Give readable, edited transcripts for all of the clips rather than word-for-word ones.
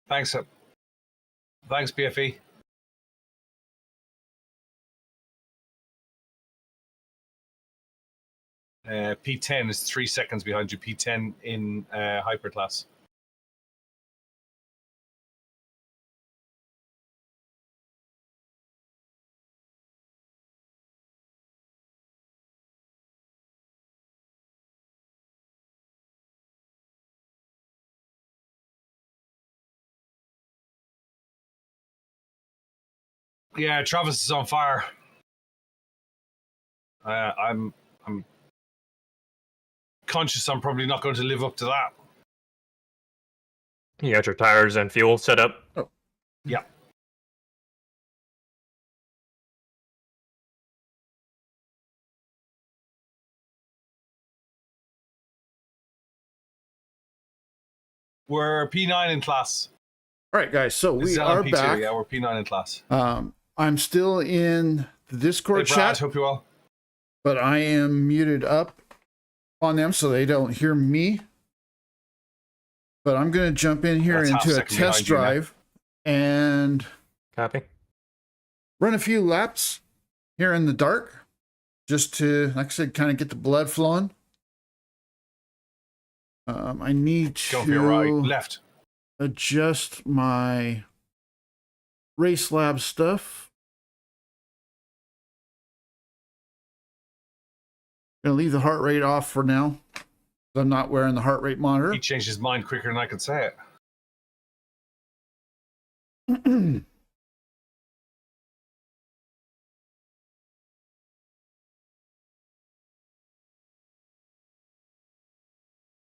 Thanks. Thanks, BFE. P10 is 3 seconds behind you. P10 in hyperclass. Yeah, Travis is on fire. I'm conscious I'm probably not going to live up to that. You got your tires and fuel set up? Oh. Yeah. We're P9 in class. All right, guys. So we are P2, back. Yeah, we're P9 in class. I'm still in the Discord Hey, Brad, chat. hope you're well. But I am muted up on them so they don't hear me. But I'm going to jump in here into a test drive and copy. Run a few laps here in the dark just to, like I said, kind of get the blood flowing. I need to go for your right, left. Adjust my Race Lab stuff. Gonna leave the heart rate off for now. I'm not wearing the heart rate monitor. He changed his mind quicker than I could say it.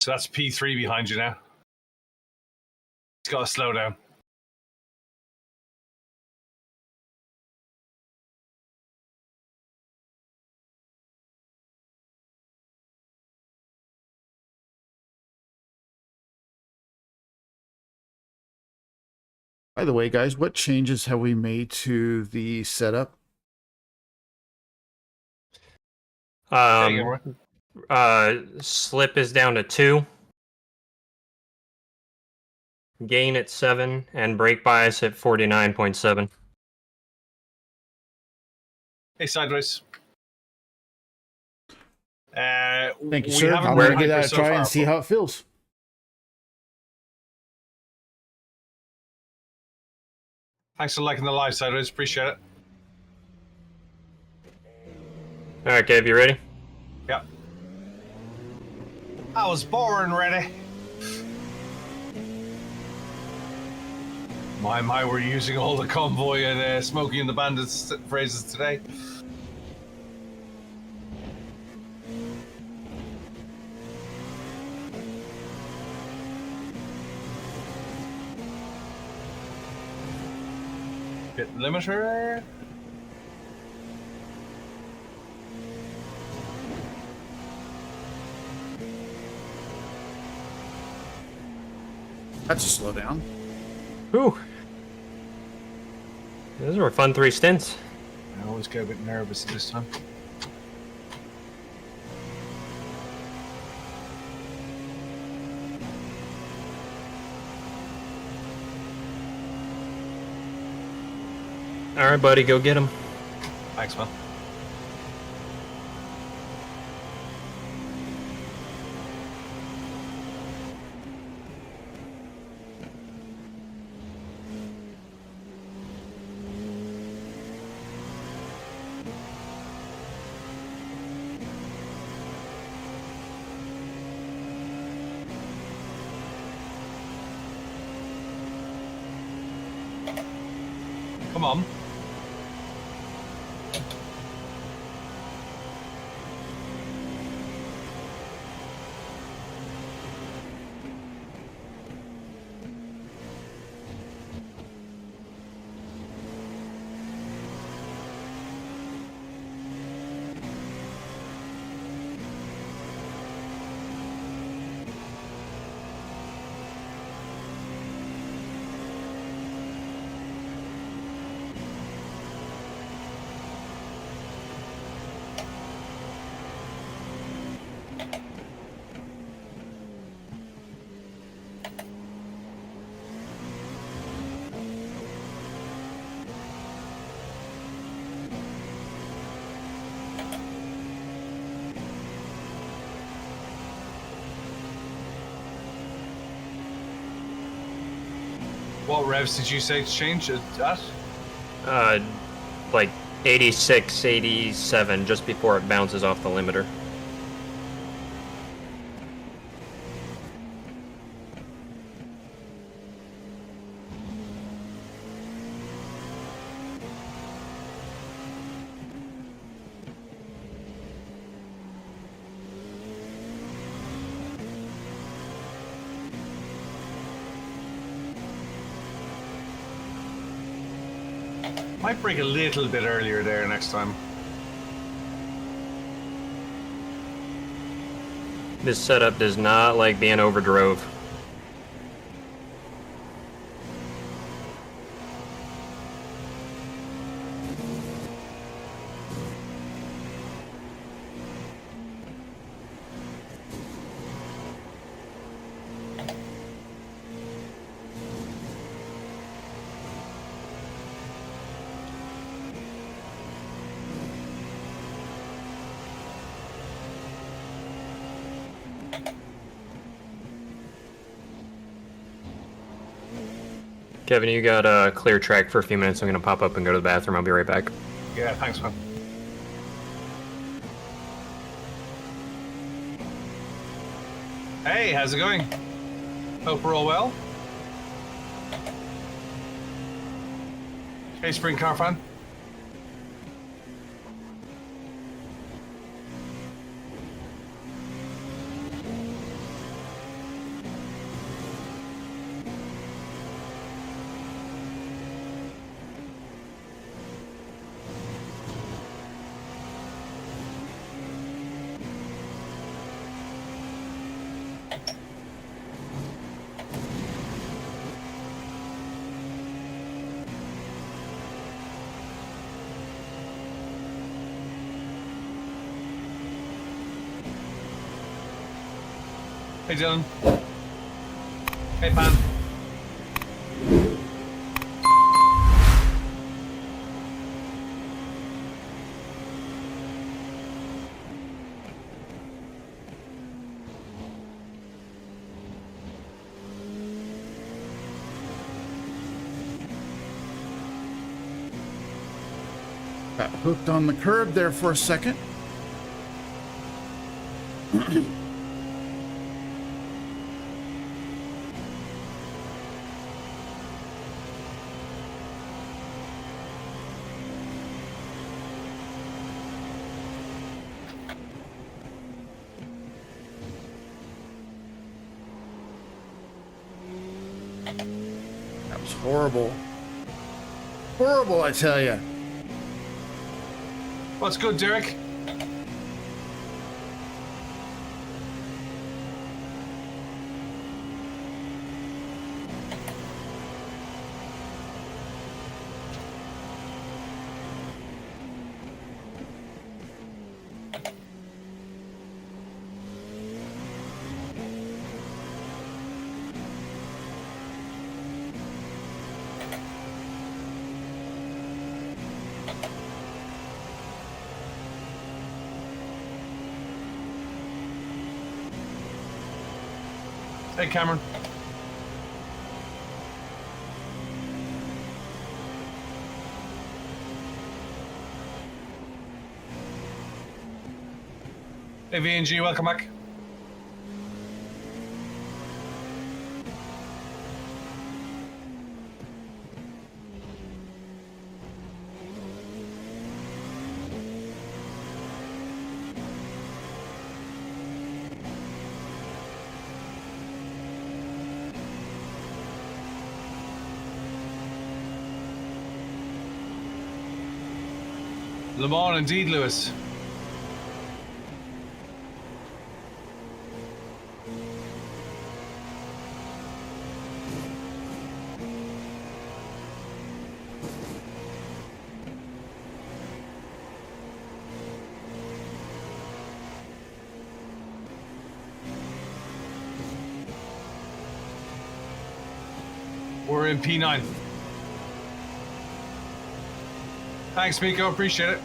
So that's P3 behind you now. It's got to slow down. By the way, guys, what changes have we made to the setup? Slip is down to 2. Gain at 7 and brake bias at 49.7. Hey, Sideways. Thank you, sir. I'm going to give that a try and see how it feels. Thanks for liking the live, Sideways. Appreciate it. All right, Gabe, you ready? Yep. I was born ready. My, we're using all the convoy and Smokey and the Bandits phrases today. Bit limiter. That's a slow down. Ooh. Those were fun 3 stints. I always get a bit nervous this time. All right, buddy, go get him. Thanks, man. Come on. What revs did you say to change at? Like 86, 87, just before it bounces off the limiter. Might brake a little bit earlier there next time. This setup does not like being overdrove. Kevin, you got a clear track for a few minutes. I'm going to pop up and go to the bathroom. I'll be right back. Yeah, thanks, man. Hey, how's it going? Hope we're all well. Hey, Spring Car fan. Hey, Dylan. Hey, Pan. Got hooked on the curb there for a second. That was horrible. Horrible, I tell you. What's good, Derek? Hey, Cameron. Hey, VNG, welcome back. Le Mans, indeed, Lewis. We're in P9. Thanks, Miko. Appreciate it.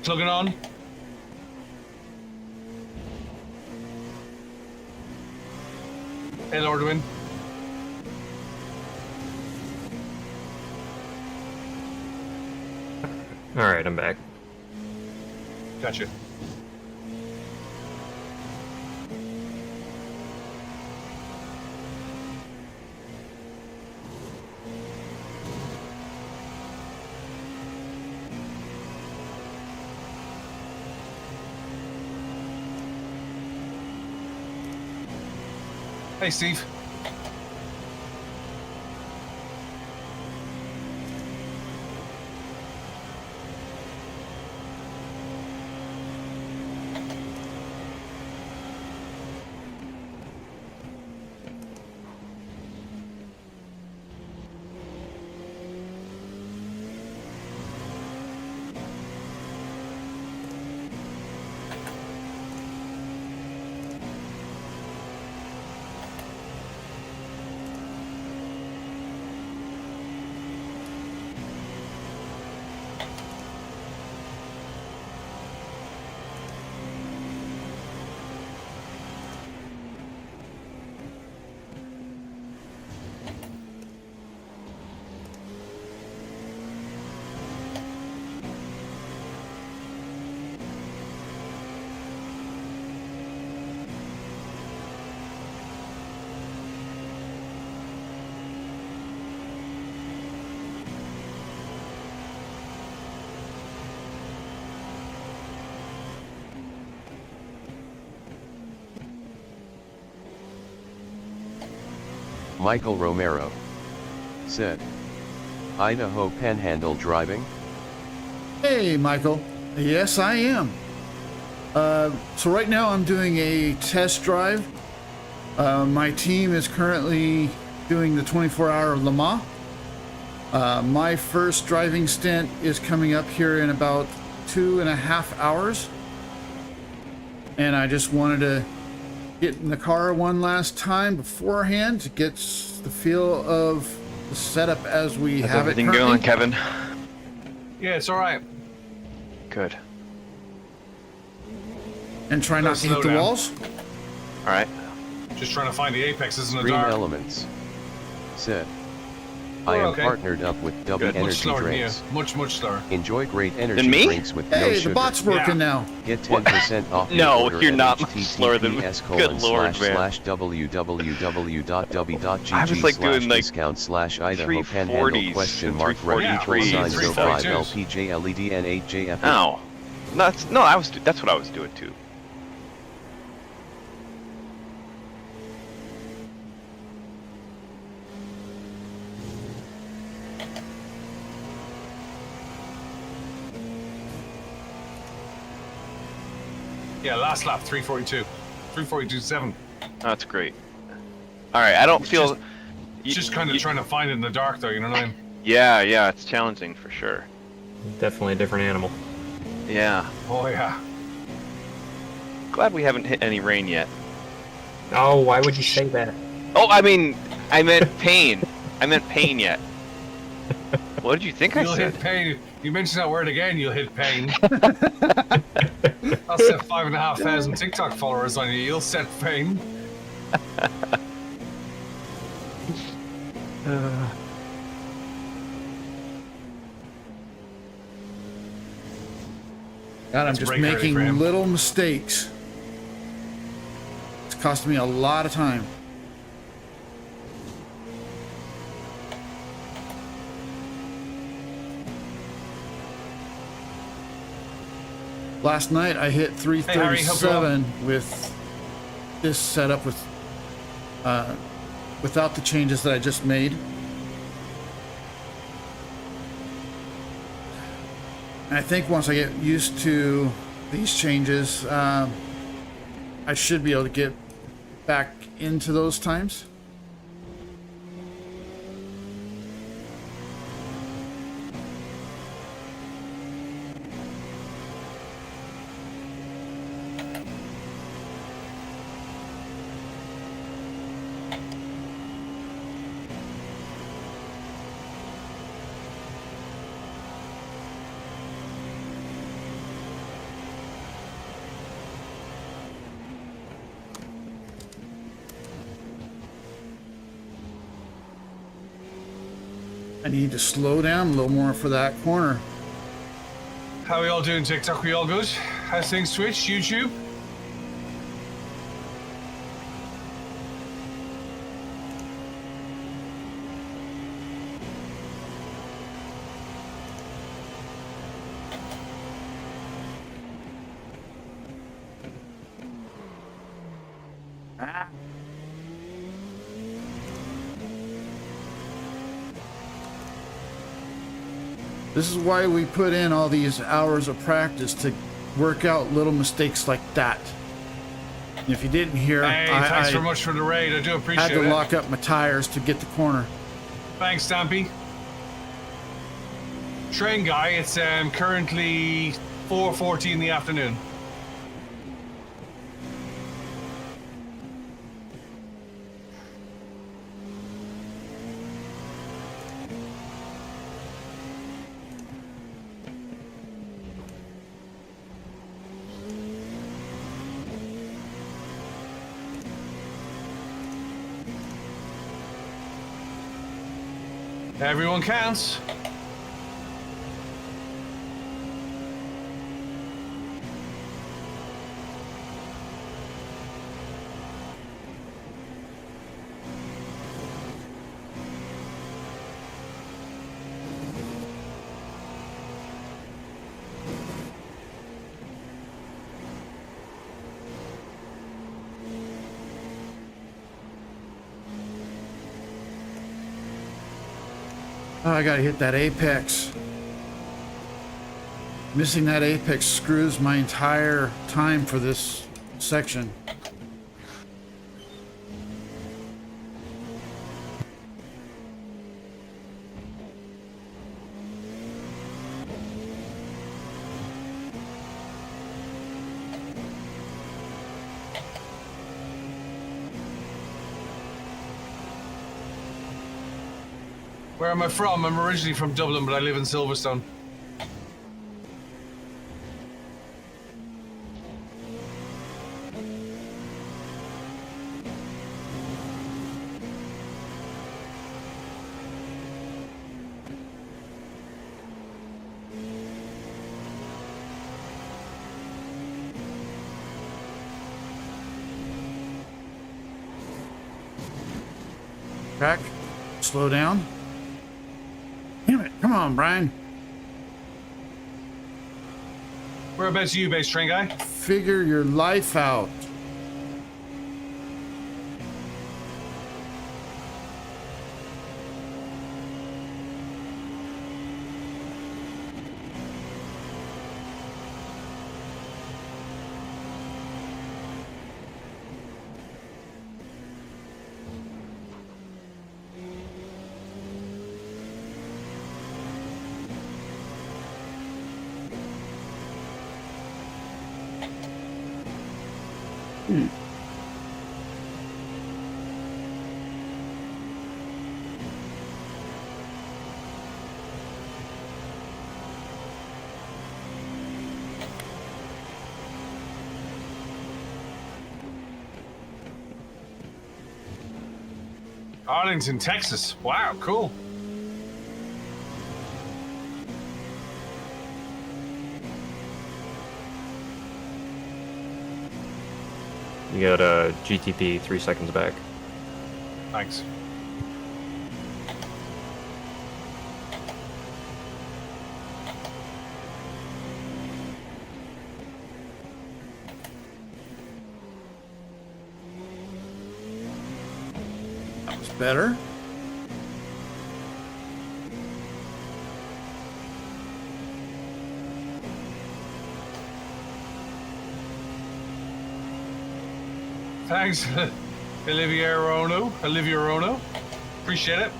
Plugging on. Hey, Lordwin. Alright, I'm back. Gotcha. Hey, Steve. Michael Romero said, Idaho Panhandle driving? Hey, Michael. Yes, I am. So right now I'm doing a test drive. My team is currently doing the 24-hour Le Mans. My first driving stint is coming up here in about 2.5 hours. And I just wanted to get in the car one last time beforehand to get the feel of the setup as we have it currently. Everything going, Kevin? Yeah, it's all right. Good. And try not to hit the down. walls. All right. Just trying to find the apexes in the Green dark. Elements said, I am okay. partnered up with W Much Energy slower than you. Drinks. Much slower. Enjoy great energy Than me? drinks with no Hey, sugar. the bot's working now. Get 10% off your No, order you're at not much slower than me. Good lord, man. /www.w.gg I was like doing like discount /Idaho 340s Panhandle question mark and red 343s sign and 05 stuff. LPJ LED and 8JF. No, that's what I was doing too. Yeah, last lap 342. 342.7. That's great. All right, I don't feel. Just kind of trying to find it in the dark, though. You know what I mean? Yeah, it's challenging for sure. Definitely a different animal. Yeah. Oh yeah. Glad we haven't hit any rain yet. Oh, why would you say that? Oh, I meant pain. I meant pain yet. What did you think I You'll said? hit pain. You mentioned that word again. You'll hit pain. I'll set 5,500 TikTok followers on you. You'll set pain. God, I'm That's just brake ready making for him. little mistakes. It's costing me a lot of time. Last night I hit Harry, hope you're well. 337 with this setup with without the changes that I just made. And I think once I get used to these changes, I should be able to get back into those times. need to slow down a little more for that corner. How we all doing, TikTok? We all good? How's things, Twitch, YouTube? This is why we put in all these hours of practice, to work out little mistakes like that. And if you didn't hear, Hey, thanks I very much for the raid. I do appreciate had to it. lock up my tires to get the corner. Thanks, Stampy. Train guy, it's currently 4:40 in the afternoon. Everyone counts. Oh, I gotta hit that apex. Missing that apex screws my entire time for this section. Where am I from? I'm originally from Dublin, but I live in Silverstone. Track, slow down. Damn it, come on, Brian. Whereabouts are you based, train guy? Figure your life out. Arlington, Texas. Wow, cool. You got a GTP 3 seconds back. Thanks. That was better. Thanks, Olivia Rono. Appreciate it.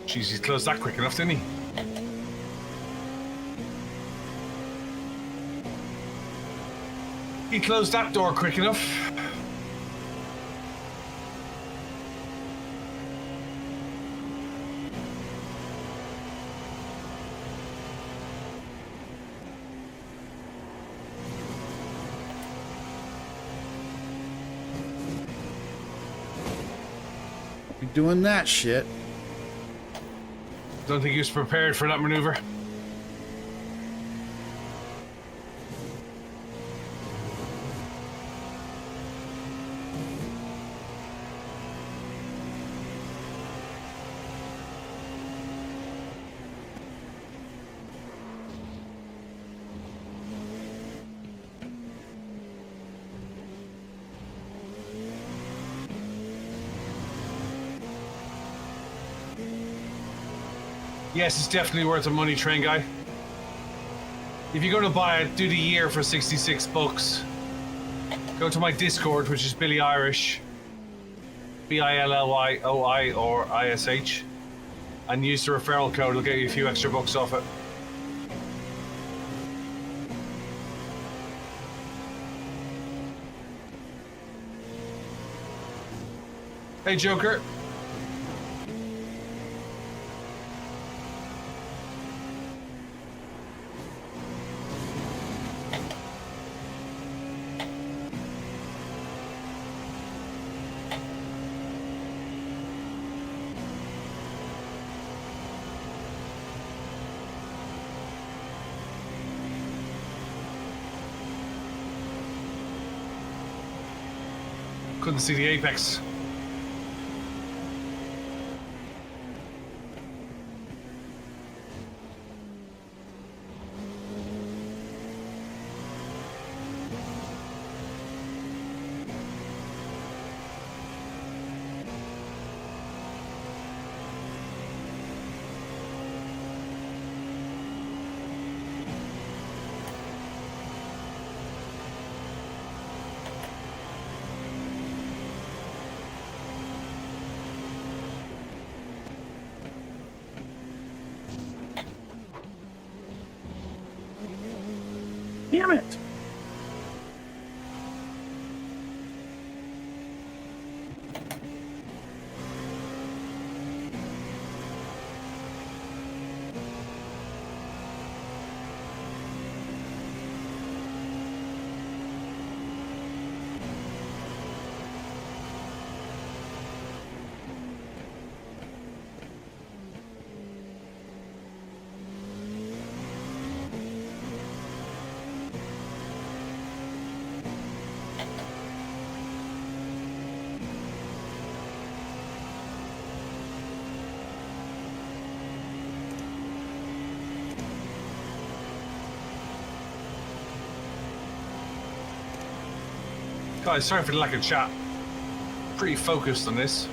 Jeez, he closed that quick enough, didn't he? He closed that door quick enough. Not doing that shit. Don't think he was prepared for that maneuver. Yes, it's definitely worth the money, train guy. If you're going to buy it, do the year for 66 bucks. Go to my Discord, which is Billy Irish, BILLYOI or ISH, and use the referral code. It'll get you a few extra bucks off it. Hey, Joker. Couldn't see the apex. Damn it! Guys, sorry for the lack of chat. Pretty focused on this.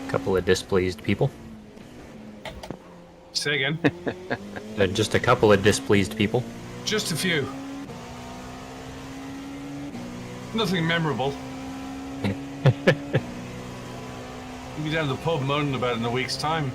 Couple of displeased people. Say again. Just a couple of displeased people. Just a few. Nothing memorable. You'll be down to the pub moaning about it in a week's time.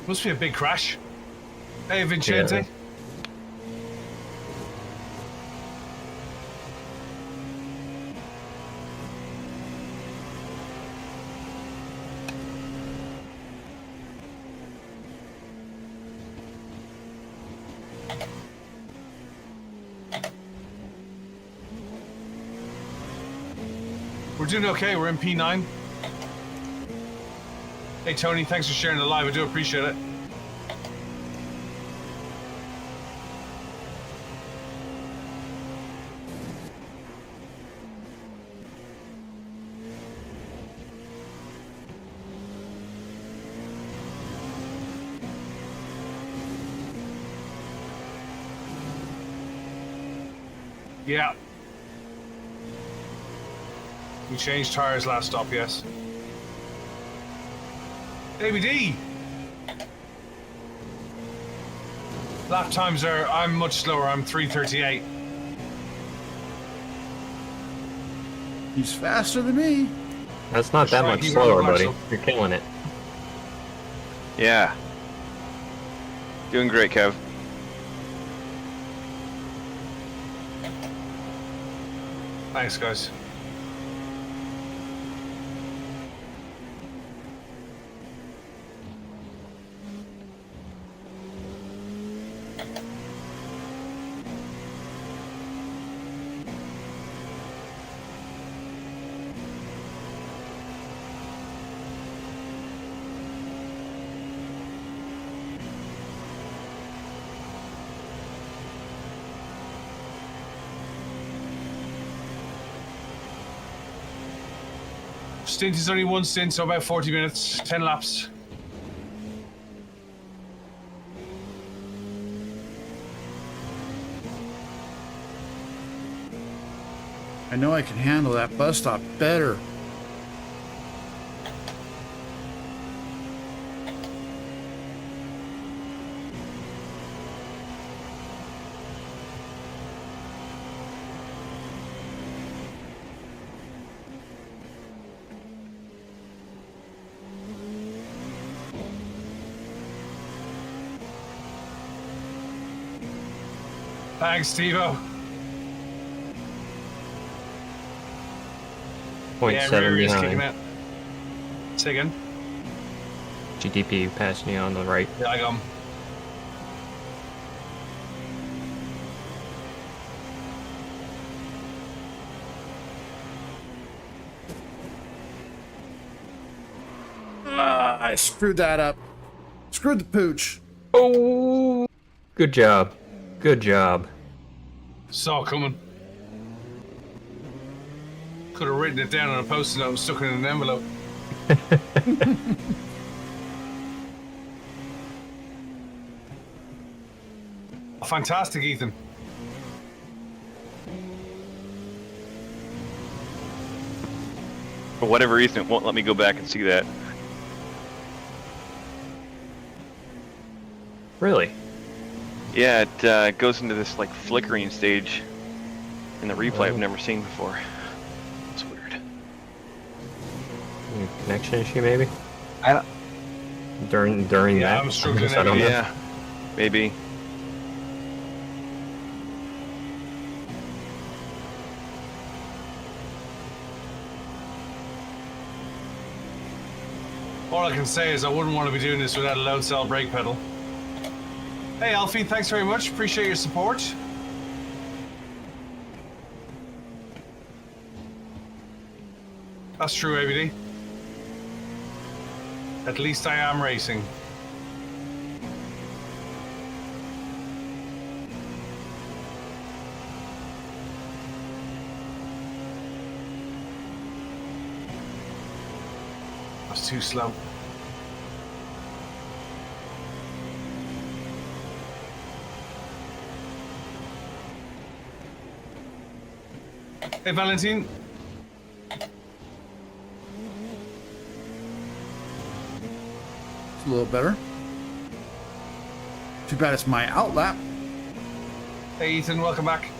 Must be a big crash. Hey, Vincente. Yeah. We're doing okay. We're in P9. Hey, Tony, thanks for sharing the live. I do appreciate it. Yeah. We changed tires last stop, yes. ABD! Lap times are, I'm much slower, I'm 3:38. He's faster than me. That's not that Try much keep slower, rolling, buddy. Axel. You're killing it. Yeah. Doing great, Kev. Thanks, guys. Stint is only one stint, so about 40 minutes, 10 laps. I know I can handle that bus stop better. Thanks, Steve-O. Point Yeah, seven rear is kicking behind. out. Say again? GTP passing you on the right. Yeah, I got him. I screwed that up. Screwed the pooch. Oh, good job. Good job. Saw it coming. Could have written it down on a post-it note and stuck it in an envelope. Fantastic, Ethan. For whatever reason, it won't let me go back and see that. Really? Yeah, it goes into this like flickering stage in the replay I've never seen before. It's weird. Connection issue, maybe? I don't. During Yeah, that? I'm struggling I don't know. Yeah, maybe. All I can say is I wouldn't want to be doing this without a load cell brake pedal. Hey, Alfie, thanks very much. Appreciate your support. That's true, ABD. At least I am racing. That's too slow. Hey, Valentine. It's a little better. Too bad it's my outlap. Hey, Ethan, welcome back.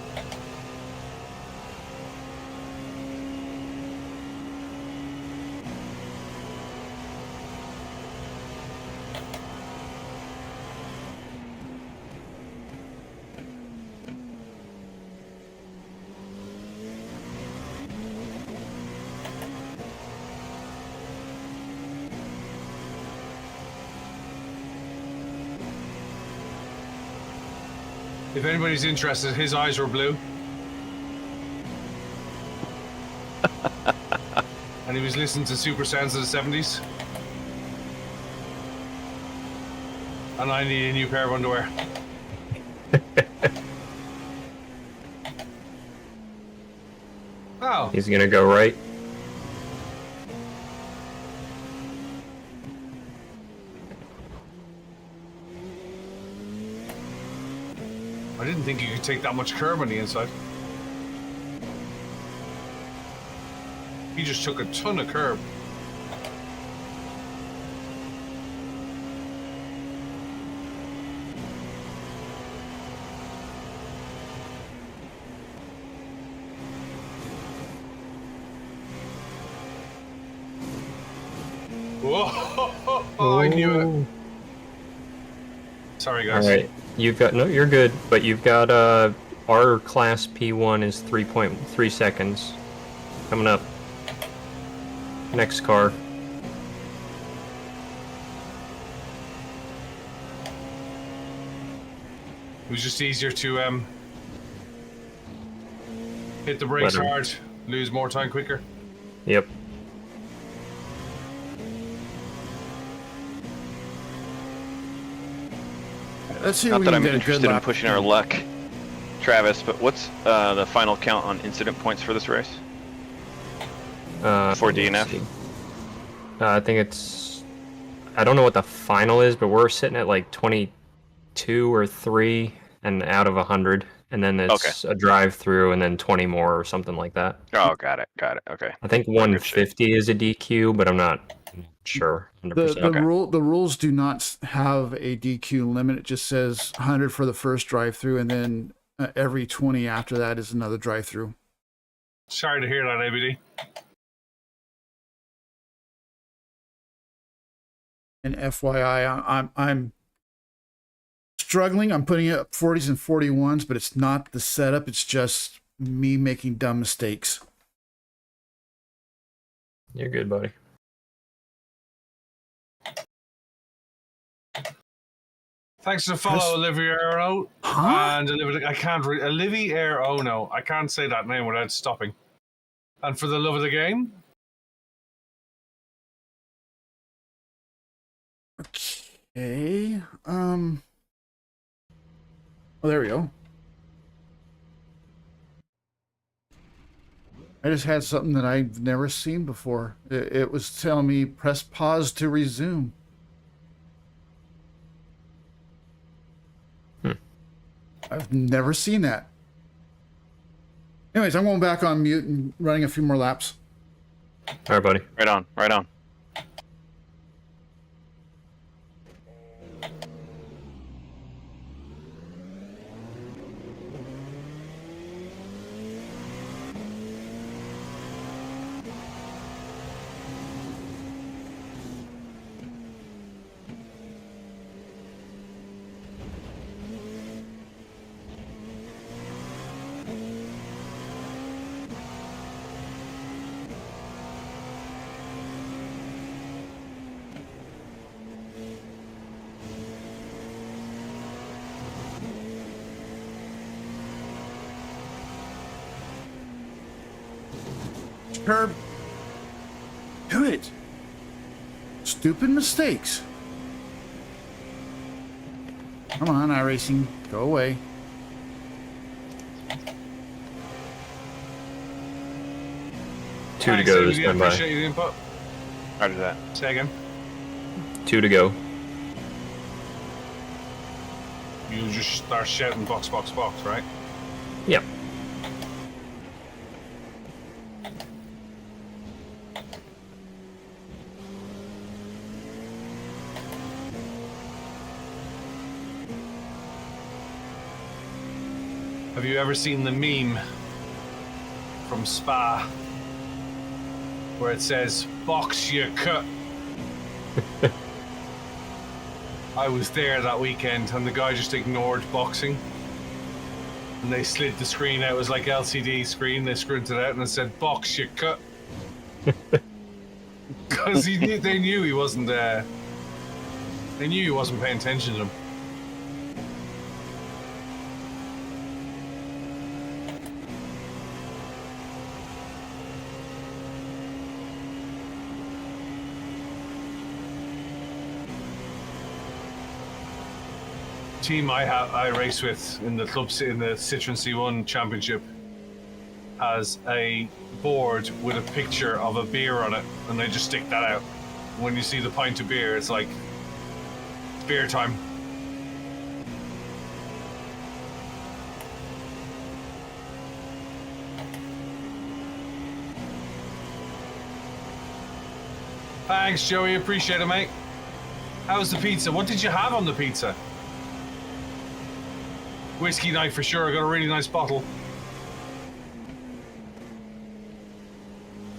If anybody's interested, his eyes were blue. And he was listening to super sounds of the 70s. And I need a new pair of underwear. Oh, He's gonna go right. I didn't think you could take that much curb on the inside. He just took a ton of curb. Whoa! I knew it. Sorry, guys. All right, you've got no. You're good, but you've got our class P1 is 3.3 seconds. Coming up. Next car. It was just easier to hit the brakes Let 'em- hard, lose more time quicker. Yep. Let's see if Not we that can I'm get a good interested in lap. pushing our luck, Travis, but what's the final count on incident points for this race? For let's DNF? see. I think it's. I don't know what the final is, but we're sitting at like 22 or 3 and out of 100. And then it's a drive through and then 20 more or something like that. Oh, got it. Okay. I think We're in good shape. 150 is a DQ, but I'm not sure 100%. The rules do not have a DQ limit. It just says 100 for the first drive through, and then every 20 after that is another drive through. Sorry to hear that, ABD. And FYI, I'm struggling. I'm putting up 40s and 41s, but it's not the setup. It's just me making dumb mistakes. You're good, buddy. Thanks for the follow, Olivia Arrow. Huh? And Olivia, Olivia Arrow, no, I can't say that name without stopping. And for the love of the game, Okay. Oh, there we go. I just had something that I've never seen before. It was telling me press pause to resume. I've never seen that. Anyways, I'm going back on mute and running a few more laps. All right, buddy. Right on. Curb. Do it. Stupid mistakes. Come on, iRacing. Go away. Two to thanks, go. ABD, I Stand by. appreciate your input. Roger that. Say again. 2 to go. You just start shouting box, right? Yep. Have you ever seen the meme from Spa where it says, box you cut? I was there that weekend and the guy just ignored boxing. And they slid the screen out. It was like LCD screen. They squinted out and it said, box you cut. Because they knew he wasn't they knew he wasn't paying attention to them. Team I race with in the Citroen C1 Championship has a board with a picture of a beer on it, and they just stick that out. When you see the pint of beer, it's like it's beer time. Thanks, Joey. Appreciate it, mate. How's the pizza? What did you have on the pizza? Whiskey night for sure. I got a really nice bottle.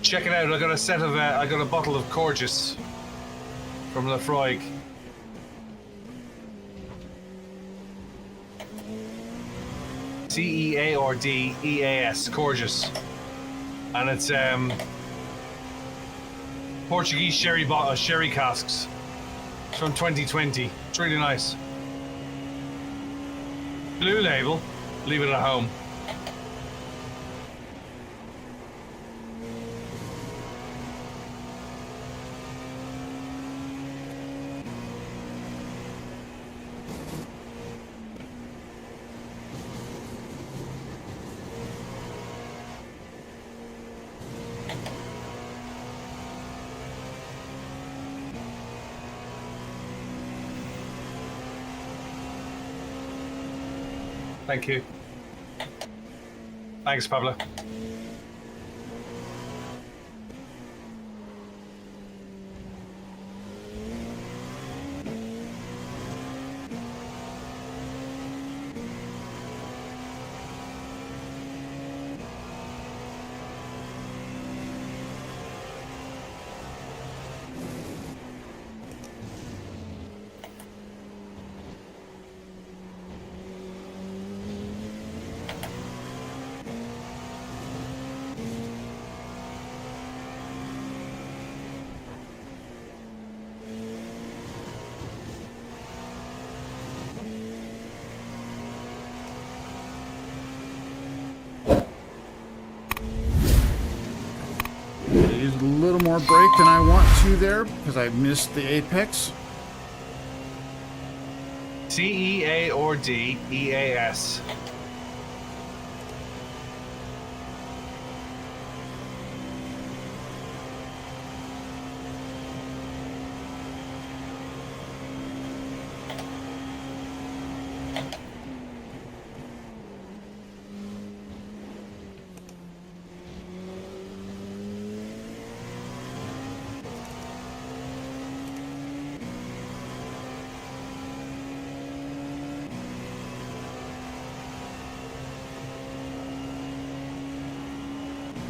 Check it out. I got a bottle of Corgus from Lafroig. Ceaordeas, gorgeous. And it's Portuguese sherry casks. It's from 2020. It's really nice. Blue label. Leave it at home. Thank you. Thanks, Pablo. Use a little more brake than I want to there because I missed the apex. Ceaordeas.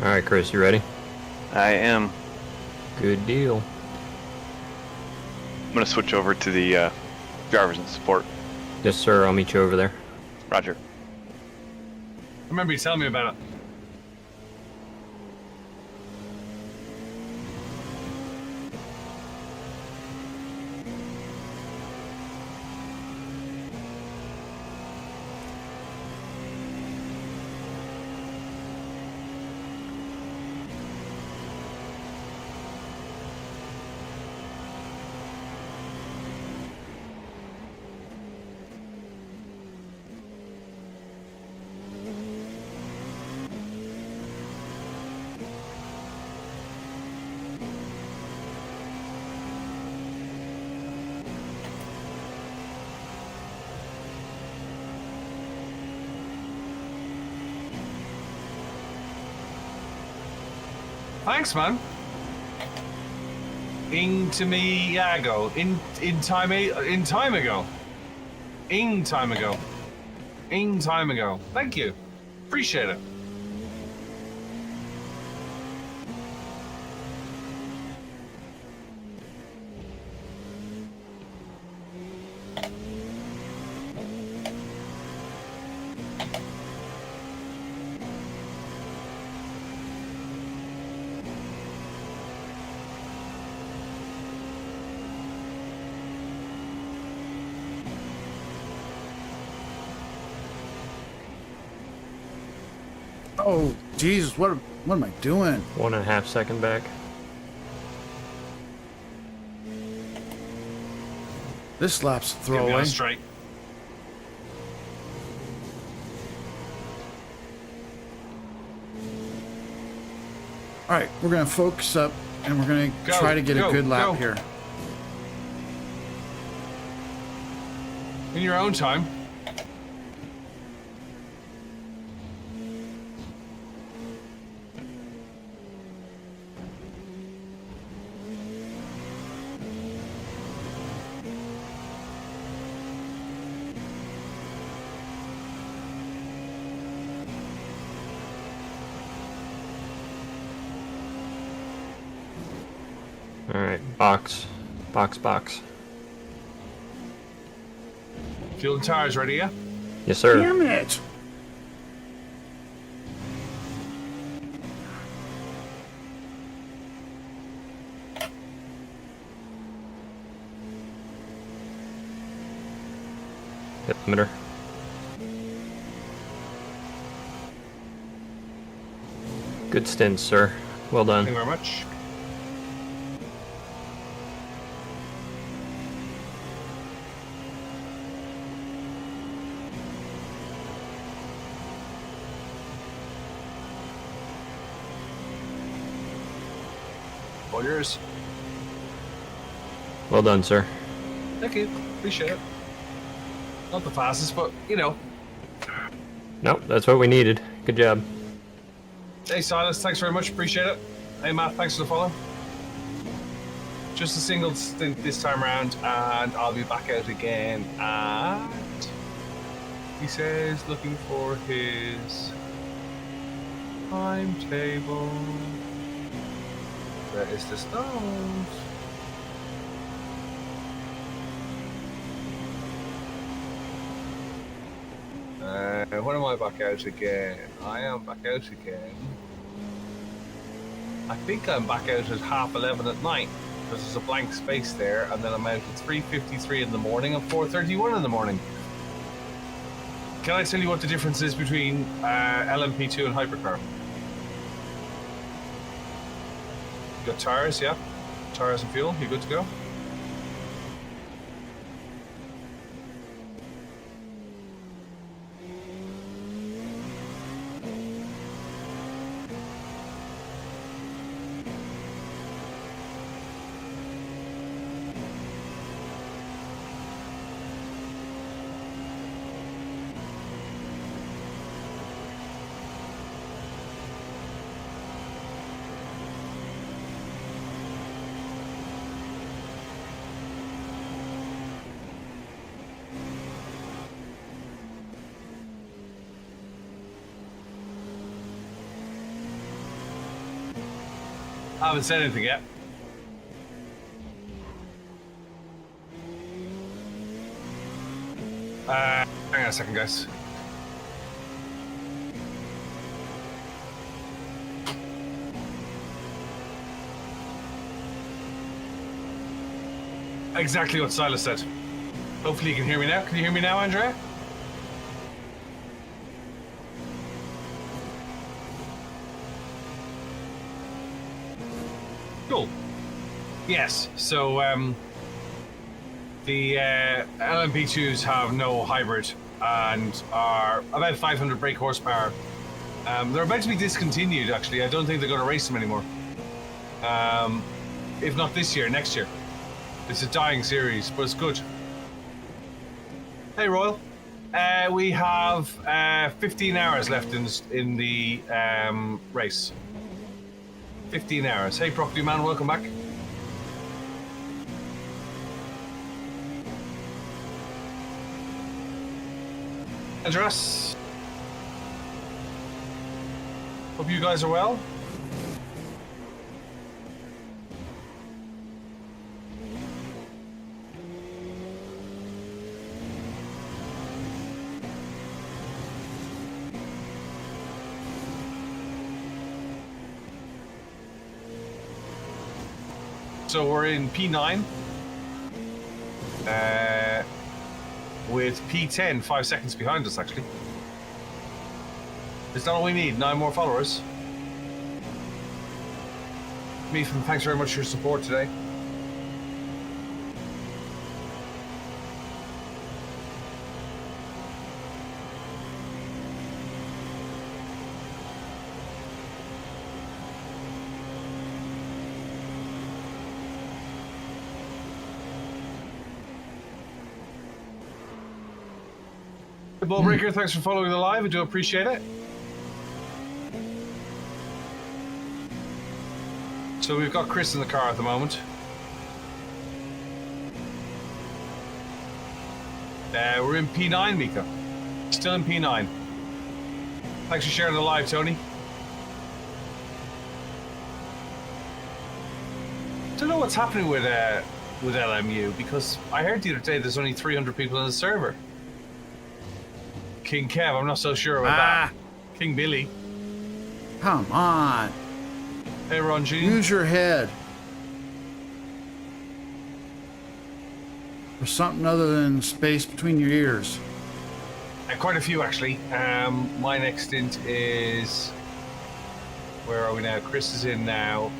All right, Chris, you ready? I am. Good deal. I'm gonna switch over to the drivers and support. Yes, sir. I'll meet you over there. Roger. I remember you telling me about it. Thanks, man. Into me, Iago. In time ago. Thank you. Appreciate it. Oh, Jesus, what am I doing? 1.5 second back. This lap's a Get me on throwaway. straight. All right, we're going to focus up and we're going to Go, try to get a go, good lap go. here. In your own time. All right, box. Fuel and tires ready, yeah? Yes, sir. Damn it! Hit limiter. Good stint, sir. Well done. Thank you very much. All yours. Well done, sir. Thank you. Appreciate it. Not the fastest, but you know. Nope, that's what we needed. Good job. Hey Silas, thanks very much. Appreciate it. Hey Matt, thanks for the follow. Just a single stint this time around, and I'll be back out again at. He says looking for his timetable. Where is the stones? When am I back out again? I am back out again. I think I'm back out at 11:30 at night because there's a blank space there, and then I'm out at 3:53 in the morning and 4:31 in the morning. Can I tell you what the difference is between LMP2 and hypercar? You got tires, yeah? Tires and fuel, you good to go? I haven't said anything yet. Hang on a second, guys. Exactly what Silas said. Hopefully you can hear me now. Can you hear me now, Andrea? Cool. Yes, so the LMP2s have no hybrid and are about 500 brake horsepower. They're about to be discontinued, actually. I don't think they're going to race them anymore. If not this year, next year. It's a dying series, but it's good. Hey, Royal. We have 15 hours left in the race. 15 hours. Hey, Property Man, welcome back. Address. Hope you guys are well. So we're in P9 with P10 5 seconds behind us, actually. Is that all we need? 9 more followers. Meathan, thanks very much for your support today. Hey, Ballbreaker, thanks for following the live. I do appreciate it. So we've got Chris in the car at the moment. We're in P9, Mika. Still in P9. Thanks for sharing the live, Tony. Don't know what's happening with LMU, because I heard the other day there's only 300 people in the server. King Kev, I'm not so sure about that. King Billy. Come on. Hey, Ron G. Use your head. For something other than space between your ears. Quite a few, actually. My next stint is... Where are we now? Chris is in now.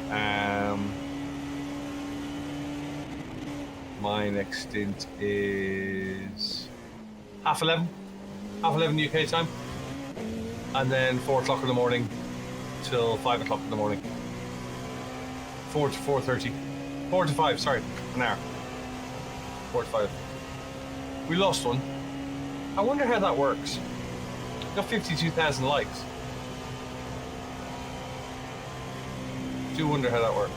My next stint is... half 11 UK time. And then 4 o'clock in the morning till 5 o'clock in the morning. 4 to 4:30. 4 to 5, sorry. An hour. 4 to 5. We lost one. I wonder how that works. Got 52,000 likes. Do wonder how that works.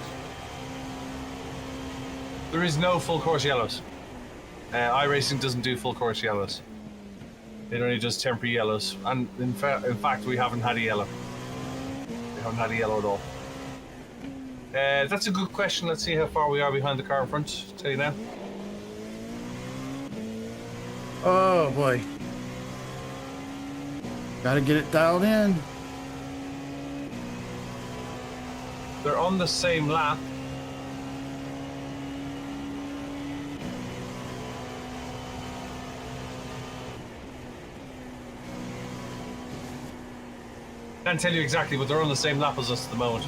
There is no full course yellows. iRacing doesn't do full course yellows. It only does temporary yellows. And in fact, we haven't had a yellow. We haven't had a yellow at all. That's a good question. Let's see how far we are behind the car in front. Tell you now. Oh boy. Gotta get it dialed in. They're on the same lap. Can't tell you exactly, but they're on the same lap as us at the moment.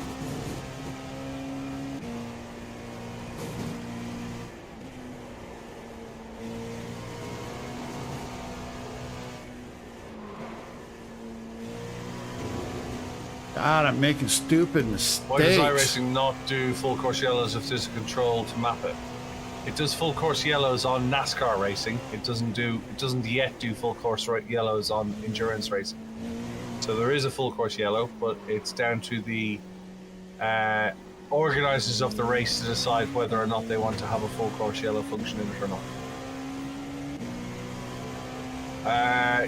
God, I'm making stupid mistakes. Why does iRacing not do full course yellows if there's a control to map it? It does full course yellows on NASCAR racing. It doesn't yet do full course yellows on endurance racing. So there is a full course yellow, but it's down to the organisers of the race to decide whether or not they want to have a full course yellow function in it or not.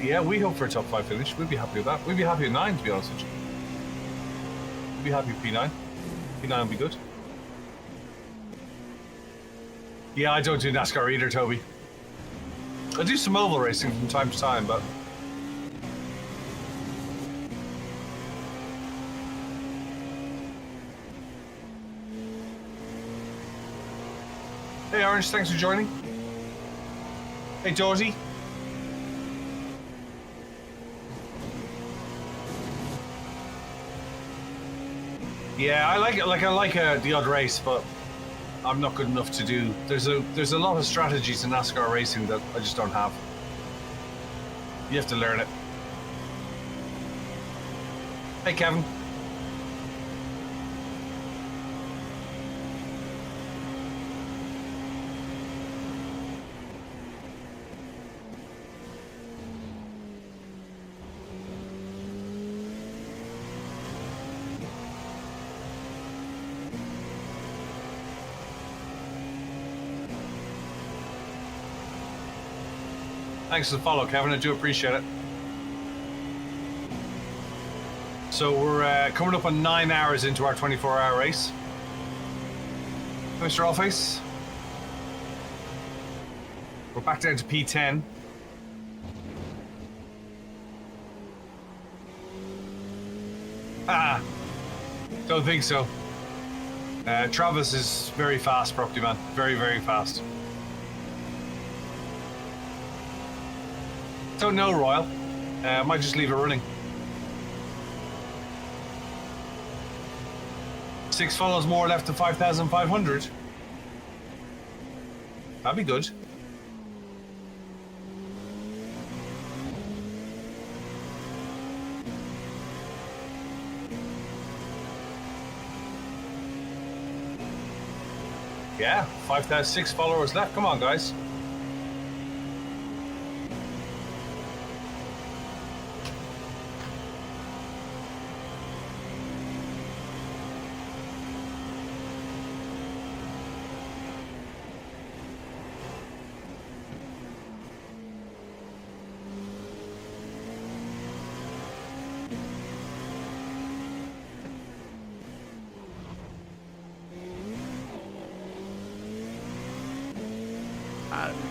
Yeah, we hope for a top 5 finish. We'd be happy with that. We'd be happy with 9, to be honest with you. We'd be happy with P9. P9 would be good. Yeah, I don't do NASCAR either, Toby. I do some oval racing from time to time, but... Hey Orange, thanks for joining. Hey Dorsey. Yeah, I like it. I like the odd race, but I'm not good enough to do. There's a lot of strategies in NASCAR racing that I just don't have. You have to learn it. Hey Kevin. Thanks for the follow, Kevin. I do appreciate it. So we're coming up on 9 hours into our 24-hour race. Mr. Allface. We're back down to P10. Don't think so. Travis is very fast, Property Man. Very, very fast. Don't know, Royal. Might just leave it running. 6 follows more left to 5,500. That'd be good. Yeah, 5,006 followers left. Come on, guys.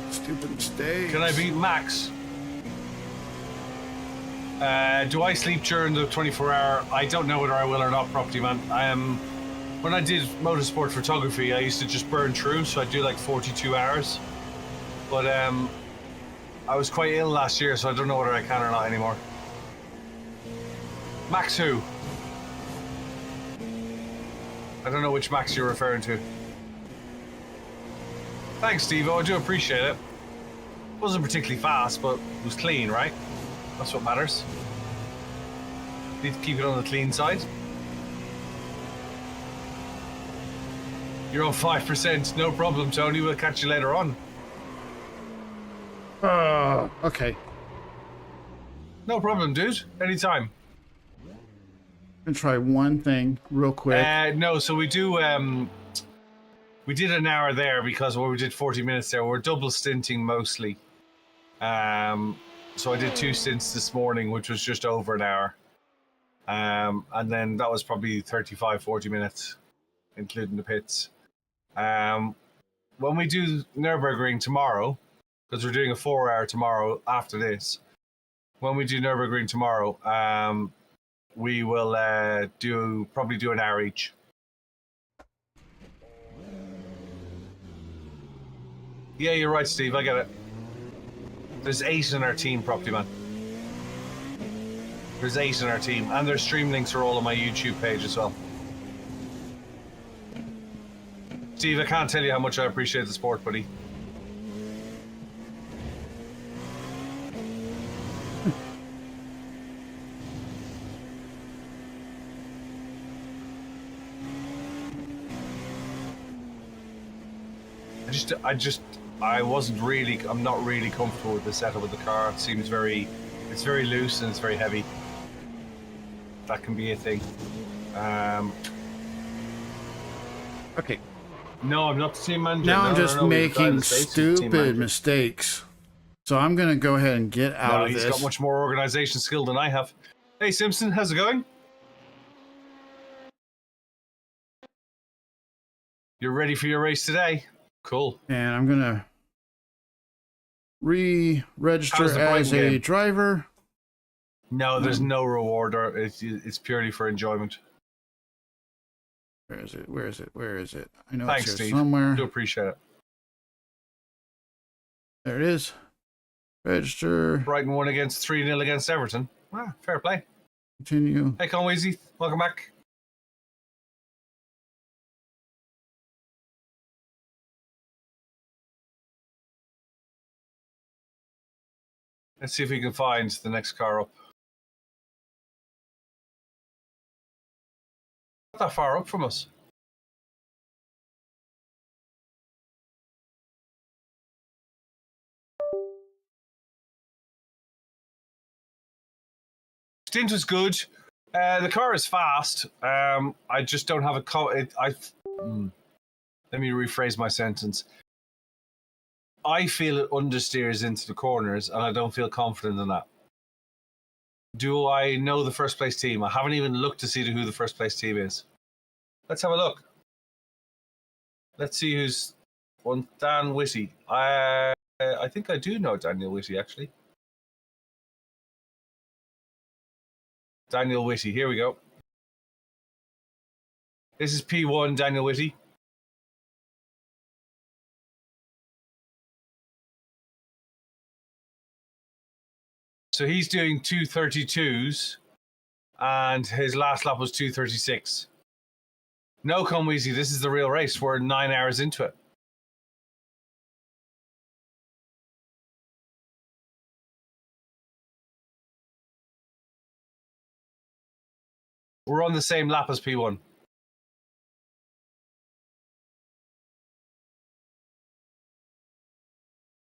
Stupid mistakes. Can I beat Max? Do I sleep during the 24-hour? I don't know whether I will or not, Property Man. When I did motorsport photography, I used to just burn through, so I do like 42 hours. But I was quite ill last year, so I don't know whether I can or not anymore. Max who? I don't know which Max you're referring to. Thanks, Steve. I do appreciate it. Wasn't particularly fast, but it was clean, right? That's what matters. Need to keep it on the clean side. You're on 5%. No problem, Tony. We'll catch you later on. Okay. No problem, dude. Anytime. I'm gonna try one thing real quick. No, so we do. We did an hour there because we did 40 minutes there. We're double stinting mostly. So I did 2 stints this morning, which was just over an hour. And then that was probably 35, 40 minutes, including the pits. When we do Nürburgring tomorrow, because we're doing a 4-hour tomorrow after this, when we do Nürburgring tomorrow, we will probably do an hour each. Yeah, you're right, Steve. I get it. There's 8 in our team, Property Man. There's 8 in our team, and their stream links are all on my YouTube page as well. Steve, I can't tell you how much I appreciate the sport, buddy. I'm not really comfortable with the setup of the car. It seems it's very loose and it's very heavy. That can be a thing. Okay. No, I'm not the team manager. Now I'm No, just no, he's the guy making that states he's the team stupid manager. mistakes. So I'm gonna go ahead and get out of He's this. got much more organization skill than I have. Hey Simpson, how's it going? You're ready for your race today? Cool. And I'm gonna How's re-register the as Brighton a game? driver. No, there's no reward. Or it's purely for enjoyment. Where is it? Where is it? Where is it? I know Thanks, it's here Steve. somewhere. Do appreciate it. There it is. Register. Brighton won against 3-0 against Everton. Ah, fair play. Continue. Hey Conweezy, welcome back. Let's see if we can find the next car up. Not that far up from us. Stint was good. The car is fast. I just don't have a let me rephrase my sentence. I feel it understeers into the corners, and I don't feel confident in that. Do I know the first place team? I haven't even looked to see who the first place team is. Let's have a look. Let's see who's one. Dan Whitty. I think I do know Daniel Whitty, actually. Daniel Whitty. Here we go. This is P1, Daniel Whitty. So he's doing 2:32s, and his last lap was 2:36. No, Conweezy, this is the real race. We're 9 hours into it. We're on the same lap as P1.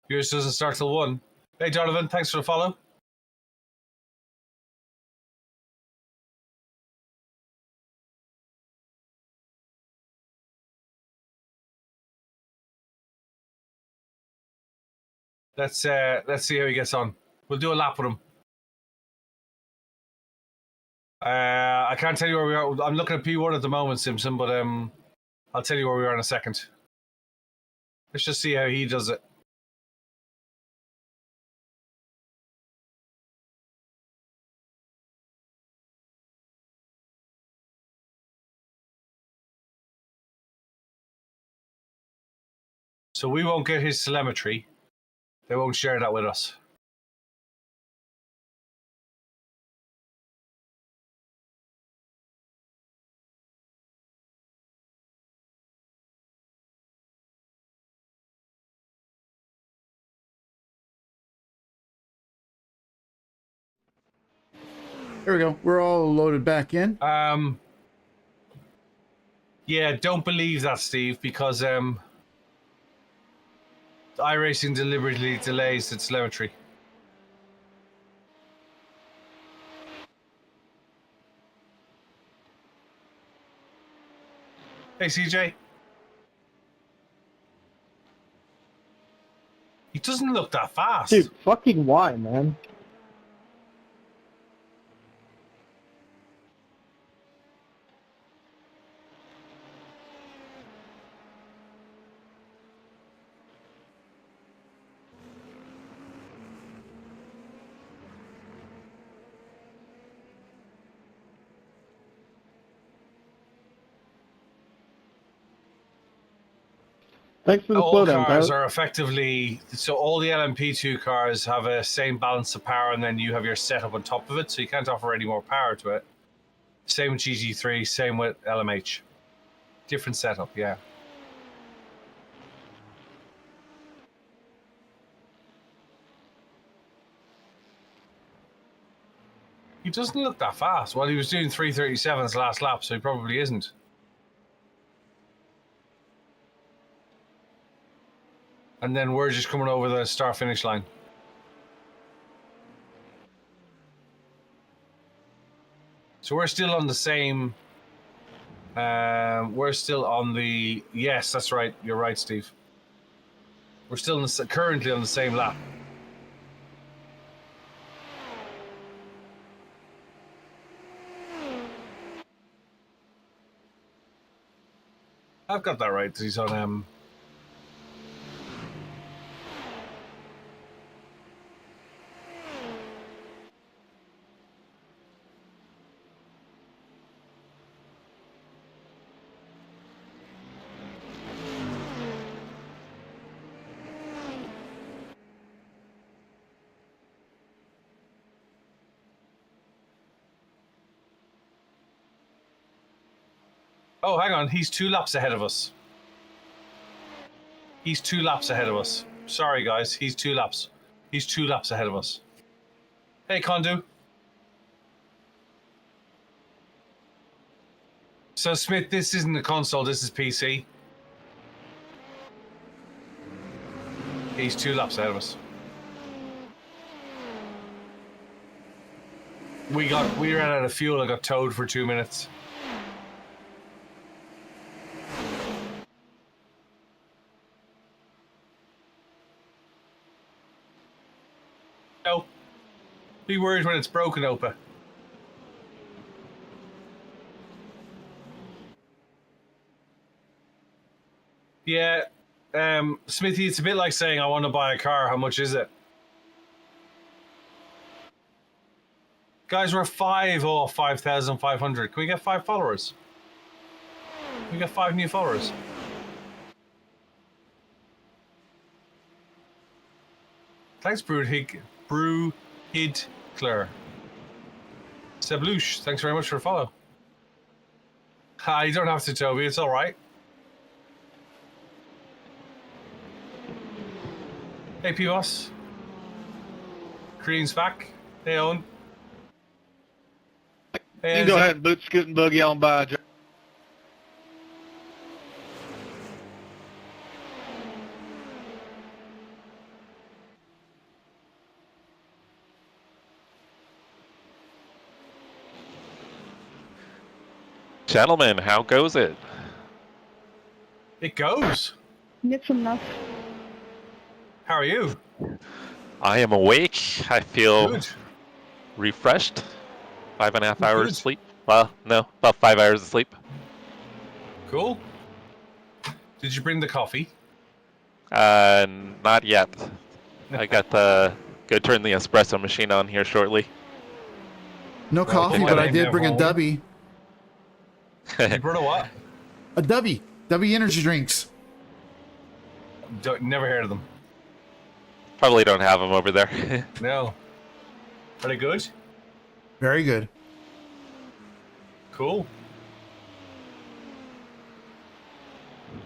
Yours doesn't start till 1. Hey, Donovan, thanks for the follow. Let's see how he gets on. We'll do a lap with him. I can't tell you where we are. I'm looking at P1 at the moment, Simpson, but I'll tell you where we are in a second. Let's just see how he does it. So we won't get his telemetry. They won't share that with us. There we go. We're all loaded back in. Yeah, don't believe that, Steve, because iRacing deliberately delays its telemetry. Hey, CJ. He doesn't look that fast. Dude, fucking why, man? Thanks for the All slowdown, cars Tyler. are effectively, so all the LMP2 cars have a same balance of power, and then you have your setup on top of it, so you can't offer any more power to it. Same with GT3, same with LMH. Different setup, yeah. He doesn't look that fast. Well, he was doing 3:37's last lap, so he probably isn't. And then we're just coming over the start-finish line. So we're still on the same... we're still on the... Yes, that's right. You're right, Steve. We're still currently on the same lap. I've got that right. He's on... Oh, hang on. He's 2 laps ahead of us. He's 2 laps ahead of us. Sorry, guys. He's 2 laps. He's 2 laps ahead of us. Hey, Kondu. So, Smith, this isn't the console. This is PC. He's 2 laps ahead of us. We ran out of fuel. I got towed for 2 minutes. No. Be worried when it's broken, Opa. Yeah, Smithy, it's a bit like saying I want to buy a car. How much is it? Guys, we're 5 off 5,500. Can we get 5 followers? Can we get 5 new followers? Thanks, Brewhidcler. Seblush, thanks very much for the follow. You don't have to, Toby. It's all right. Hey, P-Boss. Green's back. Hey, Owen. Hey, You can go ahead and boot, scoot, and boogie on by, Joe. Gentlemen, how goes it? It goes. It's enough. How are you? I am awake. I feel Good. refreshed. 5.5 hours Good. sleep. Well, no, about 5 hours of sleep. Cool. Did you bring the coffee? Not yet. I got the go turn the espresso machine on here shortly. No Well, coffee, come but on I in did there, bring a Roland. Dubby. You brought a what? A Dubby energy drinks. Never heard of them. Probably don't have them over there. No. Are they good? Very good. Cool.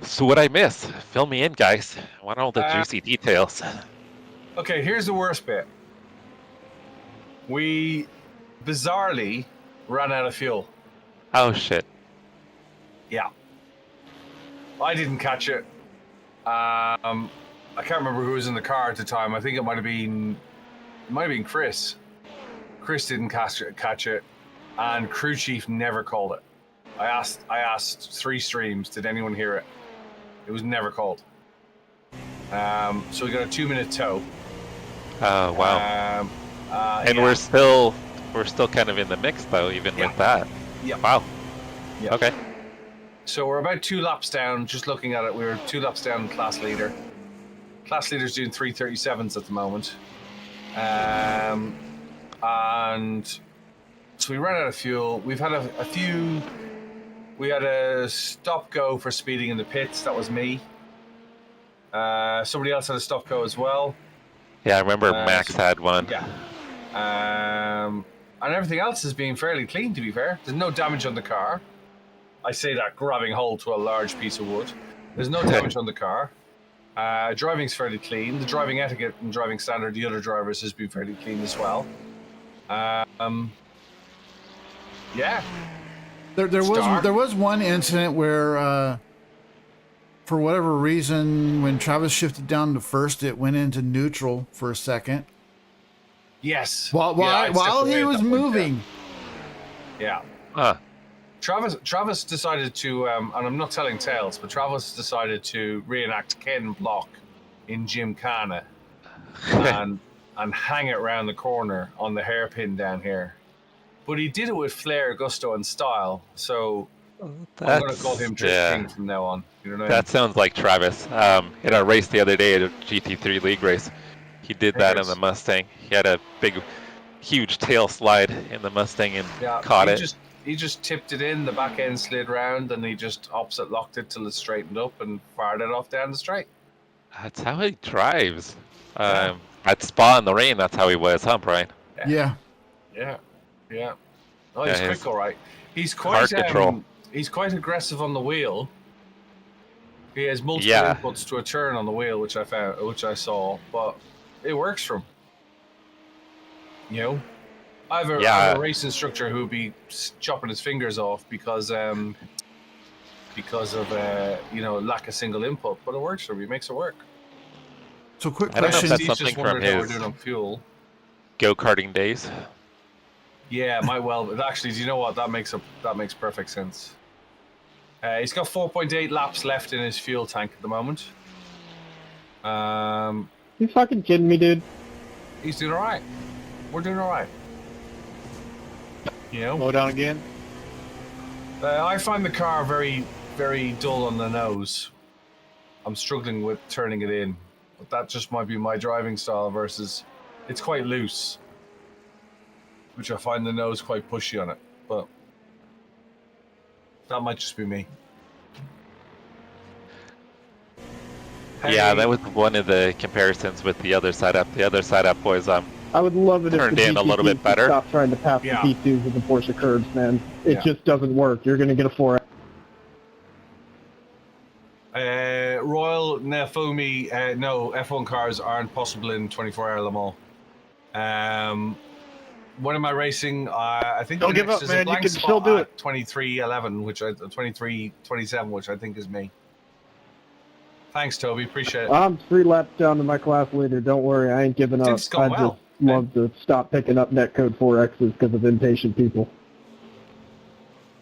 So what I miss? Fill me in, guys. I want all the juicy details. Okay, here's the worst bit. We bizarrely ran out of fuel. Oh shit. Yeah. I didn't catch it. I can't remember who was in the car at the time. I think it might have been Chris. Chris didn't catch it, and crew chief never called it. I asked 3 streams. Did anyone hear it? It was never called. So we got a 2-minute tow. Oh wow. And yeah. we're still kind of in the mix though, even with that. Yeah. Wow. Yeah. Okay. So we're about 2 laps down. Just looking at it, we were 2 laps down. Class leader. Class leader's doing 3:37s at the moment. And so we ran out of fuel. We've had a few. We had a stop go for speeding in the pits. That was me. Somebody else had a stop go as well. Yeah, I remember Max had one. Yeah. And everything else has been fairly clean, to be fair. There's no damage on the car. I say that grabbing hold to a large piece of wood. There's no damage on the car. Driving's fairly clean. The driving etiquette and driving standard, the other drivers, has been fairly clean as well. Yeah. There was one incident where, for whatever reason, when Travis shifted down to first, it went into neutral for a second. Yes. While he was moving. Yeah. Huh. Travis decided to, and I'm not telling tales, but Travis decided to reenact Ken Block in Gymkhana and hang it around the corner on the hairpin down here. But he did it with flair, gusto, and style. So I'm going to call him Drift King from now on. You know what I mean? That sounds like Travis. In our race the other day at a GT3 League race, he did that in the Mustang. He had a huge tail slide in the Mustang and caught it. He just tipped it in, the back end slid round, and he just opposite locked it till it straightened up and fired it off down the straight. That's how he drives. At Spa in the rain, that's how he was, huh, Brian? Yeah. Yeah. Oh, he's quick, all right. He's quite hard control. He's quite aggressive on the wheel. He has multiple inputs to a turn on the wheel, which I saw, but it works for him. You know, I have a race instructor who'd be chopping his fingers off because of lack of single input, but it works for him. He makes it work. So quick I don't know if question. that's something from his go-karting days. Yeah, might well. But actually, do you know what? That makes perfect sense. He's got 4.8 laps left in his fuel tank at the moment. You fucking kidding me, dude? He's doing all right. We're doing all right. You know. Slow down again. I find the car very, very dull on the nose. I'm struggling with turning it in, but that just might be my driving style versus it's quite loose, which I find the nose quite pushy on it, but that might just be me. Yeah, that was one of the comparisons with the other side up. The other side up was I would love it turned if the in a little bit better. Stop trying to pass the P2s with the Porsche curbs, man. It just doesn't work. You're going to get a 4. Royal Nefumi, no, F1 cars aren't possible in 24-hour Le Mans. When am I racing? I think Don't give up, man. You can still do it. 23:11, 23:27, which I think is me. Thanks, Toby. Appreciate it. I'm 3 laps down to my class leader. Don't worry, I ain't giving up. It's going I well, just love to stop picking up netcode 4Xs because of impatient people.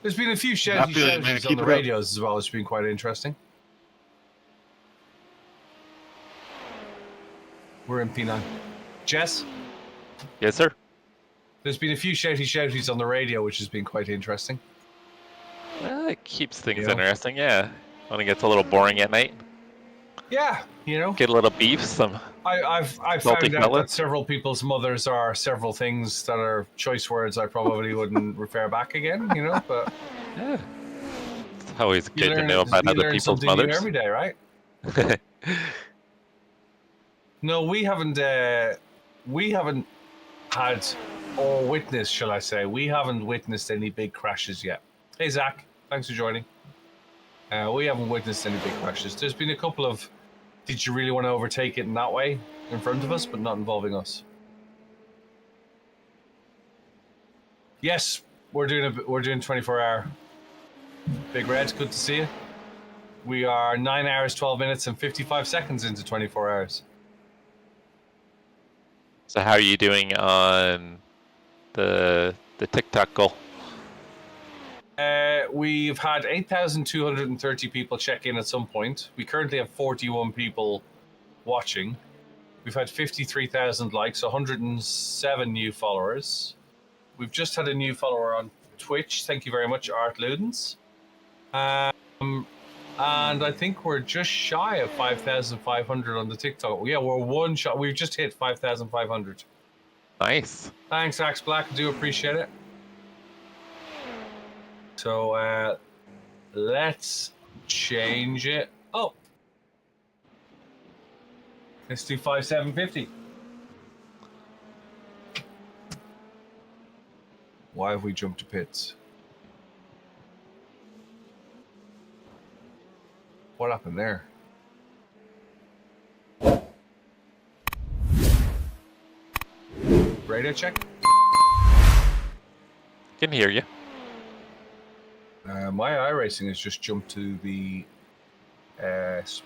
There's been a few I feel it, man. shoutouts on Keep the it up. radios as well. It's been quite interesting. We're in P9. Jess? Yes, sir. There's been a few shouties on the radio, which has been quite interesting. Well, it keeps things interesting, yeah. When it gets a little boring at night. Yeah, you know. Get a little beef, some I've found out that several people's mothers are several things that are choice words I probably wouldn't refer back again, you know, but... Yeah. It's always good to know about other people's mothers. Every day, right? No, we haven't had or witnessed, shall I say? We haven't witnessed any big crashes yet. Hey Zach, thanks for joining. We haven't witnessed any big crashes. There's been a couple of. Did you really want to overtake it in that way in front of us, but not involving us? Yes, we're doing 24-hour. Big Red, good to see you. We are 9 hours, 12 minutes, and 55 seconds into 24 hours. So how are you doing on the TikTok goal? We've had 8,230 people check in at some point. We currently have 41 people watching. We've had 53,000 likes, 107 new followers. We've just had a new follower on Twitch. Thank you very much, Art Ludens. And I think we're just shy of 5,500 on the TikTok. Yeah, we're one shot. We've just hit 5,500. Nice. Thanks, Axe Black. I do appreciate it. So let's change it. Oh, let's do 5,750. Why have we jumped to pits? What happened there? Radio check. Can hear you. My iRacing has just jumped to the pits.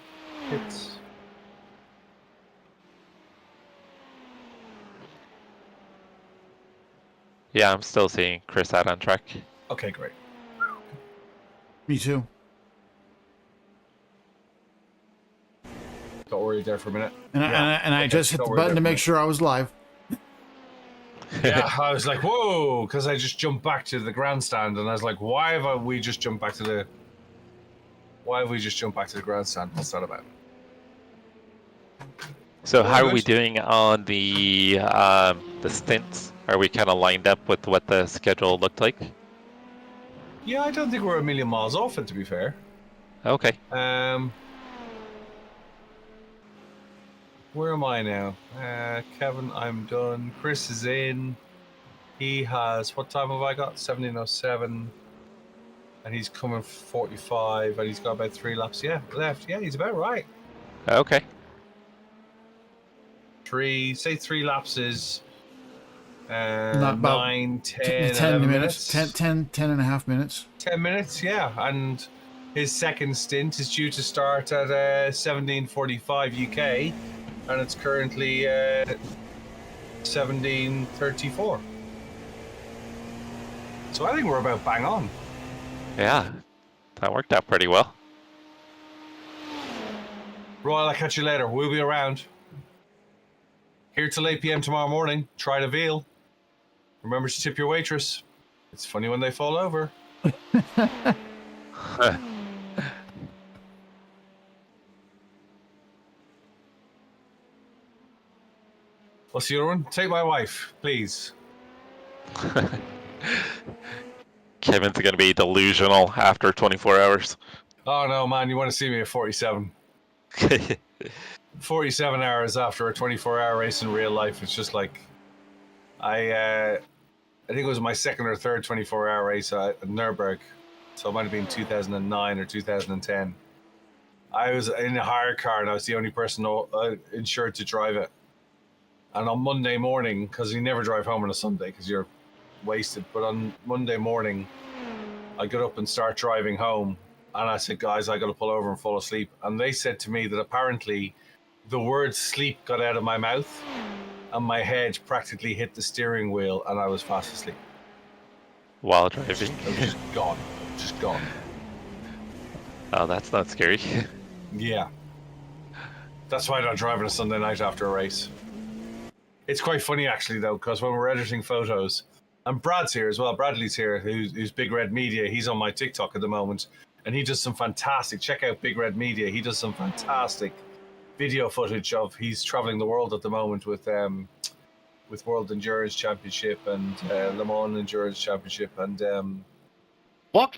Yeah, I'm still seeing Chris out on track. Okay, great. Me too. Don't worry there for a minute. And I just hit the button to make sure I was live. Yeah, I was like, whoa, because I just jumped back to the grandstand, and I was like, why have we just jumped back to the grandstand? What's that about? So how are we doing on the stints? Are we kind of lined up with what the schedule looked like? Yeah, I don't think we're a million miles off it, to be fair. Okay. Where am I now? Kevin, I'm done. Chris is in. He has, what time have I got? 17:07. And he's coming 45, and he's got about 3 laps. Yeah, left. Yeah, he's about right. Okay. 3 laps is Not about 9, 10, 10 minutes. 10 and a half minutes. 10 minutes, yeah. And his second stint is due to start at 17:45 UK, and it's currently 17:34. So I think we're about bang on. Yeah, that worked out pretty well. Royal, I'll catch you later. We'll be around. Here till 8 p.m. tomorrow morning. Try the veal. Remember to tip your waitress. It's funny when they fall over. What's the other one? Take my wife, please. Kevin's going to be delusional after 24 hours. Oh no, man, you want to see me at 47. 47 hours after a 24-hour race in real life. It's just like, I think it was my second or third 24-hour race at Nürburgring. So it might have been 2009 or 2010. I was in a hire car and I was the only person insured to drive it. And on Monday morning, because you never drive home on a Sunday because you're wasted, but on Monday morning, I got up and start driving home. And I said, guys, I got to pull over and fall asleep. And they said to me that apparently the word sleep got out of my mouth and my head practically hit the steering wheel and I was fast asleep. While driving? I was just gone. Just gone. Oh, that's not scary. Yeah. That's why I don't drive on a Sunday night after a race. It's quite funny, actually, though, because when we're editing photos, and Brad's here as well, Bradley's here, who's Big Red Media. He's on my TikTok at the moment, and he does some fantastic, check out Big Red Media, he does some fantastic video footage of, he's traveling the world at the moment with World Endurance Championship and Le Mans Endurance Championship, and What?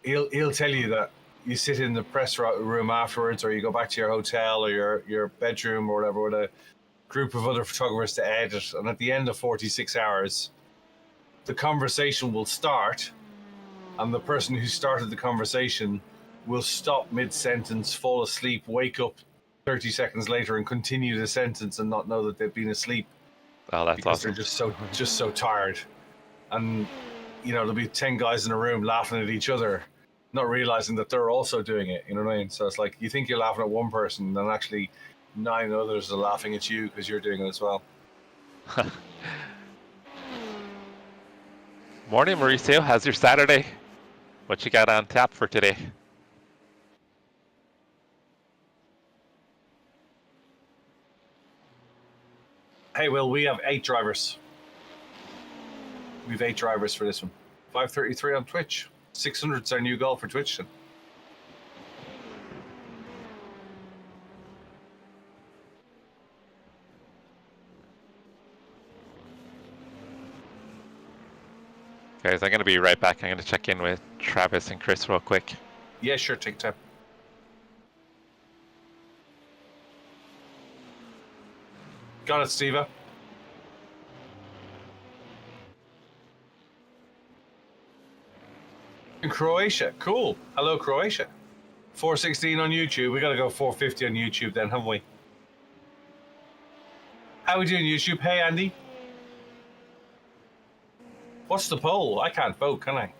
he'll tell you that you sit in the press room afterwards, or you go back to your hotel or your bedroom or whatever with a group of other photographers to edit. And at the end of 46 hours, the conversation will start, and the person who started the conversation will stop mid-sentence, fall asleep, wake up 30 seconds later and continue the sentence and not know that they've been asleep. Oh, that's because awesome. They're just so tired. And, you know, there'll be 10 guys in a room laughing at each other, not realizing that they're also doing it. You know what I mean? So it's like, you think you're laughing at one person, and actually 9 others are laughing at you because you're doing it as well. Morning, Mauricio. How's your Saturday? What you got on tap for today? Hey, Will, we have 8 drivers. We have 8 drivers for this one. 533 on Twitch. 600's our new goal for Twitch. Then. Guys, I'm going to be right back. I'm going to check in with Travis and Chris real quick. Yeah, sure, take time. Got it, Steve. In Croatia, cool. Hello, Croatia. 416 on YouTube. We got to go 450 on YouTube then, haven't we? How we doing, YouTube? Hey, Andy. What's the poll? I can't vote, can I?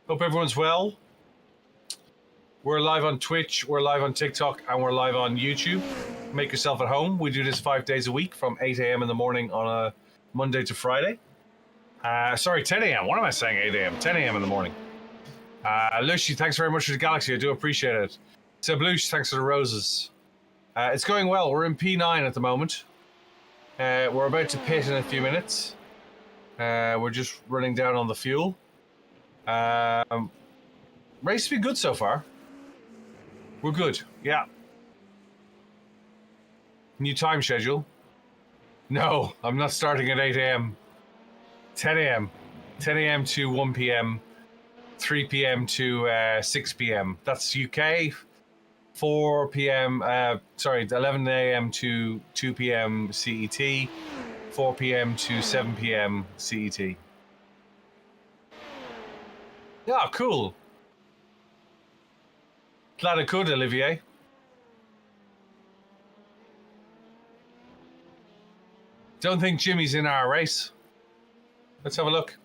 Hope everyone's well. We're live on Twitch, we're live on TikTok, and we're live on YouTube. Make yourself at home. We do this 5 days a week from 8 a.m. in the morning on a Monday to Friday. Sorry, 10 a.m. What am I saying? 8 a.m. 10 a.m. in the morning. Lucy, thanks very much for the Galaxy. I do appreciate it. Seblush, thanks for the roses. It's going well. We're in P9 at the moment. We're about to pit in a few minutes. We're just running down on the fuel. Race has been good so far. We're good, yeah. New time schedule? No, I'm not starting at 8 a.m. 10 a.m. 10 a.m. to 1 p.m. 3 p.m. to 6 p.m. That's UK. 4 p.m. 11 a.m. to 2 p.m. CET. 4 p.m. to 7 p.m. CET. Yeah, cool. Glad I could, Olivier. Don't think Jimmy's in our race. Let's have a look.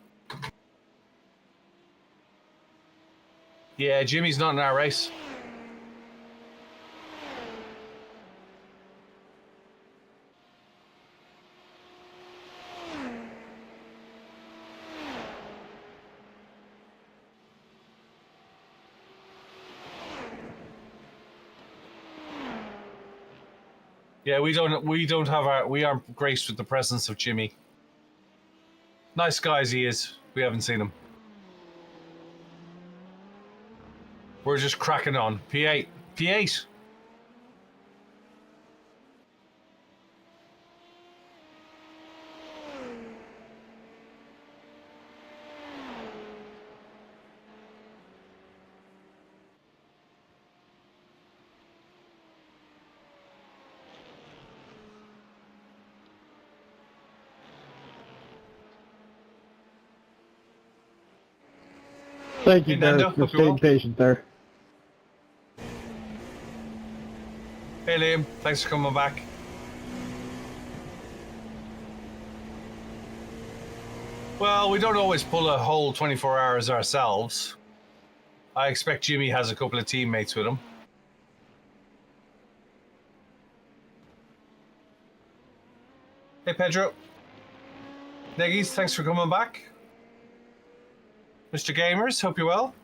Yeah, Jimmy's not in our race. Yeah, we aren't graced with the presence of Jimmy. Nice guy as he is. We haven't seen him. We're just cracking on. P8. P8. Thank you, Hey, Derek, Nando, for hope you're staying well. patient there. Hey, Liam. Thanks for coming back. Well, we don't always pull a whole 24 hours ourselves. I expect Jimmy has a couple of teammates with him. Hey, Pedro. Neggies, thanks for coming back. Mr. Gamers, hope you're well.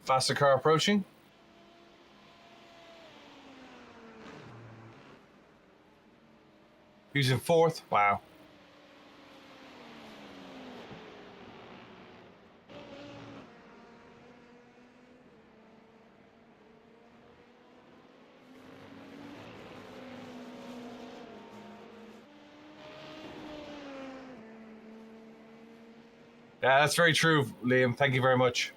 Faster car approaching. He's in 4th. Wow. Yeah, that's very true, Liam. Thank you very much.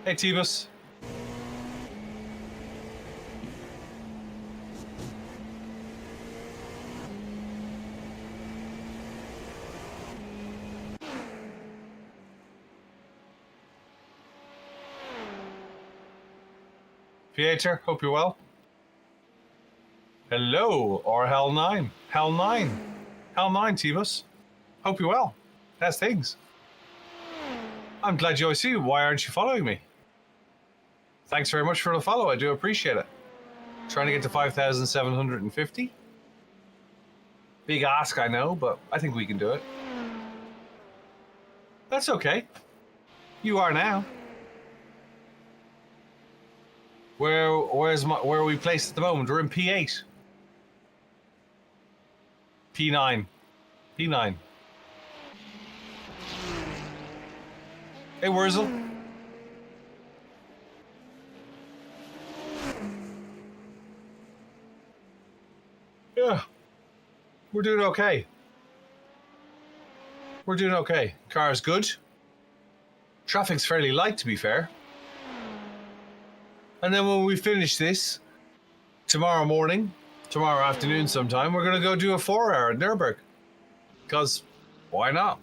Hey, Tebus. Pieter, hope you're well. Hello, or Hell 9. Hell 9. Hell 9, Tebus. Hope you're well. That's things. I'm glad you always see you. Why aren't you following me? Thanks very much for the follow. I do appreciate it. Trying to get to 5,750. Big ask, I know, but I think we can do it. That's okay. You are now. Where are we placed at the moment? We're in P8. P9. P9. Hey, Wurzel. Yeah. We're doing okay. We're doing okay. Car's good. Traffic's fairly light, to be fair. And then when we finish this, tomorrow afternoon sometime, we're going to go do a 4-hour at Nürburgring. Because why not?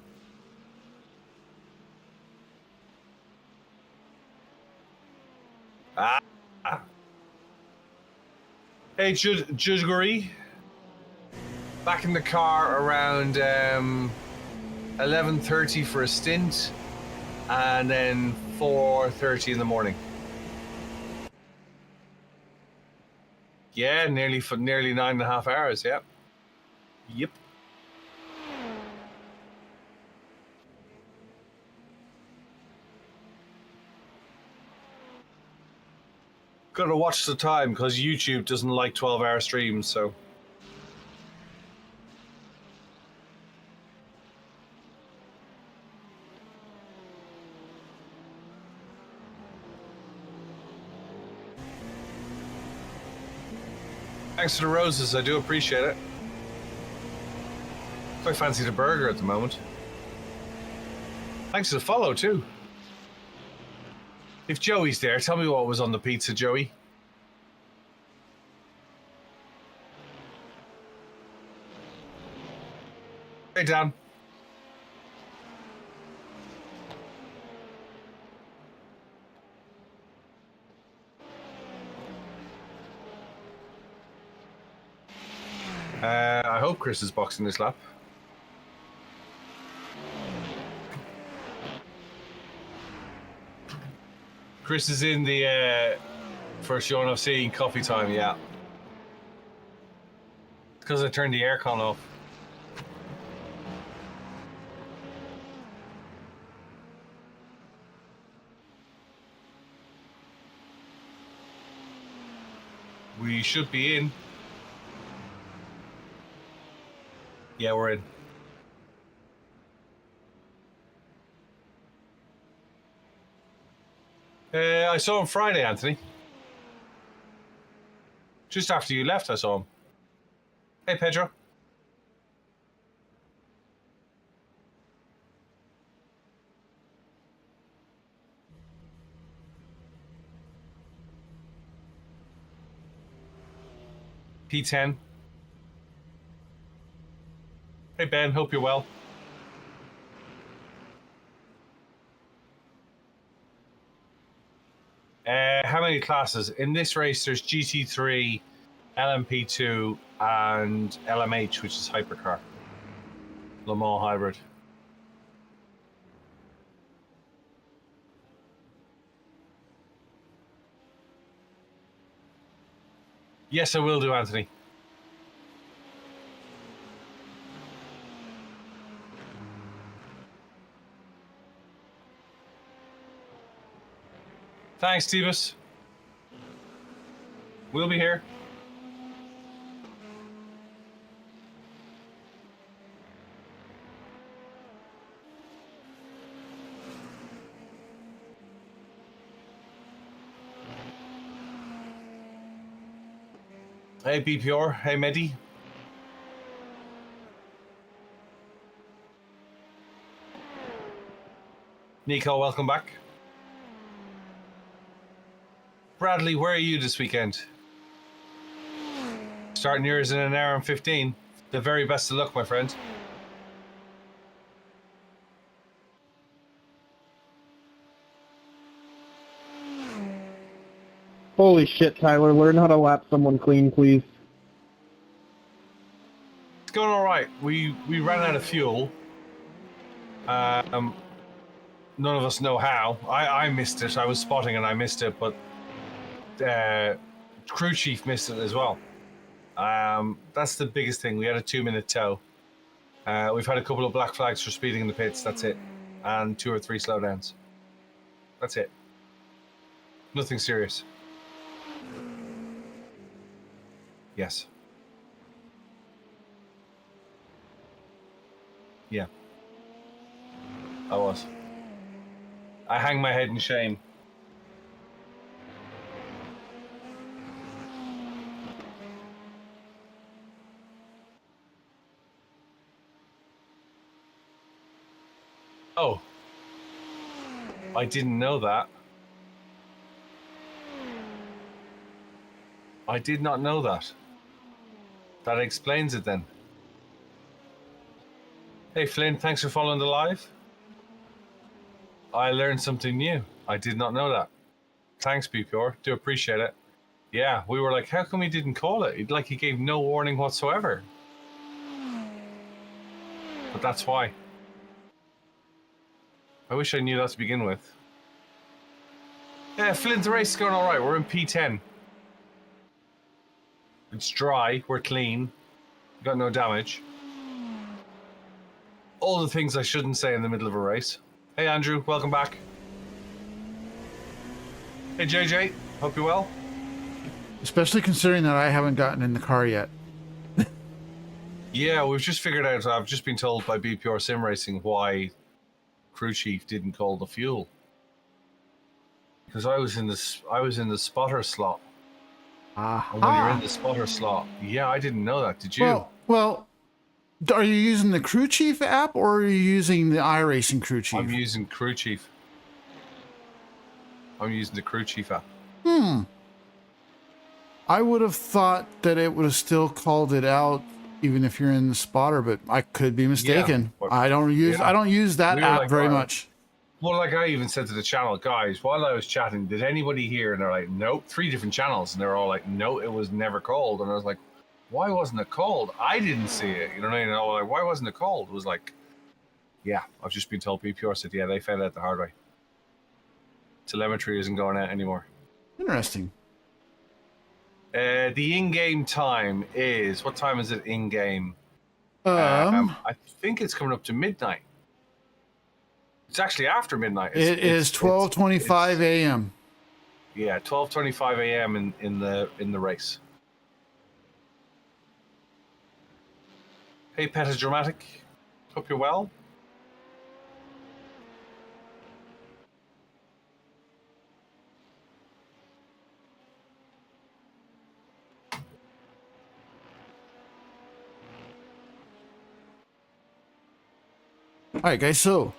Hey, Judguri. Back in the car around 11:30 for a stint, and then 4:30 in the morning. Yeah, nearly 9.5 hours. Yeah. Yep. Gotta watch the time because YouTube doesn't like 12-hour streams, so. Thanks for the roses, I do appreciate it. Quite fancy the burger at the moment. Thanks for the follow too. If Joey's there, tell me what was on the pizza, Joey. Hey, Dan. I hope Chris is boxing this lap. Chris is in the first show I've seen coffee time, yeah. It's because I turned the aircon off. We should be in. Yeah, we're in. I saw him Friday, Anthony. Just after you left, I saw him. Hey, Pedro. P10. Hey, Ben. Hope you're well. How many classes? In this race, there's GT3, LMP2, and LMH, which is hypercar. Le Mans hybrid. Yes, I will do, Anthony. Thanks, Tebus. We'll be here. Hey, BPR. Hey, Medi. Nico, welcome back. Bradley, where are you this weekend? Starting yours in an hour and 15. The very best of luck, my friend. Holy shit, Tyler. Learn how to lap someone clean, please. It's going all right. We ran out of fuel. None of us know how. I missed it. I was spotting and I missed it, but crew chief missed it as well. That's the biggest thing. We had a 2-minute tow. We've had a couple of black flags for speeding in the pits. That's it, and 2 or 3 slowdowns. That's it. Nothing serious. Yes. Yeah. I was. I hang my head in shame. Oh. I didn't know that. I did not know that. That explains it then. Hey Flynn, thanks for following the live. I learned something new. I did not know that. Thanks, BPR. Do appreciate it. Yeah, we were like, how come he didn't call it? Like he gave no warning whatsoever. But that's why. I wish I knew that to begin with. Yeah, Flynn's race is going all right. We're in P10. It's dry. We're clean. Got no damage. All the things I shouldn't say in the middle of a race. Hey, Andrew. Welcome back. Hey, JJ. Hope you're well. Especially considering that I haven't gotten in the car yet. Yeah, we've just figured out. I've just been told by BPR Sim Racing why crew chief didn't call the fuel. Because I was in the spotter slot. And when you're in the spotter slot, yeah, I didn't know that. Did you? Well, are you using the crew chief app or are you using the iRacing crew chief? I'm using crew chief. I'm using the crew chief app. I would have thought that it would have still called it out even if you're in the spotter, but I could be mistaken. Yeah, I don't use that app like, very much. Well, like I even said to the channel, guys, while I was chatting, did anybody hear? And they're like, nope. 3 different channels, and they're all like, no, it was never called. And I was like, why wasn't it called? I didn't see it. You know what I mean? I was like, why wasn't it called? It was like, yeah, I've just been told. BPR said, yeah, they found out the hard way. Telemetry isn't going out anymore. Interesting. The in-game time is, what time is it in-game? I think it's coming up to midnight. It's actually after midnight. It is 12:25 a.m. Yeah, 12:25 a.m. in the race. Hey, Pet is Dramatic. Hope you're well. All right, guys. So,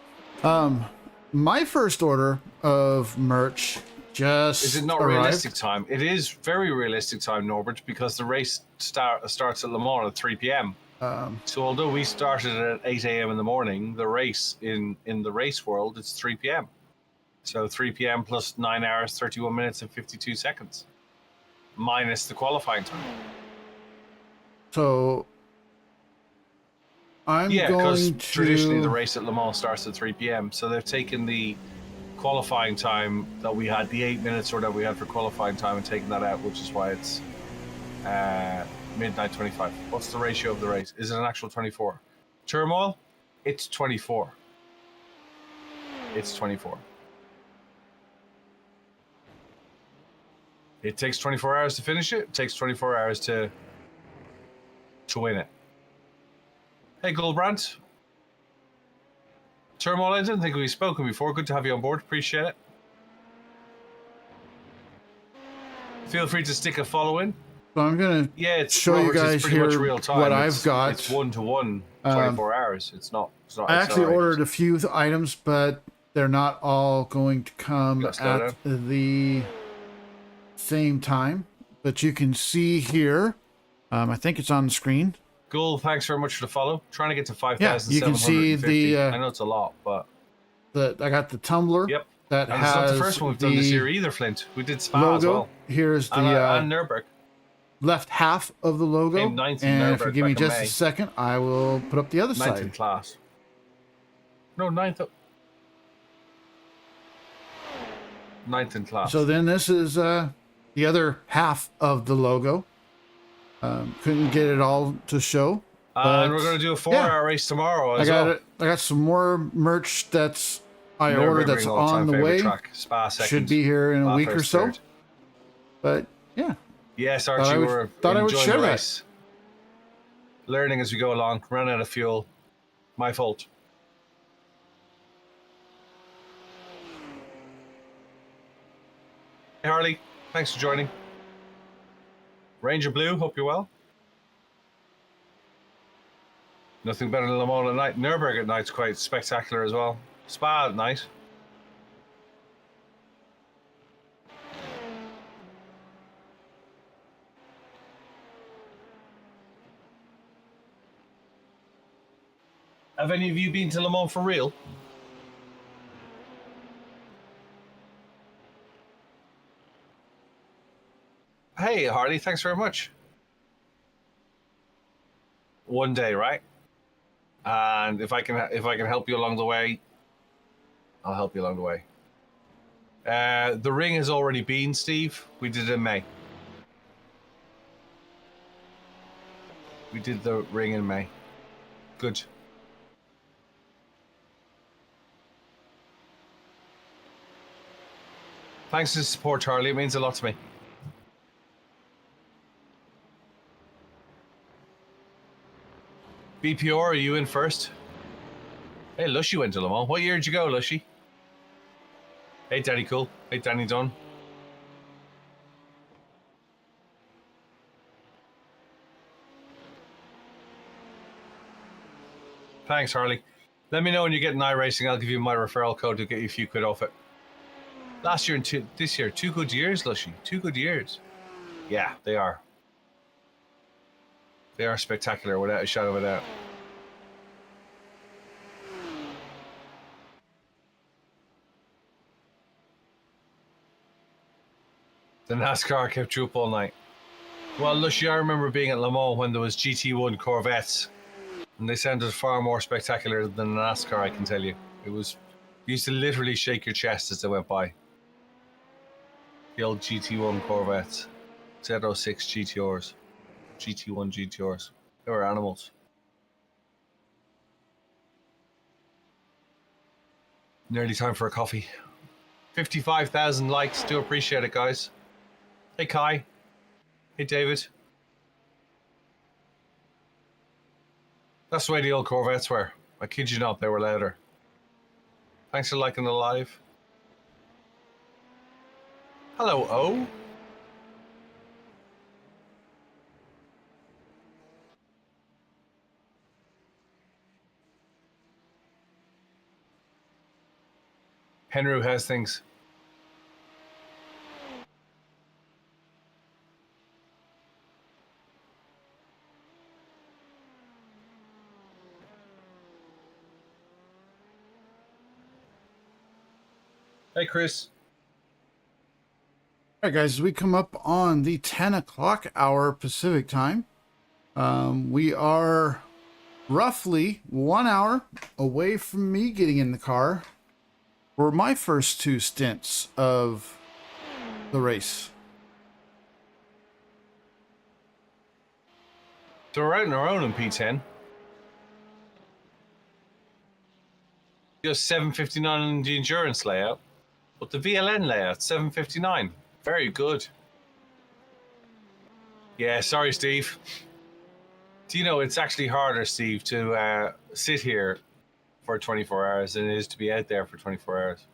my first order of merch just is it not arrived. realistic time? It is very realistic time, Norbert, because the race starts at Le Mans at 3 p.m. So although we started at 8 a.m. in the morning, the race in the race world, it's 3 p.m. So 3 p.m. plus 9 hours, 31 minutes and 52 seconds, minus the qualifying time. So I'm going to... traditionally the race at Le Mans starts at 3 p.m. So they've taken the qualifying time that we had, the 8 minutes or that we had for qualifying time, and taken that out, which is why it's midnight 25. What's the ratio of the race? Is it an actual 24? Turmoil? It's 24. It's 24. It takes 24 hours to finish it. It takes 24 hours to win it. Hey, Goldbrandt. Turmoil, I didn't think we've spoken before. Good to have you on board. Appreciate it. Feel free to stick a follow in. So I'm gonna it's show you Roberts, guys it's pretty here much real time. what It's- I've got. It's 1-to-1, 24 hours. It's not. I actually accelerated. ordered a few items, but they're not all going to come Gotta slow at the same time. But you can see here. I think it's on the screen. Gul, thanks very much for the follow. Trying to get to 5,750. you can see the. I know it's a lot, but I got the tumbler. yep. That And has it's not the first one we've done this the year either, Flint. We did Spa logo. as well. Here's the And Nürburgring. left half of the logo. Came ninth in And if you Nürburgring give me back in just May. a second, I will put up the other Ninth in side. class. No, ninth in class. So then this is the other half of the logo. Couldn't get it all to show. And we're going to do a 4-hour race tomorrow as well. I got some more merch that's I Nürburgring, ordered that's all-time on the favourite way. Track. Spa second. Should be here in a Bathurst week or so. third. But yeah, Yes, Archie, we're thought I would enjoying share the that. race. Learning as we go along. Ran out of fuel. My fault. Hey Harley, thanks for joining. Ranger Blue, hope you're well. Nothing better than Le Mans at night. Nürburgring at night's quite spectacular as well. Spa at night. Have any of you been to Le Mans for real? Hey Harley, thanks very much. One day, right? And if I can help you along the way, I'll help you along the way. The ring has already been, Steve. We did it in May. We did the ring in May. Good. Thanks for the support, Charlie. It means a lot to me. BPR, are you in first? Hey, Lushy went to Le Mans. What year did you go, Lushy? Hey, Danny Cool. Hey, Danny Dunn. Thanks, Harley. Let me know when you get an iRacing. I'll give you my referral code to get you a few quid off it. Last year and this year, 2 good years, Lushy. 2 good years. Yeah, they are. They are spectacular, without a shadow of a doubt. The NASCAR kept you up all night. Well, Lushy, I remember being at Le Mans when there was GT1 Corvettes, and they sounded far more spectacular than NASCAR, I can tell you. It was, you used to literally shake your chest as they went by. The old GT1 Corvettes, Z06 GTRs, GT1 GTRs. They were animals. Nearly time for a coffee. 55,000 likes. Do appreciate it, guys. Hey, Kai. Hey, David. That's the way the old Corvettes were. I kid you not, they were louder. Thanks for liking the live. Hello, O. Henry has things. Hey, Chris. All right, guys, as we come up on the 10 o'clock hour Pacific time, we are roughly 1 hour away from me getting in the car for my first 2 stints of the race. So we're out on our own in P10. Just 759 in the endurance layout, but the VLN layout 759. Very good. Yeah, sorry, Steve. Do you know it's actually harder, Steve, to sit here for 24 hours than it is to be out there for 24 hours.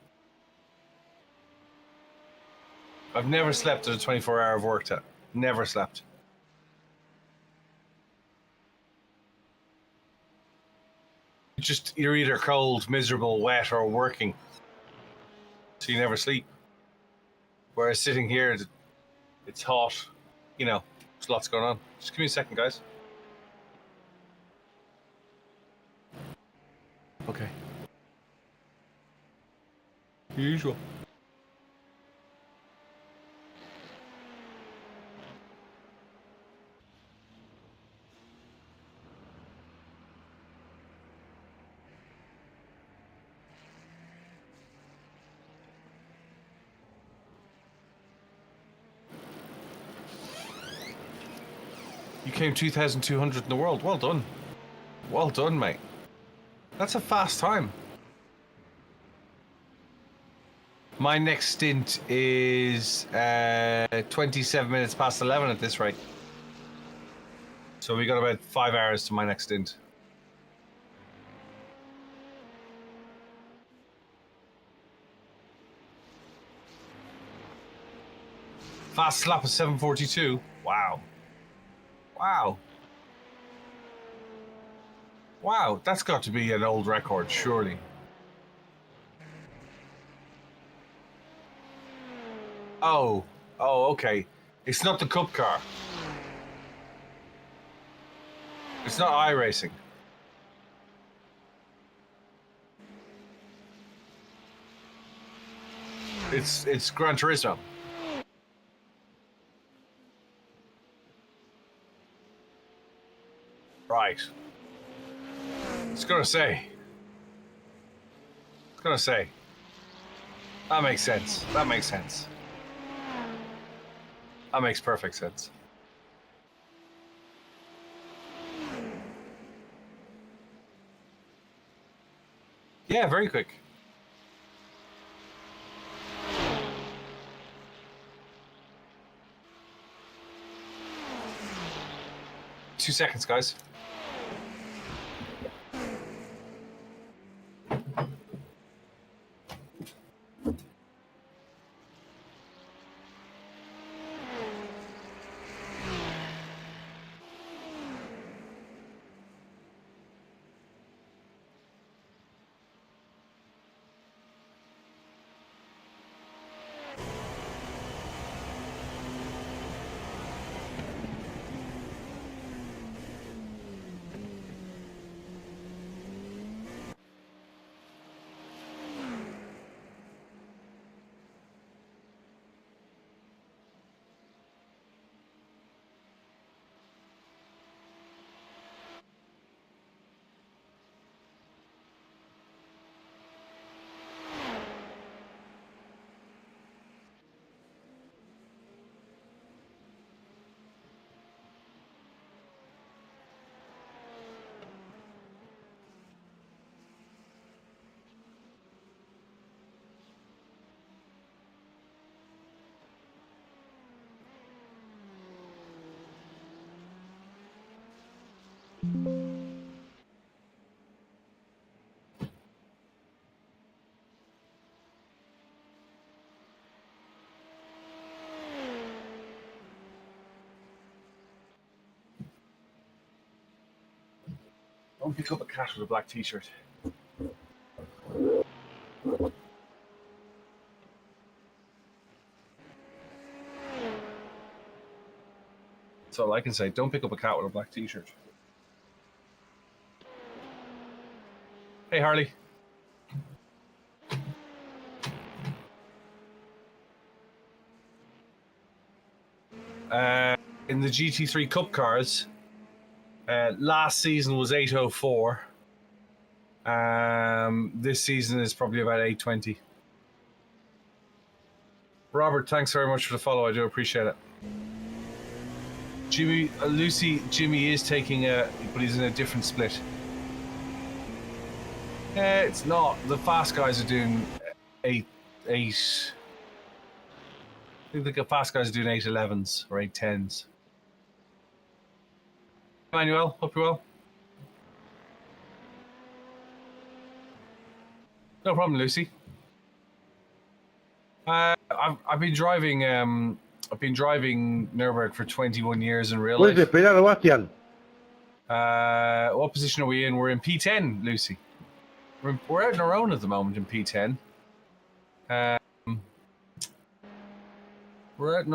I've never slept at a 24-hour I've worked at. Never slept. You're either cold, miserable, wet, or working, so you never sleep. Whereas sitting here, it's hot. You know, there's lots going on. Just give me a second, guys. Okay. Usual. You came 2,200 in the world. Well done. Well done, mate. That's a fast time. My next stint is 27 minutes past 11 at this rate. So we got about 5 hours to my next stint. Fast slap of 7:42. Wow. Wow. Wow, that's got to be an old record, surely. Oh, okay. It's not the Cup car. It's not iRacing. It's Gran Turismo. Right. It's gonna say. That makes sense. That makes sense. That makes perfect sense. Yeah, very quick. Two seconds, guys. Don't pick up a cat with a black t-shirt. That's all I can say. Don't pick up a cat with a black t-shirt. Hey, Harley. In the GT3 Cup cars, last season was 8:04. This season is probably about 8:20. Robert, thanks very much for the follow. I do appreciate it. Jimmy is taking but he's in a different split. It's not. The fast guys are doing 8. I think the fast guys are doing 8:11s or 8:10s. Emmanuel, hope you're well. No problem, Lucy. I've been driving Nürburgring for 21 years in real life. Where's the pedal, Bastian? What position are we in? We're in P10, Lucy. We're out on our own at the moment in P10. We're out on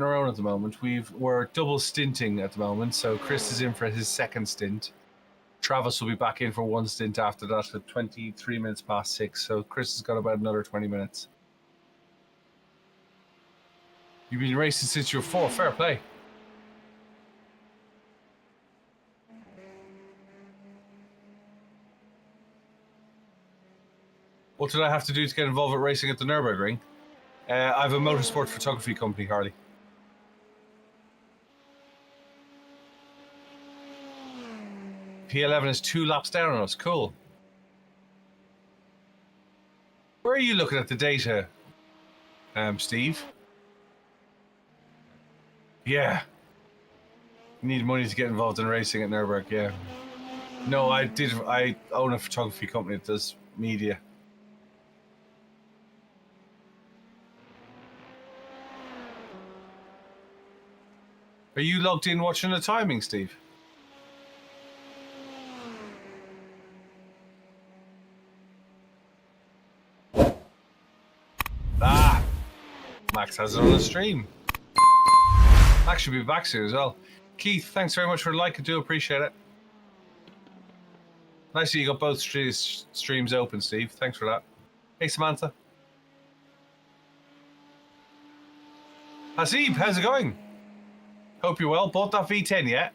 our own at the moment. We're double stinting at the moment. So Chris is in for his second stint. Travis will be back in for one stint after that at 23 minutes past 6. So Chris has got about another 20 minutes. You've been racing since you were 4. Fair play. What did I have to do to get involved with racing at the Nürburgring? I have a motorsport photography company, Harley. P11 is 2 laps down on us. Cool. Where are you looking at the data, Steve? Yeah. You need money to get involved in racing at Nürburgring, yeah. No, I own a photography company that does media. Are you logged in watching the timing, Steve? Ah! Max has it on the stream. Max should be back soon as well. Keith, thanks very much for the like. I do appreciate it. Nice that you got both streams open, Steve. Thanks for that. Hey, Samantha. Hasib, how's it going? Hope you're well. Bought that V10 yet?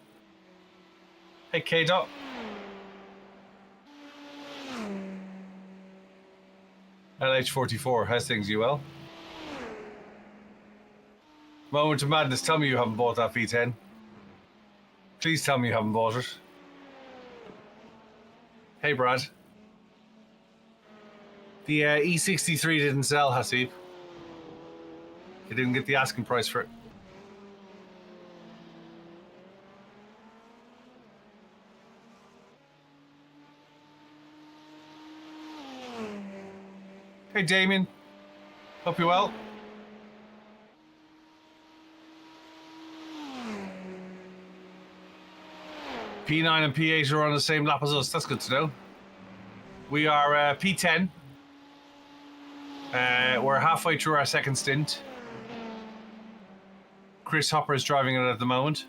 Hey, K-Dot. LH44, how's things? You well? Moment of madness. Tell me you haven't bought that V10. Please tell me you haven't bought it. Hey, Brad. The E63 didn't sell, Hasib. They didn't get the asking price for it. Hey, Damien. Hope you're well. P9 and P8 are on the same lap as us. That's good to know. We are P10. We're halfway through our second stint. Chris Hopper is driving it at the moment.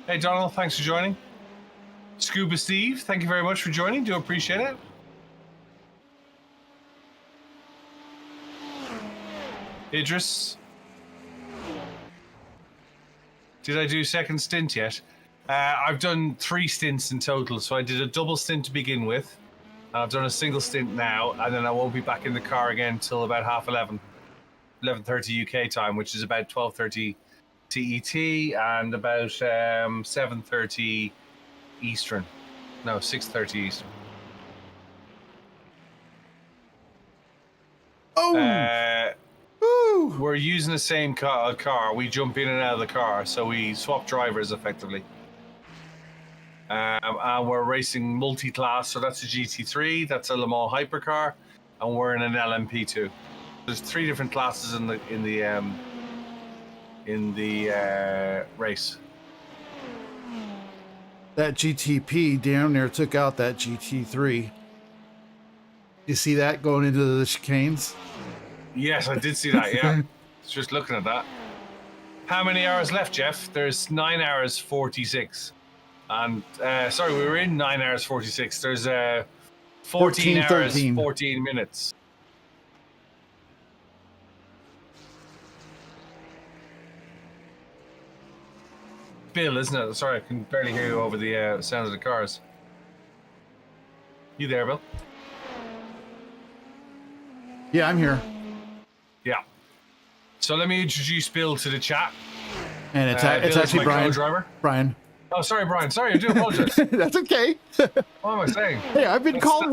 Hey, Donald, thanks for joining. Scuba Steve, thank you very much for joining. Do appreciate it. Idris. Did I do second stint yet? I've done 3 stints in total. So I did a double stint to begin with. I've done a single stint now, and then I won't be back in the car again till about 11:30 UK time, which is about 12:30 CET and about 7:30 Eastern. No, 6:30 Eastern. Oh! We're using the same car. We jump in and out of the car, so we swap drivers effectively. And we're racing multi-class, so that's a GT3, that's a Le Mans hypercar, and we're in an LMP2. There's 3 different classes in the race. That GTP down there took out that GT3. You see that going into the chicanes? Yes, I did see that, yeah. Just looking at that. How many hours left, Jeff? There's 9 hours 46. And, sorry, we were in 9 hours 46. There's 14 hours 13. 14 minutes. Bill, isn't it? Sorry, I can barely hear you over the sound of the cars. You there, Bill? Yeah, I'm here. Yeah. So let me introduce Bill to the chat. And it's Bill actually is my Brian. co-driver. Brian. Oh, sorry, Brian. Sorry, I do apologize. That's okay. What am I saying? Hey, I've been called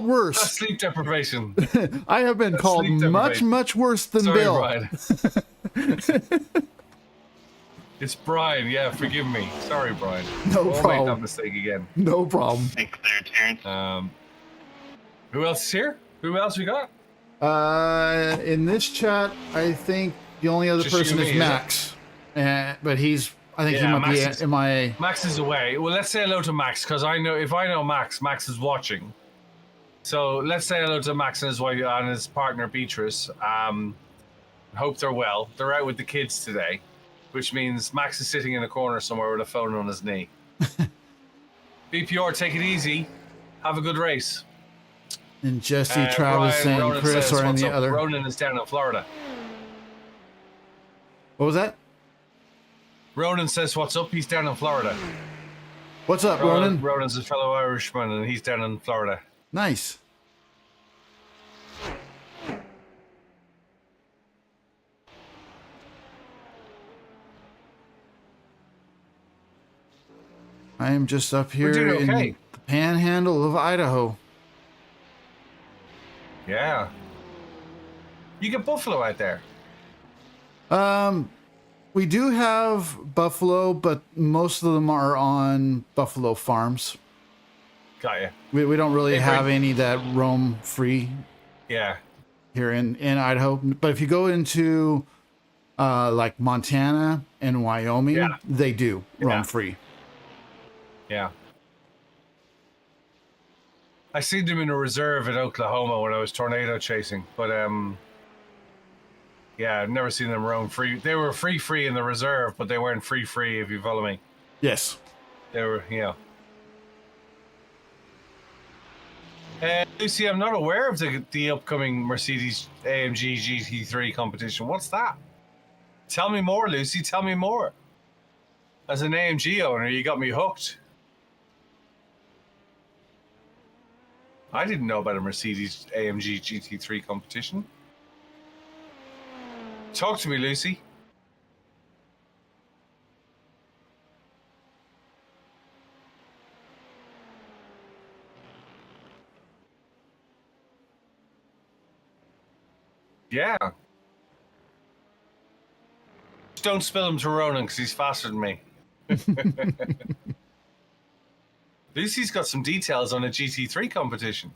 worse. That's sleep deprivation. I have been called much worse than Sorry, Bill. Brian. It's Brian. Yeah, forgive me. Sorry, Brian. No Won't problem. make that mistake again. No problem. Take their turn. Who else is here? Who else we got? In this chat, I think the only other Just person you is and me, is it? Max. But I think he Yeah, might Max be is- MIA. Max is away. Well, let's say hello to Max, because if I know Max, Max is watching. So let's say hello to Max and his wife and his partner Beatrice. Hope they're well. They're out with the kids today, which means Max is sitting in a corner somewhere with a phone on his knee. BPR, take it easy. Have a good race. And Jesse, Travis, Brian, and Ronan Chris says, are in what's the up? other. Ronan is down in Florida. What was that? Ronan says, what's up? He's down in Florida. What's up, Ronan? Ronan's a fellow Irishman, and he's down in Florida. Nice. I am just up here doing okay. in the panhandle of Idaho. Yeah. You get buffalo out there. We do have buffalo, but most of them are on buffalo farms. Got you. We don't really Hey, have Brent. any that roam free Yeah. here in Idaho. But if you go into like Montana and Wyoming, Yeah. they do roam Yeah. free. Yeah. I seen them in a reserve in Oklahoma when I was tornado chasing, but yeah, I've never seen them roam free. They were free in the reserve, but they weren't free if you follow me. Yes. They were, Lucy, I'm not aware of the upcoming Mercedes AMG GT3 competition. What's that? Tell me more, Lucy. Tell me more. As an AMG owner, you got me hooked. I didn't know about a Mercedes AMG GT3 competition. Talk to me, Lucy. Yeah. Just don't spill him to Ronan because he's faster than me. Lucy's got some details on a GT3 competition.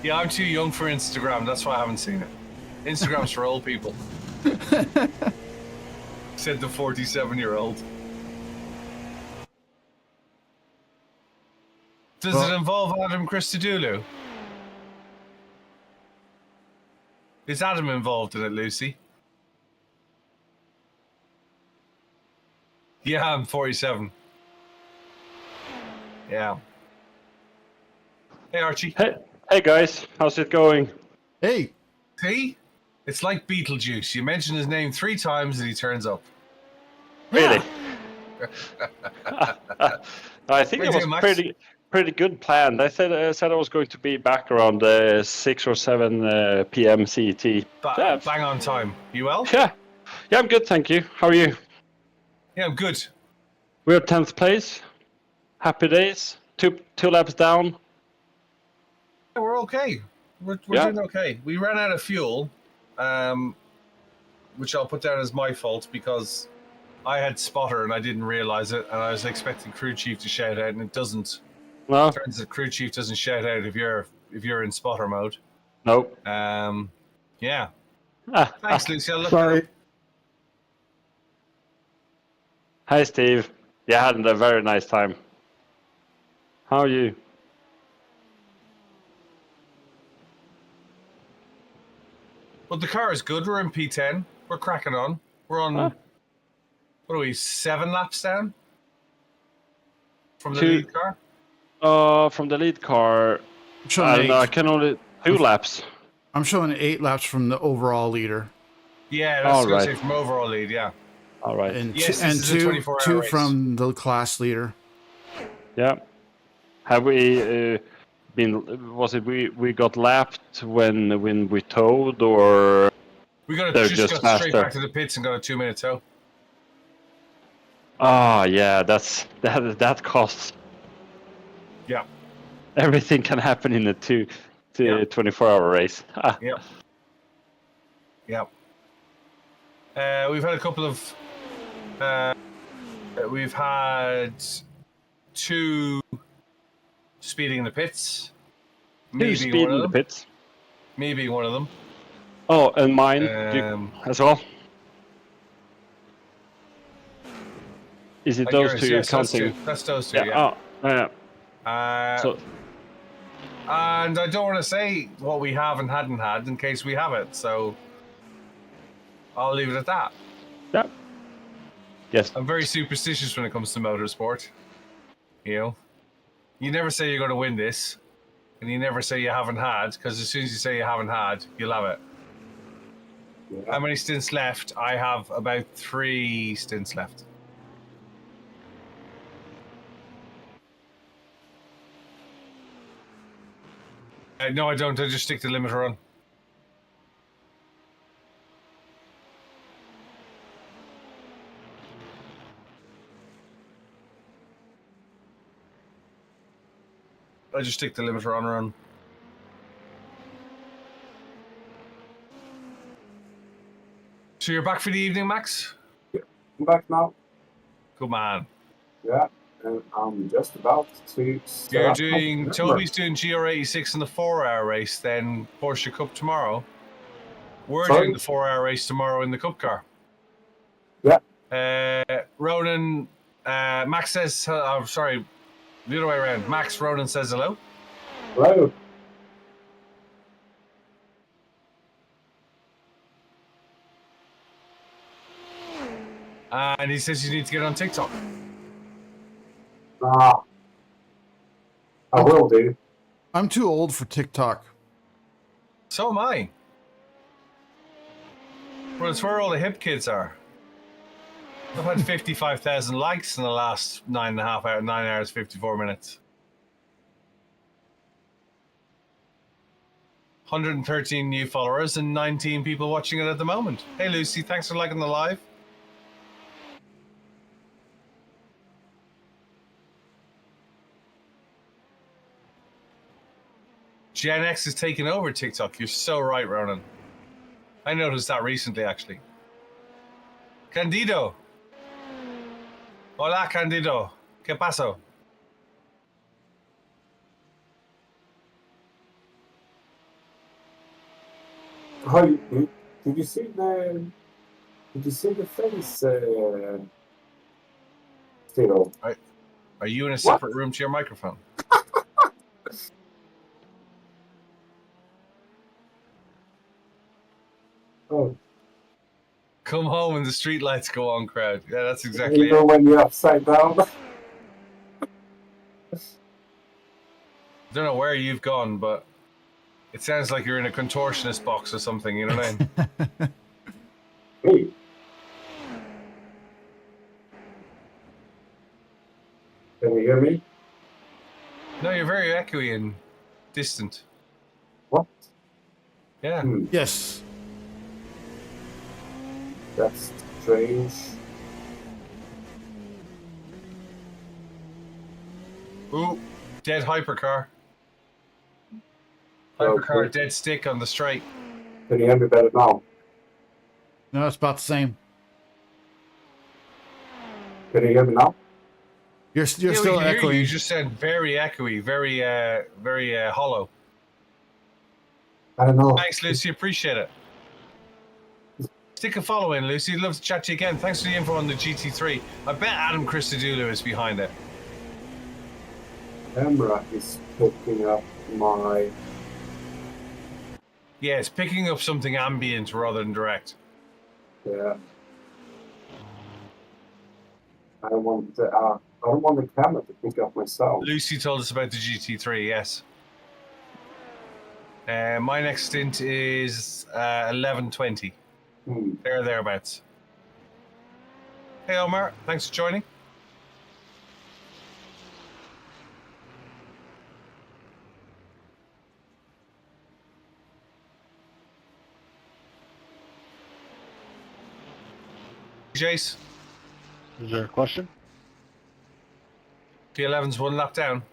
Yeah, I'm too young for Instagram. That's why I haven't seen it. Instagram's for old people. Said the 47-year-old. Does it involve Adam Christodoulou? Is Adam involved in it, Lucy? Yeah, I'm 47. Yeah. Hey, Archie. Hey guys, how's it going? Hey. See? It's like Beetlejuice. You mention his name 3 times and he turns up. Really? I think What it do you was do, Max? pretty good planned. I said I was going to be back around 6 or 7 p.m. CET. Yeah. Bang on time. You well? Yeah, I'm good, thank you. How are you? Yeah, I'm good. We're 10th place. Happy days. Two laps down. Yeah, we're okay. We're doing okay. We ran out of fuel, which I'll put down as my fault because I had spotter and I didn't realize it, and I was expecting crew chief to shout out, and it doesn't. No, Turns out crew chief doesn't shout out if you're in spotter mode. nope. Yeah. Thanks, Lucy. I'll look Sorry. it up. Hi, Steve. Yeah, I had a very nice time. How are you? But the car is good. We're in P10. We're cracking on. We're on. What are we? 7 laps down from the lead car. From the lead car. I'm showing I don't know. I 8. can only 2 laps. I'm showing 8 laps from the overall leader. Yeah, that's going to Alright. say from overall lead. Yeah. All right. And, Yes, and this is a two, 24-hour two race. from the class leader. Yeah. Have we been? Was it we got lapped when we towed, or We got They're just just got straight faster. back to the pits and got a 2-minute tow. yeah, that costs. Yeah. Everything can happen in a 24-hour race. Yep. Yep. We've had a couple of. We've had 2 speeding in the pits. Who's speeding in the pits? Me being one of them. Oh, and mine as well. Is it those two you're counting? That's those two, yeah. Oh, yeah. And I don't want to say what we have and hadn't had in case we have it, so I'll leave it at that. Yeah. Yes. I'm very superstitious when it comes to motorsport. You know, you never say you're going to win this, and you never say you haven't had, because as soon as you say you haven't had, you'll have it. Yeah. How many stints left? I have about 3 stints left. No, I don't. I just stick to limit run. I just stick to limit run. So you're back for the evening, Max? Yeah, I'm back now. Good man. Yeah, and I'm just about to start. Toby's doing GR86 in the 4-hour race, then Porsche Cup tomorrow. We're doing the 4-hour race tomorrow in the Cup car. Yeah. Ronan, Max says, sorry, the other way around. Max, Ronan says hello. Hello. And he says you need to get on TikTok. I will do. I'm too old for TikTok. So am I. Well, it's where all the hip kids are. I've had 55,000 likes in the last 9 hours, 54 minutes. 113 new followers and 19 people watching it at the moment. Hey, Lucy, thanks for liking the live. Gen X is taking over TikTok. You're so right, Ronan. I noticed that recently, actually. Candido. Hola, Candido. ¿Qué pasó? Hi, did you see the face? Still. Are you in a separate room to your microphone? Oh. Come home and the street lights go on, crowd. Yeah, that's exactly it. You know when you're upside down? I don't know where you've gone, but it sounds like you're in a contortionist box or something, you know what I mean? Hey. Can you hear me? No, you're very echoey and distant. What? Yeah. Yes. That's strange. Ooh, dead hypercar. Hypercar, dead stick on the straight. Can you hear me better now? No, it's about the same. Can you hear me now? You're still echoing. You just said very echoey, very hollow. I don't know. Thanks, Lucy. Appreciate it. Stick a follow in, Lucy. I'd love to chat to you again. Thanks for the info on the GT3. I bet Adam Christodoulou is behind it. Camera is picking up my... Yeah, it's picking up something ambient rather than direct. Yeah. I don't want the camera to pick up my sound. Lucy told us about the GT3, yes. My next stint is 11:20. Thereabouts. Hey, Omar. Thanks for joining. Jace. Is there a question? P11's 1 lap down.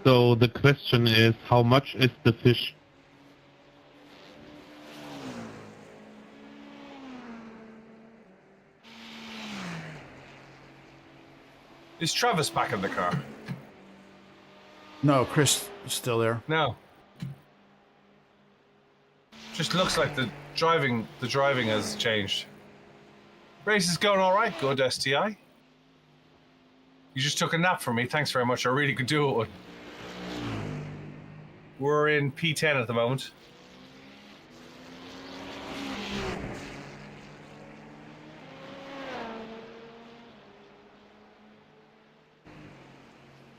So the question is, how much is the fish? Is Travis back in the car? No, Chris is still there. No. Just looks like the driving has changed. Race is going all right. Good, STI. You just took a nap for me. Thanks very much. I really could do it. We're in P10 at the moment.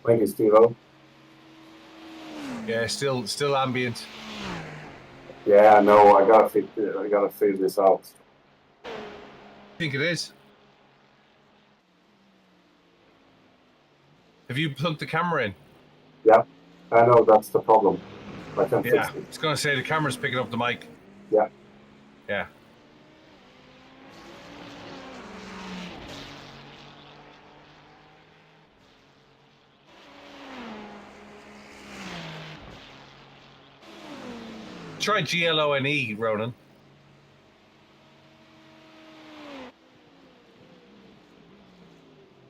Thank you, Steve-O. Yeah, still ambient. Yeah, no, I gotta figure this out. I think it is. Have you plugged the camera in? Yeah, I know that's the problem. I can fix Yeah, it. it's gonna say the camera's picking up the mic. Yeah. Yeah. Try GLONE, Ronan.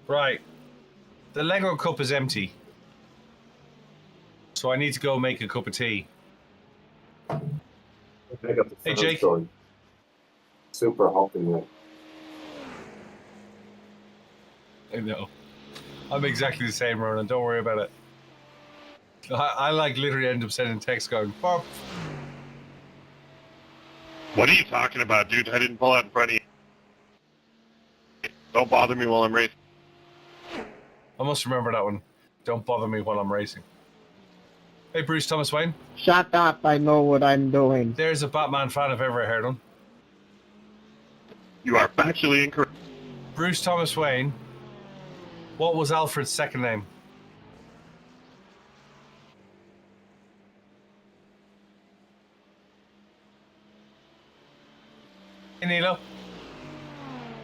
Right. The Lego cup is empty. So I need to go make a cup of tea. I got the Hey, first Jake. story. Super hot in here. I know. I'm exactly the same, Ronan. Don't worry about it. I like literally end up sending text going, Bob. What are you talking about, dude? I didn't pull out in front of you. Don't bother me while I'm racing. I must remember that one. Don't bother me while I'm racing. Hey, Bruce Thomas Wayne. Shut up, I know what I'm doing. There's a Batman fan if ever heard one. You are factually incorrect. Bruce Thomas Wayne. What was Alfred's second name? Hey, Nilo.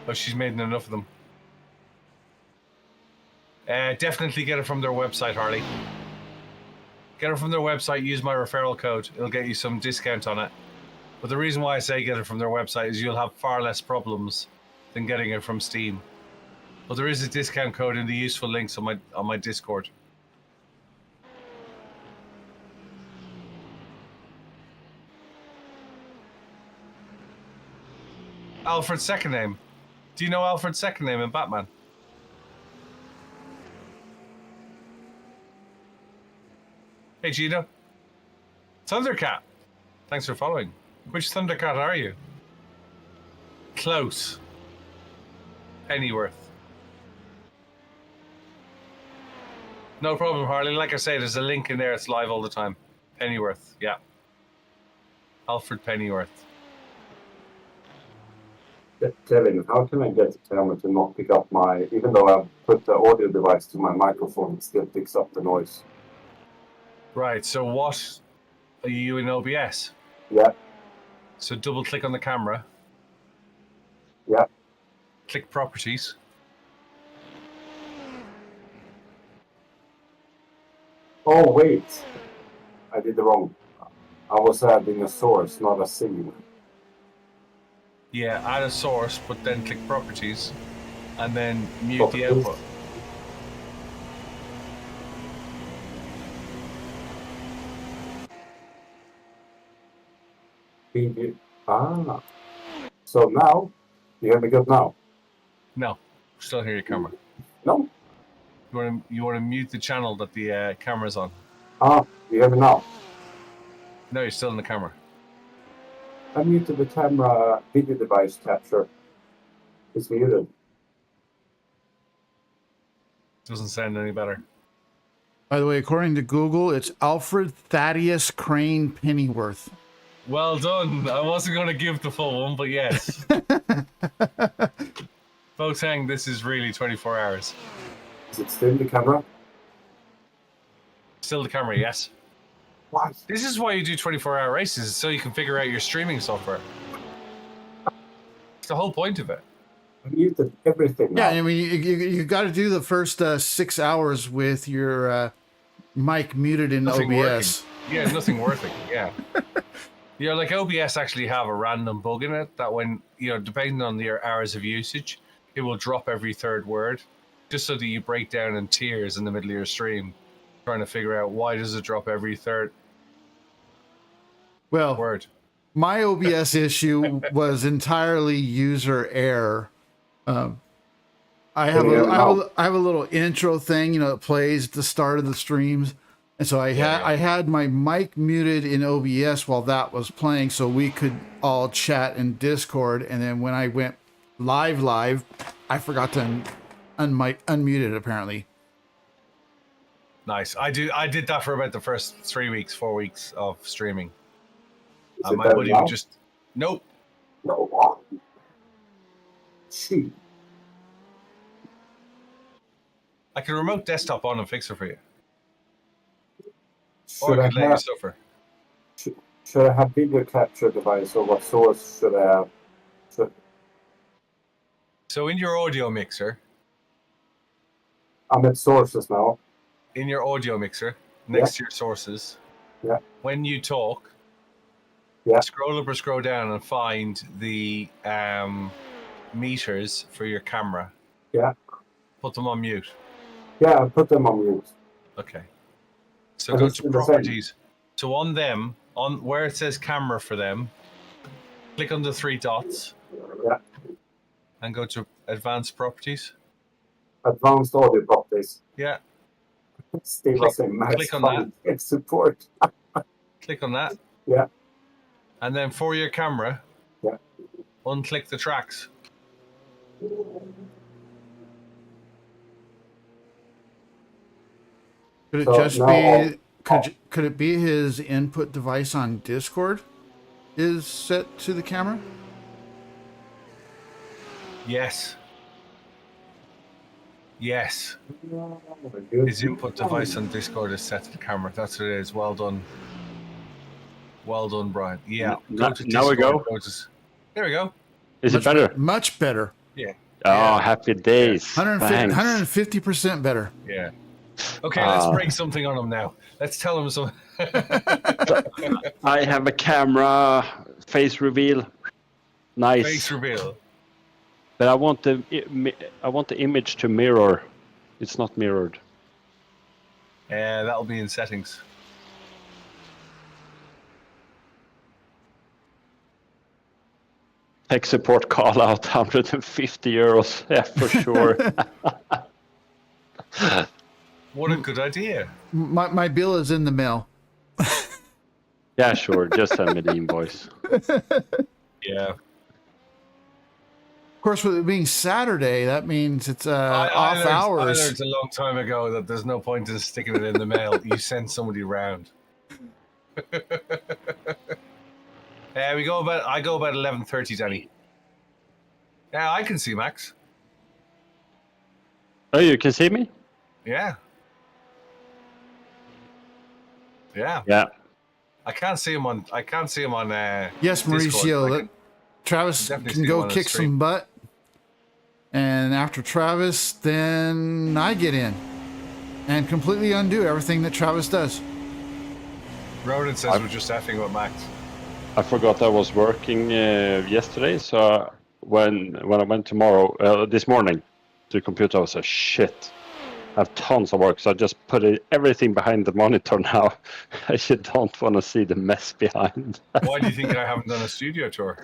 Oh, she's made enough of them. Definitely get it from their website, Harley. Get it from their website, use my referral code. It'll get you some discount on it. But the reason why I say get it from their website is you'll have far less problems than getting it from Steam. But there is a discount code in the useful links on my Discord. Alfred's second name. Do you know Alfred's second name in Batman? Hey, Gino. Thundercat. Thanks for following. Which Thundercat are you? Close. Pennyworth. No problem, Harley. Like I say, there's a link in there. It's live all the time. Pennyworth, yeah. Alfred Pennyworth. Kevin, how can I get the camera to not pick up my... Even though I've put the audio device to my microphone, it still picks up the noise. Right, so what... Are you in OBS? Yeah. So double click on the camera. Yeah. Click properties. Oh, wait. I did the wrong. I was adding a source, not a scene. Yeah, add a source, but then click properties. And then mute the output. Ah. So now, you hear me good now? No, still hear your camera. No. You want to mute the channel that the camera's on. Ah, you hear me now? No, you're still in the camera. I muted the camera video device capture. It's muted. Doesn't sound any better. By the way, according to Google, it's Alfred Thaddeus Crane Pennyworth. Well done. I wasn't going to give the full one, but yes. Folks saying this is really 24 hours. Is it still the camera? Still the camera, yes. Why? This is why you do 24-hour races, so you can figure out your streaming software. It's the whole point of it. I muted everything now. Yeah, I mean, you got to do the first 6 hours with your mic muted in Nothing OBS. working. Yeah, nothing working. Yeah. Yeah, like OBS actually have a random bug in it that when, depending on your hours of usage, it will drop every third word, just so that you break down in tears in the middle of your stream, trying to figure out why does it drop every third word. My OBS issue was entirely user error. I have a little intro thing, that plays at the start of the streams, and so I had my mic muted in OBS while that was playing, so we could all chat in Discord. And then when I went live, I forgot to unmute it apparently. Nice. I did that for about the first 4 weeks of streaming. Is My it buddy better would now? just nope. No. See. I can remote desktop on and fix it for you. Should Or I I could let you have suffer. should I have video capture device or what source should I have? So in your audio mixer, I'm at sources now. next to your sources, when you talk, scroll up or scroll down and find the meters for your camera. Yeah. Put them on mute. Yeah, I put them on mute. Okay. So And go it's to the same. properties. So on them, on where it says camera for them, click on the 3 dots. Yeah. And go to advanced properties. Advanced audio properties. Yeah. Steve was saying Max click on that. Tech support. Click on that. Yeah. And then for your camera, unclick the tracks. Could it So just now be? Could it be his input device on Discord is set to the camera? Yes. His input device on Discord is set to the camera. That's what it is. Well done. Well done, Brian. Yeah. Now we go. There we go. Is it better? Much better. Yeah. Oh, happy days. 150% better. Yeah. Okay, let's break something on him now. Let's tell him something. I have a camera, face reveal. Nice. Face reveal. But I want the image to mirror. It's not mirrored. That'll be in settings. Tech support call out 150 euros. Yeah, for sure. What a good idea. My bill is in the mail. Yeah, sure. Just send me the invoice. Yeah. Of course, with it being Saturday, that means it's off I hours. learned a long time ago that there's no point in sticking it in the mail. You send somebody around. I go about 11:30, Danny. Yeah, I can see Max. Oh, you can see me? Yeah. Yeah. Yeah. I can't see him on. Yes, Mauricio. Discord. Travis definitely can see go one on kick stream. some butt, and after Travis, then I get in and completely undo everything that Travis does. Ronan says we're just effing with Max. I forgot I was working yesterday, so when I went this morning to the computer, I was like, shit. I have tons of work, so I just put everything behind the monitor now. I don't want to see the mess behind. Why do you think I haven't done a studio tour?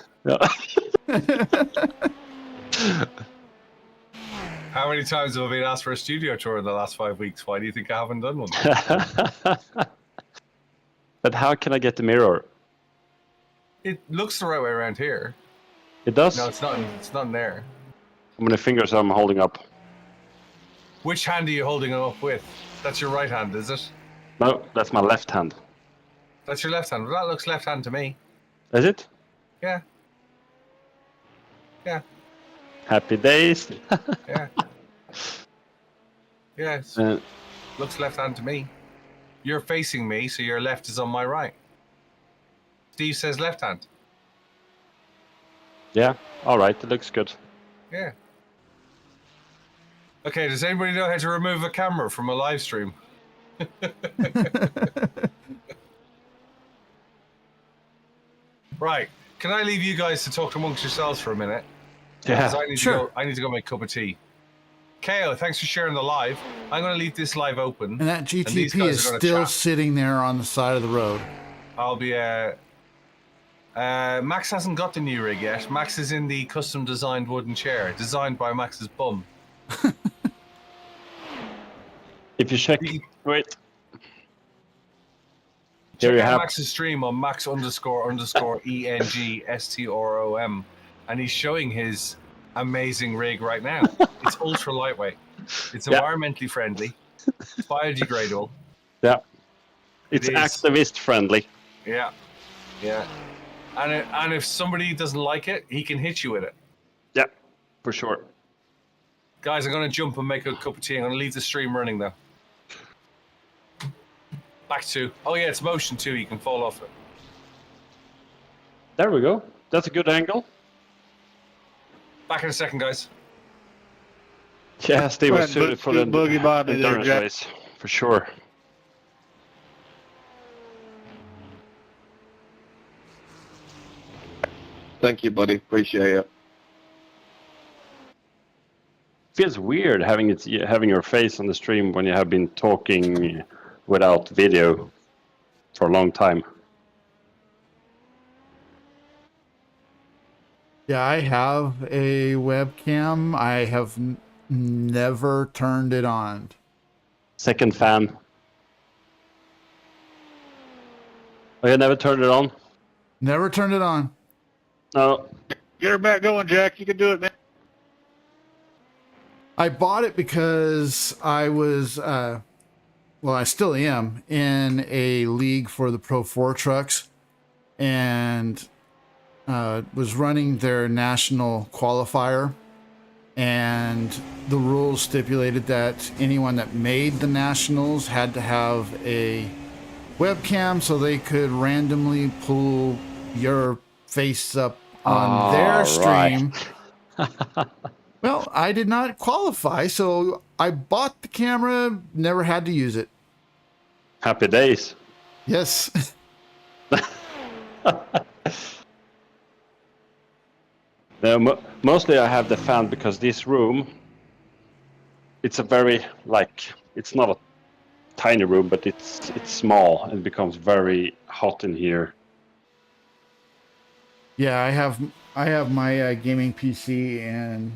How many times have I been asked for a studio tour in the last 5 weeks? Why do you think I haven't done one? But how can I get the mirror? It looks the right way around here. It does? No, it's not. It's not in there. How many fingers I'm holding up? Which hand are you holding it up with? That's your right hand, is it? No, that's my left hand. That's your left hand. Well, that looks left hand to me. Is it? Yeah. Yeah. Happy days. Yeah. Yes. Looks left hand to me. You're facing me, so your left is on my right. Steve says left hand. Yeah. All right. It looks good. Yeah. Okay, does anybody know how to remove a camera from a live stream? Right. Can I leave you guys to talk amongst yourselves for a minute? Yeah. Because I need to go. I need to go make a cup of tea. KO, thanks for sharing the live. I'm going to leave this live open. And that GTP is still sitting there on the side of the road. I'll be. Max hasn't got the new rig yet. Max is in the custom designed wooden chair, designed by Max's bum. If you check, wait. Check out Max's stream on Max__ENGSTROM, and he's showing his amazing rig right now. It's ultra lightweight. It's environmentally friendly. It's biodegradable. Yeah. It's activist friendly. Yeah. Yeah. And if somebody doesn't like it, he can hit you with it. Yeah, for sure. Guys, I'm going to jump and make a cup of tea. I'm going to leave the stream running, though. Back to... Oh, yeah, it's motion, too. You can fall off it. There we go. That's a good angle. Back in a second, guys. Yeah, Steve was suited for the boogie body endurance race, for sure. Thank you, buddy. Appreciate it. Feels weird having your face on the stream when you have been talking without video for a long time. Yeah, I have a webcam. I have never turned it on. Second fan. Oh, you never turned it on? Never turned it on. No. Get her back going, Jack. You can do it, man. I bought it because I was, well, I still am in a league for the Pro 4 trucks, and was running their national qualifier, and the rules stipulated that anyone that made the nationals had to have a webcam so they could randomly pull your face up on their stream. Right. Well, I did not qualify, so I bought the camera, never had to use it. Happy days. Yes. No, mostly I have the fan because this room, it's a very, it's not a tiny room, but it's small and it becomes very hot in here. Yeah, I have my gaming PC and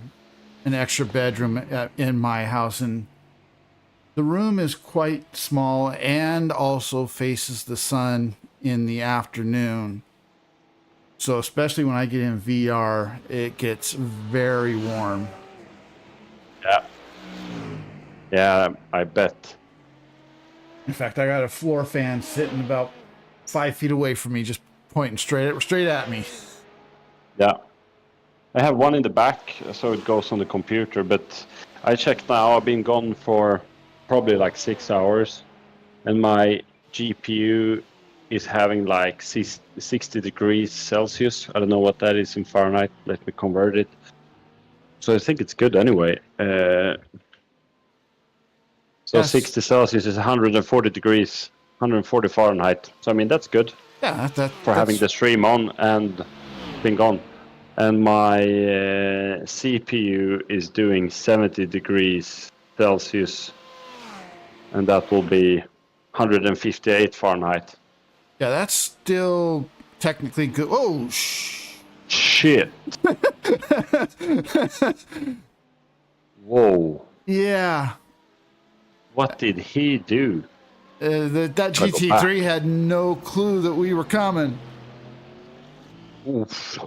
an extra bedroom in my house, and the room is quite small and also faces the sun in the afternoon. So especially when I get in VR, it gets very warm. Yeah. Yeah, I bet. In fact, I got a floor fan sitting about 5 feet away from me, just pointing straight at me. Yeah. I have one in the back, so it goes on the computer, but I checked now, I've been gone for probably like 6 hours, and my GPU is having like 60 degrees Celsius. I don't know what that is in Fahrenheit. Let me convert it. So I think it's good anyway. So yes. 60 Celsius is 140 degrees, 140 Fahrenheit. So I mean, that's good. Yeah, for having the stream on and being gone. And my CPU is doing 70 degrees Celsius, and that will be 158 Fahrenheit. Yeah, that's still technically good. Oh, shit. Whoa. Yeah. What did he do? That GT3 had no clue that we were coming. Oof.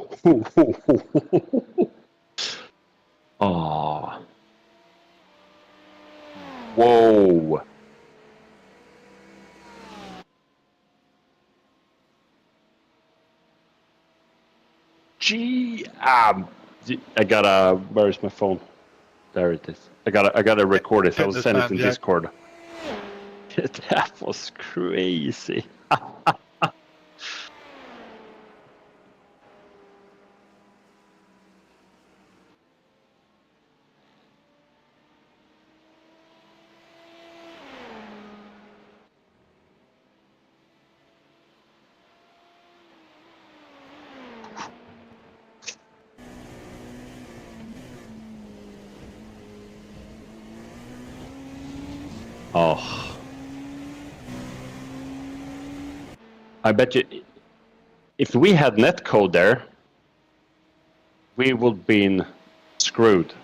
Oh. Whoa. I gotta. Where's my phone? There it is. I gotta record it. I will send it in Discord. That was crazy. Oh. I bet you, if we had netcode there, we would been screwed,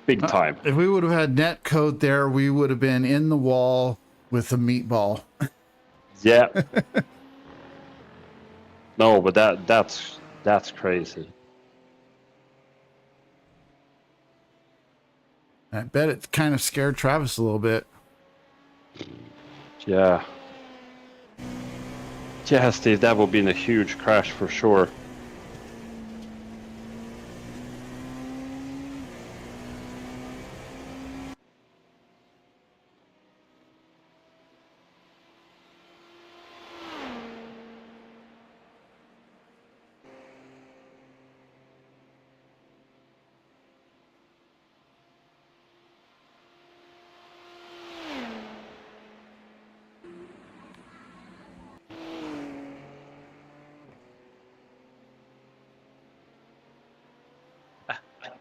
big time. If we would have had net code there, we would have been in the wall with a meatball. Yeah. No, but that's crazy. I bet it kind of scared Travis a little bit. Yeah. Yeah, Steve, that would have been a huge crash for sure.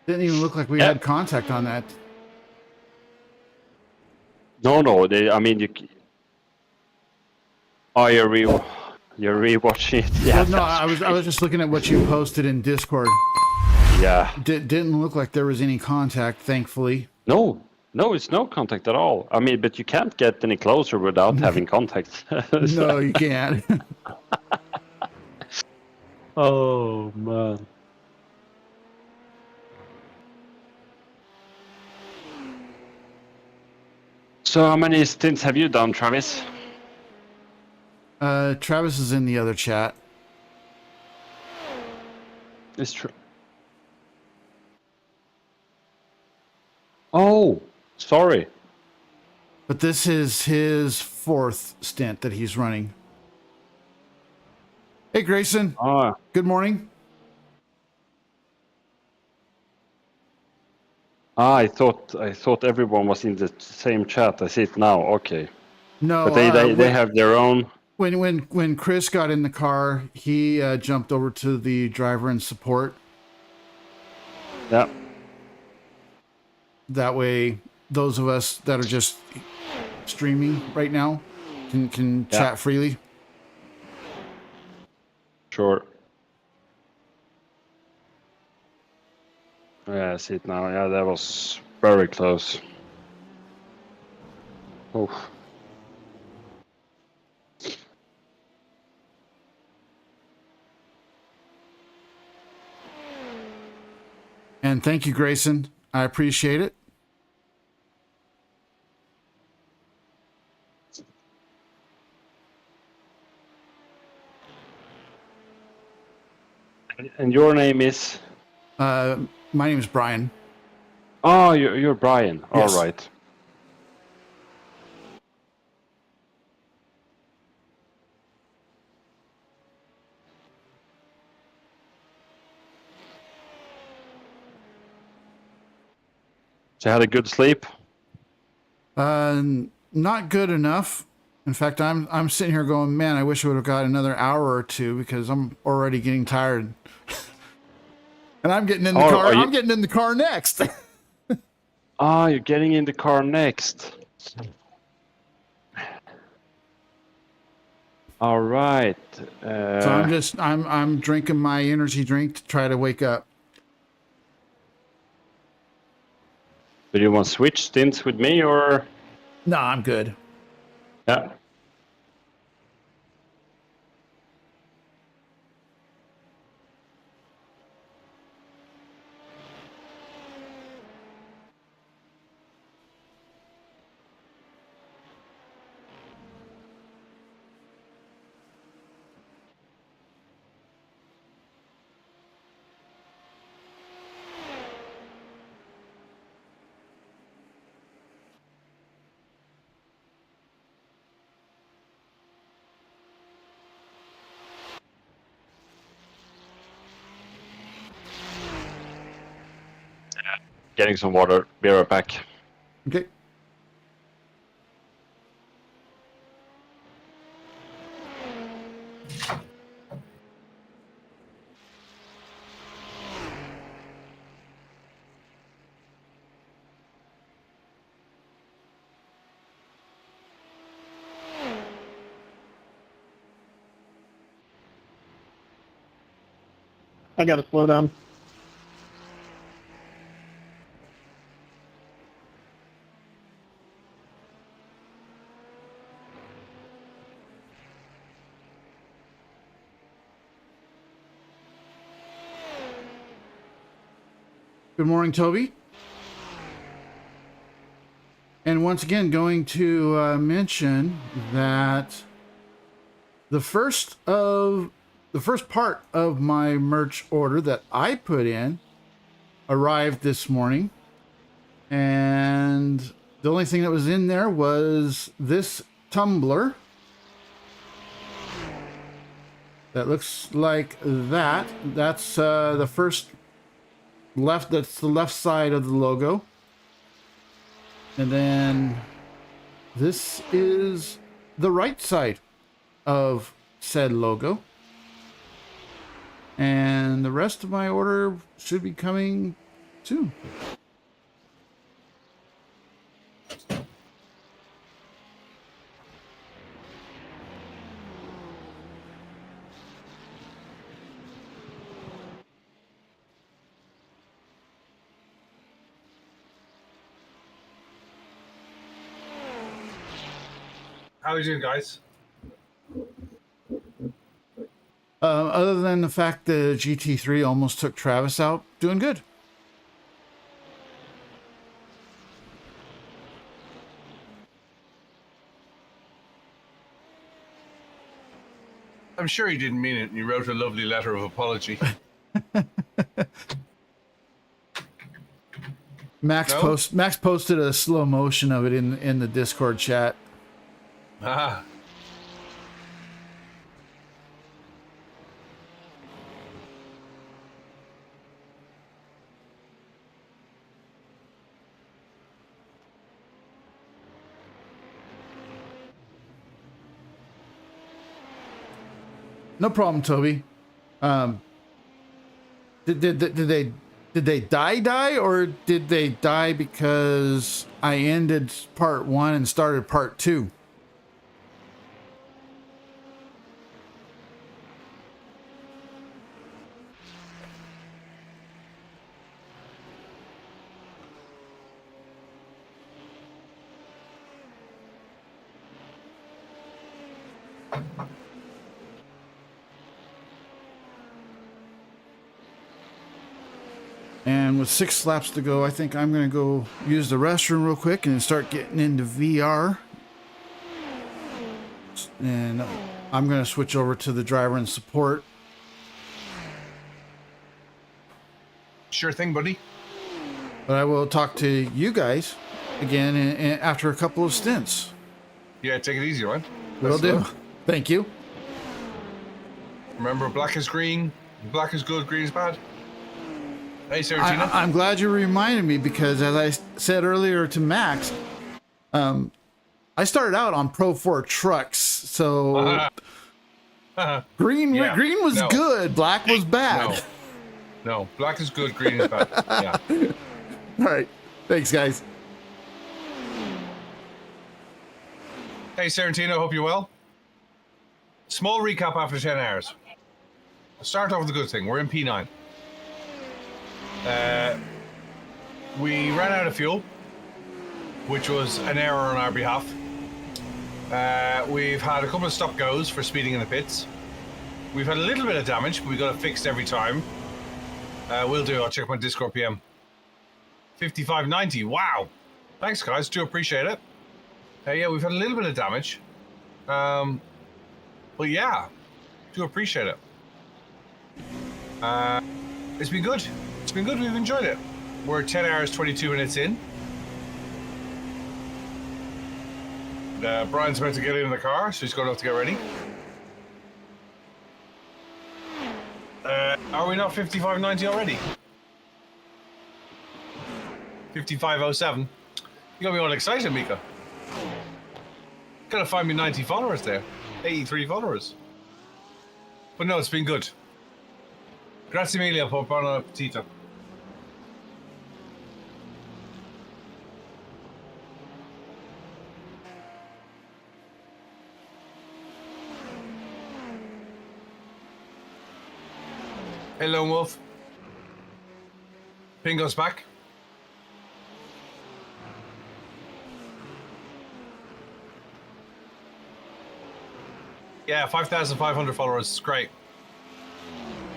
Didn't even look like we had contact on that. No, I mean, oh, you're rewatching it. Yeah. Well, no, I was just looking at what you posted in Discord. Yeah. Didn't look like there was any contact, thankfully. No, it's no contact at all. I mean, but you can't get any closer without having contact. No, you can't. Oh, man. So how many stints have you done, Travis? Travis is in the other chat. It's true. Oh, sorry. But this is his 4th stint that he's running. Hey, Grayson. Good morning. I thought everyone was in the same chat. I see it now. Okay. No, but they have their own. When Chris got in the car, he jumped over to the driver and support. Yeah. That way, those of us that are just streaming right now can chat freely. Sure. Yeah, I see it now. Yeah, that was very close. Oh. And thank you, Grayson. I appreciate it. And your name is? My name is Brian. Oh, you're Brian. Yes. All right. So you had a good sleep? Not good enough. In fact, I'm sitting here going, man, I wish I would have got another hour or two because I'm already getting tired. And I'm getting in the car. I'm getting in the car next. You're getting in the car next. All right. So I'm drinking my energy drink to try to wake up. Do you want to switch stints with me or? No, I'm good. Yeah. Getting some water. Be right back. Okay. I gotta slow down. Good morning, Toby. And once again, going to mention that the first part of my merch order that I put in arrived this morning, and the only thing that was in there was this tumbler that looks like that. That's the first left. That's the left side of the logo, and then this is the right side of said logo, and the rest of my order should be coming soon. How are you doing, guys? Other than the fact the GT3 almost took Travis out, doing good. I'm sure he didn't mean it, and he wrote a lovely letter of apology. Max posted a slow motion of it in the Discord chat. Ah. No problem, Toby. Did they die, or did they die because I ended part 1 and started part 2? And with 6 laps to go, I think I'm going to go use the restroom real quick and start getting into VR. And I'm going to switch over to the driver and support. Sure thing, buddy. But I will talk to you guys again after a couple of stints. Yeah, take it easy, right? Will do. Thank you. Remember, black is green, black is good, green is bad. Hey, Sergina. I'm glad you reminded me, because as I said earlier to Max, I started out on Pro 4 trucks, so green was good, black was bad. No, black is good, green is bad. Yeah. All right, thanks, guys. Hey, Serentino, hope you're well. Small recap after 10 hours. I'll start off with a good thing. We're in P9. We ran out of fuel, which was an error on our behalf. We've had a couple of stop-goes for speeding in the pits. We've had a little bit of damage, but we got it fixed every time. Will do. I'll check my Discord PM. 5590. Wow. Thanks, guys. Do appreciate it. Yeah, we've had a little bit of damage. But yeah, do appreciate it. It's been good. It's been good. We've enjoyed it. We're 10 hours, 22 minutes in. Brian's about to get in the car, so he's going to have to get ready. Are we not 5590 already? 5507. You got me all excited, Mika. Gotta find me 90 followers there. 83 followers. But no, it's been good. Grazie mille, buon appetito. Hey, Lone Wolf. Pingo's back. Yeah, 5,500 followers. It's great.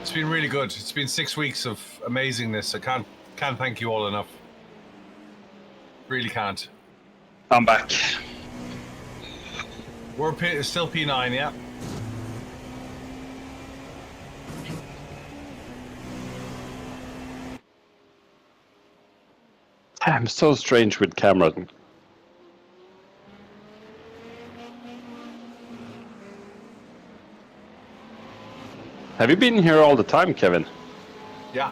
It's been really good. It's been 6 weeks of amazingness. I can't thank you all enough. Really can't. I'm back. We're still P9, yeah. I'm so strange with Cameron. Have you been here all the time, Kevin? Yeah.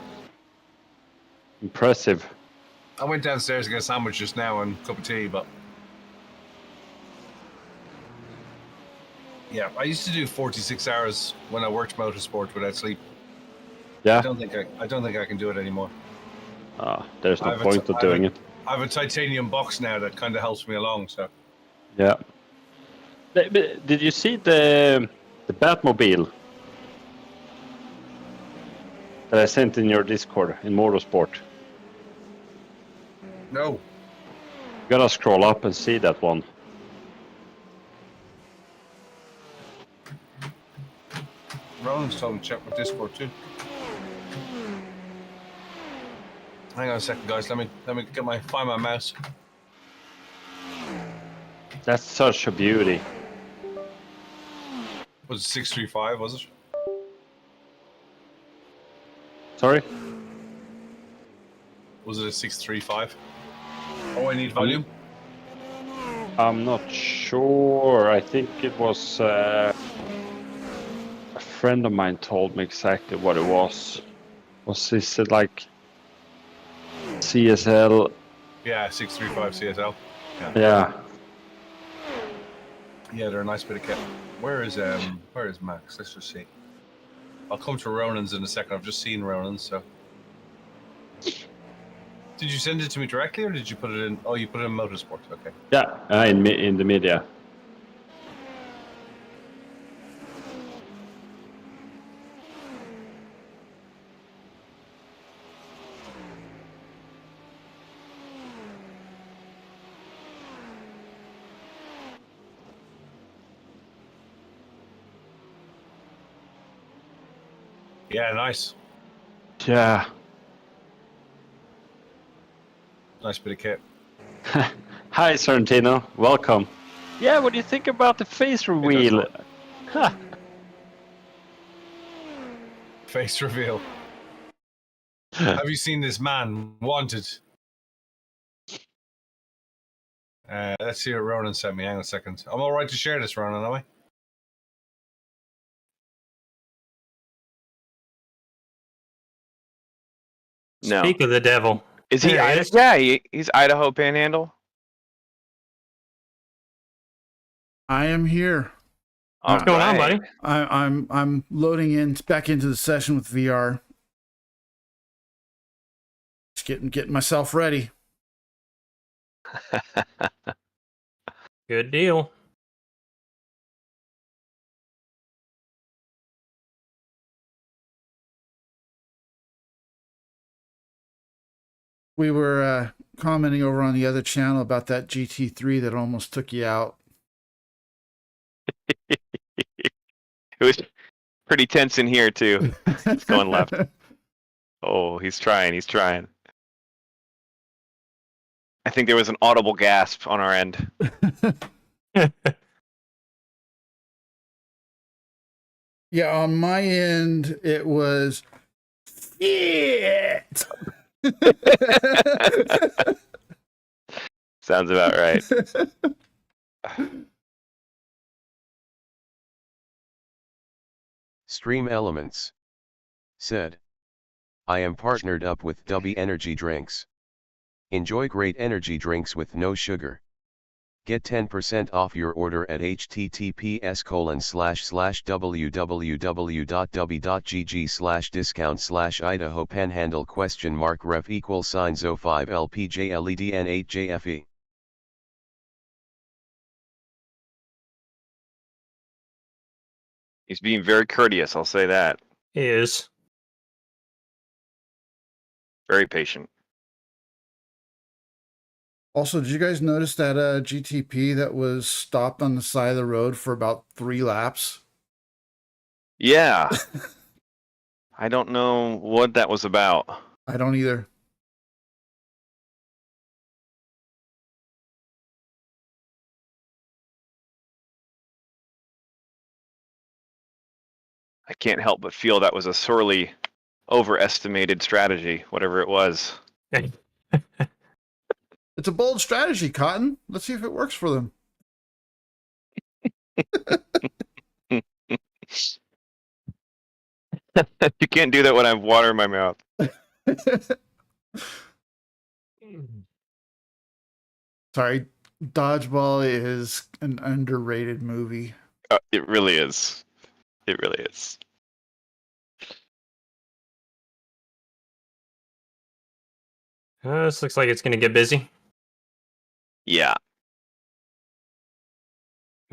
Impressive. I went downstairs to get a sandwich just now and a cup of tea, but yeah, I used to do 46 hours when I worked motorsport without sleep. Yeah. I don't think I can do it anymore. There's no point of doing it. I have a titanium box now that kind of helps me along. So. Yeah. Did you see the Batmobile that I sent in your Discord in Motorsport? No. You gotta scroll up and see that one. Roland's told me to check with Discord too. Hang on a second, guys. Let me find my mouse. That's such a beauty. Was it 635? Was it? Sorry? Was it a 635? Oh, I need volume. I'm not sure. I think it was a friend of mine told me exactly what it was. Was this like CSL? Yeah, 635 CSL. Yeah. Yeah, they're a nice bit of kit. Where is Max? Let's just see. I'll come to Ronan's in a second. I've just seen Ronan's, so. Did you send it to me directly, or did you put it in? Oh, you put it in Motorsport. Okay. Yeah, in the media. Yeah, nice. Yeah. Nice bit of kit. Hi, Sorrentino. Welcome. Yeah, what do you think about the face reveal? Face reveal. Have you seen this man? Wanted. Let's see what Ronan sent me. Hang on a second. I'm all right to share this, Ronan, am I? No. Speak of the devil. Is he? There he is. Yeah, he's Idaho Panhandle. I am here. What's going on, buddy? I'm loading in back into the session with VR. Just getting myself ready. Good deal. We were commenting over on the other channel about that GT3 that almost took you out. It was pretty tense in here too. It's going left. Oh, he's trying. He's trying. I think there was an audible gasp on our end. Yeah, on my end, it was shit. Sounds about right. Stream Elements said, I am partnered up with Dubby Energy Drinks. Enjoy great energy drinks with no sugar. Get 10% off your order at https://www.dubby.gg/discount/Idaho Panhandle $ref == 05 LPJLEDN8JFE. He's being very courteous, I'll say that. He is. Very patient. Also, did you guys notice that GTP that was stopped on the side of the road for about 3 laps? Yeah. I don't know what that was about. I don't either. I can't help but feel that was a sorely overestimated strategy, whatever it was. It's a bold strategy, Cotton. Let's see if it works for them. You can't do that when I have water in my mouth. Sorry, Dodgeball is an underrated movie. It really is. It really is. This looks like it's going to get busy. Yeah.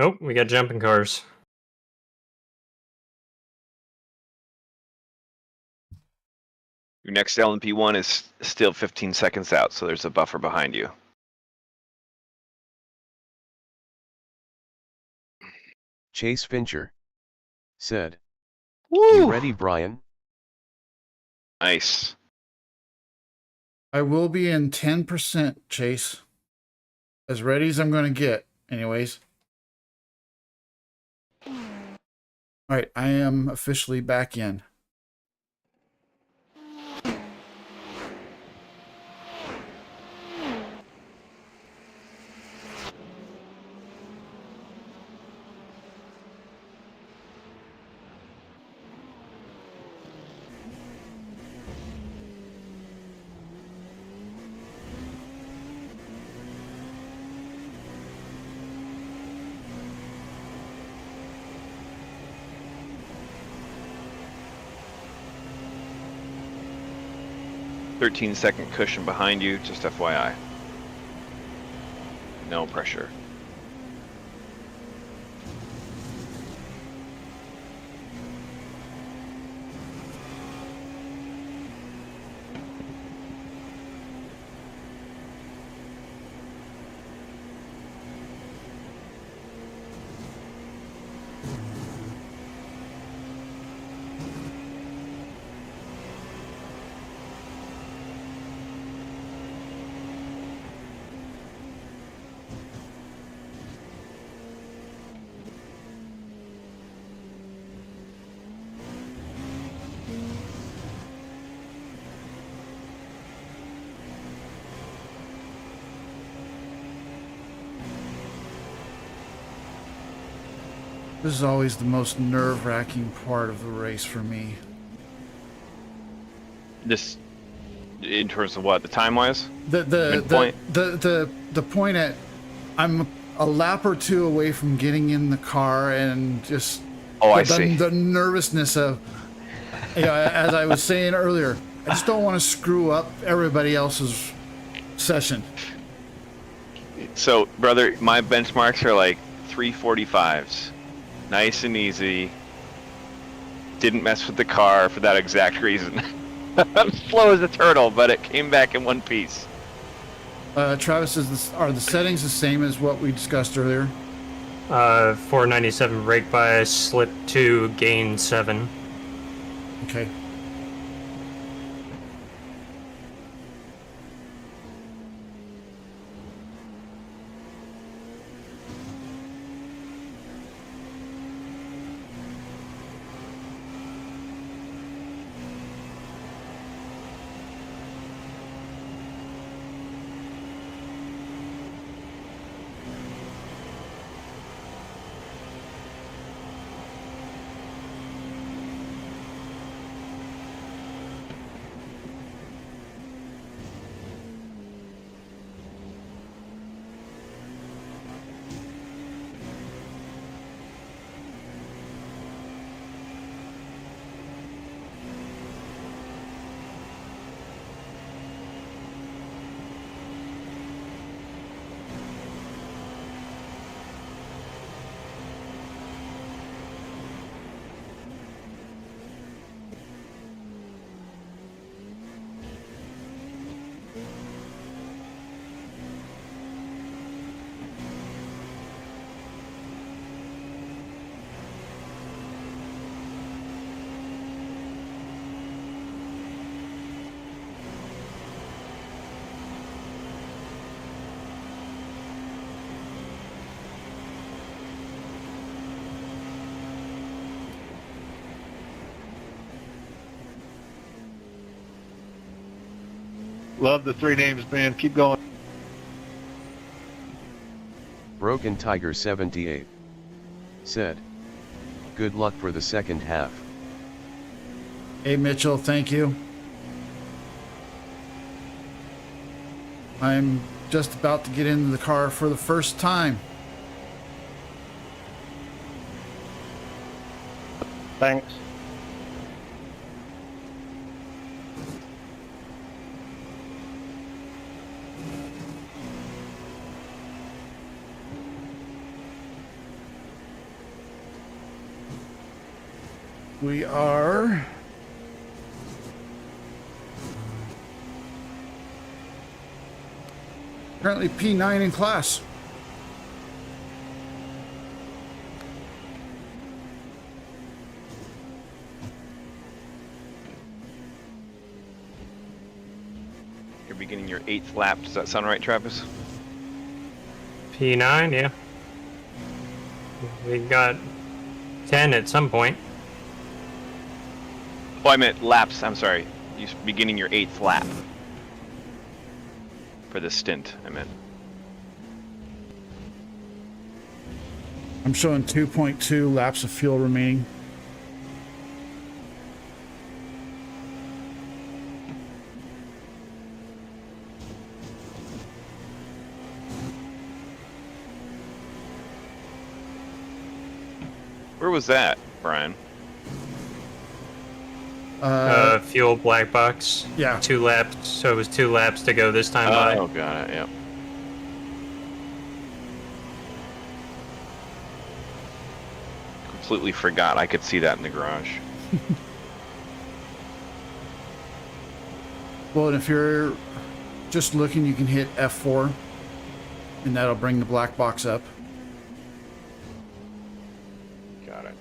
Oh, we got jumping cars. Your next LMP1 is still 15 seconds out, so there's a buffer behind you. Chase Fincher said, Woo! You ready, Brian? Nice. I will be in 10%, Chase. As ready as I'm going to get, anyways. All right, I am officially back in. Second cushion behind you, just FYI. No pressure. This is always the most nerve-wracking part of the race for me. This, in terms of what, the time-wise? The point at, I'm a lap or two away from getting in the car and just the nervousness of, as I was saying earlier, I just don't want to screw up everybody else's session. So, brother, my benchmarks are like 345s. Nice and easy. Didn't mess with the car for that exact reason. I'm slow as a turtle, but it came back in one piece. Travis, are the settings the same as what we discussed earlier? 497 brake bias, slip 2, gain 7. Okay. Love the 3 names, man. Keep going. Broken Tiger 78 said, "Good luck for the second half." Hey, Mitchell, thank you. I'm just about to get into the car for the first time. Thanks. We are currently P9 in class. You're beginning your 8th lap. Does that sound right, Travis? P9, yeah. We got 10 at some point. Oh, I meant laps. I'm sorry. You're beginning your 8th lap. For this stint, I meant. I'm showing 2.2 laps of fuel remaining. Where was that, Brian? Fuel black box. Yeah. 2 laps. So it was 2 laps to go this time by. Oh, got it. Yep. Completely forgot. I could see that in the garage. Well, and if you're just looking, you can hit F4, and that'll bring the black box up. Got it.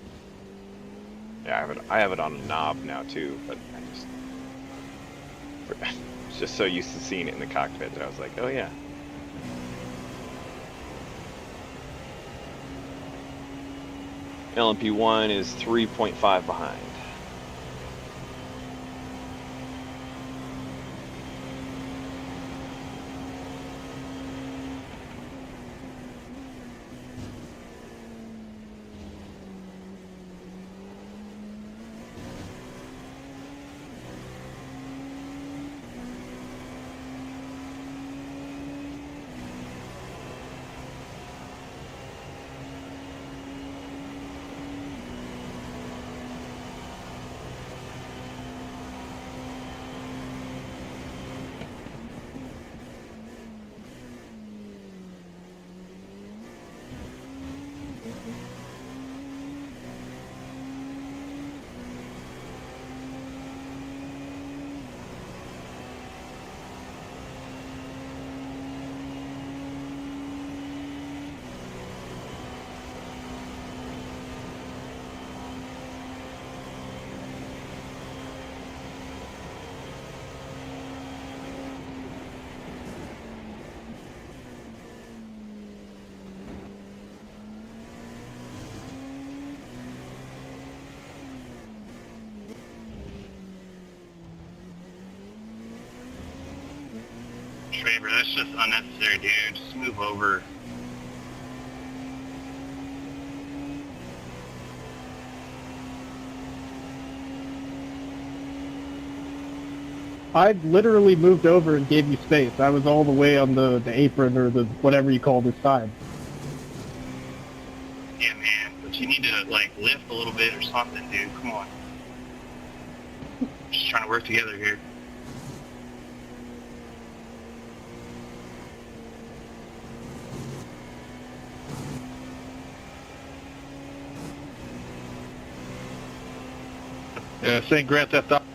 Yeah, I have it on a knob now too, but I was just so used to seeing it in the cockpit that I was like, oh yeah. LMP1 is 3.5 behind. Traver, that's just unnecessary, dude. Just move over. I literally moved over and gave you space. I was all the way on the apron or the whatever you call this side. Yeah, man. But you need to, like, lift a little bit or something, dude. Come on. Just trying to work together here. Yeah, saying Grand Theft Auto.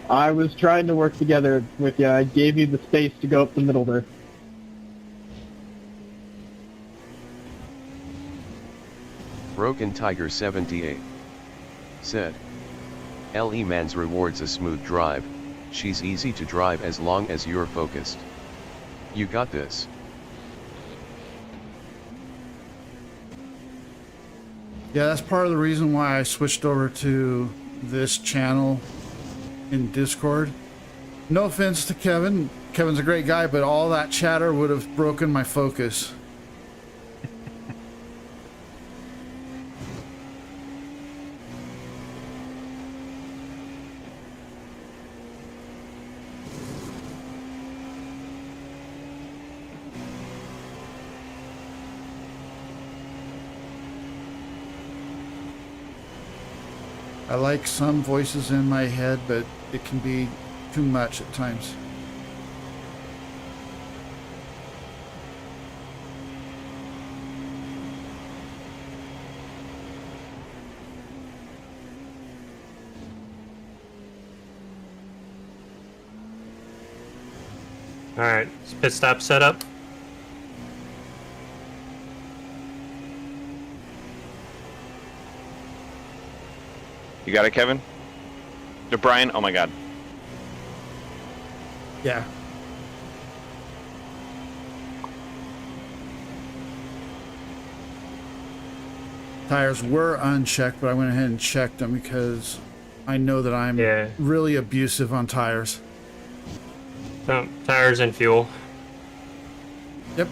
I was trying to work together with you. I gave you the space to go up the middle there. Broken Tiger 78 said, "Le Mans rewards a smooth drive. She's easy to drive as long as you're focused. You got this." Yeah, that's part of the reason why I switched over to this channel in Discord, No offense to Kevin. Kevin's a great guy, but all that chatter would have broken my focus. I like some voices in my head, but it can be too much at times. All right, is pit stop set up? You got it, Kevin? To Brian? Oh my god. Yeah. Tires were unchecked, but I went ahead and checked them because I know that I'm really abusive on tires. So, tires and fuel. Yep.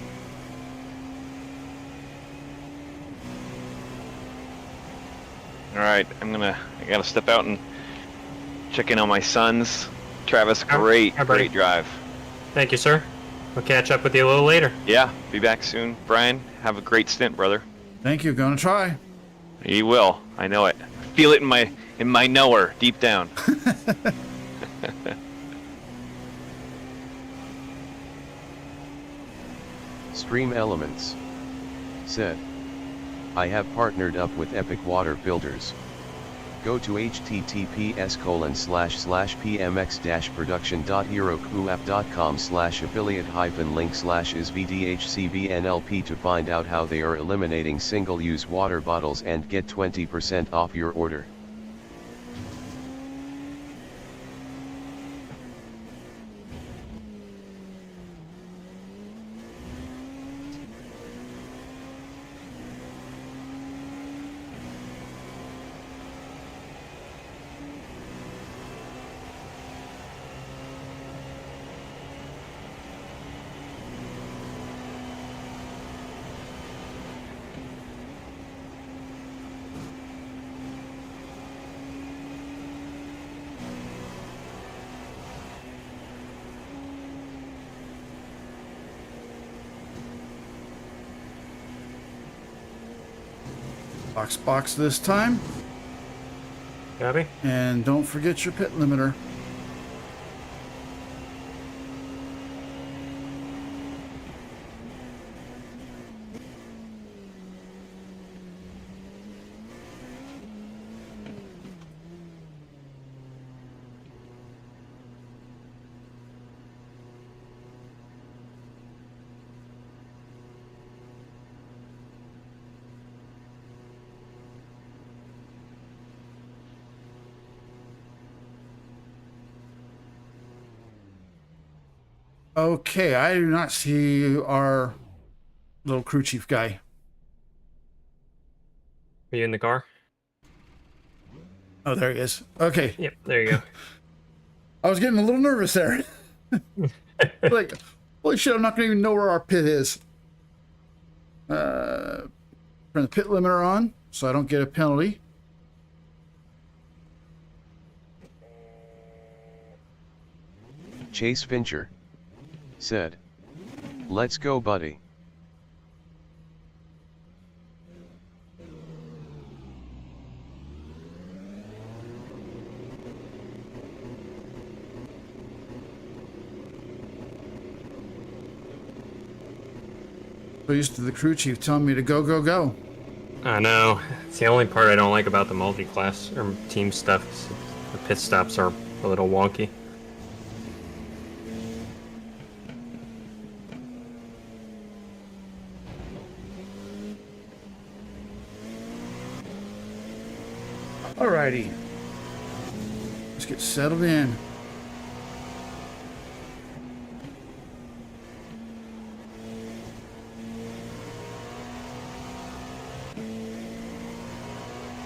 All right, I gotta step out and check in on my sons. Travis, great drive. Thank you, sir. We'll catch up with you a little later. Yeah, be back soon. Brian, have a great stint, brother. Thank you. Gonna try. You will. I know it. Feel it in my knower, deep down. Stream Elements said, I have partnered up with Epic Water Filters. Go to https://pmx-production.herokuapp.com/affiliate-link/isvdhcvnlp to find out how they are eliminating single-use water bottles and get 20% off your order. Box this time. Copy. And don't forget your pit limiter. Okay, I do not see our little crew chief guy. Are you in the car? Oh, there he is. Okay. Yep, there you go. I was getting a little nervous there. Like, holy shit, I'm not going to even know where our pit is. Turn the pit limiter on so I don't get a penalty. Chase Fincher said, let's go, buddy. So used to the crew chief telling me to go, go, go. I know. It's the only part I don't like about the multi-class or team stuff. The pit stops are a little wonky. Alrighty. Let's get settled in.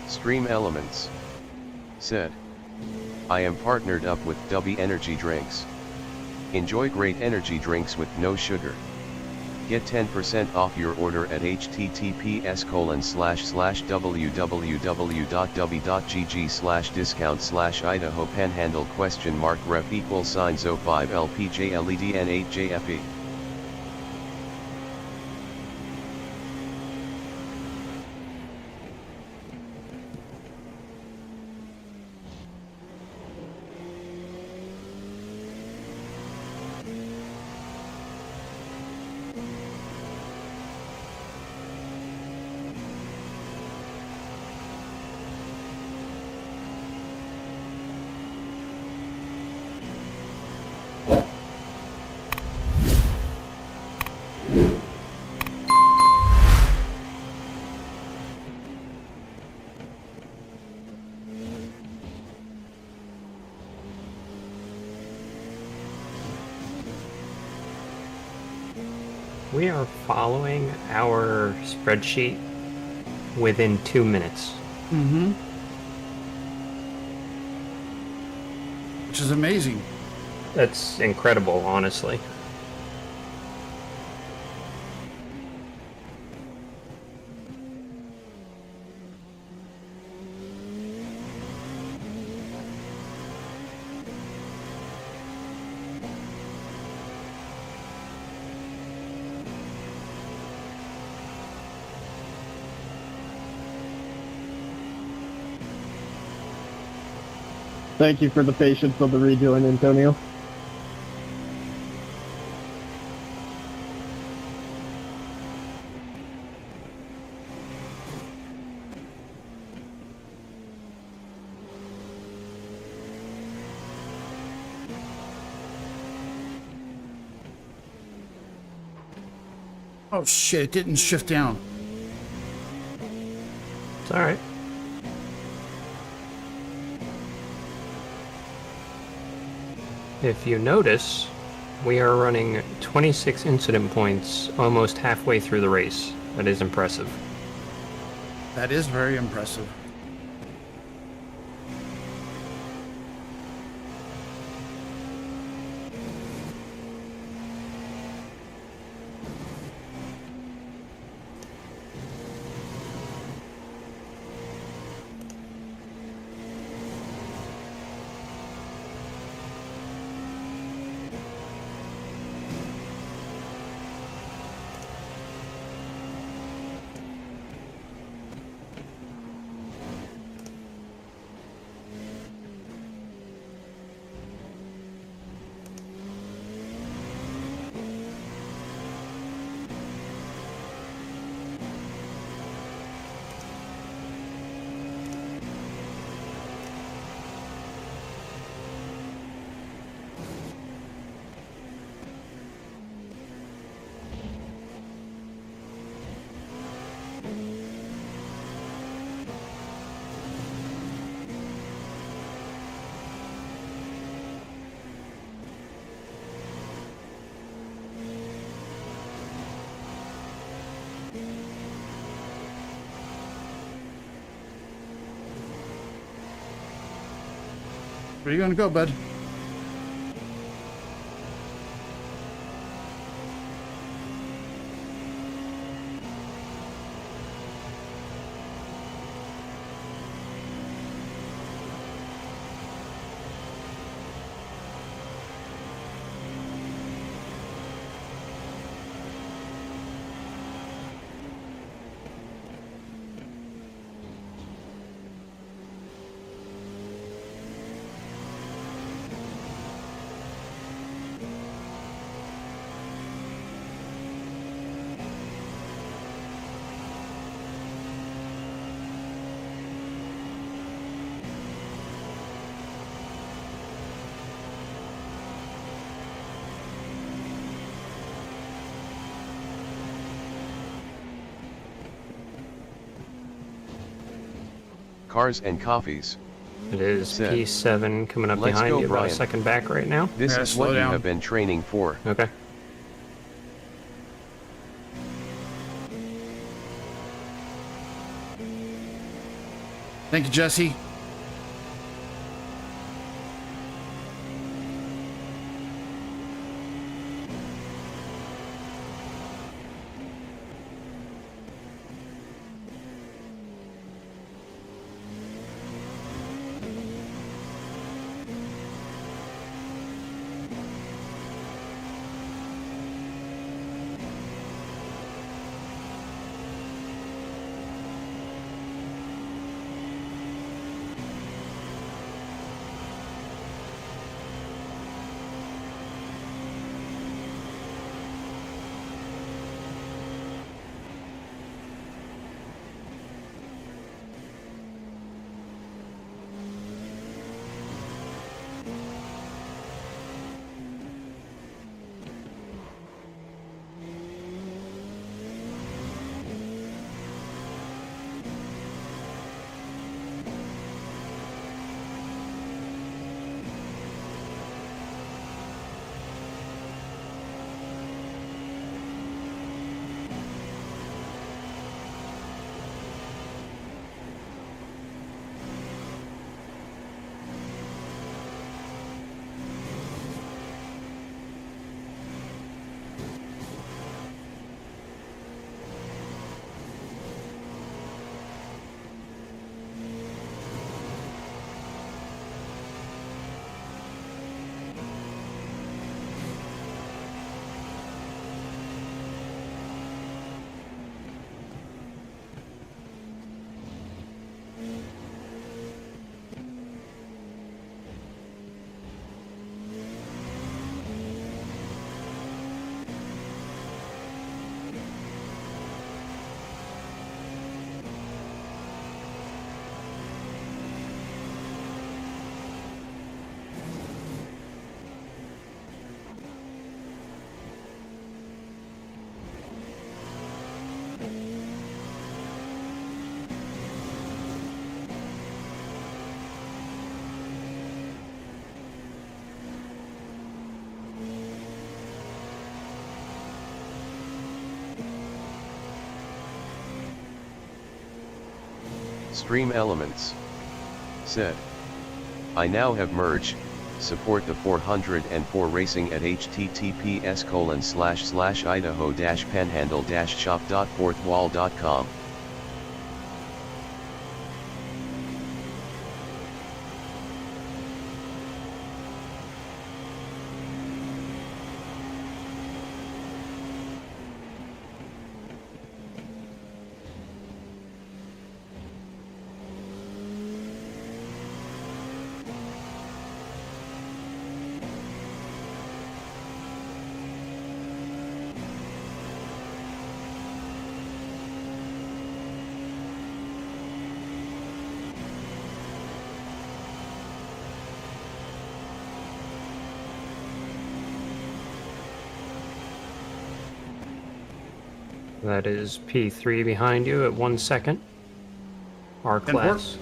Stream Elements said, I am partnered up with Dubby Energy Drinks. Enjoy great energy drinks with no sugar. Get 10% off your order at https://www.w.gg/discount/Idaho Panhandle ?ref =05 LPJLEDN8JFE. We are following our spreadsheet within 2 minutes. Mm-hmm. Which is amazing. That's incredible, honestly. Thank you for the patience of the rejoin, Antonio. Oh shit, it didn't shift down. It's alright. If you notice, we are running 26 incident points almost halfway through the race. That is impressive. That is very impressive. Where are you gonna go, bud? Cars and coffees. It is Said, P7 coming up "Let's behind go, you, about a Brian. second back right now. This Yeah, is slow what you down. have been training for." Okay. Thank you, Jesse. Stream Elements said, I now have merged, support the 404 racing at https://idaho-panhandle-shop.fourthwall.com. That is P3 behind you at 1 second. R class.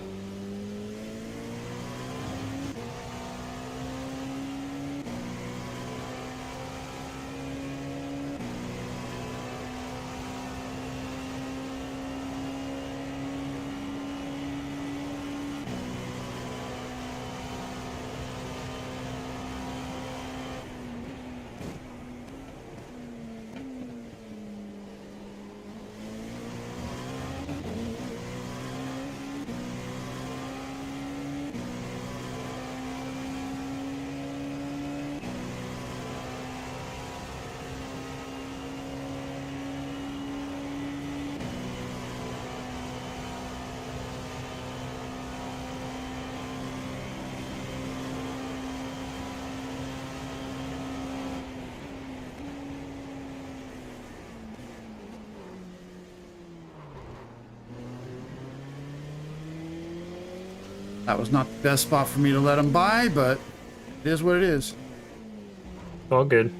That was not the best spot for me to let him by, but it is what it is. All good.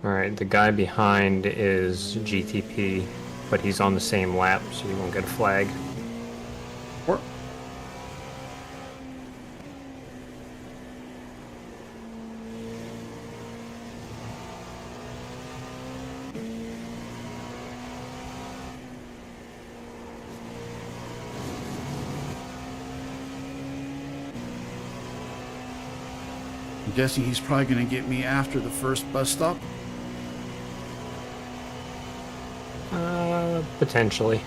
Alright, the guy behind is GTP, but he's on the same lap, so you won't get a flag. Or I'm guessing he's probably going to get me after the first bus stop. Potentially.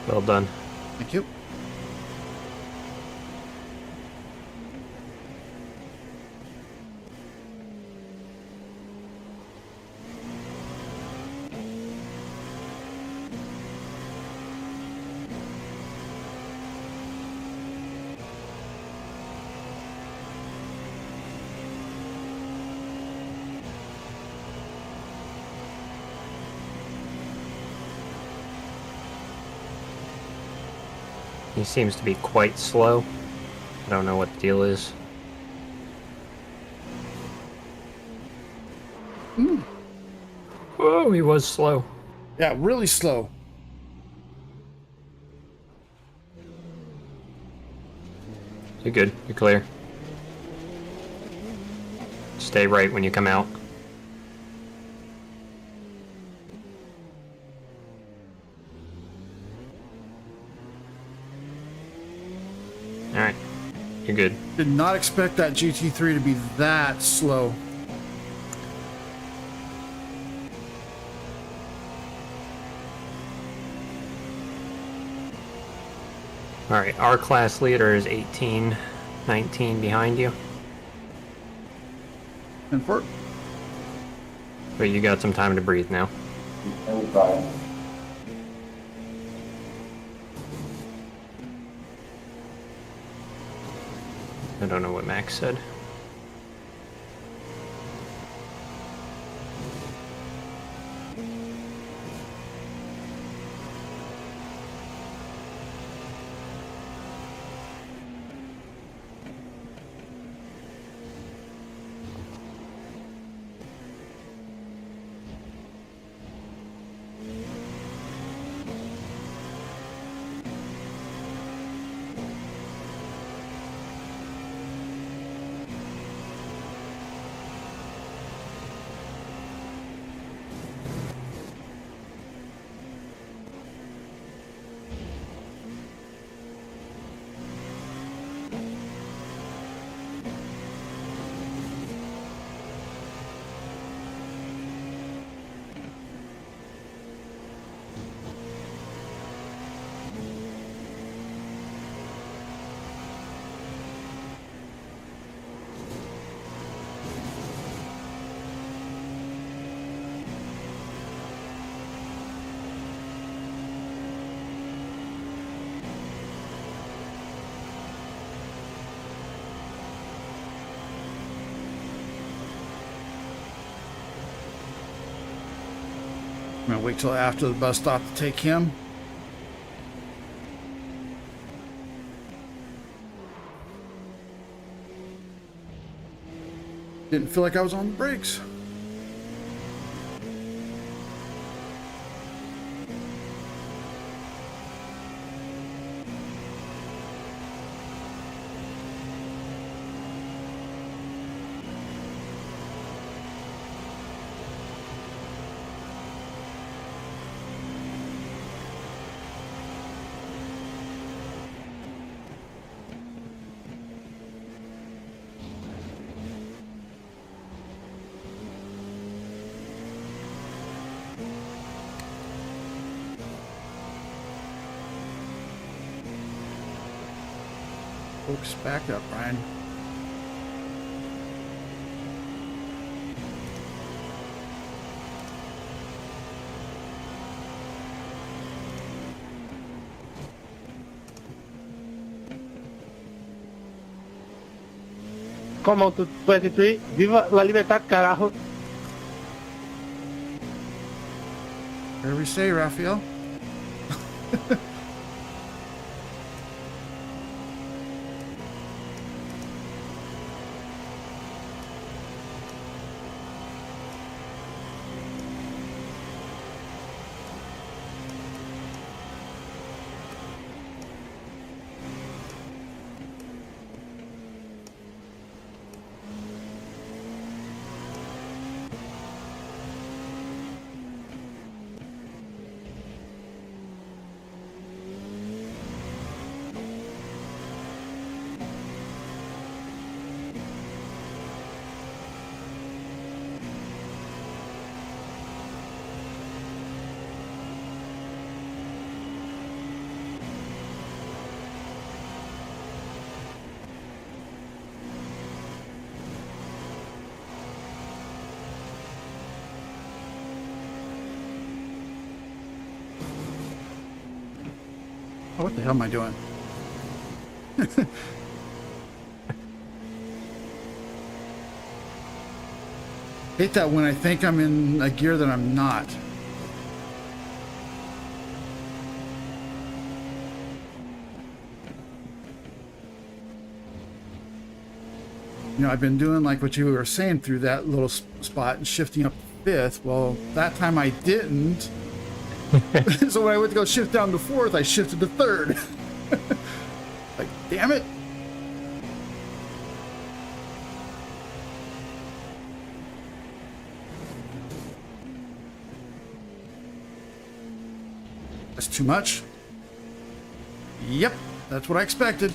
Well done. Thank you. He seems to be quite slow. I don't know what the deal is. Whoa, he was slow. Yeah, really slow. You're good. You're clear. Stay right when you come out. Alright. You're good. Did not expect that GT3 to be that slow. Alright, our class leader is 18, 19 behind you. And for But you got some time to breathe now. I don't know what Max said. I'm gonna wait till after the bus stop to take him. Didn't feel like I was on the brakes. Focus back up, Brian. Come on to 23. Viva la libertad, carajo. Whatever you say, Raphael. what the hell am I doing? Hate that when I think I'm in a gear that I'm not. You know, I've been doing like what you were saying through that little spot and shifting up to fifth. Well, that time I didn't. So when I went to go shift down to fourth, I shifted to third. Like, damn it. That's too much. Yep, that's what I expected.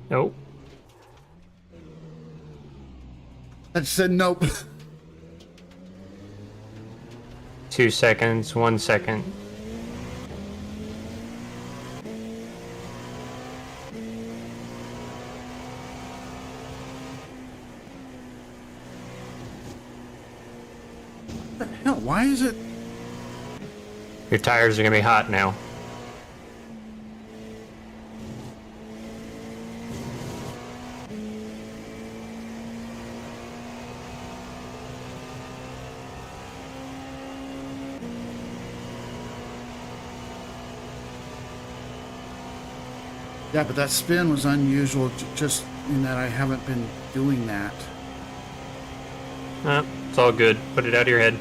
Nope. I just said nope. 2 seconds, 1 second. What the hell? Why is it? Your tires are gonna be hot now. Yeah, but that spin was unusual, just in that I haven't been doing that. It's all good. Put it out of your head.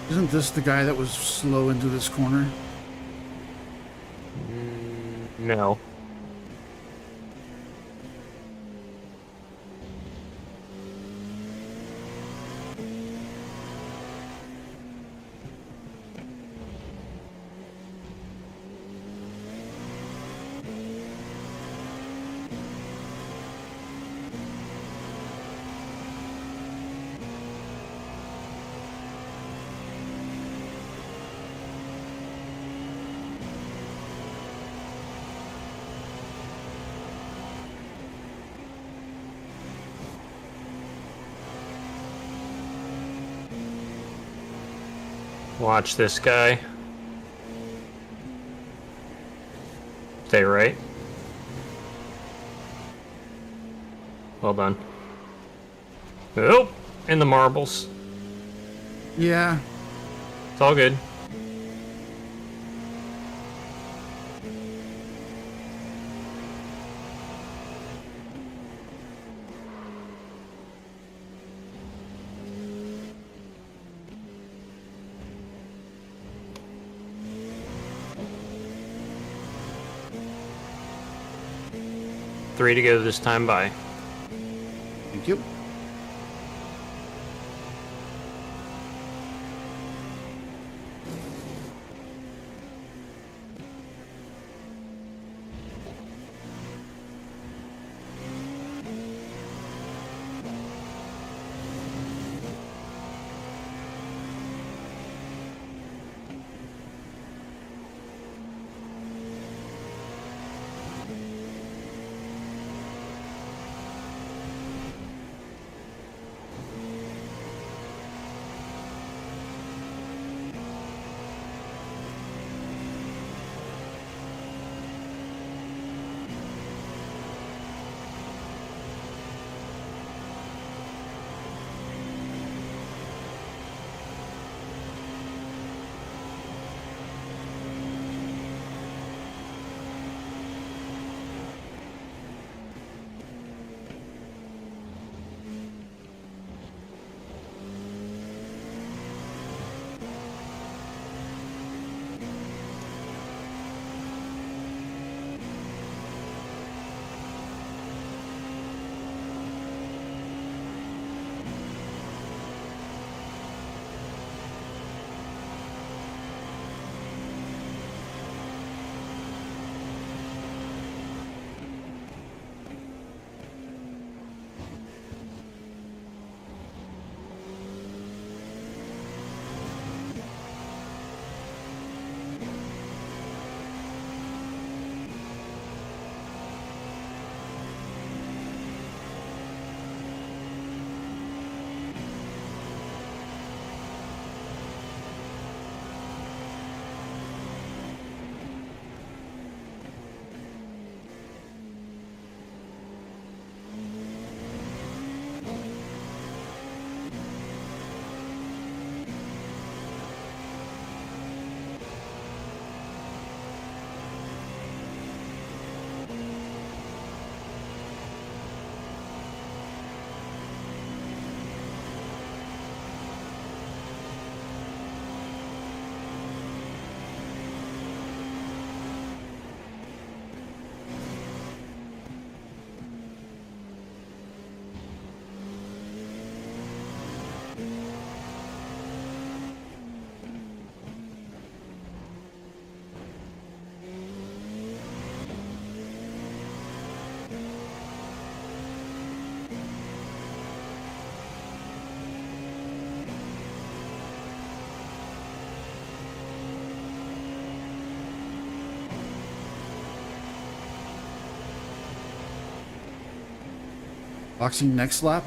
Isn't this the guy that was slow into this corner? No. Watch this guy. Stay right. Well done. Oh, in the marbles. Yeah. It's all good. Three to go this time by. Thank you. Boxing next lap?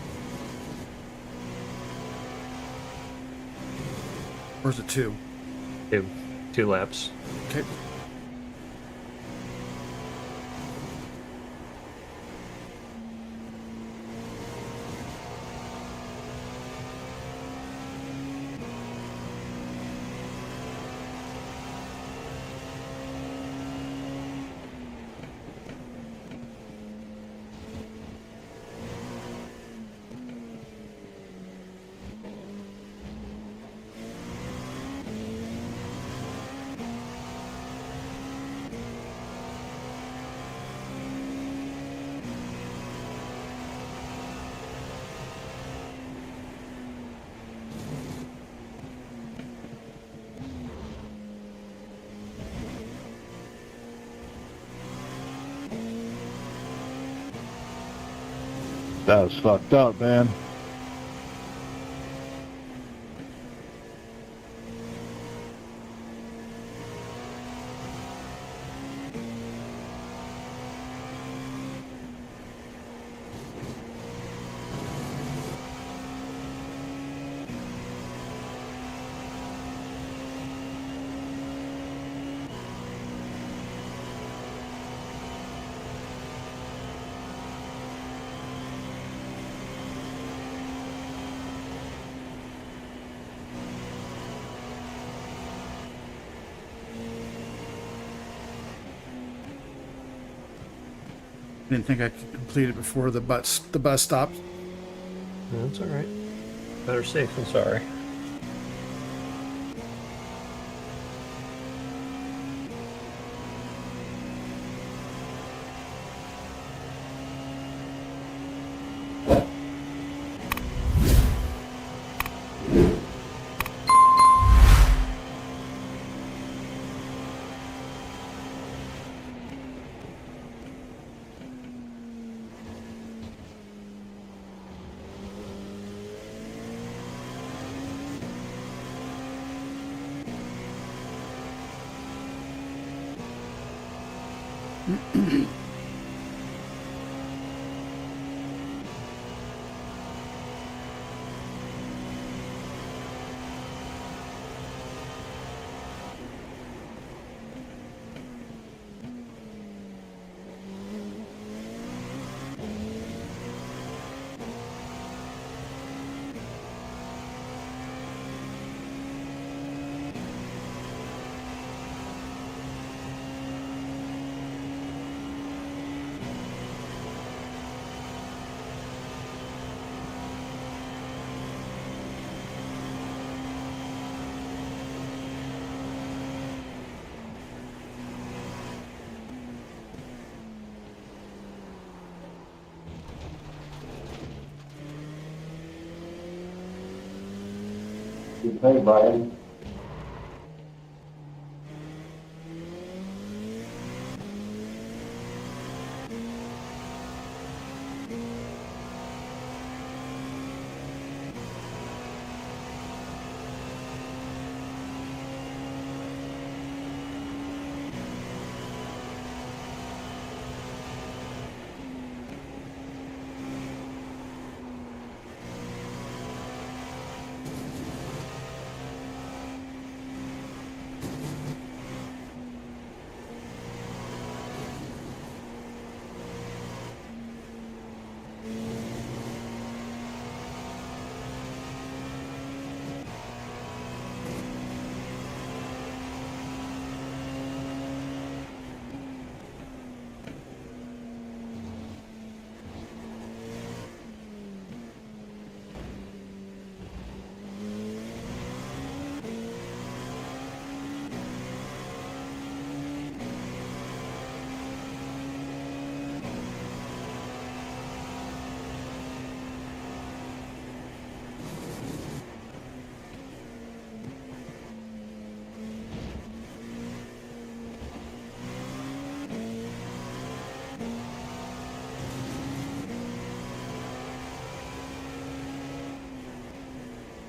Or is it 2? 2 laps. Okay. That was fucked up, man. Didn't think I could complete it before the bus stopped. That's all right. Better safe than sorry. Good play, Brian.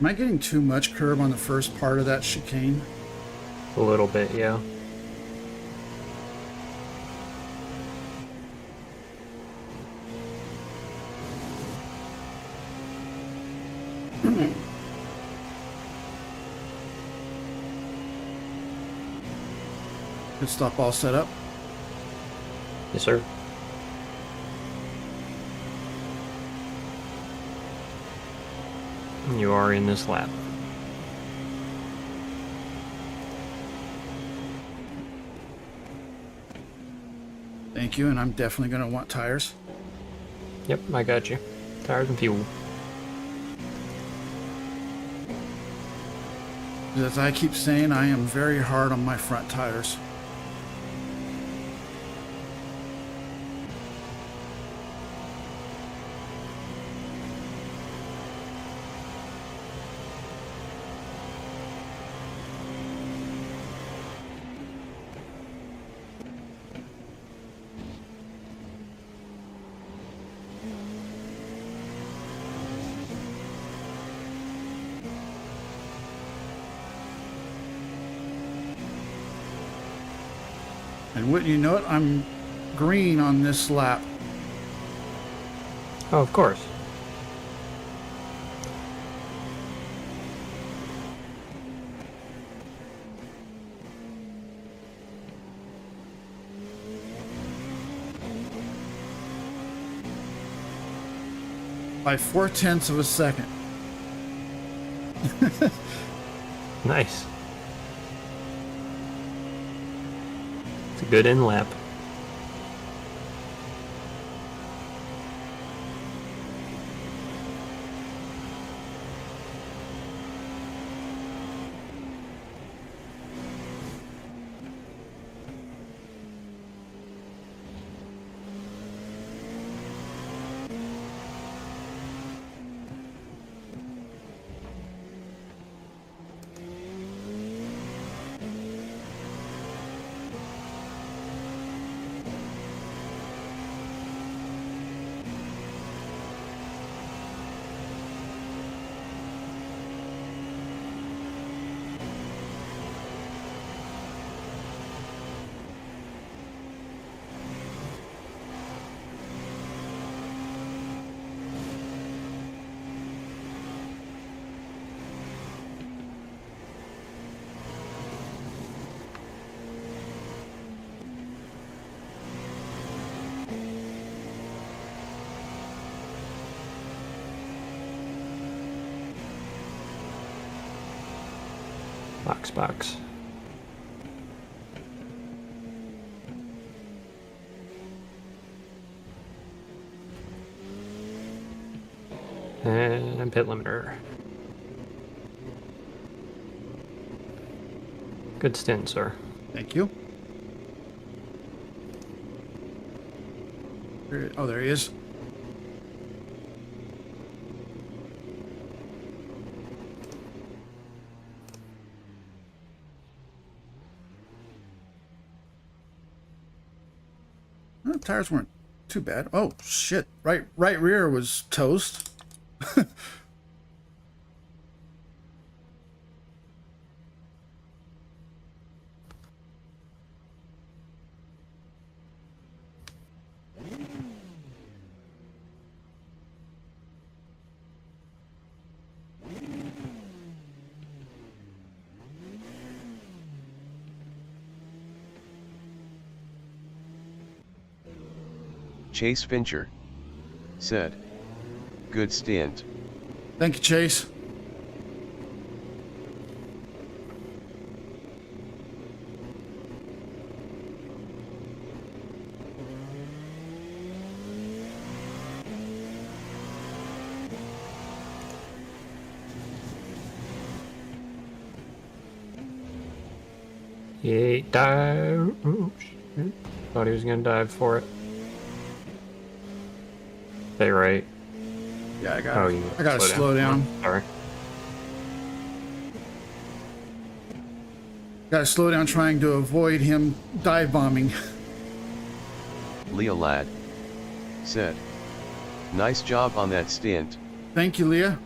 Am I getting too much curb on the first part of that chicane? A little bit, yeah. Pit stop all set up. Yes, sir. You are in this lap. Thank you, and I'm definitely going to want tires. Yep, I got you. Tires and fuel. As I keep saying, I am very hard on my front tires. And wouldn't you know it, I'm green on this lap. Oh, of course. By 0.4 of a second. Nice. It's a good in lap. Box. And pit limiter. Good stint, sir. Thank you. Oh, there he is. Well, tires weren't too bad. Oh shit! Right rear was toast. Chase Fincher said, "Good stint." Thank you, Chase. He dive. Oh, shit. Thought he was gonna dive for it. Stay right. Yeah, I gotta slow down. Sorry. Gotta slow down trying to avoid him dive bombing. Leah Ladd said, "Nice job on that stint." Thank you, Leah.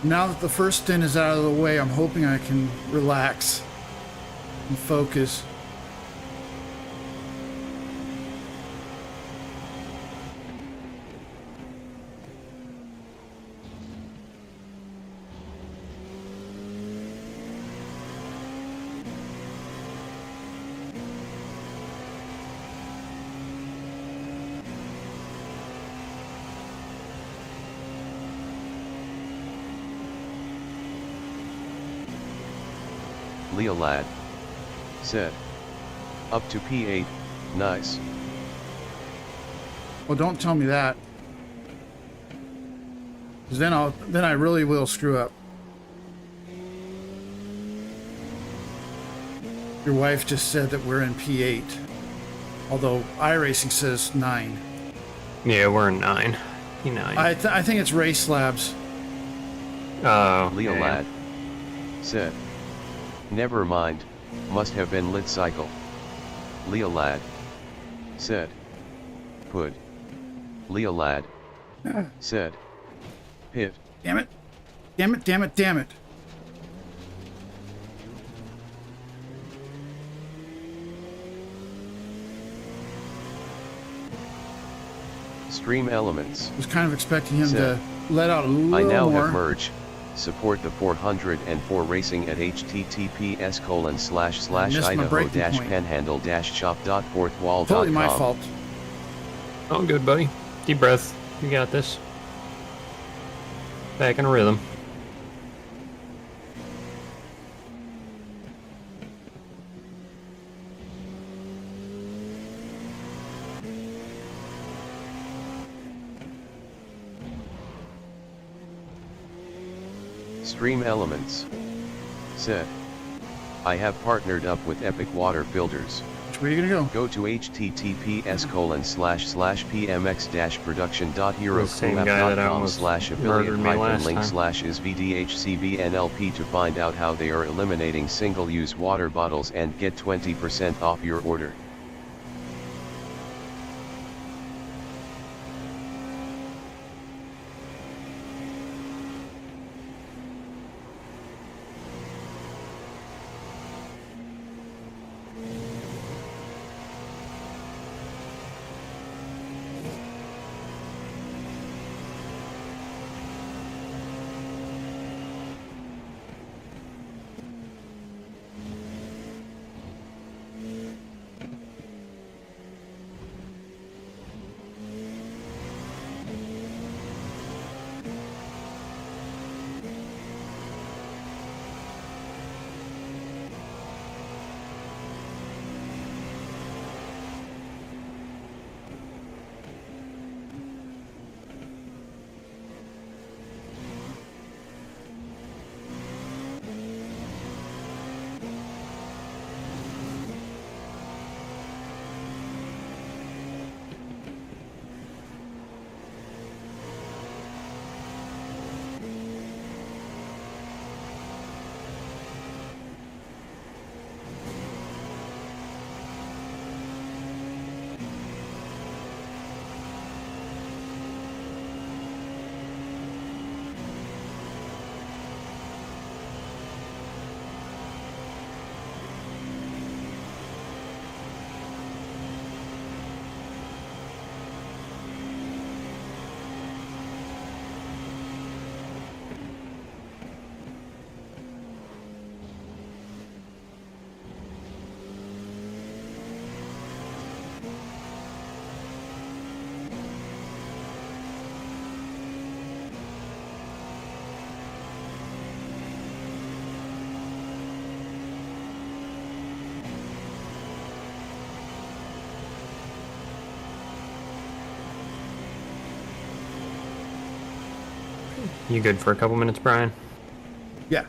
Now that the first stint is out of the way, I'm hoping I can relax and focus. Leah Lad said. Up to P8, nice. Well, don't tell me that. 'Cause then I really will screw up. Your wife just said that we're in P8. Although iRacing says 9. Yeah, we're in 9. P9. I think it's Race Labs. Oh, Leah Lad said. Never mind, must have been lit cycle. Leah Lad said. Put. Leah Lad said. Pit. Damn it. Damn it, damn it, damn it. Stream Elements I was kind of expecting him said, to let out a little I now more. have merged. Support the 404 racing at https://idaho-panhandle-shop.fourthwall.com. Totally my fault. Oh, good, buddy. Deep breath. You got this. Back in rhythm. Stream Elements said. I have partnered up with Epic Water Filters. Where are you gonna go? Go to https://pmx-production.herocoolmap.com/affiliate link/is/vdhcbnlp to find out how they are eliminating single-use water bottles and get 20% off your order. You good for a couple minutes, Brian? Yeah.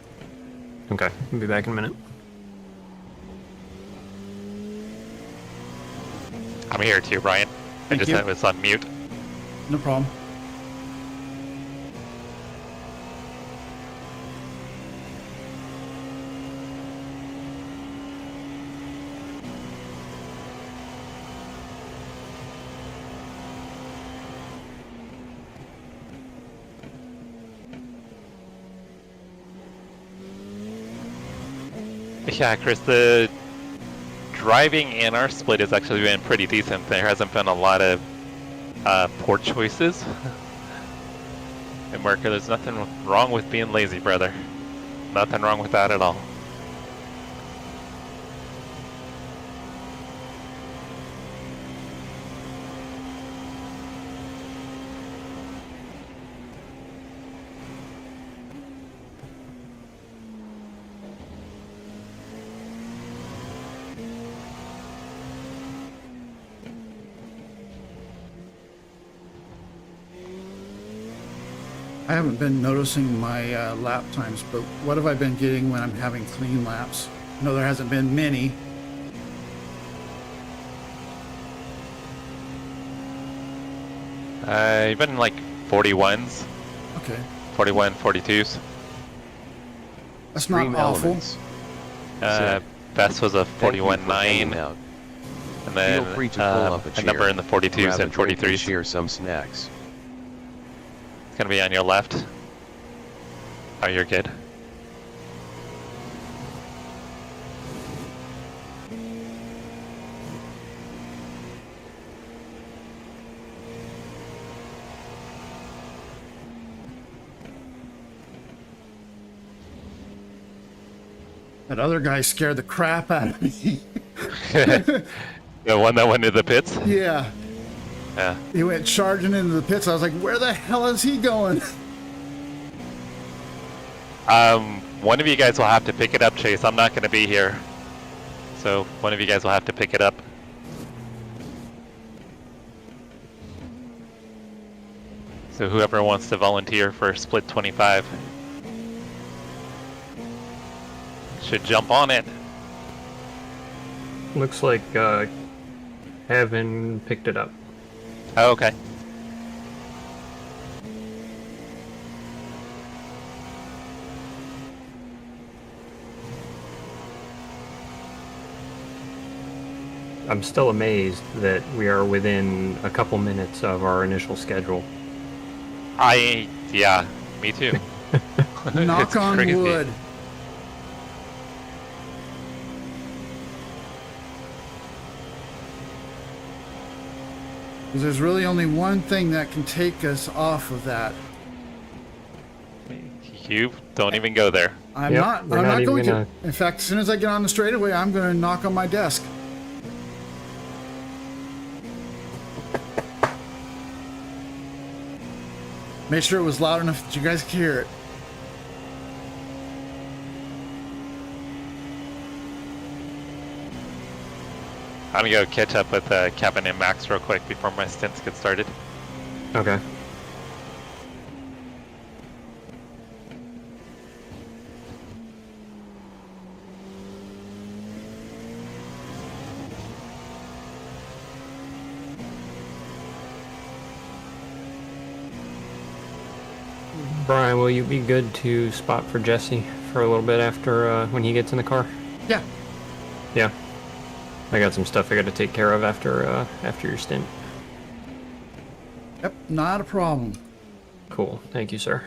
Okay, I'll be back in a minute. I'm here too, Brian. Thank I just you. had this on mute. No problem. Yeah, Chris, the driving in our split has actually been pretty decent. There hasn't been a lot of poor choices. And Marker, there's nothing wrong with being lazy, brother. Nothing wrong with that at all. I haven't been noticing my lap times, but what have I been getting when I'm having clean laps? I know there hasn't been many. You've been like 41s. Okay. 41, 42s. That's not Stream awful. Elements. Best was a Thank you for 41.9, hanging out. and then Feel free to pull up a chair, number in the 42s grab a and drink 43s. share some snacks. It's gonna be on your left. Oh, you're good. That other guy scared the crap out of me. The one that went to the pits? Yeah. Yeah. He went charging into the pits. I was like, where the hell is he going? One of you guys will have to pick it up, Chase. I'm not going to be here. So one of you guys will have to pick it up. So whoever wants to volunteer for split 25 should jump on it. Looks like Evan picked it up. Oh, okay. I'm still amazed that we are within a couple minutes of our initial schedule. Yeah, me too. Knock It's on crazy. wood. Because there's really only one thing that can take us off of that. You don't even go there. I'm Yep, not. we're I'm not not even going gonna- to. In fact, as soon as I get on the straightaway, I'm going to knock on my desk. Make sure it was loud enough that you guys could hear it. I'm gonna go catch up with Kevin and Max real quick before my stints get started. Okay. Brian, will you be good to spot for Jesse for a little bit after when he gets in the car? Yeah. Yeah. I got some stuff I got to take care of after your stint. Yep. Not a problem. Cool. Thank you, sir.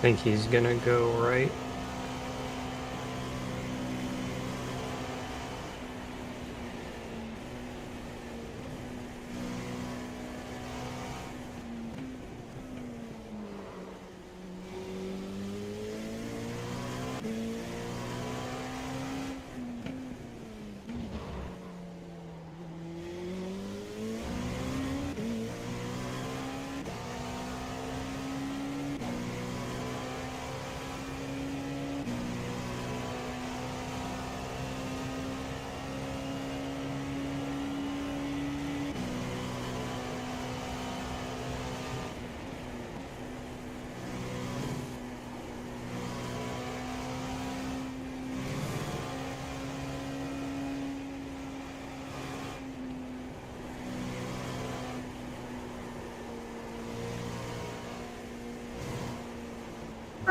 think he's gonna go right.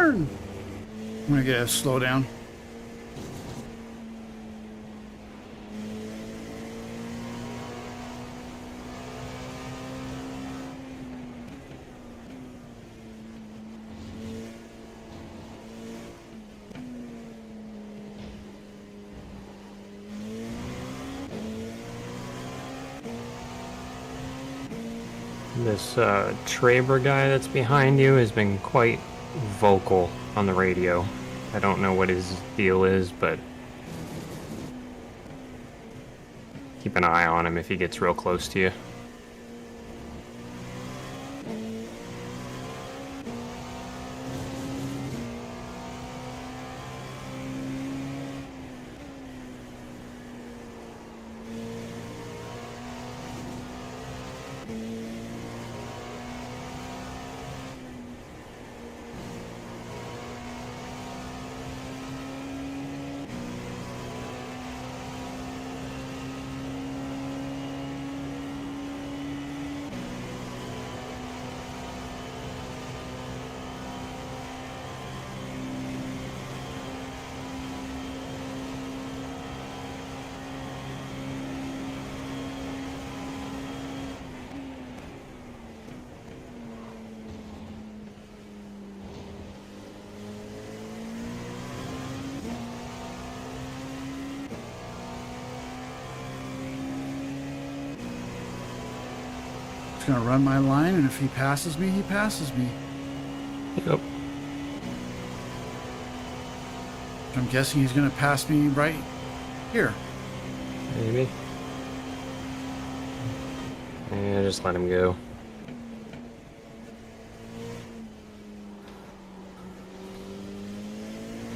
I'm gonna get a slow down. This Traber guy that's behind you has been quite vocal on the radio. I don't know what his deal is, but keep an eye on him if he gets real close to you. Gonna run my line, and if he passes me, he passes me. Yep. I'm guessing he's gonna pass me right here. Maybe. Yeah, just let him go.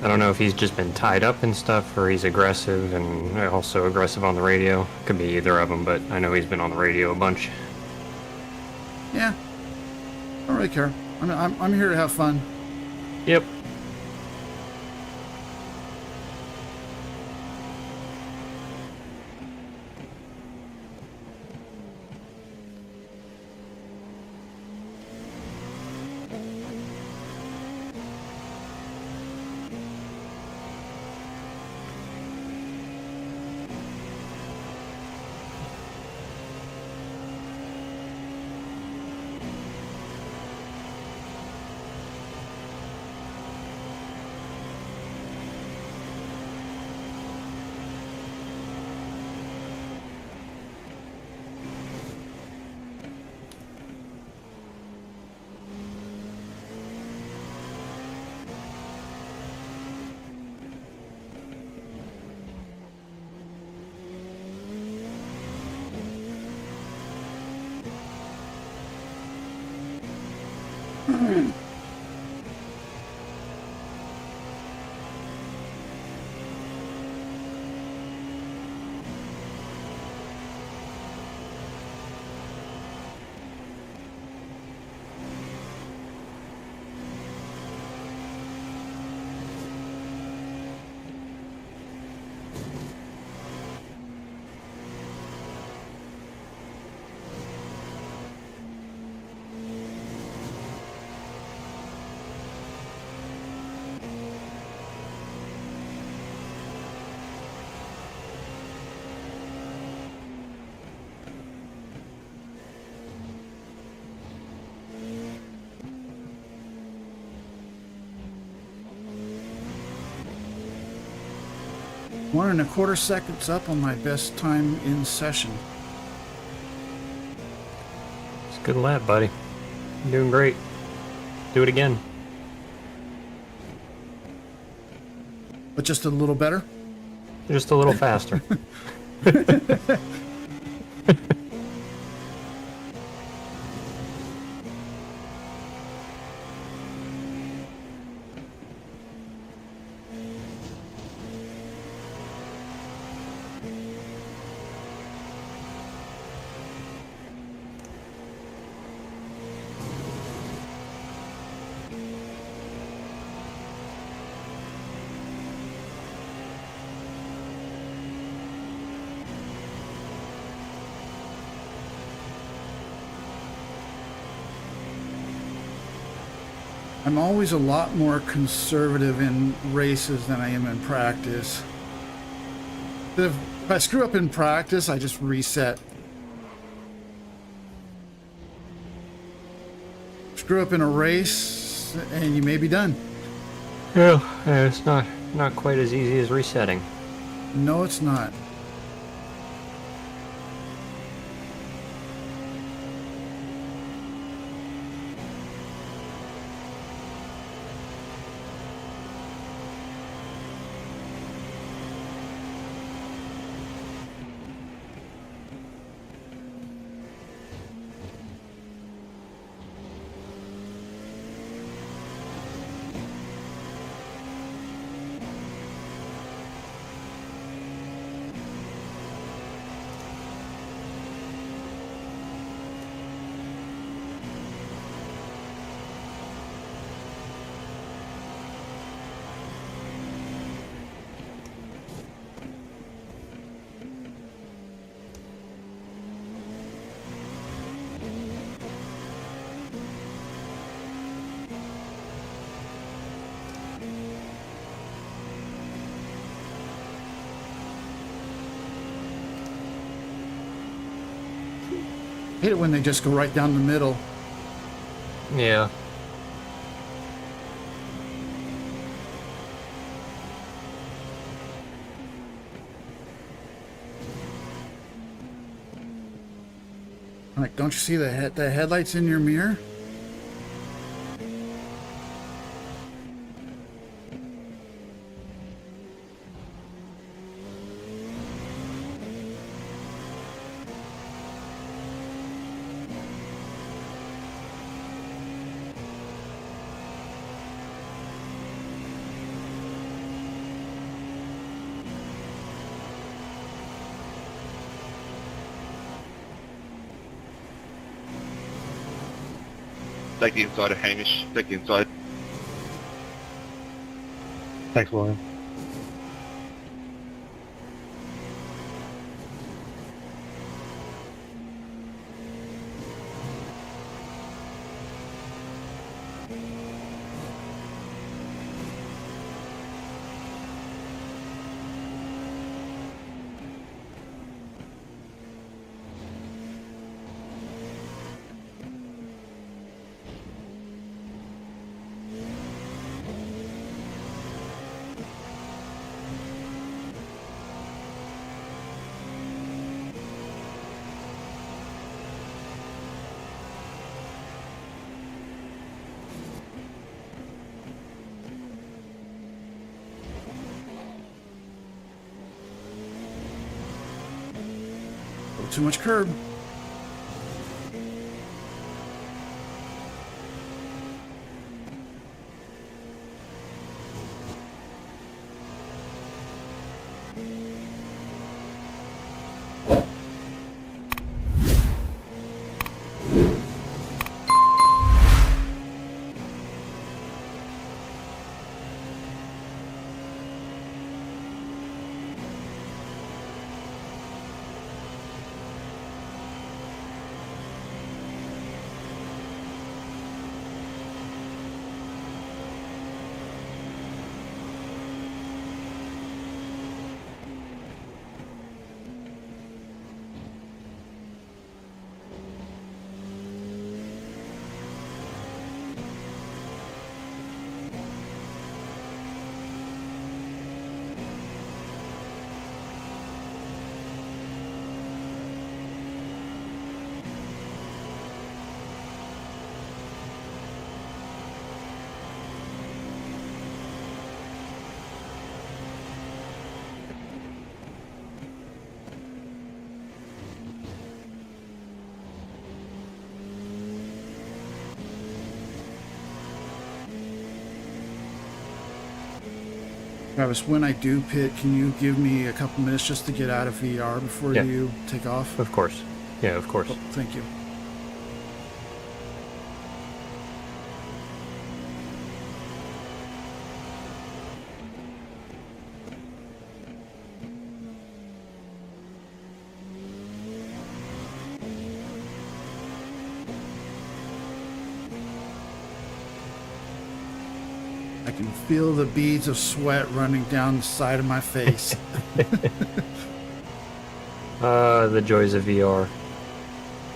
I don't know if he's just been tied up and stuff, or he's aggressive and also aggressive on the radio. Could be either of them, but I know he's been on the radio a bunch. Yeah, I don't really care. I'm here to have fun. Yep. 1.25 seconds up on my best time in session. It's a good lap, buddy. You're doing great. Do it again. But just a little better? Just a little faster. I'm always a lot more conservative in races than I am in practice. If I screw up in practice, I just reset. Screw up in a race, and you may be done. Yeah, it's not quite as easy as resetting. No, it's not. I hate it when they just go right down the middle. Yeah. I'm like, don't you see the headlights in your mirror? Take the inside of Hamish. Take the inside. Thanks, William. Too much curb. Travis, when I do pit, can you give me a couple minutes just to get out of VR before Yeah. you take off? Of course. Yeah, of course. Oh, thank you. I can feel the beads of sweat running down the side of my face. The joys of VR.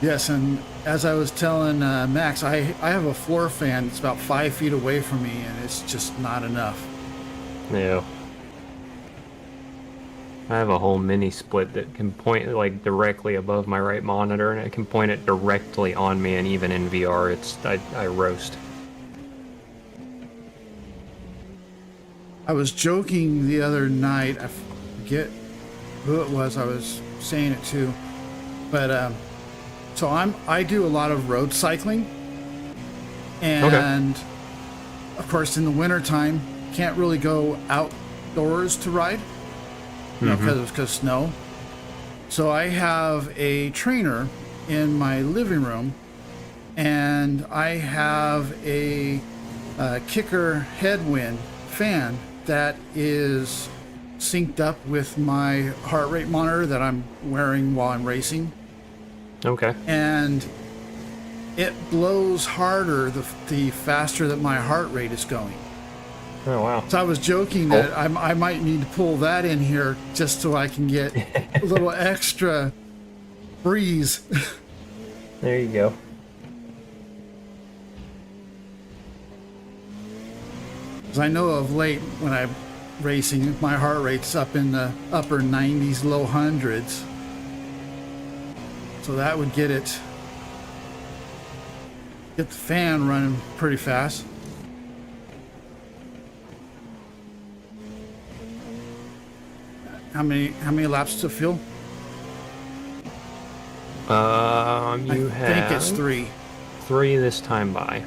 Yes, and as I was telling Max, I have a floor fan that's about 5 feet away from me, and it's just not enough. Yeah. I have a whole mini split that can point like directly above my right monitor, and it can point it directly on me, and even in VR, I roast. I was joking the other night, I forget who it was I was saying it to, but so I do a lot of road cycling, and of course in the wintertime can't really go outdoors to ride, you know, because snow. So I have a trainer in my living room, and I have a kicker headwind fan that is synced up with my heart rate monitor that I'm wearing while I'm racing. Okay. And it blows harder the faster that my heart rate is going. Oh, wow. So I was joking that I might need to pull that in here just so I can get a little extra breeze. There you go. Because I know of late when I'm racing, my heart rate's up in the upper 90s, low hundreds. So that would get the fan running pretty fast. How many laps to fill? You I have think it's 3. 3 this time by.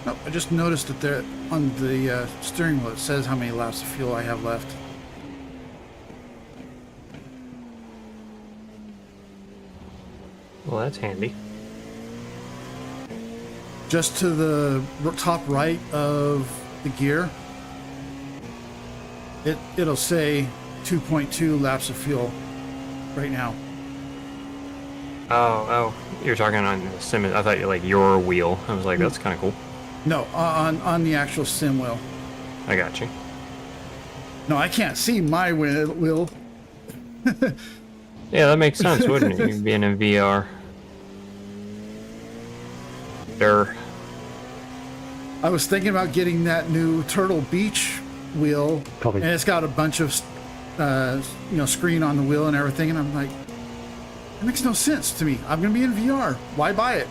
Nope, I just noticed that there on the steering wheel it says how many laps of fuel I have left. Well, that's handy. Just to the top right of the gear, it'll say 2.2 laps of fuel right now. Oh, you're talking on the sim. I thought you like your wheel. I was like, that's kind of cool. No, on the actual sim wheel. I got you. No, I can't see my wheel. Yeah, that makes sense, wouldn't it? You being in VR. Sure. I was thinking about getting that new Turtle Beach wheel, Copy. and it's got a bunch of, screen on the wheel and everything, and I'm like, that makes no sense to me. I'm gonna be in VR. Why buy it?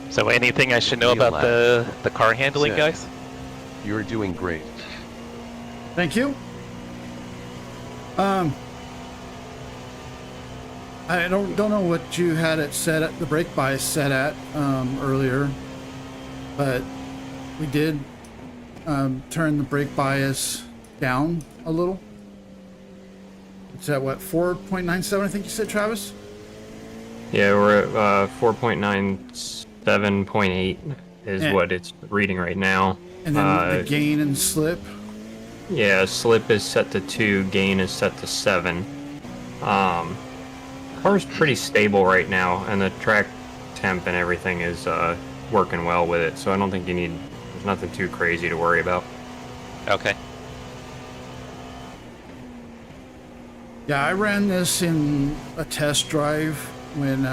So anything I should know Real about the car handling, Set. guys? You're doing great. Thank you. I don't know what you had it set at the brake bias set at earlier, but we did turn the brake bias down a little. It's at what, 4.97? I think you said, Travis. Yeah, we're at 4.97.8 is what it's reading right now. And then the gain and slip. Yeah, slip is set to 2, gain is set to 7. Car's pretty stable right now, and the track temp and everything is working well with it, so I don't think there's nothing too crazy to worry about. Okay. Yeah, I ran this in a test drive when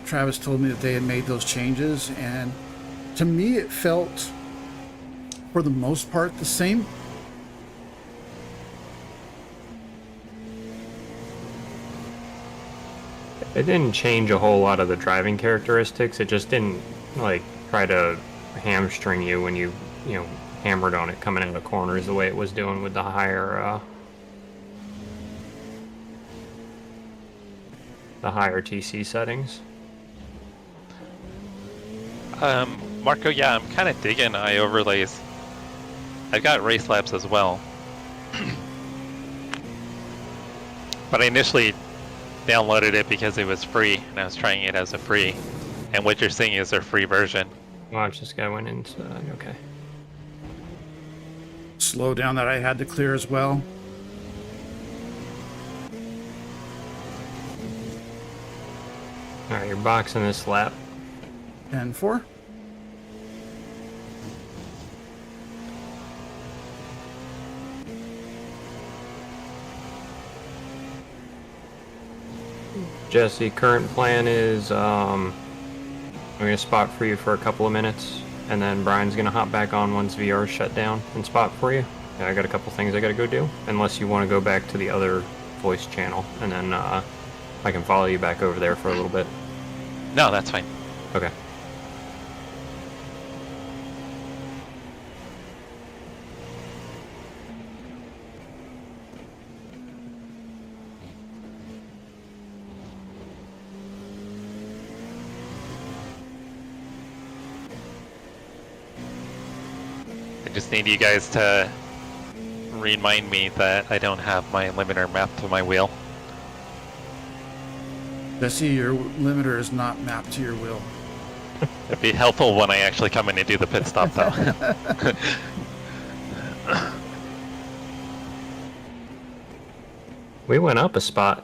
Travis told me that they had made those changes, and to me it felt, for the most part, the same. It didn't change a whole lot of the driving characteristics. It just didn't like try to hamstring you when you hammered on it coming out of corners the way it was doing with the higher TC settings. Marco, yeah, I'm kind of digging eye overlays. I've got race labs as well. But I initially downloaded it because it was free, and I was trying it as a free. And what you're seeing is their free version. Watch, this guy went inside. Okay. Slow down that I had to clear as well. Alright, you're boxing this lap. 10-4. Jesse, current plan is I'm gonna spot for you for a couple of minutes, and then Brian's gonna hop back on once VR's shut down and spot for you. Yeah, I got a couple things I gotta go do, unless you want to go back to the other voice channel, and then I can follow you back over there for a little bit. No, that's fine. Okay. I just need you guys to remind me that I don't have my limiter mapped to my wheel. Jesse, your limiter is not mapped to your wheel. It'd be helpful when I actually come in and do the pit stop, though. We went up a spot.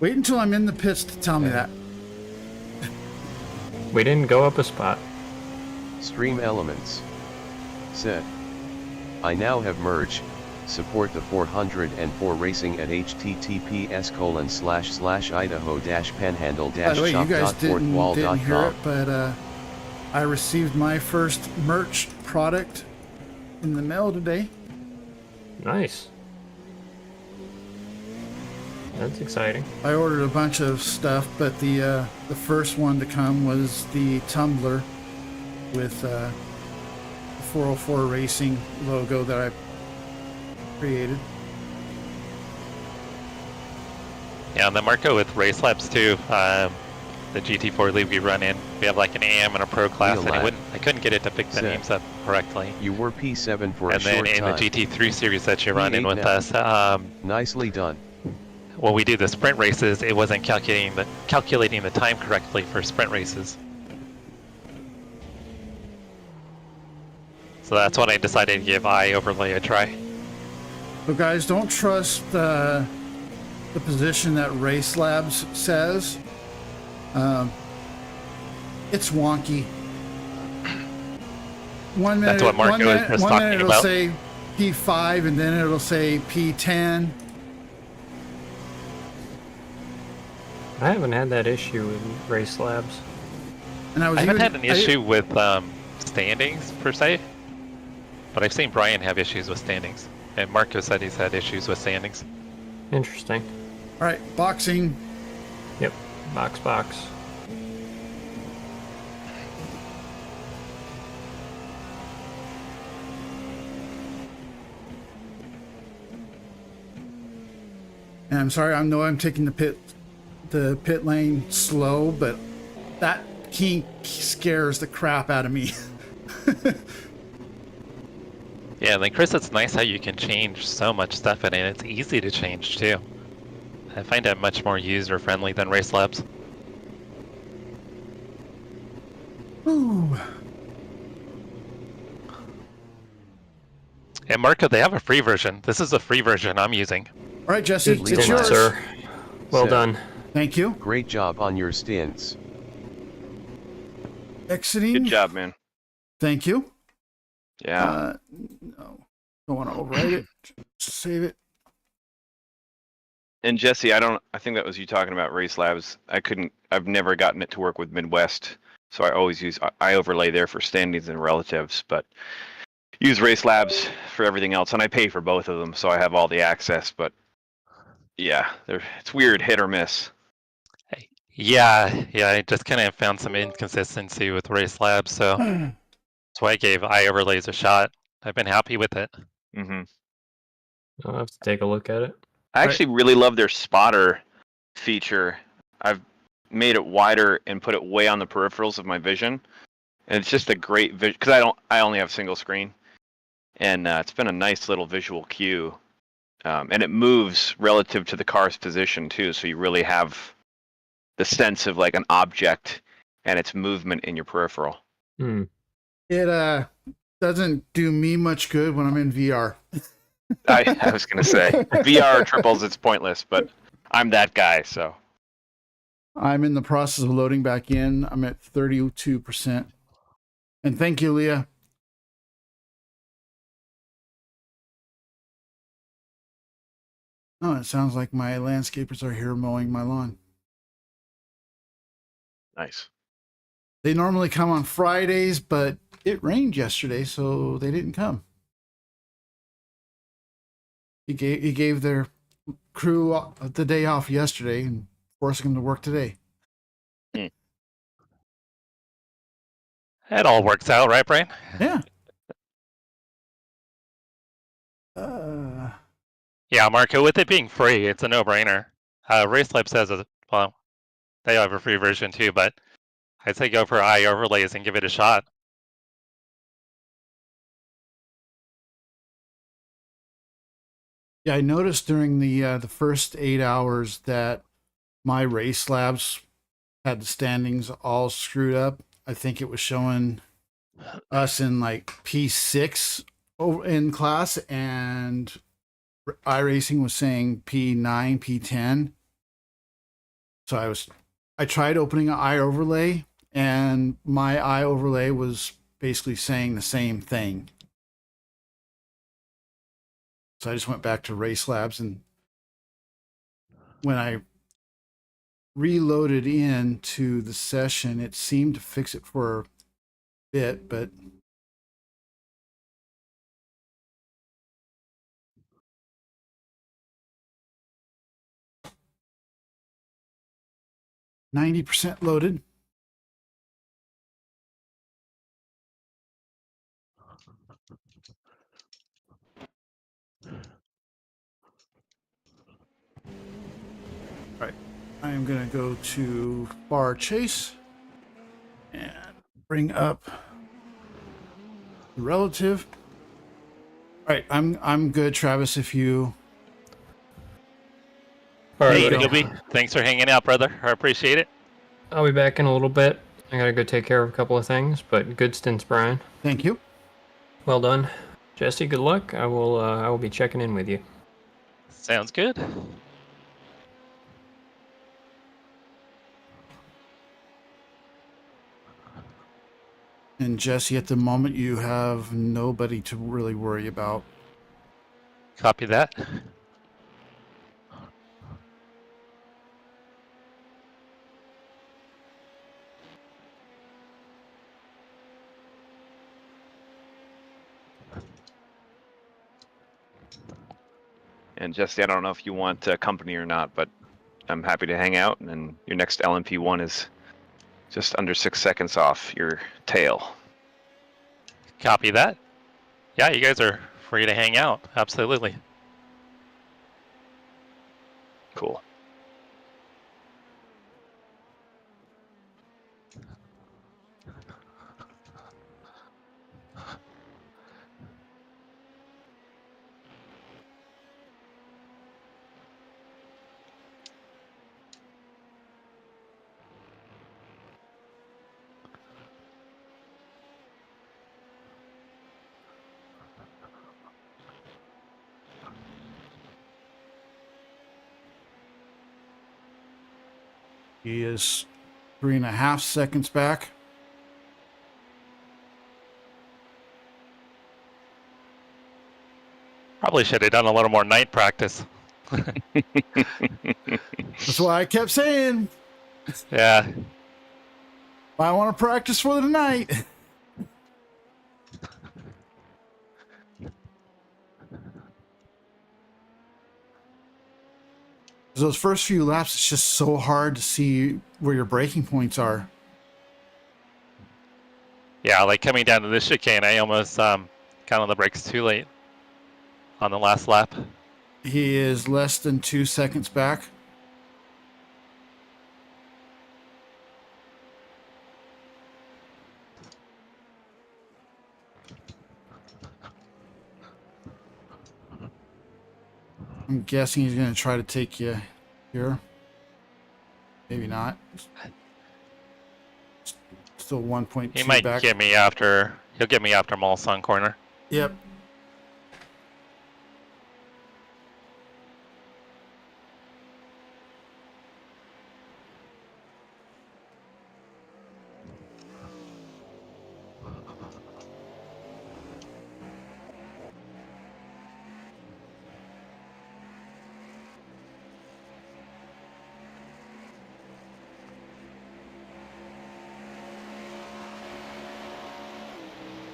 Wait until I'm in the pits to tell me that. We didn't go up a spot. Stream Elements. Said. I now have merged. Support the 404 racing at By the way, you guys didn't hear it, https://idaho-panhandle-shop.fourthwall.com. but I received my first merch product in the mail today. Nice. That's exciting. I ordered a bunch of stuff, but the first one to come was the tumbler with the 404 Racing logo that I created. Yeah, and the Marco with race labs too. The GT4 League we run in, we have like an AM and a Pro class, and I couldn't get it to pick the names up correctly. You were P7 for a short time. And then in the GT3 series that you run in with us, nicely done. When we do the sprint races, it wasn't calculating the time correctly for sprint races. So that's when I decided to give iOverlay a try. So guys, don't trust the position that Race Labs says. It's wonky. One minute, that's what Marco was one talking minute it'll about. say P5 and then it'll say P10. I haven't had that issue with Race Labs. And I haven't had an issue with standings per se, but I've seen Brian have issues with standings, and Marco said he's had issues with standings. Interesting. All right, boxing. Yep, box. And I'm sorry, I know I'm taking the pit lane slow, but that kink scares the crap out of me. Yeah, and then Chris, it's nice how you can change so much stuff in it. It's easy to change too. I find it much more user-friendly than Race Labs. Ooh. And Marco, they have a free version. This is a free version I'm using. All right, Jesse, it's yours. Sir. Well done. Thank you. Great job on your stints. Exiting. Good job, man. Thank you. Yeah. No, don't want to overwrite it. Save it. And Jesse, I think that was you talking about Race Labs. I've never gotten it to work with Midwest, so I always use iOverlay there for standings and relatives, but use Race Labs for everything else, and I pay for both of them, so I have all the access, but yeah, it's weird, hit or miss. Yeah, I just kind of found some inconsistency with Race Labs, so that's why I gave iOverlays a shot. I've been happy with it. Mm-hmm. I'll have to take a look at it. I actually really love their spotter feature. I've made it wider and put it way on the peripherals of my vision, and it's just a great vision because I only have single screen, and it's been a nice little visual cue, and it moves relative to the car's position too, so you really have the sense of like an object and its movement in your peripheral. It doesn't do me much good when I'm in VR. I was gonna say VR triples, it's pointless, but I'm that guy, so. I'm in the process of loading back in. I'm at 32%. And thank you, Leah. Oh, it sounds like my landscapers are here mowing my lawn. Nice. They normally come on Fridays, but it rained yesterday, so they didn't come. He gave their crew the day off yesterday and forcing them to work today. It all works out, right, Brian? Yeah. Yeah, Marco, with it being free, it's a no-brainer. Race Lab says, well, they have a free version too, but I'd say go for iOverlays and give it a shot. Yeah, I noticed during the first 8 hours that my Race Labs had the standings all screwed up. I think it was showing us in like P6 in class, and iRacing was saying P9, P10. So I tried opening an iOverlay, and my iOverlay was basically saying the same thing. So I just went back to Race Labs, and when I reloaded into the session, it seemed to fix it for a bit, but 90% loaded. All right, I am going to go to bar chase and bring up the relative. All right, I'm good, Travis. If you All right, Hey, buddy. Gilby, thanks for hanging out, brother. I appreciate it. I'll be back in a little bit. I gotta go take care of a couple of things, but good stints, Brian. thank you. Well done, Jesse. Good luck. I will be checking in with you. Sounds good. And Jesse, at the moment, you have nobody to really worry about. Copy that. And Jesse, I don't know if you want company or not, but I'm happy to hang out. And your next LMP1 is just under 6 seconds off your tail. Copy that. Yeah, you guys are free to hang out. Absolutely. Cool. He is 3.5 seconds back. Probably should have done a little more night practice. That's why I kept saying Yeah. I want to practice for the night. Those first few laps, it's just so hard to see where your braking points are. Yeah, like coming down to this chicane, I almost got on the brakes too late on the last lap. He is less than 2 seconds back. I'm guessing he's going to try to take you here. Maybe not. Still 1.2 He might back. get me after. He'll get me after Mulsanne corner. Yep.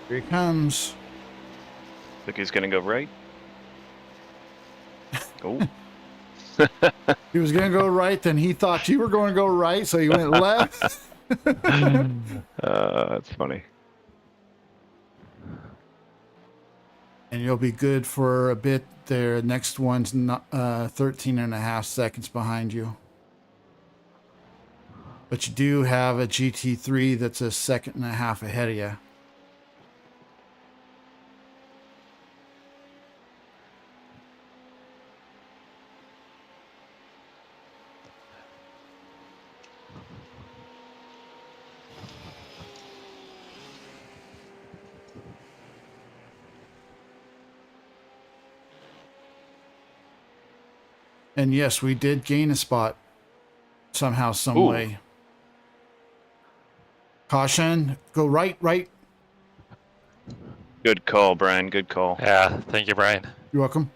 Here he comes. Think he's gonna go right? Oh. He was going to go right, then he thought you were going to go right, so he went left. That's funny. And you'll be good for a bit there. Next one's not, 13.5 seconds behind you. But you do have a GT3 that's 1.5 seconds ahead of you. And yes, we did gain a spot somehow, some Ooh. way. Caution, go right, right. Good call, Brian. Good call. Yeah, thank you, Brian. You're welcome.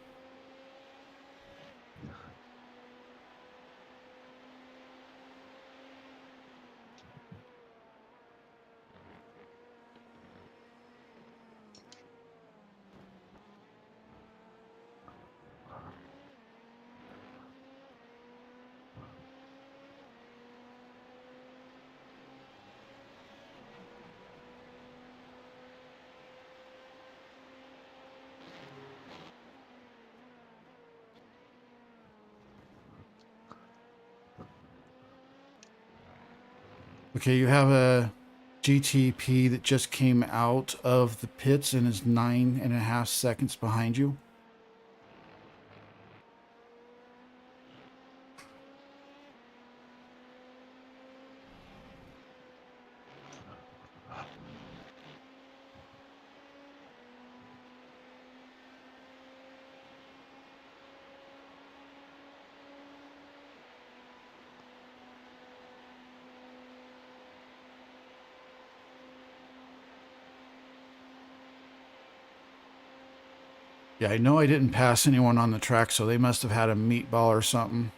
Okay, you have a GTP that just came out of the pits and is 9.5 seconds behind you. Yeah, I know I didn't pass anyone on the track, so they must have had a meatball or something.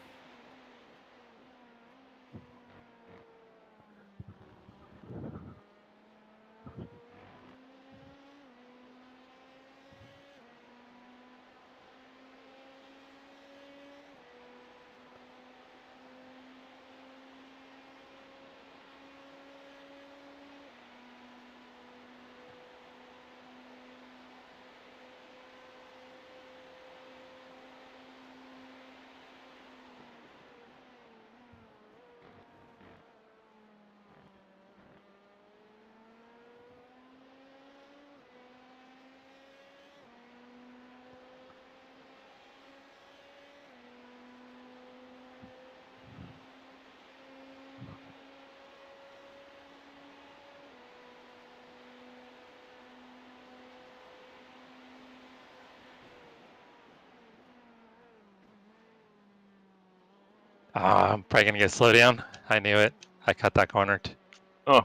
I'm probably gonna get slowed down. I knew it. I cut that corner. Oh.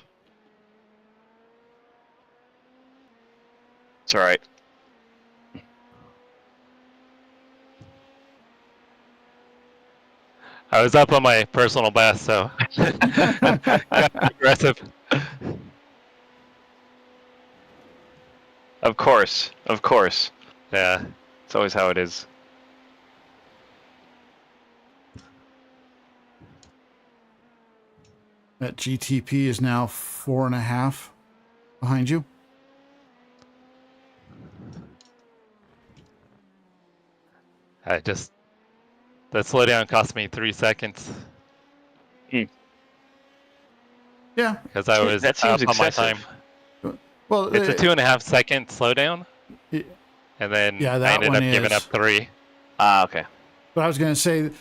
It's all right. I was up on my personal best, so got aggressive. Of course. Yeah. It's always how it is. That GTP is now 4.5 behind you. That slowdown cost me 3 seconds. Yeah. Because I was that seems up on my excessive. time. Well, It's a 2.5 second slowdown. Yeah, And then yeah, I that ended one up giving is. up 3. Ah, okay. But I was going to say,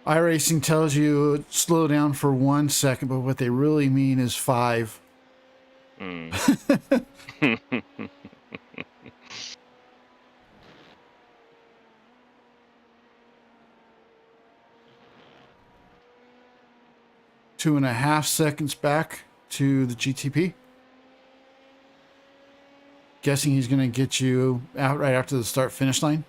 iRacing tells you slow down for 1 second, but what they really mean is 5. Mm. 2.5 seconds back to the GTP. Guessing he's going to get you out right after the start finish line.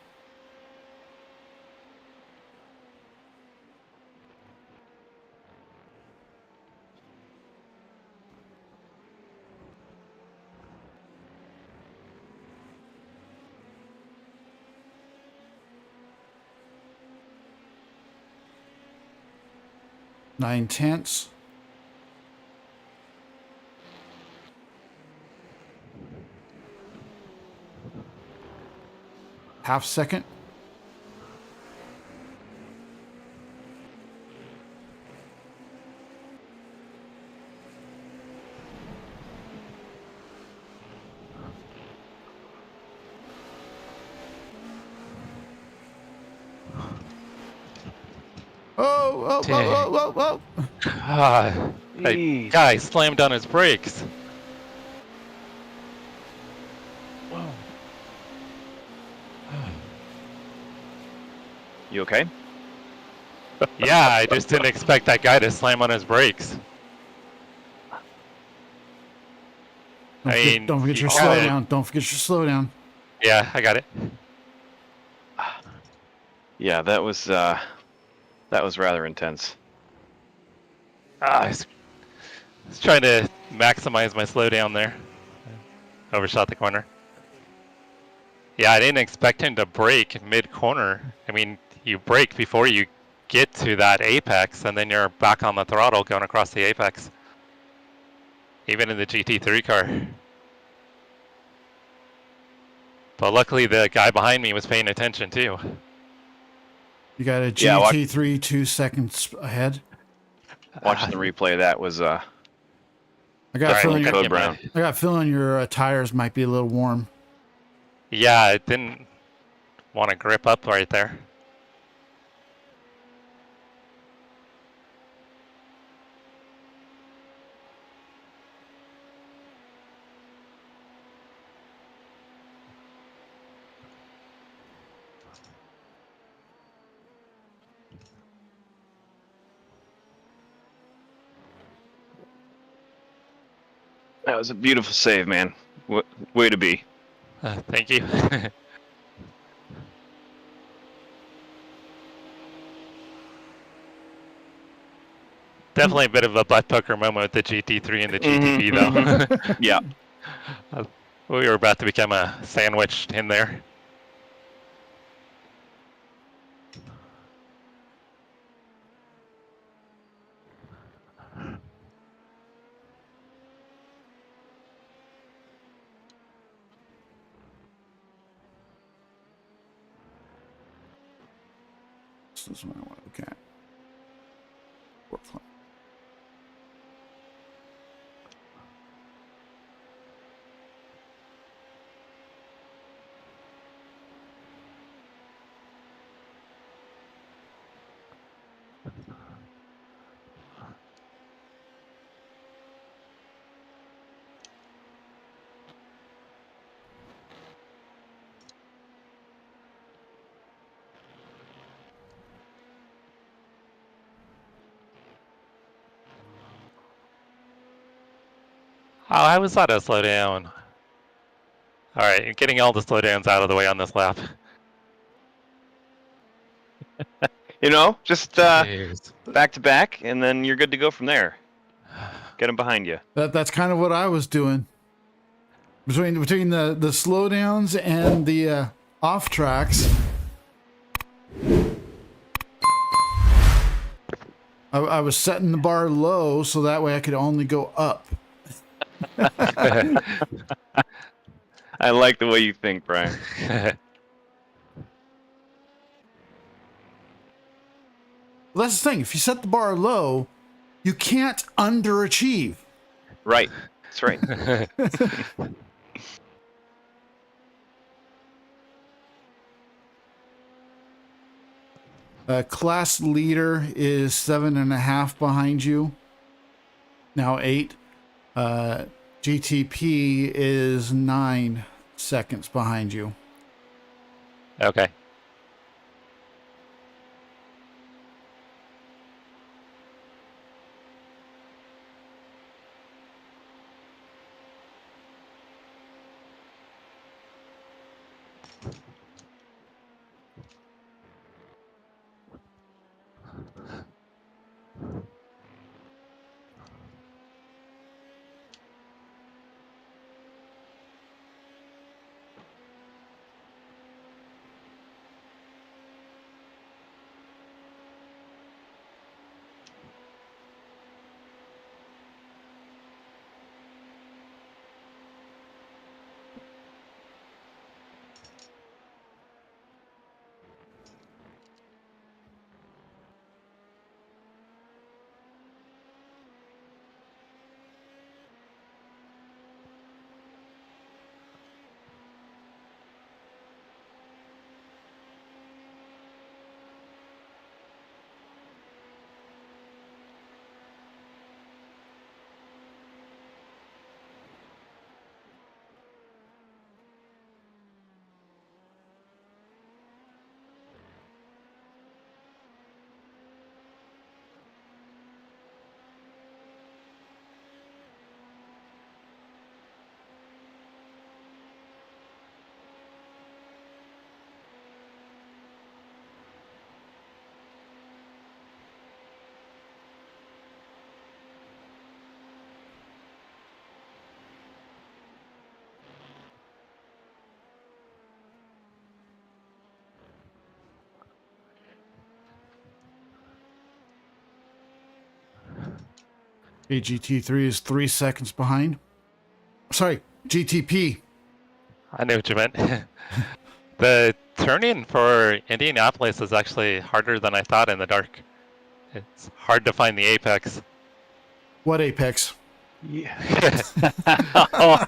Nine tenths. Half second. Oh, Dang. whoa. That guy slammed on his brakes. You okay? Yeah, I just didn't expect that guy to slam on his brakes. Don't forget your slowdown. Don't forget your slowdown. Yeah, I got it. Yeah, that was rather intense. I was trying to maximize my slowdown there. Overshot the corner. Yeah, I didn't expect him to brake mid-corner. I mean, you brake before you get to that apex, and then you're back on the throttle going across the apex. Even in the GT3 car. But luckily the guy behind me was paying attention too. You got a GT3 2 seconds ahead. Watching the replay of that was I got a feeling. Code Brown. I got a feeling your tires might be a little warm. Yeah, I didn't want to grip up right there. That was a beautiful save, man. Way to be. Thank you. Definitely a bit of a butt pucker moment with the GT3 and the GTP, though. Yeah. We were about to become a sandwich in there. This is what I want to look at. Oh, I was thought to slow down. All right, getting all the slowdowns out of the way on this lap. Just back to back, and then you're good to go from there. Get them behind you. That's kind of what I was doing. Between the slowdowns and the off tracks, I was setting the bar low so that way I could only go up. I like the way you think, Brian. Well, that's the thing. If you set the bar low, you can't underachieve. Right. That's right. Class leader is 7.5 behind you. Now 8. GTP is 9 seconds behind you. Okay. GT3 is 3 seconds behind. Sorry, GTP. I know what you meant. The turning for Indianapolis is actually harder than I thought in the dark. It's hard to find the apex. What apex? Yeah.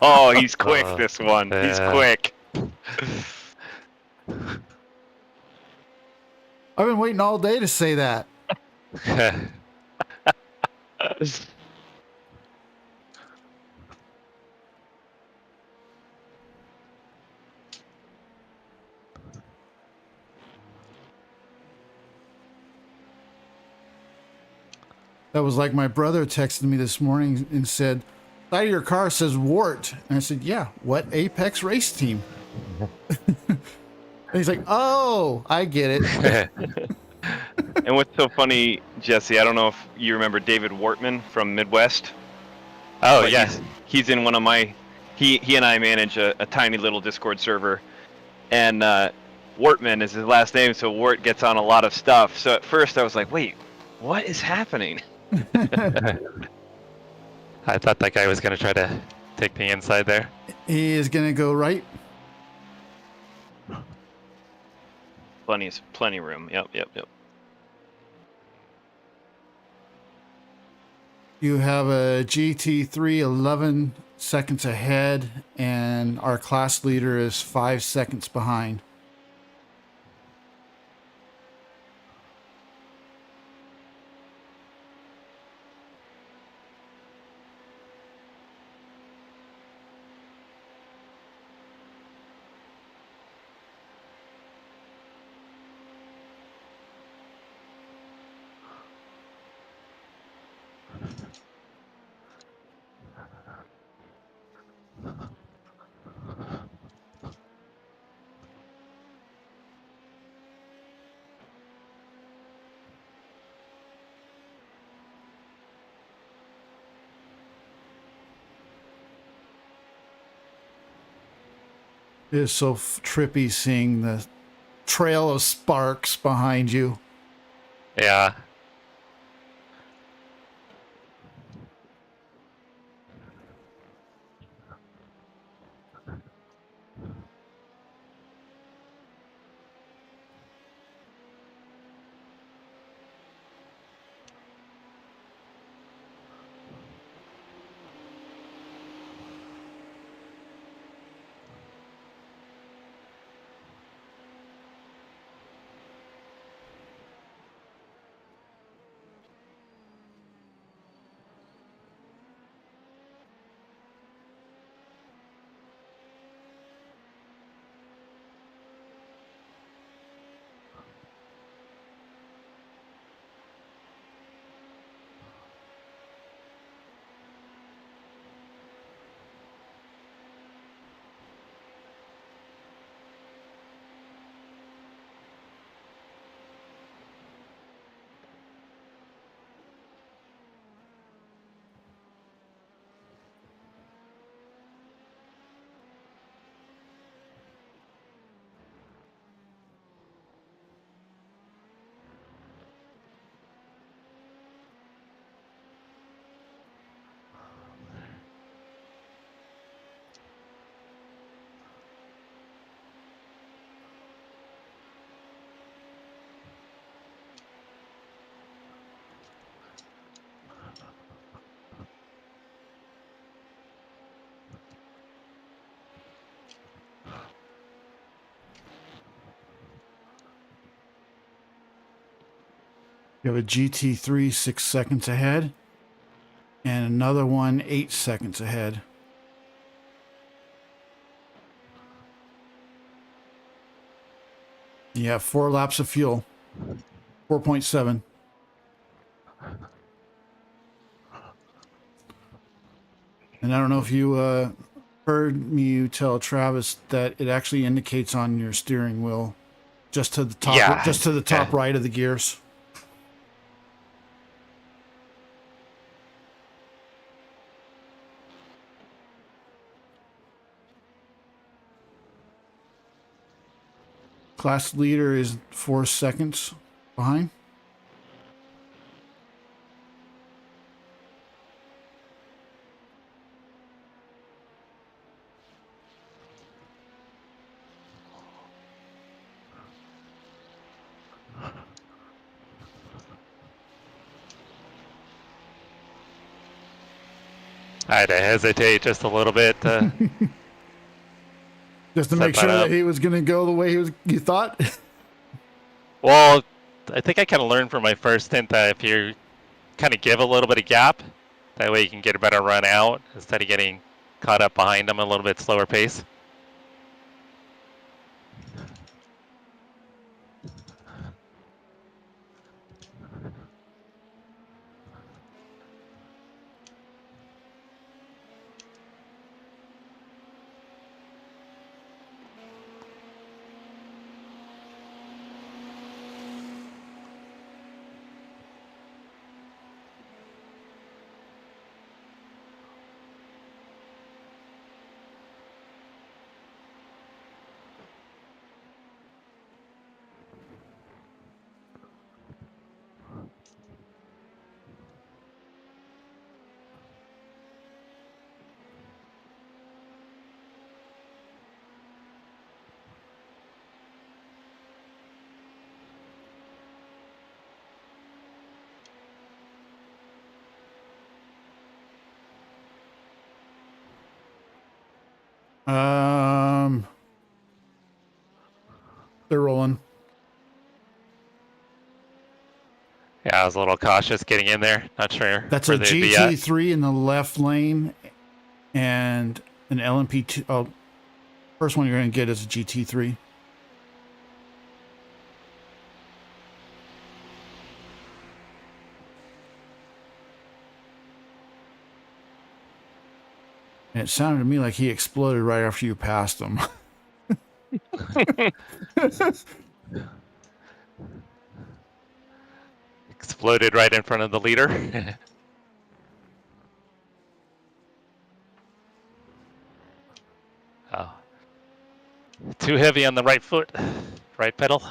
Oh, he's quick, this one. He's yeah. quick. I've been waiting all day to say that. That was like my brother texted me this morning and said, "Side of your car says Wart." And I said, "Yeah, what Apex race team?" And he's like, "Oh, I get it." And what's so funny, Jesse, I don't know if you remember David Wortman from Midwest. Oh, but yeah. He's in one of my, he and I manage a tiny little Discord server. And Wortman is his last name, so Wart gets on a lot of stuff. So at first I was like, wait, what is happening? I thought that guy was going to try to take the inside there. He is going to go right. Plenty room. Yep. You have a GT3 11 seconds ahead, and our class leader is 5 seconds behind. It is so trippy seeing the trail of sparks behind you. Yeah. You have a GT3 6 seconds ahead, and another one 8 seconds ahead. You have 4 laps of fuel. 4.7. And I don't know if you heard me tell Travis that it actually indicates on your steering wheel just to the top, Yeah. just to the top right of the gears. Class leader is 4 seconds behind. I had to hesitate just a little bit. Just to Set make that sure up. that he was going to go the way you thought? Well, I think I kind of learned from my first stint that if you kind of give a little bit of gap, that way you can get a better run out instead of getting caught up behind them at a little bit slower pace. They're rolling. Yeah, I was a little cautious getting in there. Not sure. That's a where they'd be at. GT3 in the left lane and an LMP2. Oh, first one you're going to get is a GT3. And it sounded to me like he exploded right after you passed him. Exploded right in front of the leader. Oh. Too heavy on the right foot. Right pedal.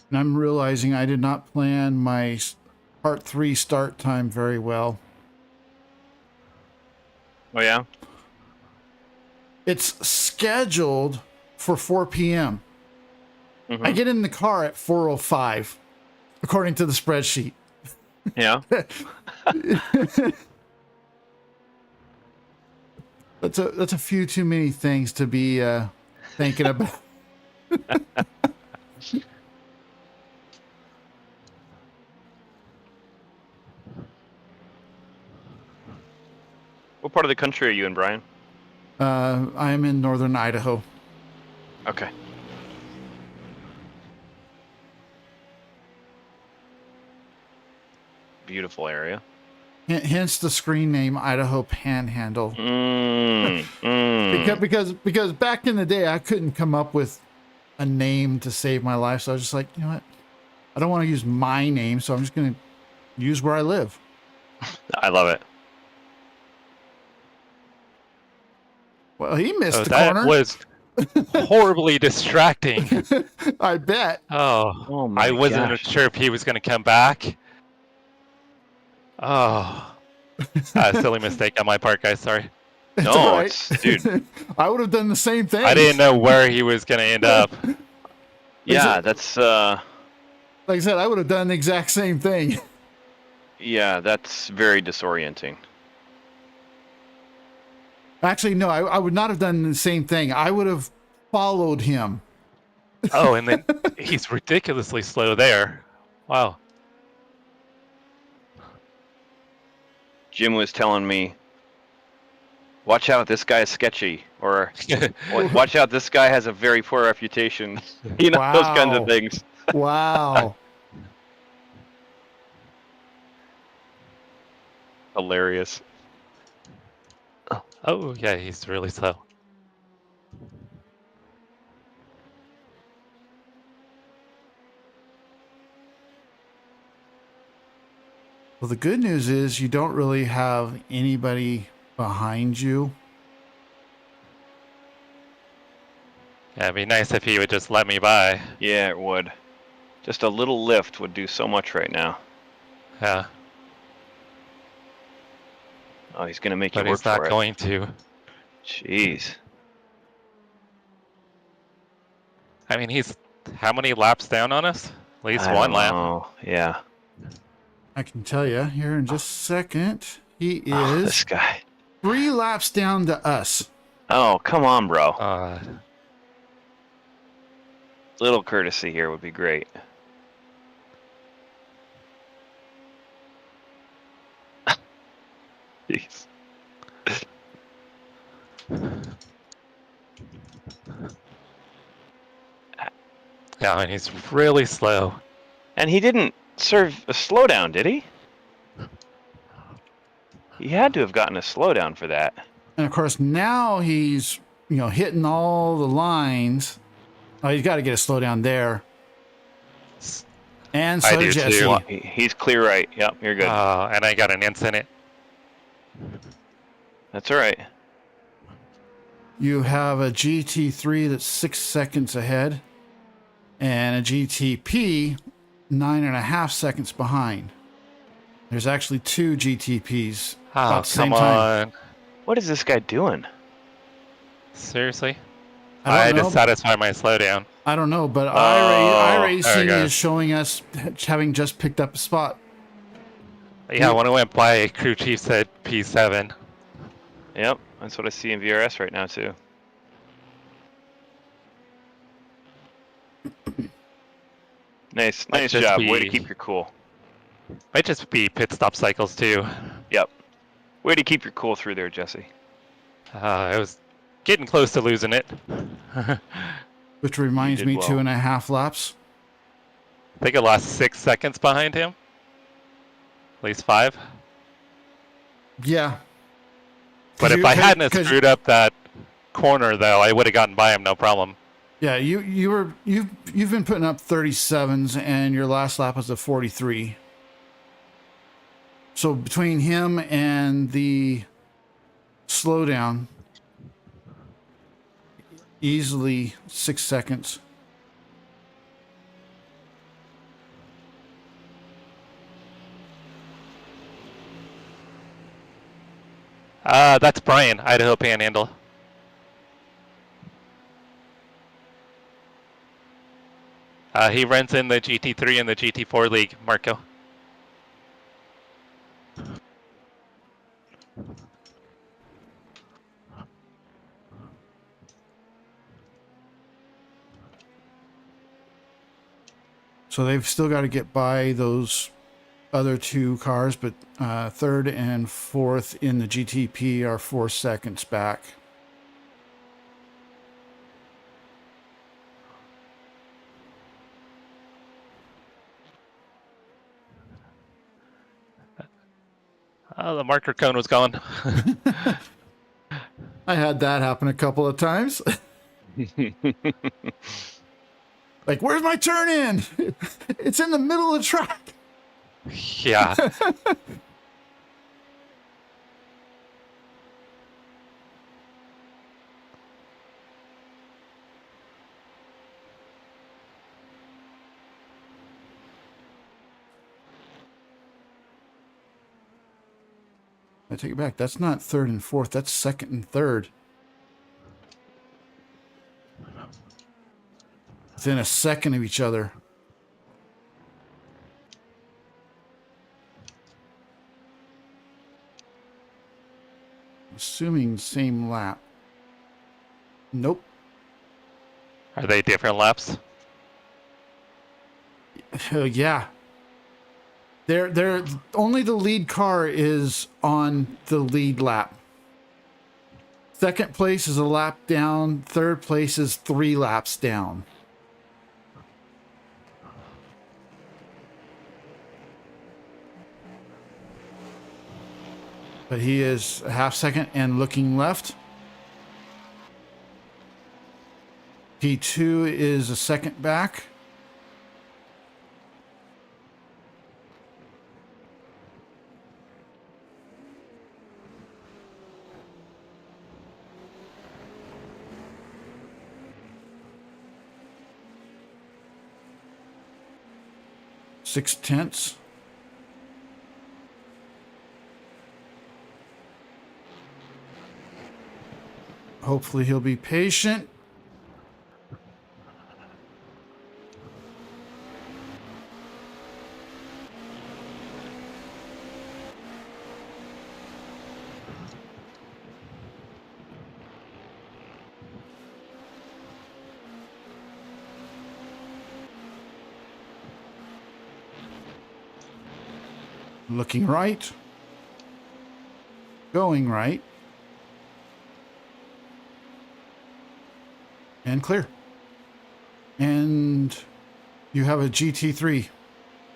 And I'm realizing I did not plan my part 3 start time very well. Oh, yeah? It's scheduled for 4 p.m. I get in the car at 4:05, according to the spreadsheet. Yeah. That's a few too many things to be thinking about. What part of the country are you in, Brian? I'm in northern Idaho. Okay. Beautiful area. Hence the screen name Idaho Panhandle. Because back in the day I couldn't come up with a name to save my life, so I was just like, you know what? I don't want to use my name, so I'm just going to use where I live. I love it. Well, he missed the that corner. Was horribly distracting. I bet. Oh I wasn't sure if he was going to come back. Oh, silly mistake on my part, guys. Sorry. It's no, right. it's, dude. I would have done the same thing. I didn't know where he was going to end up. Yeah, that's. Like I said, I would have done the exact same thing. Yeah, that's very disorienting. Actually, no, I would not have done the same thing. I would have followed him. Oh, and then he's ridiculously slow there. Wow. Jim was telling me, watch out, this guy is sketchy. Or, watch out, this guy has a very poor reputation. You know, those kinds of things. Wow. Hilarious. Oh, yeah, he's really slow. Well, the good news is you don't really have anybody behind you. Yeah, it'd be nice if he would just let me by. Yeah, it would. Just a little lift would do so much right now. Yeah, Oh, he's gonna make you but work he's not for it. going to. Jeez. I mean, he's how many laps down on us? At least I one don't lap. know. Yeah. I can tell you here in just a second. He Oh, is this guy. 3 laps down to us. Oh, come on, bro. Little courtesy here would be great. Jeez. Yeah, and he's really slow. And he didn't serve a slowdown, did he? He had to have gotten a slowdown for that. And of course, now he's, hitting all the lines. Oh, he's got to get a slowdown there. And so I do Jesse. too. Well, he's clear right. Yep, you're good. And I got an incident. That's all right. You have a GT3 that's 6 seconds ahead, and a GTP 9.5 seconds behind. There's actually 2 GTPs about the same time. What is this guy doing? Seriously? I don't know. just satisfied my slowdown. I don't know, but there iRacing we go. is showing us having just picked up a spot. Yeah, when I went by, crew chief said P7. Yep, that's what I see in VRS right now too. Nice job. Way to keep your cool. Might just be pit stop cycles too. Yep. Way to keep your cool through there, Jesse. I was getting close to losing it. Which reminds me, well. 2.5 laps. I think I lost 6 seconds behind him. At least 5. Yeah. But if I hadn't screwed up that corner, though, I would have gotten by him, no problem. Yeah, you've been putting up 37s, and your last lap was a 43. So between him and the slowdown, easily 6 seconds. That's Brian, Idaho Panhandle. He runs in the GT3 and the GT4 league, Marco. So they've still got to get by those other 2 cars, but 3rd and 4th in the GTP are 4 seconds back. Oh, the marker cone was gone. I had that happen a couple of times. Like, where's my turn in? It's in the middle of the track. Yeah. I take it back. That's not 3rd and 4th. That's 2nd and 3rd. Within a second of each other. Assuming same lap. Nope. Are they different laps? Yeah. They're only the lead car is on the lead lap. 2nd place is a lap down. 3rd place is 3 laps down. but he is a half second and looking left. P2 is a second back. Six tenths. Hopefully he'll be patient. Looking right. Going right. And clear. And you have a GT3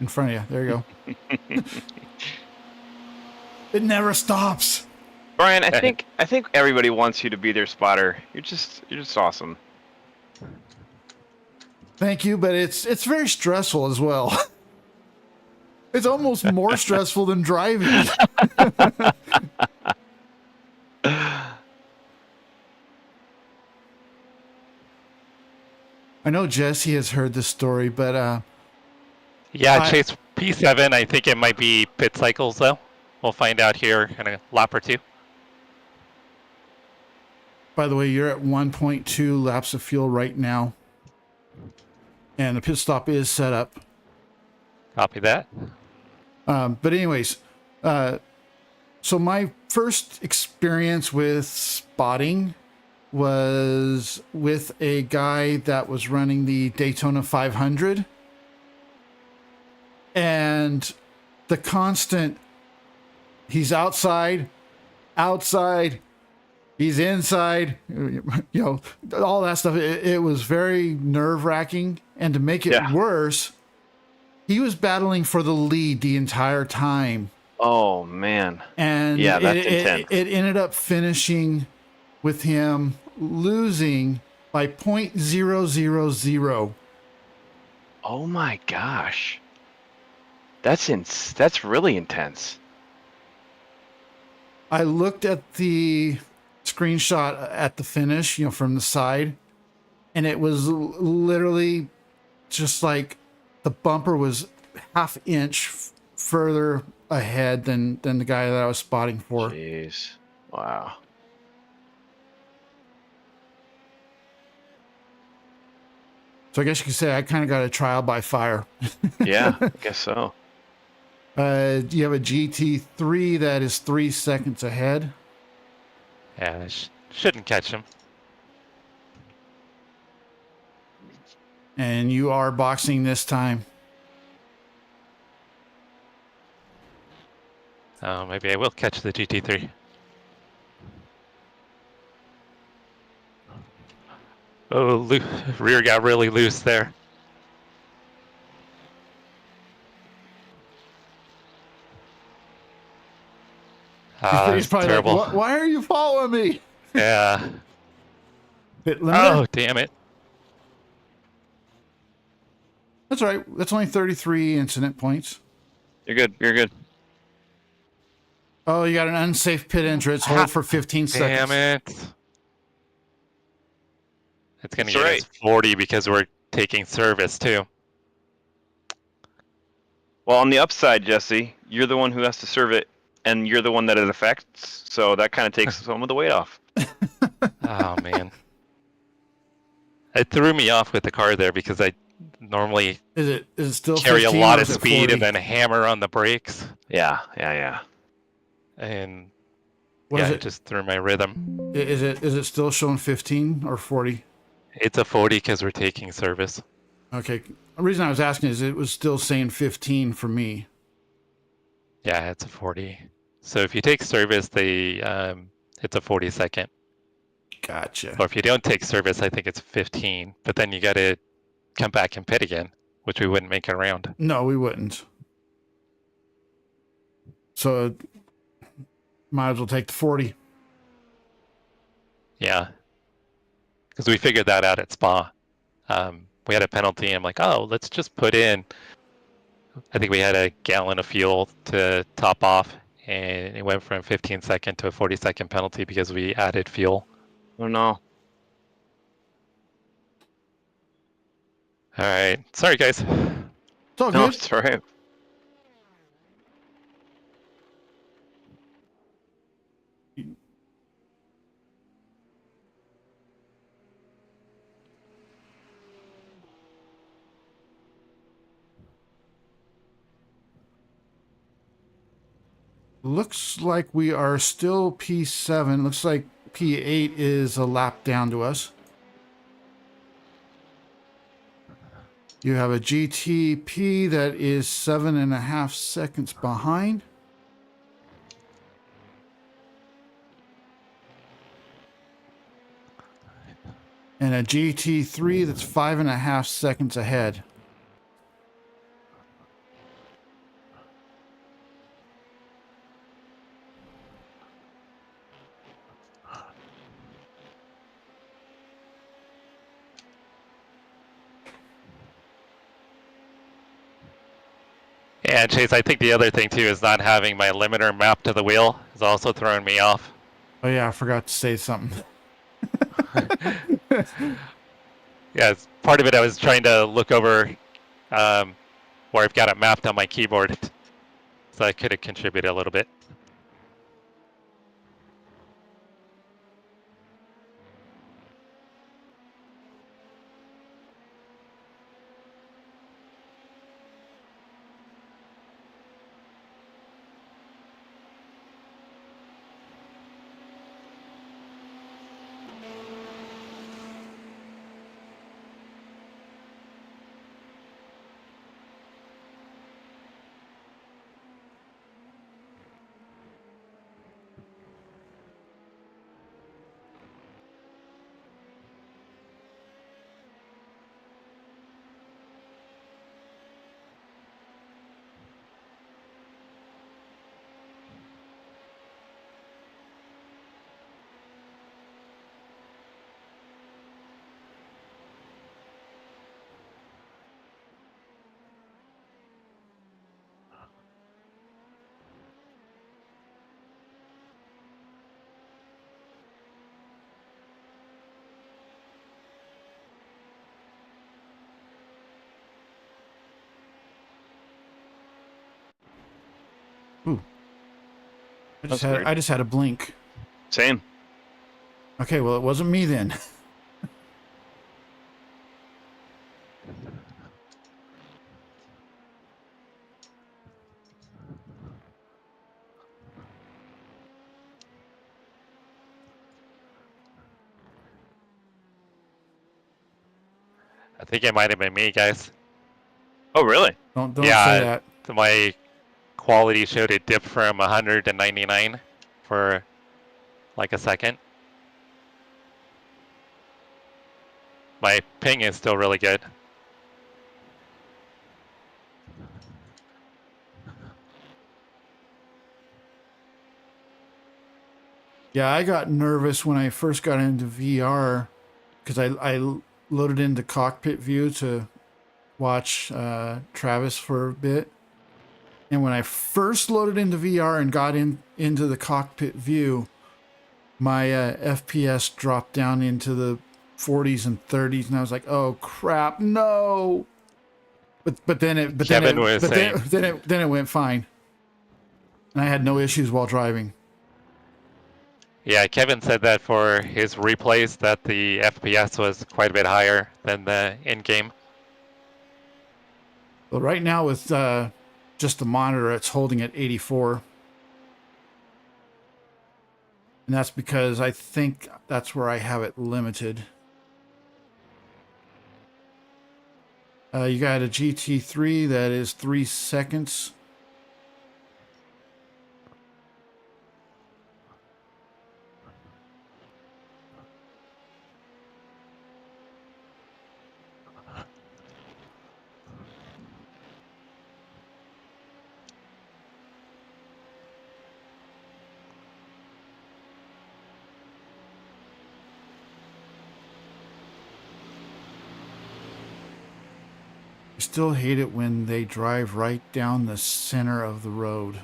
in front of you. There you go. It never stops. Brian, I think everybody wants you to be their spotter. You're just awesome. Thank you, but it's very stressful as well. It's almost more stressful than driving. I know Jesse has heard this story, but yeah, Chase P7. I think it might be pit cycles though. We'll find out here in a lap or two. By the way, you're at 1.2 laps of fuel right now, and the pit stop is set up. Copy that. But anyways, so my first experience with spotting was with a guy that was running the Daytona 500, and the constant, he's outside, he's inside, all that stuff. It was very nerve-wracking, and to make it worse, he was battling for the lead the entire time. Oh man! And yeah, that's intense. It ended up finishing with him losing by 0.000. Oh my gosh, that's really intense. I looked at the screenshot at the finish, from the side, and it was literally just like the bumper was half inch further ahead than the guy that I was spotting for. Jeez. Wow. So I guess you could say I kind of got a trial by fire. Yeah, I guess so. You have a GT3 that is 3 seconds ahead. Yeah, shouldn't catch him. And you are boxing this time. Oh, maybe I will catch the GT3. Oh, rear got really loose there. He's probably terrible. like, why are you following me? Yeah. Pit limiter? Oh, damn it. That's all right. That's only 33 incident points. You're good. You're good. Oh, you got an unsafe pit entrance. Hold for 15 seconds. Damn it. It's going to get us 40 because we're taking service, too. Well, on the upside, Jesse, you're the one who has to serve it, and you're the one that it affects, so that kind of takes some of the weight off. Oh, man. It threw me off with the car there because I normally is it still carry a lot of speed and then hammer on the brakes. Yeah. And it just threw my rhythm. Is it still showing 15 or 40? It's a 40 because we're taking service. Okay. The reason I was asking is it was still saying 15 for me. Yeah, it's a 40. So if you take service, it's a 40 second. Gotcha. Or if you don't take service, I think it's 15. But then you got to come back and pit again, which we wouldn't make it around. No, we wouldn't. So Might as well take the 40. Yeah, because we figured that out at Spa. We had a penalty, and I'm like, oh, let's just put in. I think we had a gallon of fuel to top off, and it went from 15-second to a 40-second penalty because we added fuel. Oh no. All right, sorry guys. It's all No, good. it's all right. Looks like we are still P7. Looks like P8 is a lap down to us. You have a GTP that is 7.5 seconds behind. And a GT3 that's 5.5 seconds ahead. And Chase, I think the other thing too is not having my limiter mapped to the wheel is also throwing me off. Oh yeah, I forgot to say something. Yeah, it's part of it. I was trying to look over where I've got it mapped on my keyboard, so I could have contributed a little bit. Ooh. That's weird. I just had a blink. Same. Okay, well it wasn't me then. I think it might have been me, guys. Oh, really? Don't Yeah, say that. My quality showed it dip from 100 to 99 for like a second. My ping is still really good. Yeah, I got nervous when I first got into VR because I loaded into cockpit view to watch Travis for a bit. And when I first loaded into VR and got into the cockpit view, my FPS dropped down into the 40s and 30s, and I was like, "Oh crap, no!" But then it went fine, and I had no issues while driving. Yeah, Kevin said that for his replays that the FPS was quite a bit higher than the in-game. But right now with just the monitor, it's holding at 84. And that's because I think that's where I have it limited. You got a GT3 that is 3 seconds. still hate it when they drive right down the center of the road.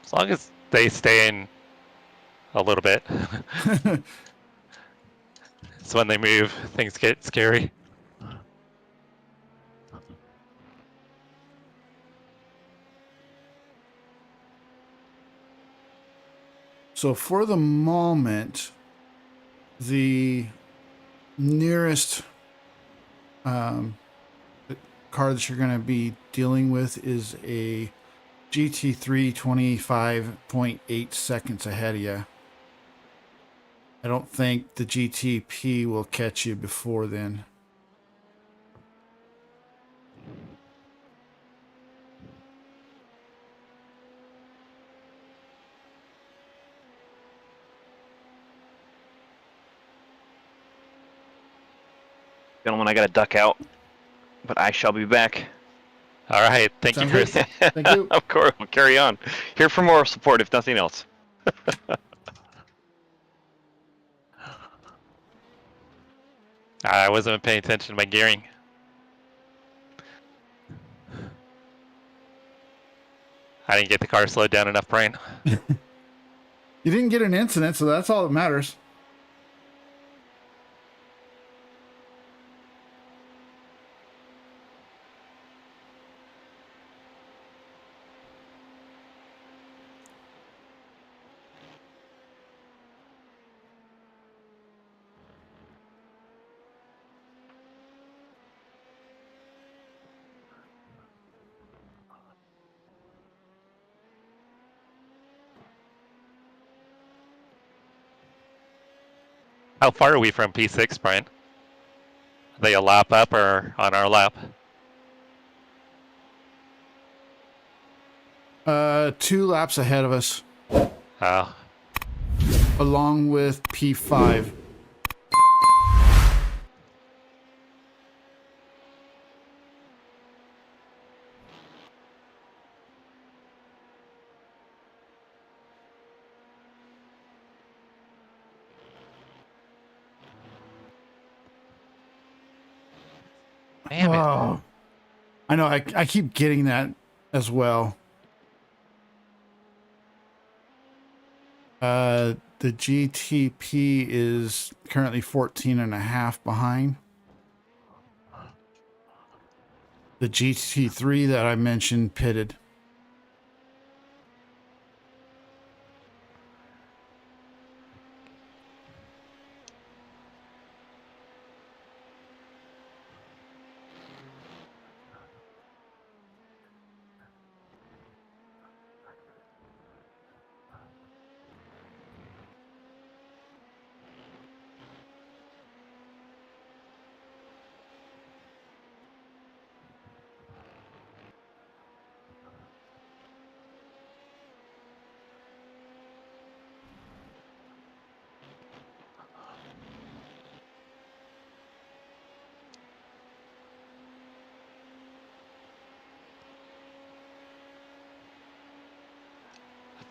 As long as they stay in a little bit. It's when they move, things get scary. So for the moment, the nearest car that you're going to be dealing with is a GT3 25.8 seconds ahead of you. I don't think the GTP will catch you before then. Gentlemen, I gotta duck out, but I shall be back. All right. Thank you, Chris. Thank you. Of course, we'll carry on. Here for more support, if nothing else. I wasn't paying attention to my gearing. I didn't get the car slowed down enough, Brian. You didn't get an incident, so that's all that matters. How far are we from P6, Brian? Are they a lap up or on our lap? 2 laps ahead of us, Oh, along with P5. damn it. Oh, I know. I keep getting that as well. The GTP is currently 14.5 behind. The GT3 that I mentioned pitted.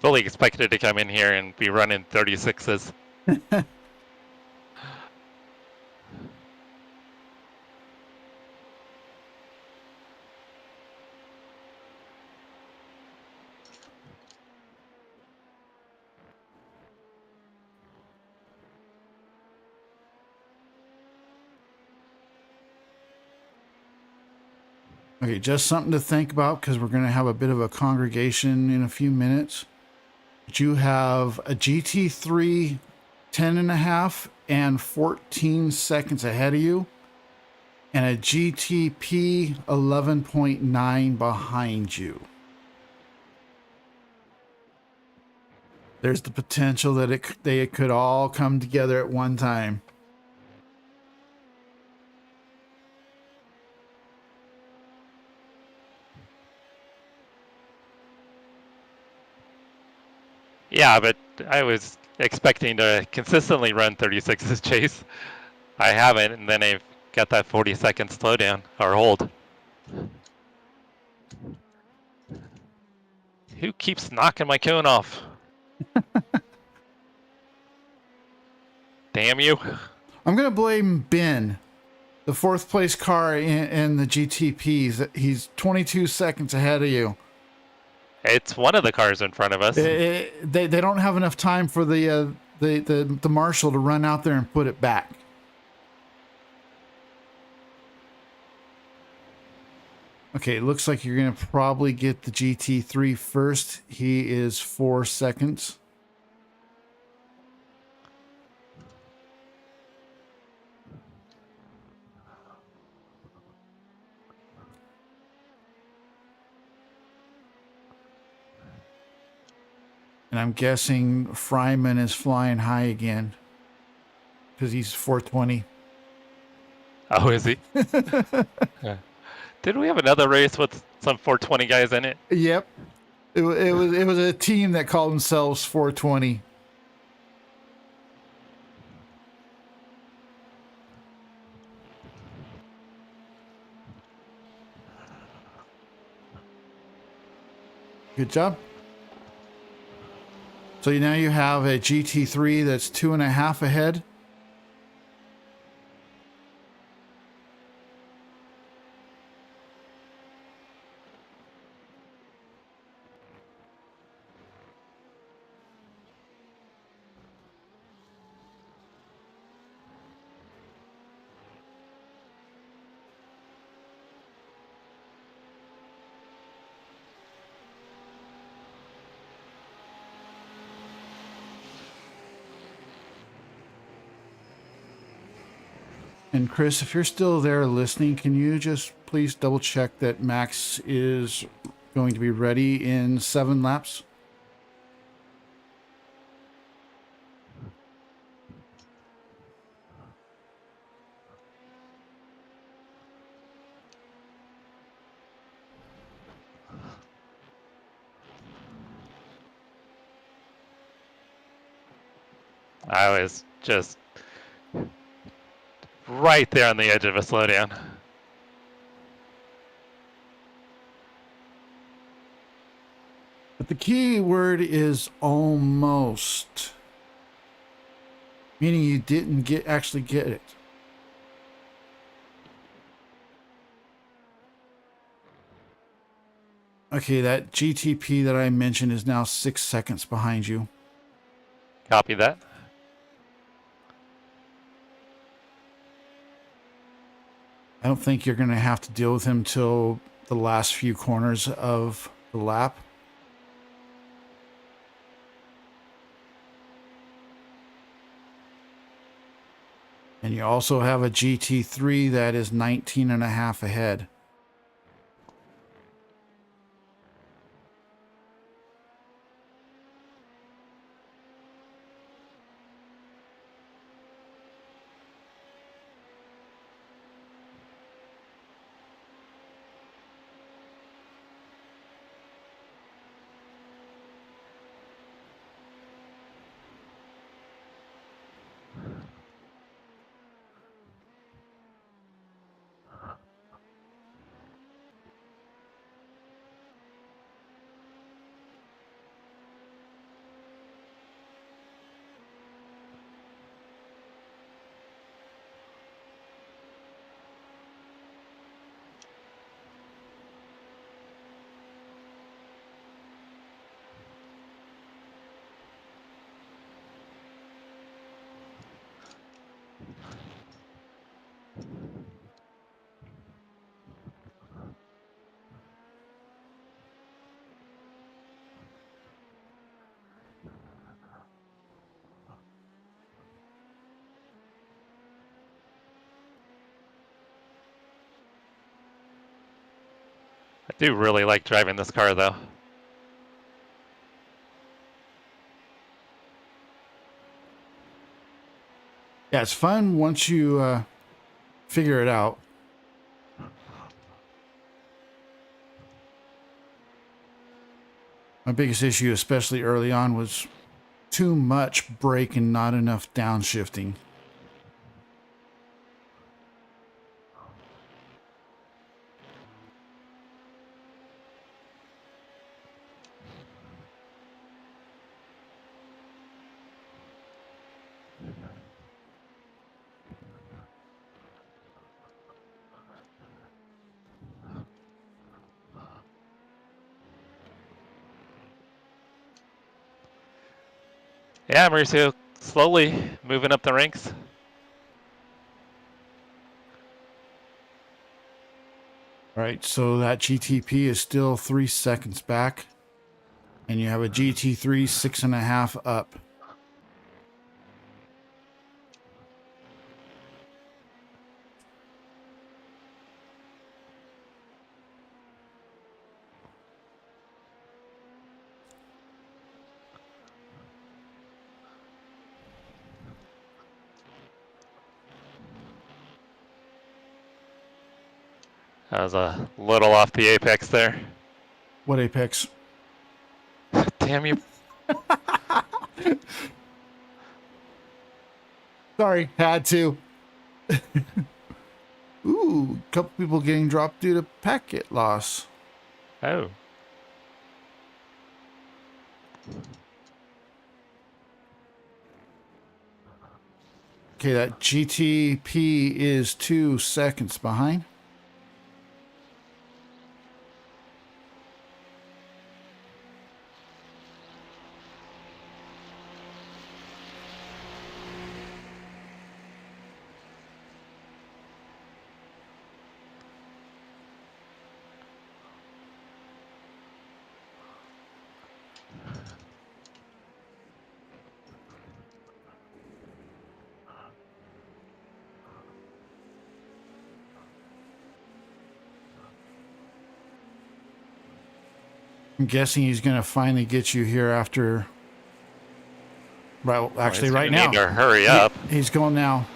Fully expected to come in here and be running 36s. Okay, just something to think about because we're going to have a bit of a congregation in a few minutes. But you have a GT3 10.5 and 14 seconds ahead of you, and a GTP 11.9 behind you. There's the potential that they could all come together at one time. Yeah, but I was expecting to consistently run 36s, Chase. I haven't, and then I've got that 40-second slowdown, or hold. Who keeps knocking my cone off? Damn you. I'm going to blame Ben. The fourth place car in the GTPs. He's 22 seconds ahead of you. It's one of the cars in front of us. They don't have enough time for the marshal to run out there and put it back. Okay, it looks like you're going to probably get the GT3 first. He is 4 seconds. And I'm guessing Fryman is flying high again because he's 420. Oh, is he? Yeah. Did we have another race with some 420 guys in it? Yep. It was a team that called themselves 420. Good job. So now you have a GT3 that's 2.5 ahead. And Chris, if you're still there listening, can you just please double check that Max is going to be ready in 7 laps? I was just right there on the edge of a slowdown. But the key word is almost. Meaning you didn't actually get it. Okay, that GTP that I mentioned is now 6 seconds behind you. Copy that. I don't think you're going to have to deal with him till the last few corners of the lap. And you also have a GT3 that is 19.5 ahead. I do really like driving this car, though. Yeah, it's fun once you figure it out. My biggest issue, especially early on, was too much brake and not enough downshifting. Yeah, Mauricio, slowly moving up the ranks. All right, so that GTP is still 3 seconds back, and you have a GT3 6.5 up. I was a little off the apex there. What apex? Damn you. Sorry, had to. Ooh, a couple people getting dropped due to packet loss. Oh. Okay, that GTP is 2 seconds behind. I'm guessing he's going to finally get you here after. Well, actually, right now. Need to hurry up. He's going now.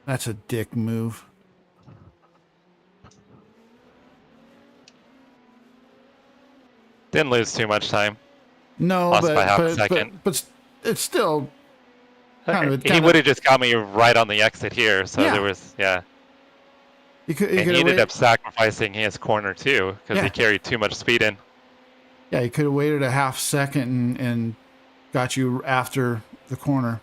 That's a dick move. Didn't lose too much time. No, Lost but by half a but, second. but it's still He would have just got me right on the exit here, so Yeah. there was, yeah. he could. And he ended up sacrificing his corner too, because he carried too much speed in. Yeah, he could have waited a half second and got you after the corner.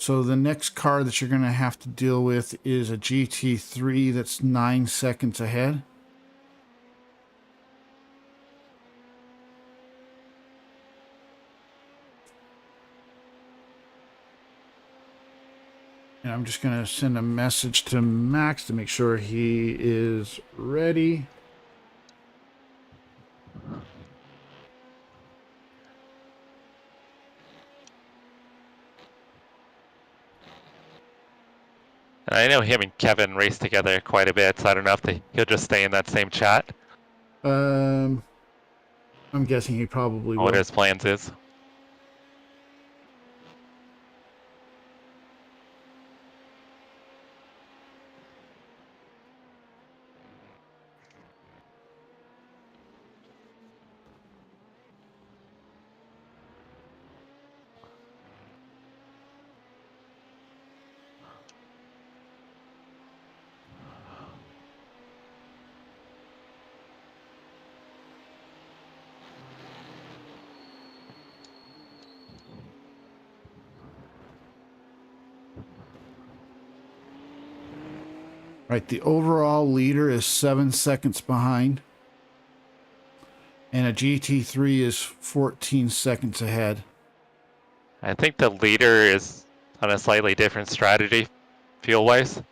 So the next car that you're going to have to deal with is a GT3 that's 9 seconds ahead. And I'm just going to send a message to Max to make sure he is ready. And I know him and Kevin race together quite a bit, so I don't know if he'll just stay in that same chat. I'm guessing he probably will. What his plans is. Right, the overall leader is 7 seconds behind. And a GT3 is 14 seconds ahead. I think the leader is on a slightly different strategy, fuel-wise.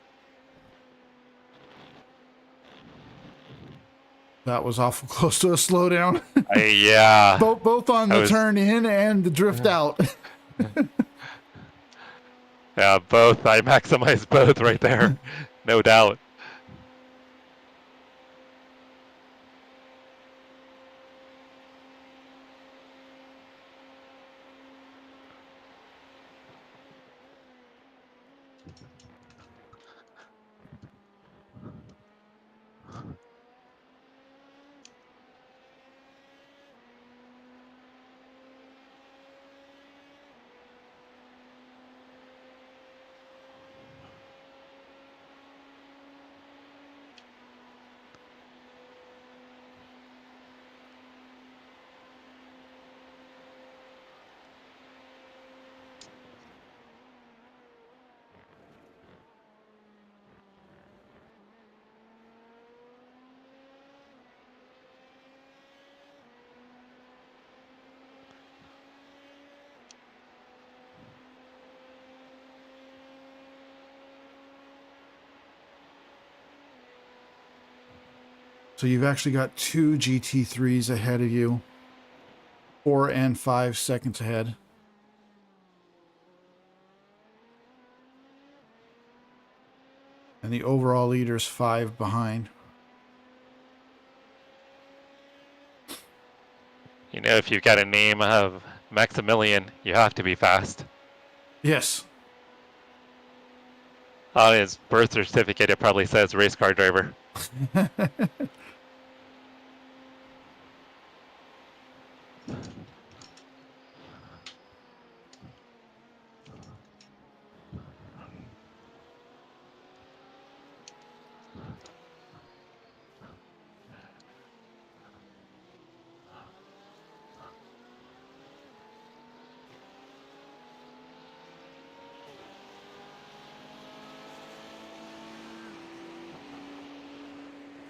That was awful close to a slowdown. Yeah. both on the turn in and the drift out. Yeah, both. I maximized both right there. No doubt. So you've actually got 2 GT3s ahead of you. 4 and 5 seconds ahead. And the overall leader's 5 behind. You know, if you've got a name of Maximilian, you have to be fast. Yes. On his birth certificate, it probably says race car driver.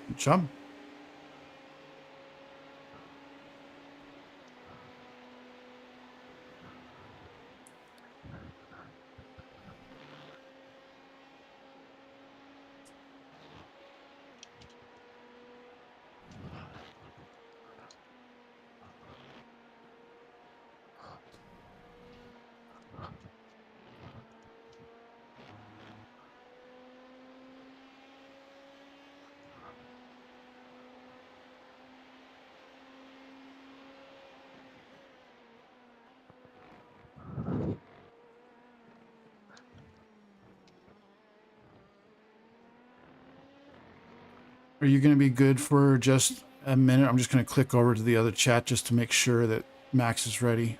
Good job. Are you going to be good for just a minute? I'm just going to click over to the other chat just to make sure that Max is ready.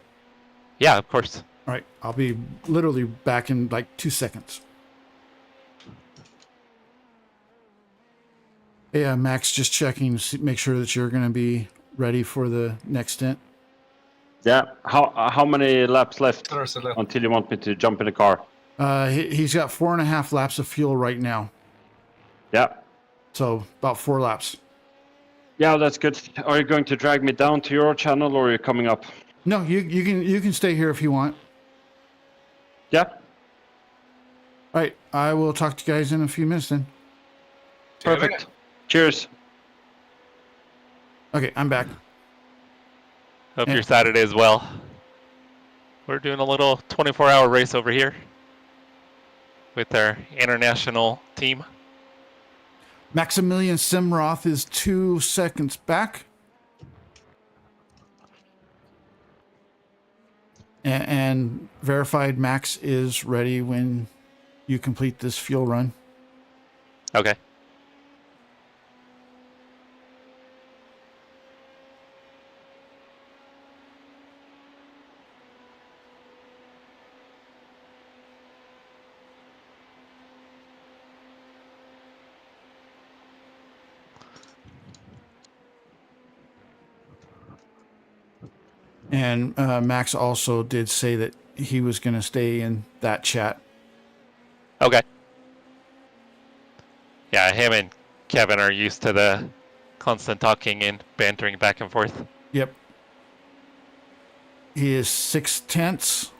Yeah, of course. All right, I'll be literally back in like 2 seconds. Yeah, Max, just checking, make sure that you're going to be ready for the next stint. Yeah. How many laps left until you want me to jump in the car? He's got 4.5 laps of fuel right now. Yeah. So about 4 laps. Yeah, that's good. Are you going to drag me down to your channel, or are you coming up? No, you can stay here if you want. Yeah. All right, I will talk to you guys in a few minutes then. Perfect. Cheers. Okay, I'm back. Hope your Saturday as well. We're doing a little 24-hour race over here with our international team. Maximilian Simroth is 2 seconds back. And verified Max is ready when you complete this fuel run. Okay. And Max also did say that he was going to stay in that chat. Okay. Yeah, him and Kevin are used to the constant talking and bantering back and forth. Yep. He is 6/10.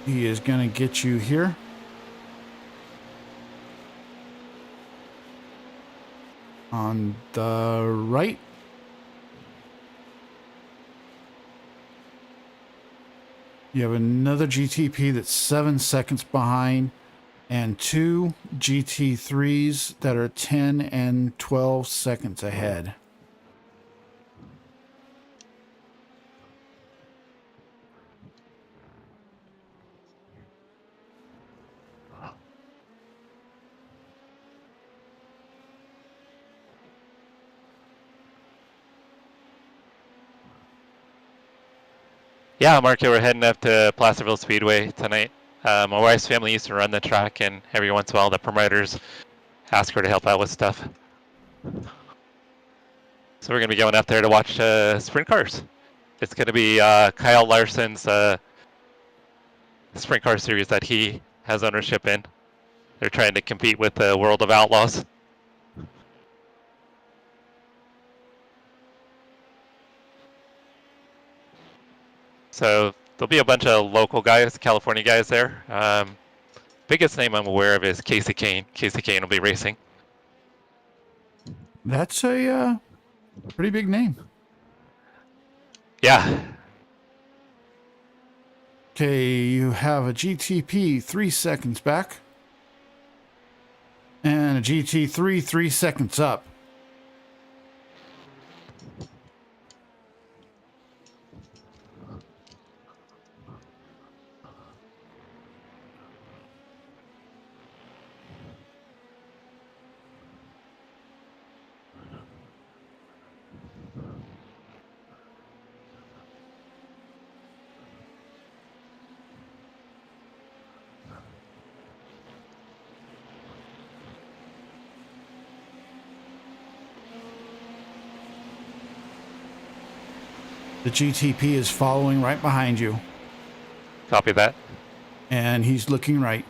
He is going to get you here. On the right. You have another GTP that's 7 seconds behind, and 2 GT3s that are 10 and 12 seconds ahead. Yeah, Marco, we're heading up to Placerville Speedway tonight. My wife's family used to run the track, and every once in a while the promoters ask her to help out with stuff. So we're going to be going up there to watch sprint cars. It's going to be Kyle Larson's sprint car series that he has ownership in. They're trying to compete with the World of Outlaws. So there'll be a bunch of local guys, California guys there. Biggest name I'm aware of is Casey Kane. Casey Kane will be racing. That's a pretty big name. Yeah. Okay, you have a GTP 3 seconds back. And a GT3 3 seconds up. The GTP is following right behind you. Copy that. And he's looking right.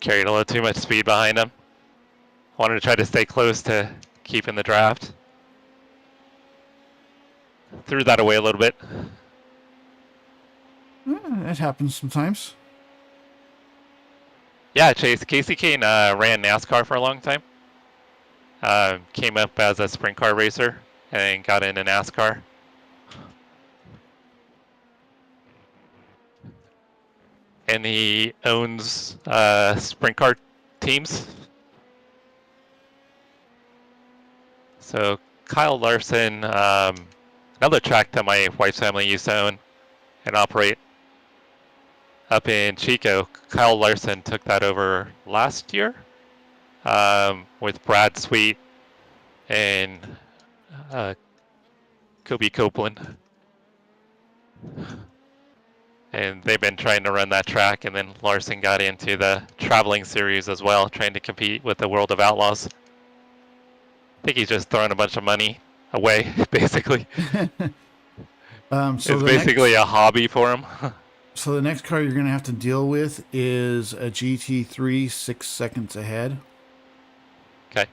Carried a little too much speed behind him. Wanted to try to stay close to keeping the draft. Threw that away a little bit. That happens sometimes. Yeah, Chase. Casey Kane ran NASCAR for a long time. Came up as a sprint car racer and got into NASCAR. And he owns sprint car teams. So Kyle Larson, another track that my wife's family used to own and operate up in Chico. Kyle Larson took that over last year with Brad Sweet and Kobe Copeland. And they've been trying to run that track, and then Larson got into the traveling series as well, trying to compete with the World of Outlaws. I think he's just throwing a bunch of money away, basically. So it's basically a hobby for him. So the next car you're going to have to deal with is a GT3 6 seconds ahead. Okay.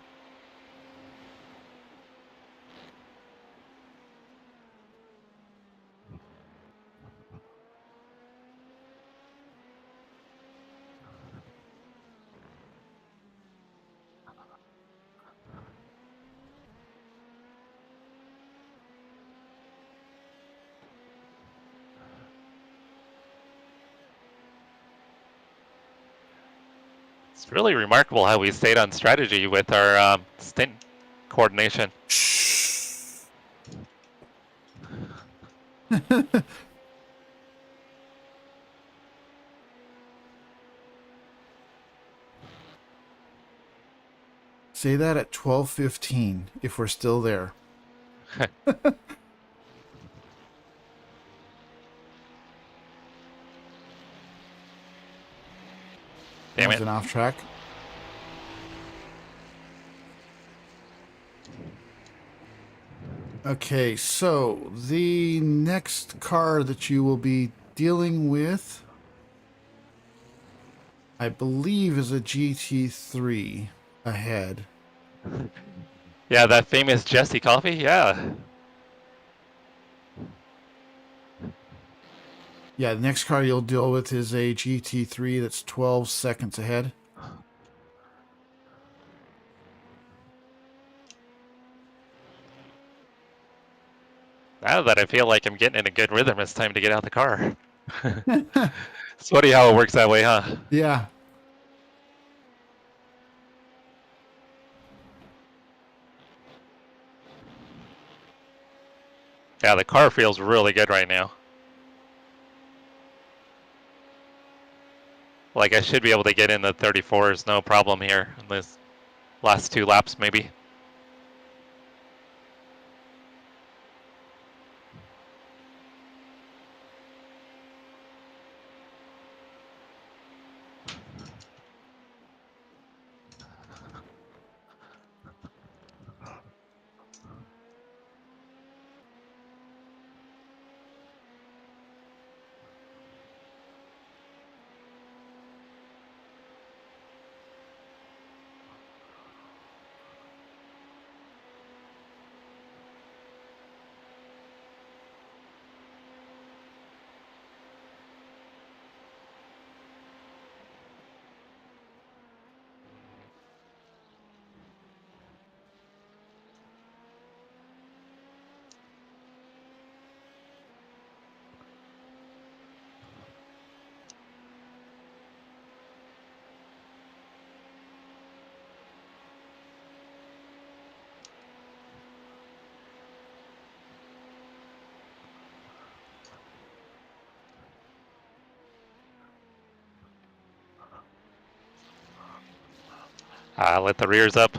It's really remarkable how we stayed on strategy with our stint coordination. Say that at 12:15 if we're still there. Damn That's it. an off track. Okay, so the next car that you will be dealing with, I believe, is a GT3 ahead. Yeah, that famous Jesse Coffee, yeah. Yeah, the next car you'll deal with is a GT3 that's 12 seconds ahead. Now that I feel like I'm getting in a good rhythm, it's time to get out the car. It's funny how it works that way, huh? Yeah. Yeah, the car feels really good right now. Like I should be able to get in the 34s, no problem here in this last 2 laps maybe. Let the rears up.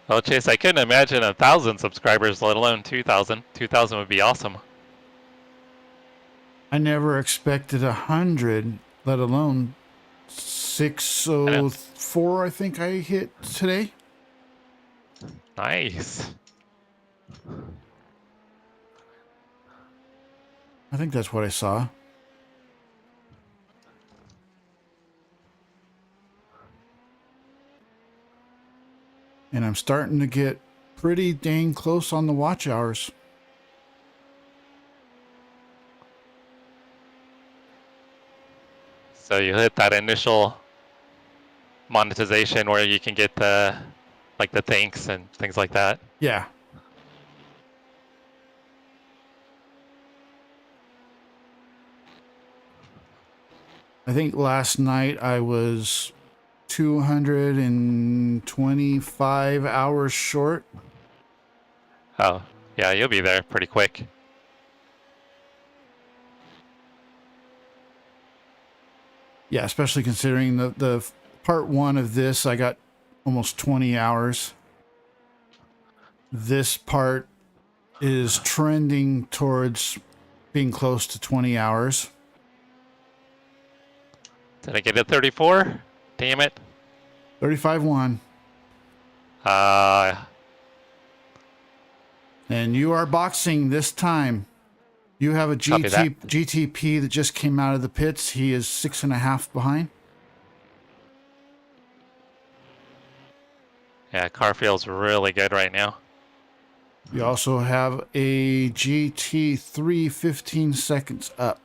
Well, Chase, I couldn't imagine 1,000 subscribers, let alone 2,000. 2,000 would be awesome. I never expected 100, let alone 604. I think I hit today. Nice. I think that's what I saw. And I'm starting to get pretty dang close on the watch hours. So you hit that initial monetization where you can get the thanks and things like that. Yeah. I think last night I was 225 hours short. Oh, yeah, you'll be there pretty quick. Yeah, especially considering the part one of this, I got almost 20 hours. This part is trending towards being close to 20 hours. Did I get a 34? Damn it. 35-1. And you are boxing this time. You have a GTP that just came out of the pits. He is 6.5 behind. Yeah, car feels really good right now. You also have a GT3 15 seconds up.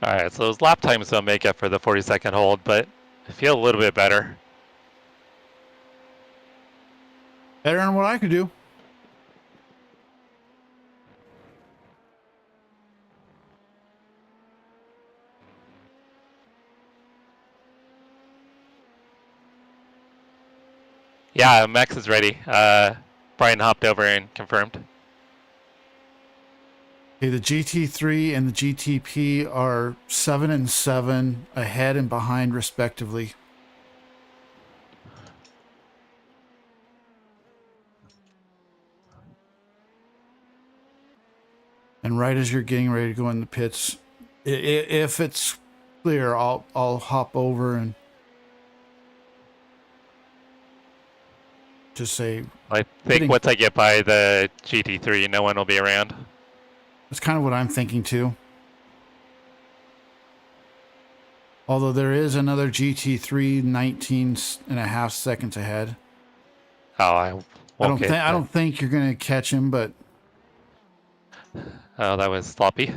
Alright, so those lap times don't make up for the 40-second hold, but I feel a little bit better. Better than what I could do. Yeah, Max is ready. Brian hopped over and confirmed. Okay, the GT3 and the GTP are 7 and 7 ahead and behind respectively. And right as you're getting ready to go in the pits, if it's clear, I'll hop over and just say. I think once I get by the GT3, no one will be around. That's kind of what I'm thinking too. Although there is another GT3 19.5 seconds ahead. Oh, I don't think you're gonna catch him, but oh, that was sloppy.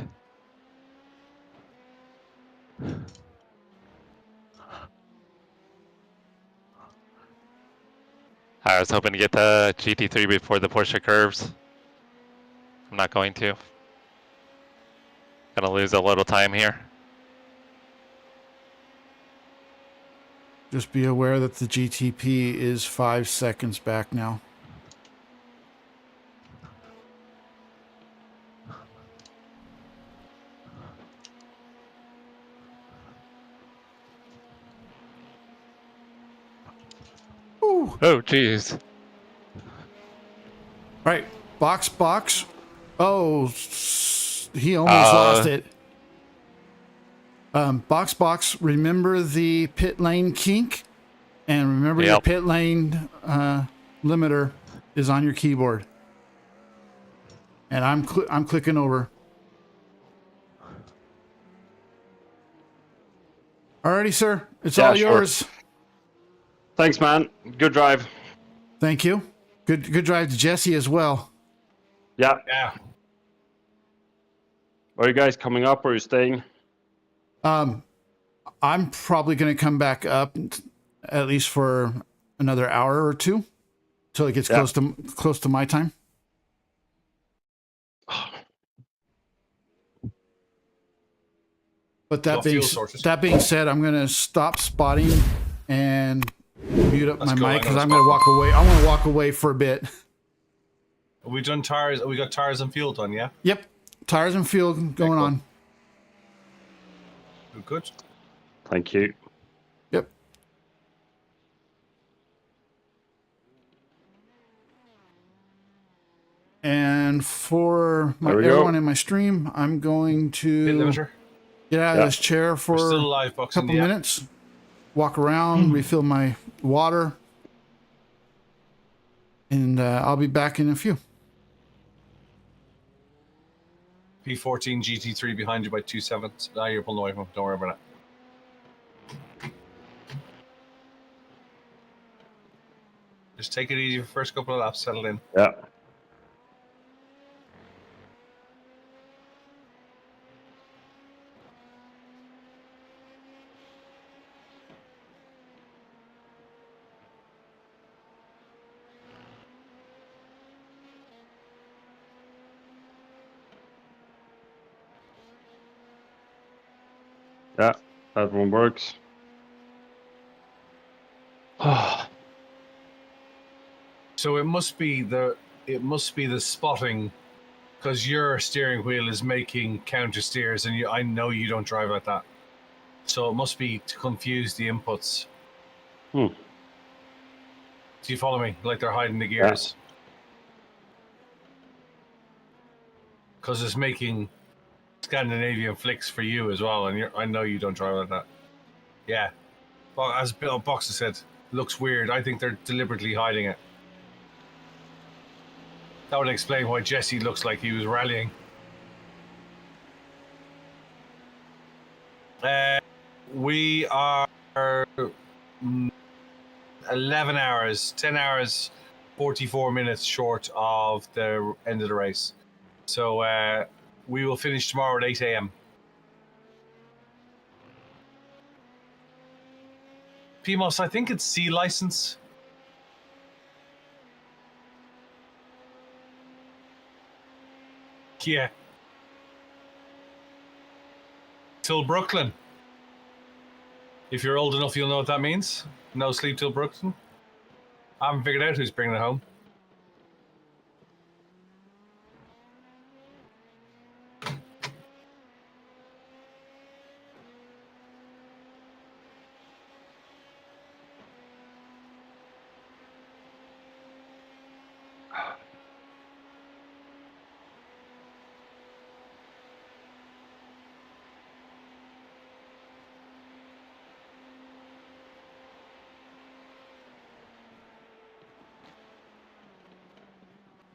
I was hoping to get the GT3 before the Porsche curves. I'm not going to. Gonna lose a little time here. just be aware that the GTP is 5 seconds back now. Ooh. Oh, jeez. Right, box. Oh, he almost lost it. Box, remember the pit lane kink? And remember, your pit lane limiter is on your keyboard. And I'm clicking over. Alrighty, sir. It's all yours. Thanks, man. Good drive. Thank you. Good drive to Jesse as well. Yeah. Yeah. Are you guys coming up or are you staying? I'm probably going to come back up at least for another hour or two till it gets close to my time. But that being said, I'm going to stop spotting and mute up my mic because I'm going to walk away. I want to walk away for a bit. Have we done tires? We got tires and fuel done, yeah? Yep. Tires and fuel going on. Good. Thank you. Yep. And for everyone in my stream, I'm going to get out of this chair for a couple minutes, walk around, refill my water, and I'll be back in a few. P14 GT3 behind you by 2.7. Now you're pulling away from him. Don't worry about it. Just take it easy for the first couple of laps, settle in. Yeah. Yeah, that one works. So it must be the spotting, because your steering wheel is making counter steers, and I know you don't drive like that. So it must be to confuse the inputs. Do you follow me? Like they're hiding the gears. Because it's making Scandinavian flicks for you as well, and I know you don't drive like that. Yeah. Well, as Bill Boxer said, it looks weird. I think they're deliberately hiding it. That would explain why Jesse looks like he was rallying. We are 11 hours, 10 hours, 44 minutes short of the end of the race. So we will finish tomorrow at 8 a.m. PMOS, I think it's C license. Yeah. Till Brooklyn. If you're old enough, you'll know what that means. No sleep till Brooklyn. I haven't figured out who's bringing it home.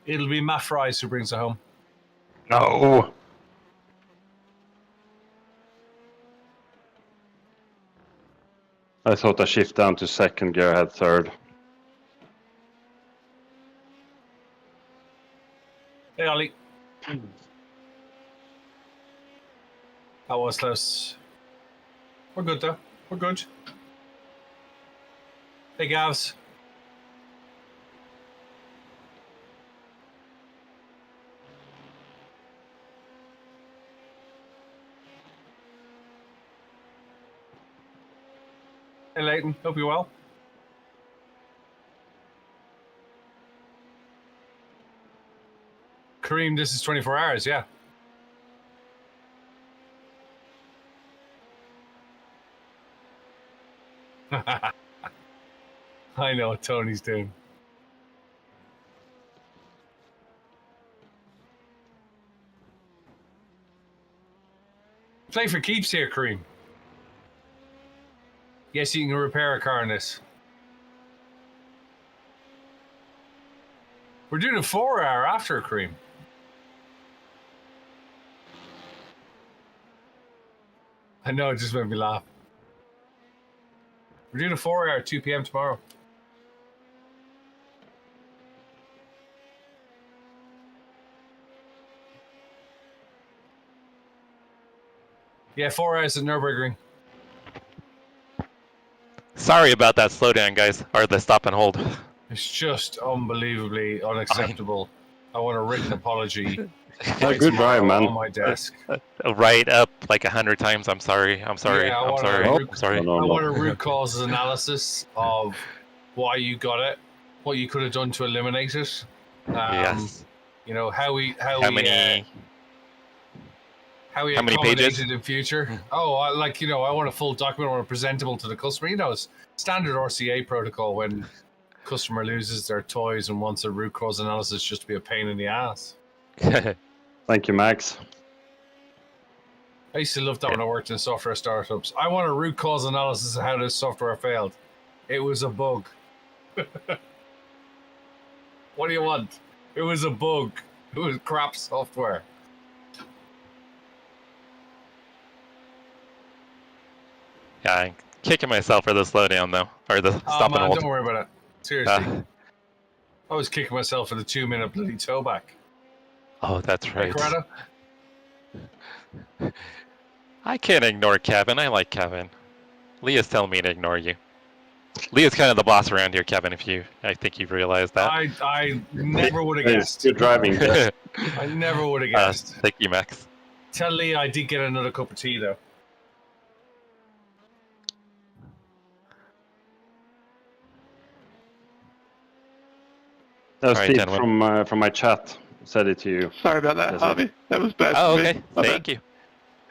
It'll be Matt Fries who brings it home. No. I thought I shift down to second gear, had third. Hey, Ollie. That was close. We're good, though. We're good. Hey, Gavs. Hey, Leighton. Hope you're well. Kareem, this is 24 hours, yeah. I know what Tony's doing. Play for keeps here, Kareem. Yes, you can repair a car in this. We're doing a 4-hour after Cream. I know, it just made me laugh. We're doing a 4-hour 2 p.m. tomorrow. Yeah, 4 hours at Nürburgring. Sorry about that slowdown, guys, or the stop and hold. It's just unbelievably unacceptable. I want a written apology. Good drive, man. On my desk. Right up like 100 times. I'm sorry. I'm sorry. Yeah, I'm sorry. I'm sorry. I want a root cause analysis of why you got it, what you could have done to eliminate it. Yes. You know how many accommodate pages? it in future. Oh, I want a full document. I want it presentable to the customer. You know, it's standard RCA protocol when customer loses their toys and wants a root cause analysis just to be a pain in the ass. Thank you, Max. I used to love that when I worked in software startups. I want a root cause analysis of how this software failed. It was a bug. What do you want? It was a bug. It was crap software. Yeah, I'm kicking myself for the slowdown though, or the stop and hold. Don't worry about it. Seriously. I was kicking myself for the 2-minute bloody toe back. Oh, that's right. Hey, Corrado? I can't ignore Kevin. I like Kevin. Leah's telling me to ignore you. Leah's kind of the boss around here, Kevin. I think you've realized that. I never would have guessed. Good driving. I never would have guessed. Thank you, Max. Tell Leah I did get another cup of tea though. That was All right, Steve gentlemen. from my chat. Said it to you. Sorry about that, Javi. That was bad. Oh, for me. okay. My bad. Thank you.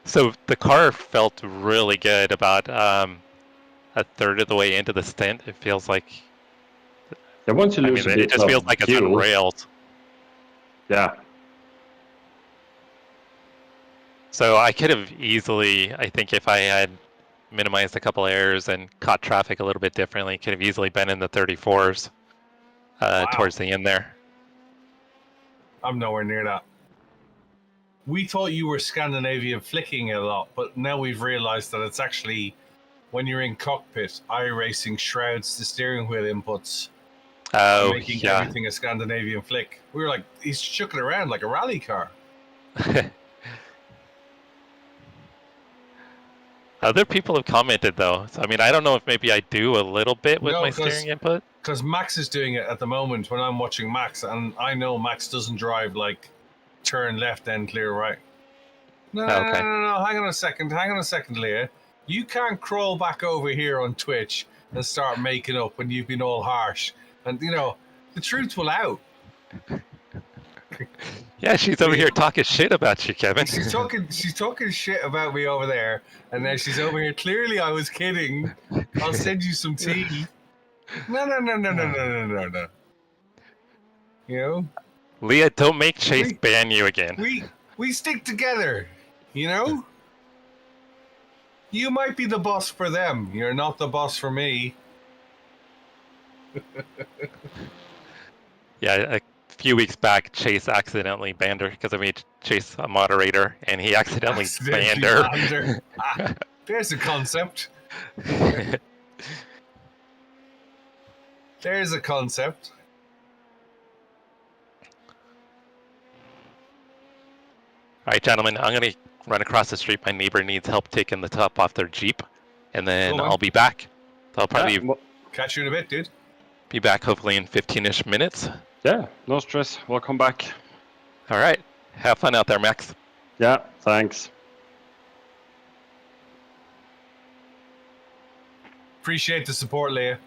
So the car felt really good about a third of the way into the stint. It feels like. Yeah, once you lose a bit it just feels like it's on rails. Yeah. So I could have easily, I think, if I had minimized a couple errors and caught traffic a little bit differently, could have easily been in the 34s towards the end there. I'm nowhere near that. We thought you were Scandinavian flicking a lot, but now we've realized that it's actually when you're in cockpit, iRacing shrouds the steering wheel inputs. Oh, making yeah. everything a Scandinavian flick. We were like, he's chucking around like a rally car. Other people have commented though. So, I mean, I don't know if maybe I do a little bit with my steering input. Because Max is doing it at the moment when I'm watching Max, and I know Max doesn't drive like turn left then clear right. No, hang on a second, Leah. You can't crawl back over here on Twitch and start making up when you've been all harsh. And you know, the truth will out. Yeah, she's over here talking shit about you, Kevin. She's talking shit about me over there, and then she's over here. Clearly, I was kidding. I'll send you some tea. No. You know, Leah, don't make Chase ban you again. We stick together. You know, you might be the boss for them. You're not the boss for me. Yeah, a few weeks back, Chase accidentally banned her because I made Chase a moderator, and he accidentally banned her. There's a concept. There's a concept. All right, gentlemen, I'm going to run across the street. My neighbor needs help taking the top off their Jeep, and then I'll be back. So I'll probably catch you in a bit, dude. Be back hopefully in 15-ish minutes. Yeah, no stress. We'll come back. All right. Have fun out there, Max. Yeah, thanks. Appreciate the support, Leah.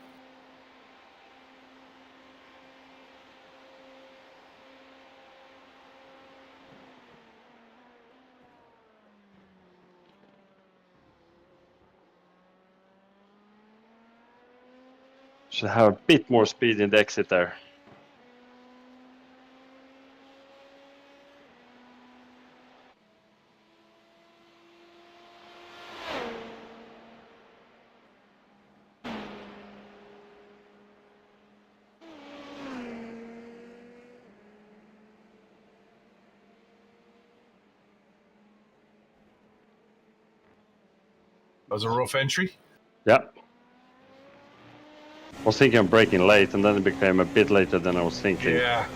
Should have a bit more speed in the exit there. That was a rough entry. Yeah. I was thinking of braking late, and then it became a bit later than I was thinking. Yeah.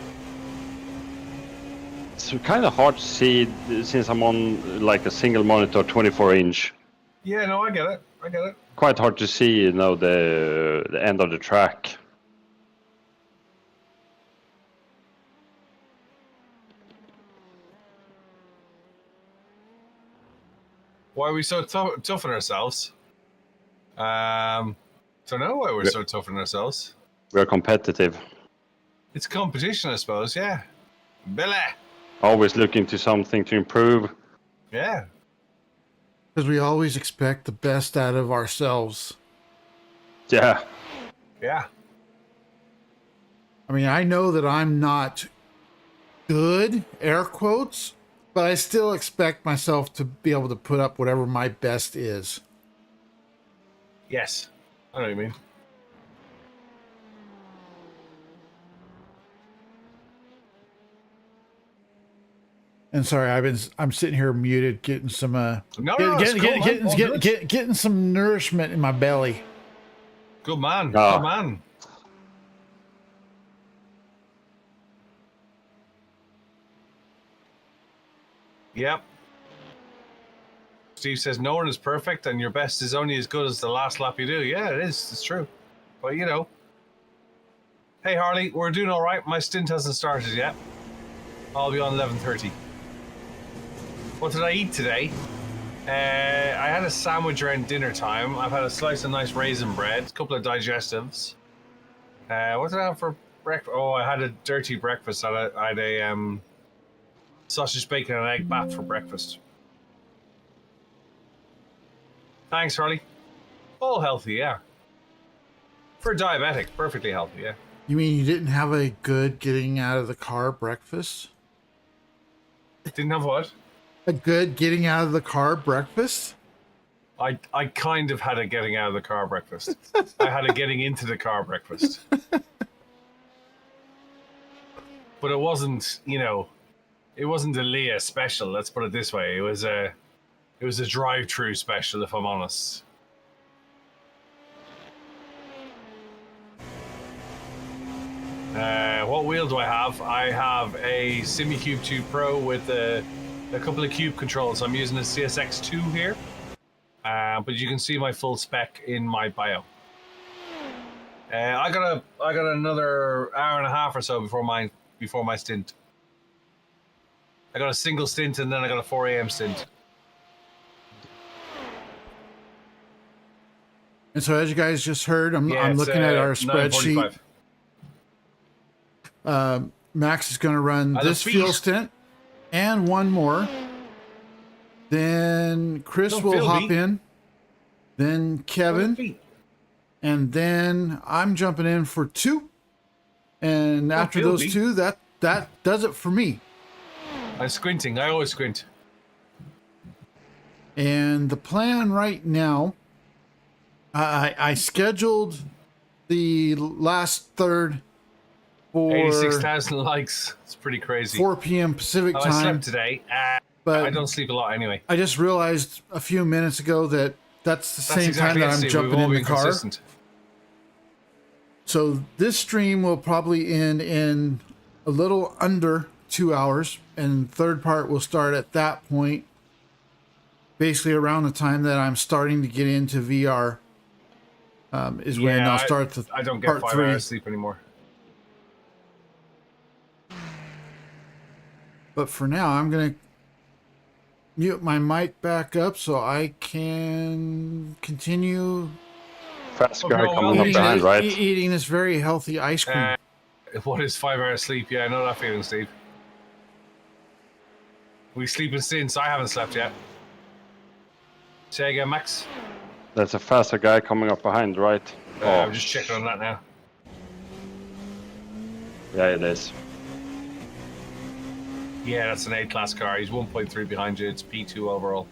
It's kind of hard to see since I'm on like a single monitor, 24-inch. Yeah, no, I get it. Quite hard to see, you know, the end of the track. Why are we so tough on ourselves? Don't know why we're so tough on ourselves. We're competitive. It's competition, I suppose, yeah. Billy! Always looking to something to improve. Yeah. Because we always expect the best out of ourselves. Yeah. Yeah. I mean, I know that I'm not good, air quotes, but I still expect myself to be able to put up whatever my best is. Yes. I know what you mean. And sorry, I'm sitting here muted, getting some getting some nourishment in my belly. Good man. Oh. Good man. Yep. Steve says no one is perfect and your best is only as good as the last lap you do. Yeah, it is. It's true. But you know. Hey Harley, we're doing all right. My stint hasn't started yet. I'll be on 11:30. What did I eat today? I had a sandwich around dinner time. I've had a slice of nice raisin bread, a couple of digestives. What did I have for breakfast? Oh, I had a dirty breakfast. I had a sausage, bacon, and egg bat for breakfast. Thanks, Harley. All healthy, yeah. For a diabetic, perfectly healthy, yeah. You mean you didn't have a good getting out of the car breakfast? Didn't have what? A good getting out of the car breakfast? I kind of had a getting out of the car breakfast. I had a getting into the car breakfast. But it wasn't, you know, it wasn't a Leah special, let's put it this way. It was a drive-through special, if I'm honest. What wheel do I have? I have a SimiCube 2 Pro with a couple of cube controls. I'm using a CSX2 here, but you can see my full spec in my bio. I got another hour and a half or so before my stint. I got a single stint and then I got a 4 a.m. stint. And so, as you guys just heard, I'm looking at our spreadsheet. Max is going to run this fuel stint and one more. Then Chris will hop in. Then Kevin. And then I'm jumping in for 2. And after those 2, that does it for me. I'm squinting. I always squint. And the plan right now, I scheduled the last third for 86,000 likes. It's pretty crazy. 4 p.m. Pacific time. I slept today. But I don't sleep a lot anyway. I just realized a few minutes ago that that's the same time that I'm jumping in the car. Consistent. So this stream will probably end in a little under 2 hours, and third part will start at that point, basically around the time that I'm starting to get into VR. Is when I'll start the I don't get part 5 3. hours sleep anymore. But for now, I'm going to mute my mic back up so I can continue Fast guy coming up behind, right? Eating this very healthy ice cream. What is 5 hours sleep? Yeah, I know that feeling, Steve. We sleeping since I haven't slept yet. Say again, Max. That's a faster guy coming up behind, right? I'm just checking on that now. Yeah, it is. Yeah, that's an A-class car. He's 1.3 behind you. It's P2 overall.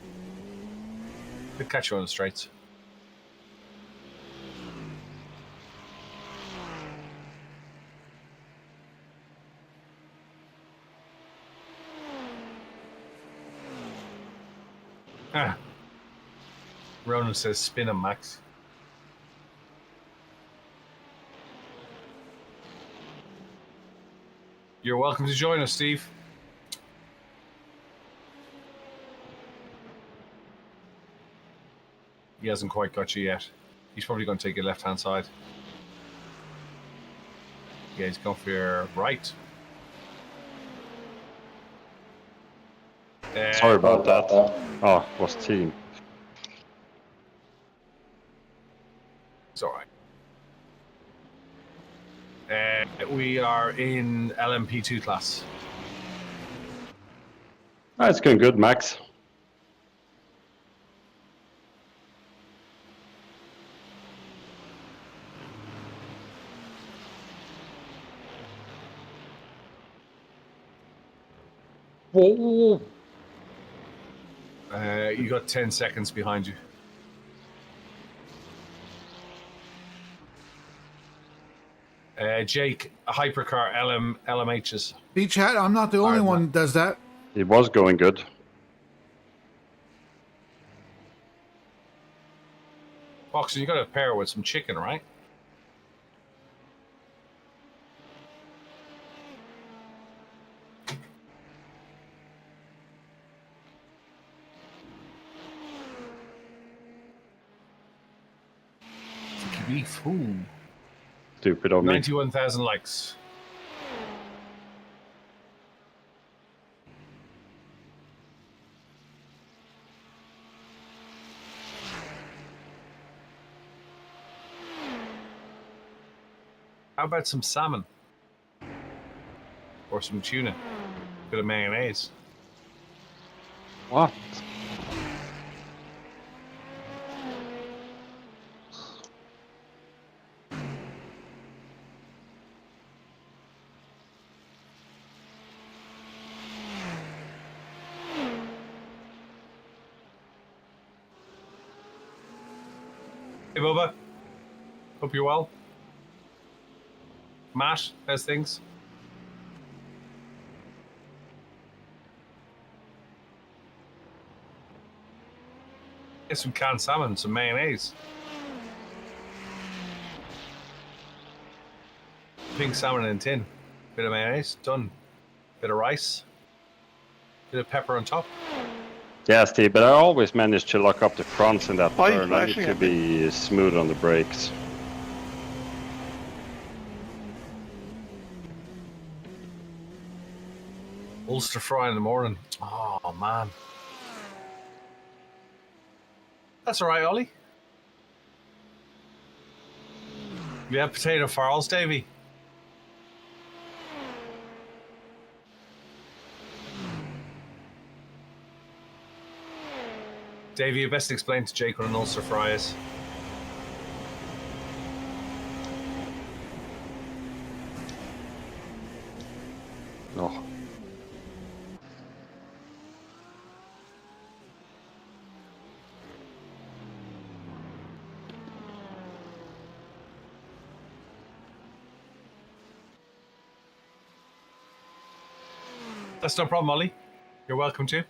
Could catch you on the straights. Ronan says spin him, Max. You're welcome to join us, Steve. He hasn't quite got you yet. He's probably going to take your left-hand side. Yeah, he's going for your right. Sorry about that. Oh, it was team. It's all right. We are in LMP2 class. It's going good, Max. Whoa. You got 10 seconds behind you. Jake, hypercar LMHs. B-Chat, I'm not the only one that does that. It was going good. Boxer, you got to pair with some chicken, right? Beef. Ooh. Stupid on me. 91,000 likes. How about some salmon? Or some tuna? Bit of mayonnaise. What? Hey, Bubba. Hope you're well. Matt, how's things? Get some canned salmon, some mayonnaise. Pink salmon in a tin. Bit of mayonnaise, done. Bit of rice. Bit of pepper on top. Yeah, Steve, but I always manage to lock up the fronts in that Why are you turn. I need flashing to at me? be smooth on the brakes. Ulster fry in the morning. Oh, man. That's all right, Ollie. You have potato farls, Davey? Davey, you best explain to Jake what an Ulster fry is. Oh. That's no problem, Ollie. You're welcome to.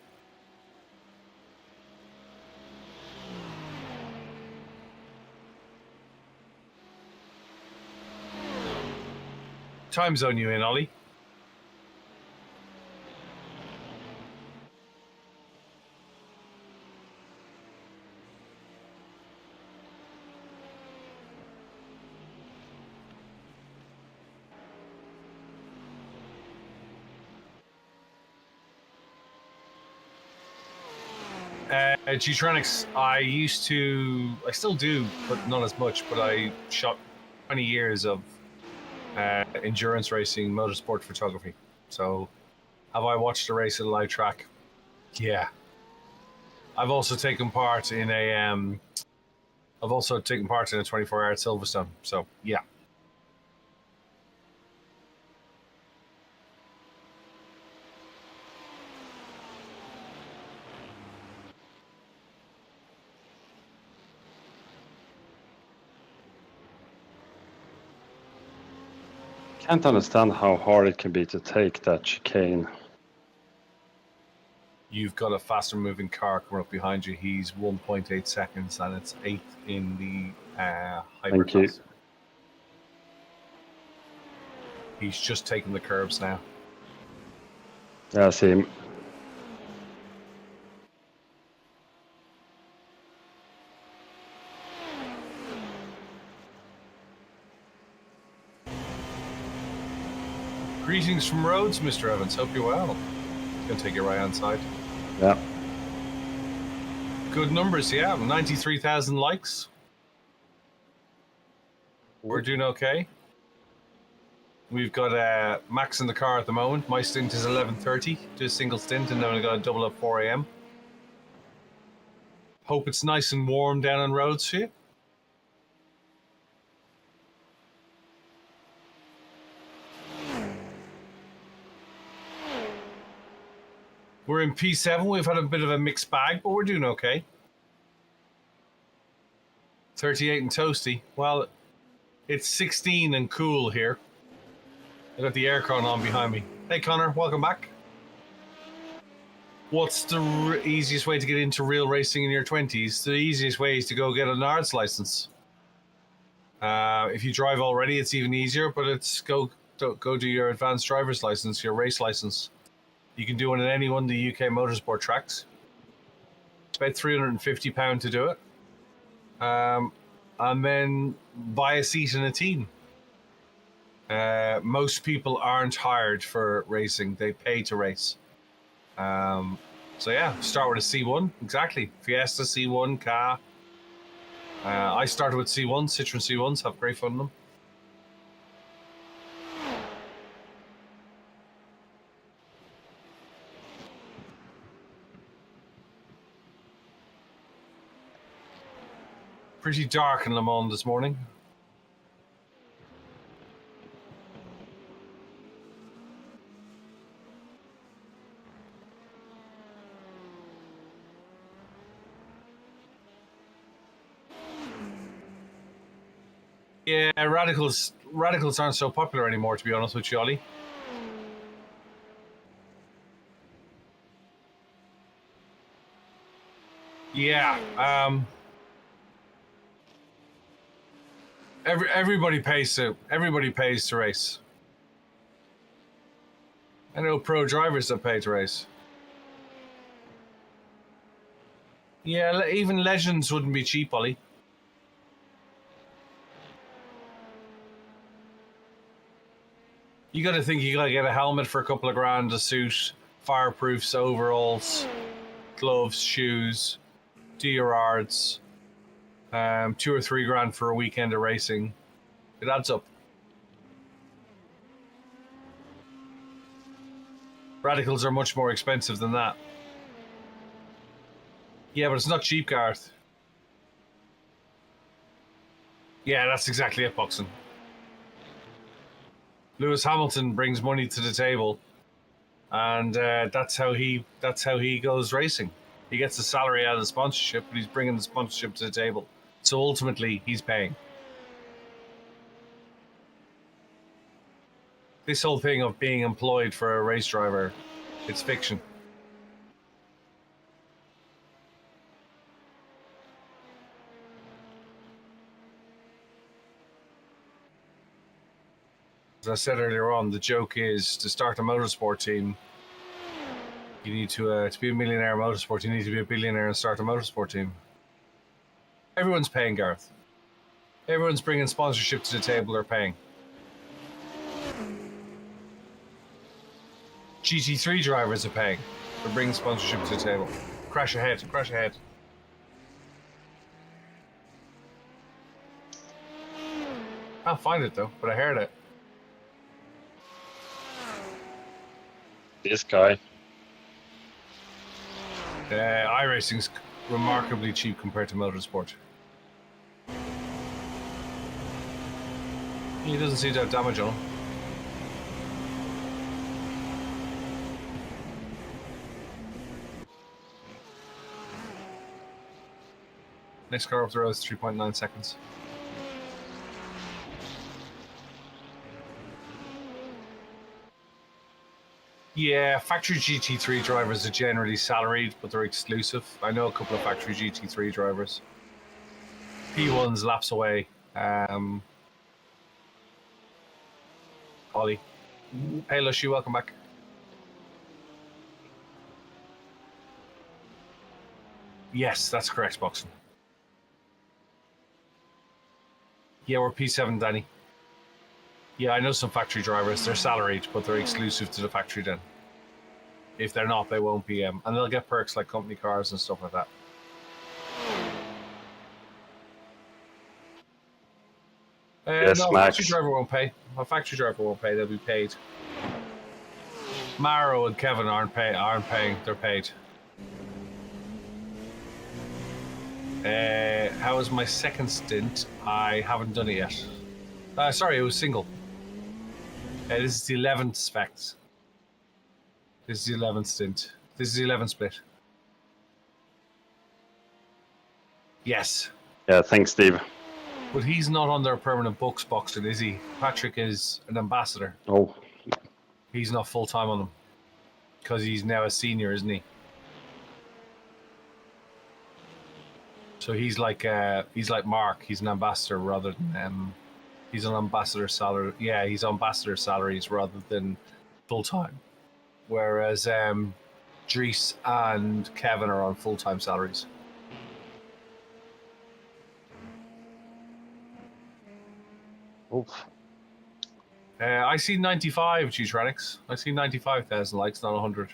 Time zone you in, Ollie? G-Tronics, I still do, but not as much, but I shot 20 years of endurance racing, motorsport photography. So, have I watched a race at a live track? Yeah. I've also taken part in a 24-hour at Silverstone. So, yeah. Can't understand how hard it can be to take that chicane. You've got a faster moving car coming up behind you. He's 1.8 seconds, and it's 8th in the hybrid Thank you. class. He's just taking the curbs now. Yeah, I see him. Greetings from Rhodes, Mr. Evans. Hope you're well. Gonna take your right hand side. Yeah. Good numbers, yeah. 93,000 likes. We're doing okay. We've got Max in the car at the moment. My stint is 11:30. Do a single stint, and then I got a double at 4 a.m. Hope it's nice and warm down on Rhodes for you. We're in P7. We've had a bit of a mixed bag, but we're doing okay. 38 and toasty. Well, it's 16 and cool here. I got the aircon on behind me. Hey, Connor, welcome back. What's the easiest way to get into real racing in your 20s? The easiest way is to go get an ARDS license. If you drive already, it's even easier, but it's go do your advanced driver's license, your race license. You can do it at any one of the UK motorsport tracks. It's about £350 to do it. And then buy a seat in a team. Most people aren't hired for racing. They pay to race. So yeah, start with a C1. Exactly. Fiesta, C1, car. I started with C1, Citroen C1s. Have great fun with them. Pretty dark in Le Mans this morning. Yeah, radicals aren't so popular anymore, to be honest with you, Ollie. Yeah, everybody pays to race. I know pro drivers that pay to race. Yeah, even legends wouldn't be cheap, Ollie. You got to think you got to get a helmet for a couple of grand, a suit, fireproofs, overalls, gloves, shoes, do your ARDS, 2 or 3 grand for a weekend of racing. It adds up. Radicals are much more expensive than that. Yeah, but it's not cheap, Garth. Yeah, that's exactly it, Buxton. Lewis Hamilton brings money to the table, and that's how he goes racing. He gets the salary out of the sponsorship, but he's bringing the sponsorship to the table. So ultimately, he's paying. This whole thing of being employed for a race driver, it's fiction. As I said earlier on, the joke is to start a motorsport team, you need to be a millionaire in motorsport, you need to be a billionaire and start a motorsport team. Everyone's paying, Gareth. Everyone's bringing sponsorship to the table, they're paying. GT3 drivers are paying. They're bringing sponsorship to the table. Crash ahead, crash ahead. Can't find it though, but I heard it. This guy. iRacing's remarkably cheap compared to motorsport. He doesn't seem to have damage on him. Next car up the road is 3.9 seconds. Yeah, factory GT3 drivers are generally salaried, but they're exclusive. I know a couple of factory GT3 drivers. P1's laps away. Ollie. Hey, Lushy, welcome back. Yes, that's correct, Boxing. Yeah, we're P7, Danny. Yeah, I know some factory drivers. They're salaried, but they're exclusive to the factory then. If they're not, they won't be. And they'll get perks like company cars and stuff like that. Yes, no, Max. factory driver won't pay. A factory driver won't pay. They'll be paid. Maro and Kevin aren't paying. They're paid. How was my second stint? I haven't done it yet. Sorry, it was single. This is the 11th specs. This is the 11th stint. This is the 11th split. Yes. Yeah, thanks, Steve. But he's not on their permanent books, Boxer, is he? Patrick is an ambassador. Oh. He's not full-time on them. Because he's now a senior, isn't he? So he's like Mark. He's an ambassador rather than... he's an ambassador salary. Yeah, he's ambassador salaries rather than full-time. Whereas Dries and Kevin are on full-time salaries. Oof. I see 95 G-Tronics. I see 95,000 likes, not 100.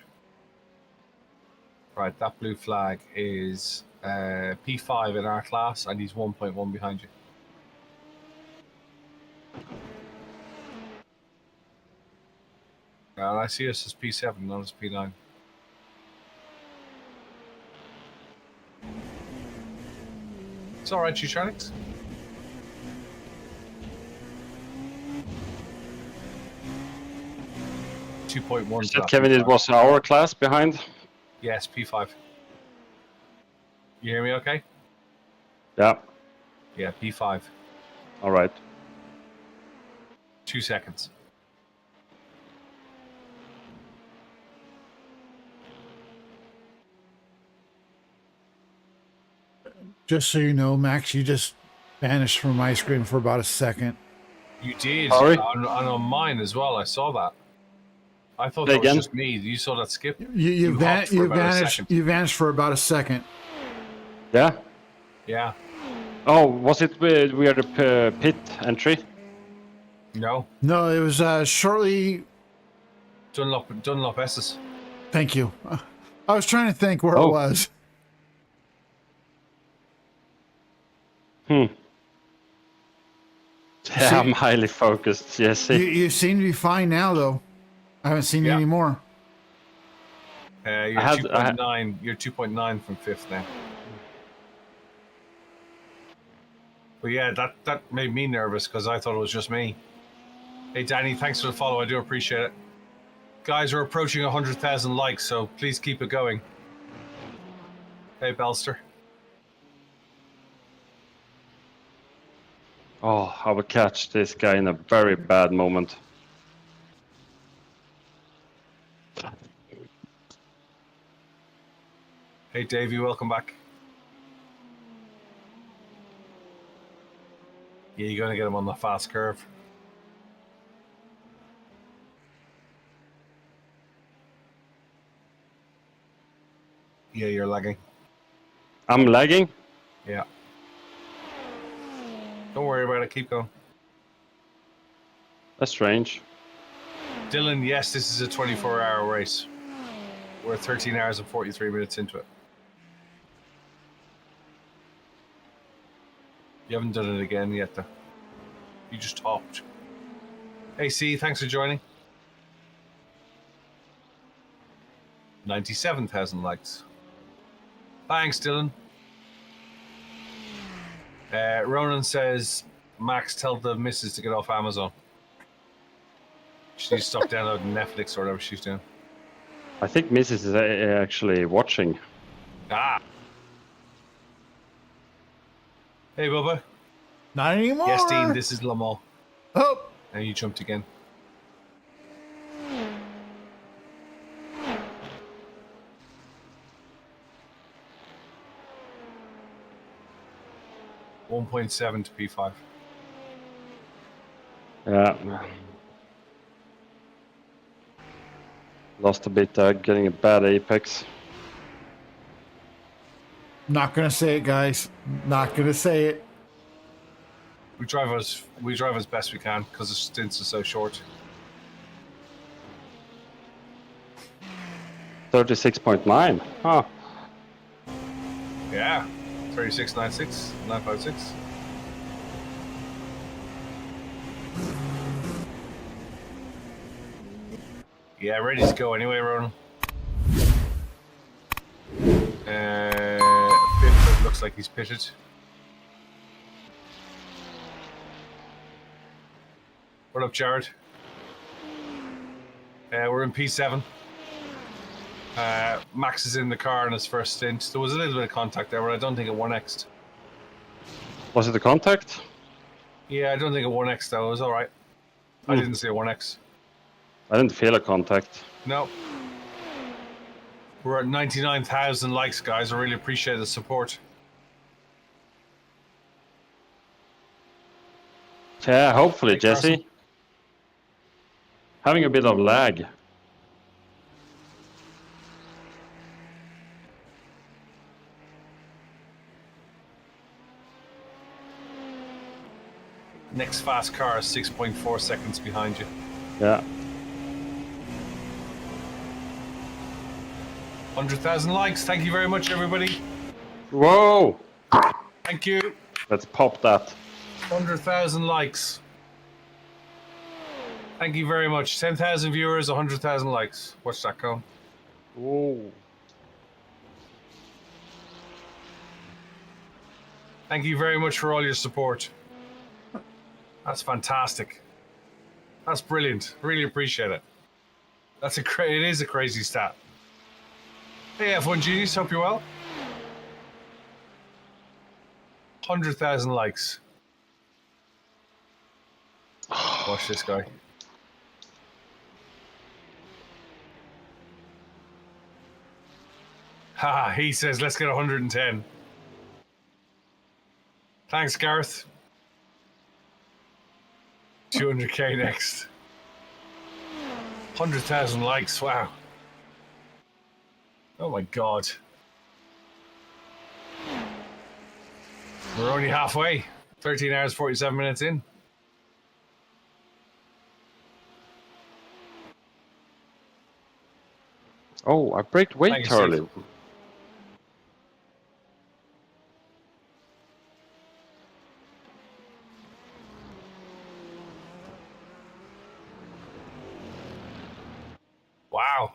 Right, that blue flag is P5 in our class, and he's 1.1 behind you. And I see us as P7, not as P9. It's alright, G-Tronics. You said, Kevin, it was our class behind? Yes, P5. You hear me okay? Yeah. Yeah, P5. All right. 2 seconds. Just so you know, Max, you just vanished from my screen for about a second. You did. Sorry? And on mine as well, I saw that. I thought that was just me. You saw that skip? You vanished for about a second. Yeah? Yeah. Oh, was it we are the pit entry? No. No, it was shortly... Dunlop S's. Thank you. I was trying to think where it was. Yeah, I'm highly focused. Yes. You seem to be fine now, though. I haven't seen you anymore. You're 2.9. You're 2.9 from 5th now. But yeah, that made me nervous because I thought it was just me. Hey, Danny, thanks for the follow. I do appreciate it. Guys, we're approaching 100,000 likes, so please keep it going. Hey, Belster. Oh, I will catch this guy in a very bad moment. Hey, Davey, welcome back. Yeah, you're going to get him on the fast curve. Yeah, you're lagging. I'm lagging? Yeah. Don't worry about it. Keep going. That's strange. Dylan, yes, this is a 24-hour race. We're 13 hours and 43 minutes into it. You haven't done it again yet, though. You just topped. Hey, C, thanks for joining. 97,000 likes. Thanks, Dylan. Ronan says, Max, tell the missus to get off Amazon. She needs to stop downloading Netflix or whatever she's doing. I think Mrs. is actually watching. Ah. Hey, Bubba. Not anymore. Yes, Dean, this is Lamar. Oh. And you jumped again. 1.7 to P5. Yeah. Lost a bit getting a bad apex. Not gonna say it, guys. Not gonna say it. We drive as best we can because the stints are so short. 36.9. Huh. Yeah. 36.96, 956. Yeah, ready to go anyway, Ronan. Pitford looks like he's pitted. What up, Jared? We're in P7. Max is in the car on his first stint. There was a little bit of contact there, but I don't think it 1x'd. Was it the contact? Yeah, I don't think it 1x though. It was all right. I didn't see a 1x. I didn't feel a contact. No. We're at 99,000 likes, guys. I really appreciate the support. Yeah, hopefully, Hey, Jesse. Carson. Having a bit of lag. Next fast car is 6.4 seconds behind you. Yeah. 100,000 likes. Thank you very much, everybody. Whoa! Thank you. Let's pop that. 100,000 likes. Thank you very much. 10,000 viewers, 100,000 likes. Watch that go. Whoa. Thank you very much for all your support. That's fantastic. That's brilliant. Really appreciate it. It is a crazy stat. Hey, F1 Genius, hope you're well. 100,000 likes. Watch this guy. Ha, he says, let's get 110. Thanks, Gareth. 200k next. 100,000 likes, wow. Oh my god. We're only halfway. 13 hours, 47 minutes in. Oh, I braked way Thank you, too early. Steve. Wow.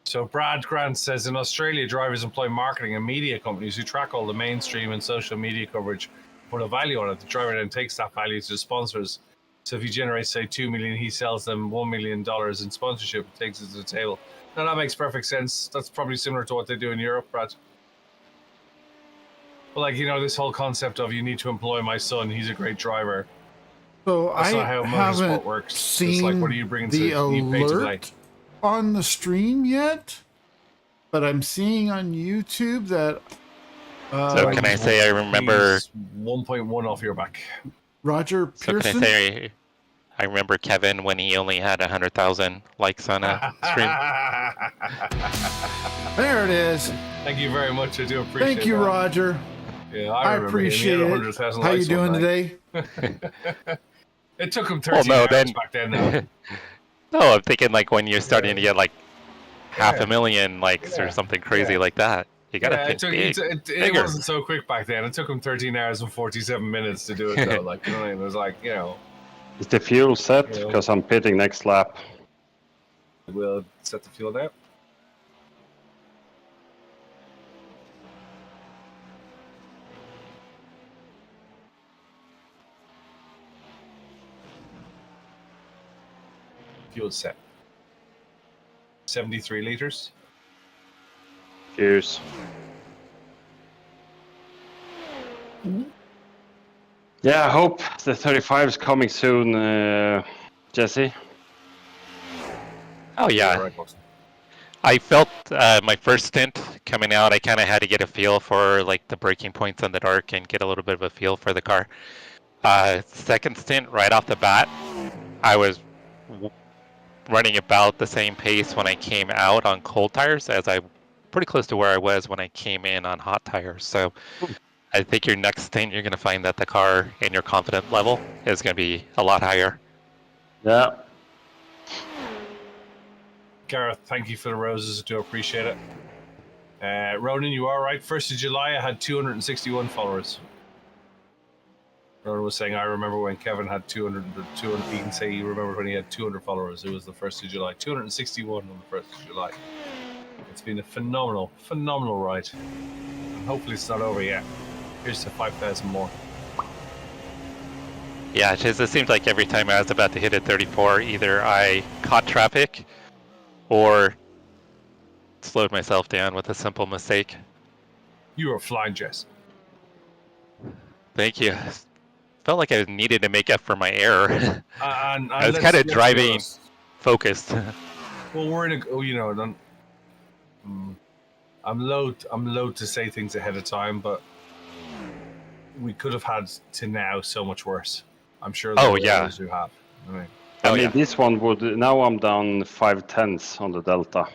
So Brad Grant says, in Australia, drivers employ marketing and media companies who track all the mainstream and social media coverage, put a value on it. The driver then takes that value to sponsors. So if he generates, say, $2 million, he sells them $1 million in sponsorship, takes it to the table. Now that makes perfect sense. That's probably similar to what they do in Europe, Brad. But like, you know, this whole concept of you need to employ my son, he's a great driver. So That's I not how motorsport haven't works. seen It's like, what are you bringing the to you pay to play? alert on the stream yet, but I'm seeing on YouTube that. So can I say I remember? He's 1.1 off your back. Roger So Pearson. can I say I remember Kevin when he only had 100,000 likes on a stream? There it is. Thank you very much. I do appreciate it. Thank you, that. Roger. Yeah, I remember him. He appreciate had it. 100,000 How you likes one doing night. today? It took him 13 Well, no, hours then- back then, though. No, I'm thinking like when you're starting to get like 500,000 likes or something crazy like that. You gotta Yeah, think it bigger. wasn't so quick back then. It took him 13 hours and 47 minutes to do it, though. Like, you know what I mean? It was like, you know, Is the fuel set? Yeah. Because I'm pitting next lap. we'll set the fuel now. Fuel set. 73 liters. Cheers. Yeah, I hope the 35 is coming soon, Jesse. Oh yeah, Right, boss. I felt my first stint coming out, I kind of had to get a feel for like the braking points in the dark and get a little bit of a feel for the car. Second stint, right off the bat, I was running about the same pace when I came out on cold tires as I pretty close to where I was when I came in on hot tires. So I think your next stint, you're going to find that the car and your confidence level is going to be a lot higher. Yeah. Gareth, thank you for the roses. I do appreciate it. Ronan, you are right. 1st of July, I had 261 followers. Ronan was saying, I remember when Kevin had 200. He can say he remembered when he had 200 followers. It was the 1st of July. 261 on the 1st of July. It's been a phenomenal, phenomenal ride. And hopefully it's not over yet. Here's to 5,000 more. Yeah, it seems like every time I was about to hit a 34, either I caught traffic or slowed myself down with a simple mistake. You were flying, Jess. Thank you. Felt like I needed to make up for my error. And I was kind of driving focused. Well, we're in a, you know, I'm loath to say things ahead of time, but we could have had to now so much worse. I'm sure there are others who have. I mean, this one would. Now I'm down 5/10 on the Delta.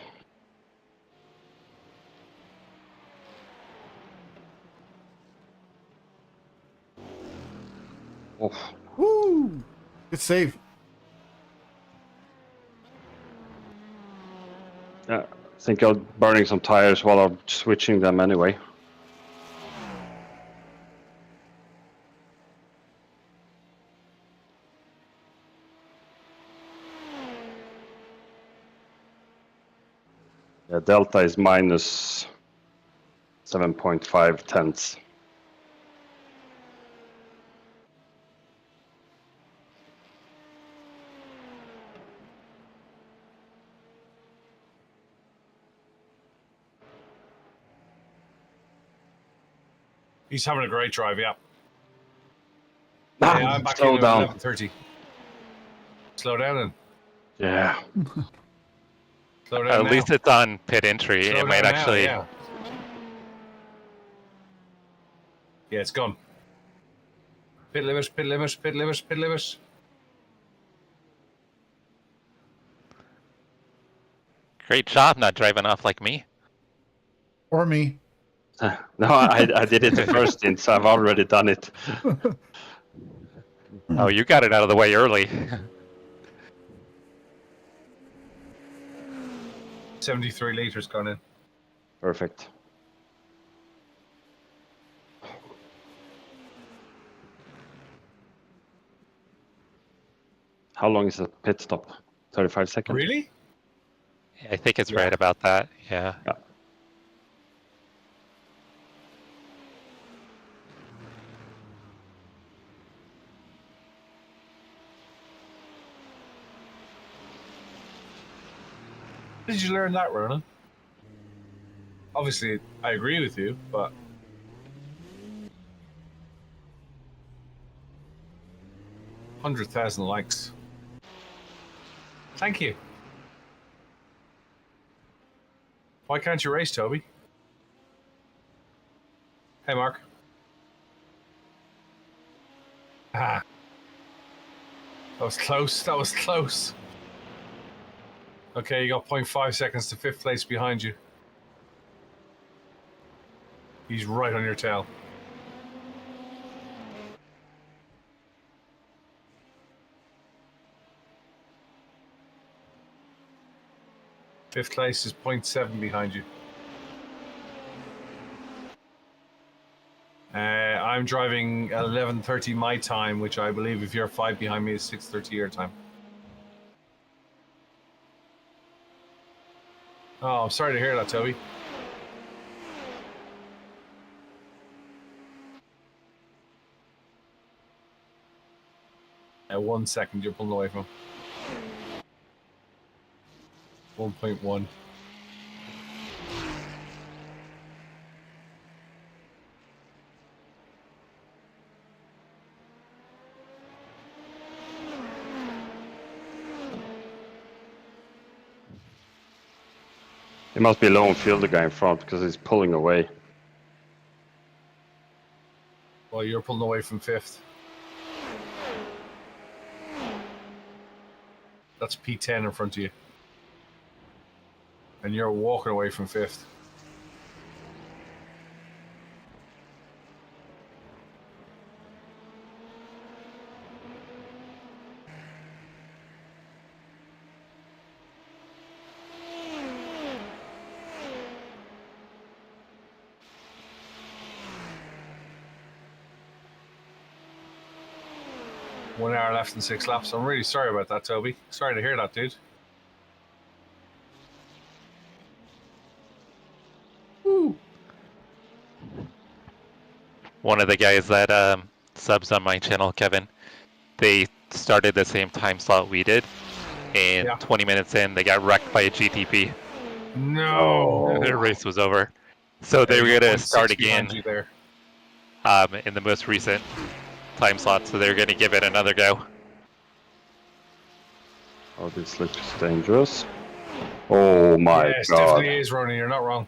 Oh. Woo! Good save. Yeah, I think I'm burning some tires while I'm switching them anyway. Yeah, Delta is minus 7.5 tenths. He's having a great drive, yeah. Ah, Yeah, I'm back slow in down. 11:30. Slow down then. Yeah. Slow down At least it's on pit entry. Slow it might down actually. Now, yeah, it's gone. Pit limit, pit limit, pit limit, pit limit. Great job not driving off like me. Or me. No, I did it the first stint, so I've already done it. Oh, you got it out of the way early. 73 liters gone in. Perfect. How long is the pit stop? 35 seconds? Really? I think it's right about that. Yeah. How did you learn that, Ronan? Obviously, I agree with you, but 100,000 likes. Thank you. Why can't you race, Toby? Hey, Mark. Ah. That was close. That was close. Okay, you got 0.5 seconds to 5th place behind you. He's right on your tail. Fifth place is 0.7 behind you. I'm driving 11:30 my time, which I believe if you're 5 behind me is 6:30 your time. Oh, I'm sorry to hear that, Toby. At 1 second, you're pulling away from 1.1. must be low on fuel, the guy in front, because he's pulling away. Well, you're pulling away from 5th. That's P10 in front of you. And you're walking away from 5th. One hour left and 6 laps. I'm really sorry about that, Toby. Sorry to hear that, dude. Woo. One of the guys that subs on my channel, Kevin, they started the same time slot we did, and 20 minutes in, they got wrecked by a GTP. No! Their race was over. So they were going to start again in the most recent time slot, so they're going to give it another go. Oh, this looks dangerous. Oh my yes, god. Definitely is, Ronan. You're not wrong.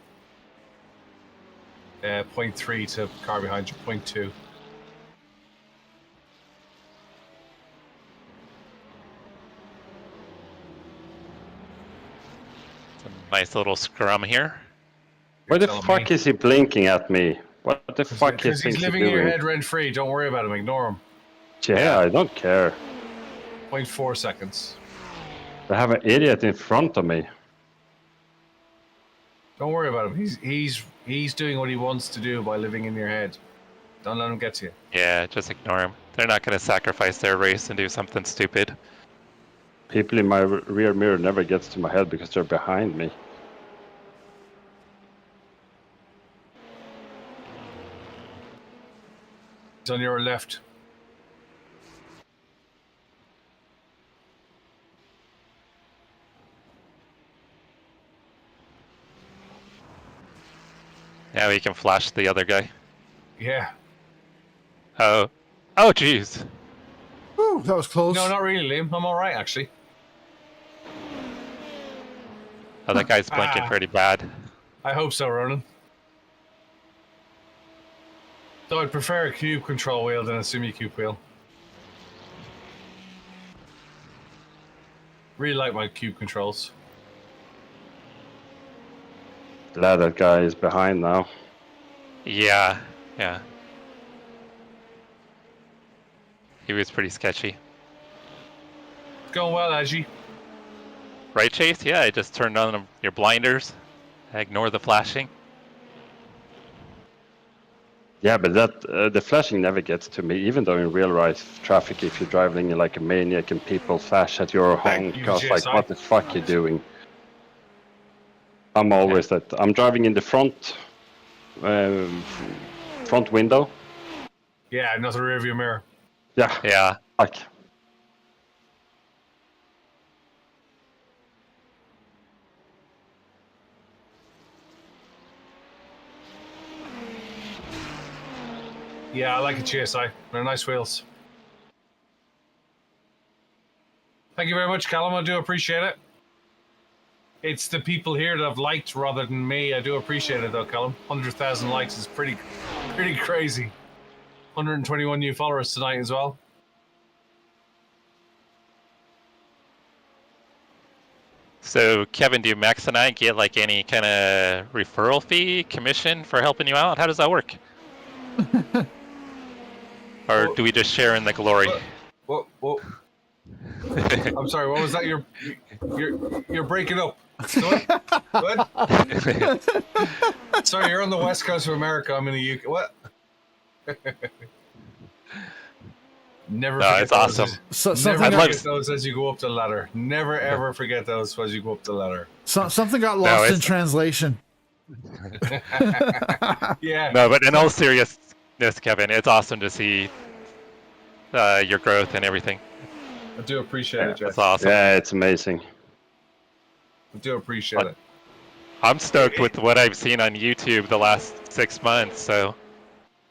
0.3 to car behind you, 0.2. It's a nice little scrum here. Why the fuck is he blinking at me? What the fuck Because he's living in your head rent-free. Don't worry about him. Ignore him. Yeah, I don't care. 0.4 seconds. I have an idiot in front of me. Don't worry about him. He's doing what he wants to do by living in your head. Don't let him get to you. Yeah, just ignore him. They're not going to sacrifice their race and do something stupid. People in my rear mirror never gets to my head because they're behind me. He's on your left. Now he can flash the other guy. Yeah. Oh. Oh, jeez. Whew, that was close. No, not really, Liam. I'm all right, actually. Oh, that guy's blinking pretty bad. I hope so, Ronan. Though I'd prefer a cube control wheel than a semi-cube wheel. Really like my cube controls. Glad that guy is behind now. Yeah, yeah. He was pretty sketchy. Going well, Aggie. Right, Chase? Yeah, I just turned on your blinders. Ignore the flashing. Yeah, but that the flashing never gets to me, even though in real life traffic, if you're driving like a maniac and people flash at your honk, I was like, what the fuck you doing? I'm always that. I'm driving in the front window. Yeah, not the rear view mirror. Yeah. Yeah. Fuck. Yeah, I like a GSI. They're nice wheels. Thank you very much, Callum. I do appreciate it. It's the people here that have liked rather than me. I do appreciate it, though, Callum. 100,000 likes is pretty crazy. 121 new followers tonight as well. So, Kevin, do Max and I get like any kind of referral fee, commission for helping you out? How does that work? Or do we just share in the glory? What? I'm sorry. What was that? You're breaking up. What? Sorry, you're on the west coast of America. I'm in the UK. What? Never. No, it's awesome. Never forget those as you go up the ladder. Never ever forget those as you go up the ladder. Something got lost in translation. Yeah. No, but in all seriousness, Kevin, it's awesome to see your growth and everything. I do appreciate it, Jeff. It's awesome. Yeah, it's amazing. I do appreciate it. I'm stoked with what I've seen on YouTube the last 6 months. So.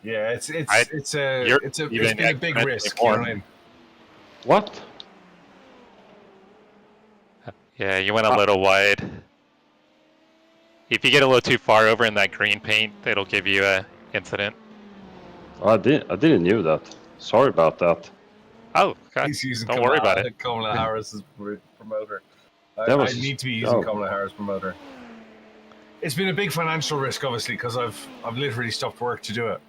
Yeah, it's been a big risk. You know what I mean? What? Yeah, you went a little wide. If you get a little too far over in that green paint, it'll give you a incident. Oh, I didn't knew that. Sorry about that. Oh, God. He's using Don't worry about it. Kamala Harris's promoter. That I was need to be using oh. Kamala Harris promoter. It's been a big financial risk, obviously, because I've literally stopped work to do it.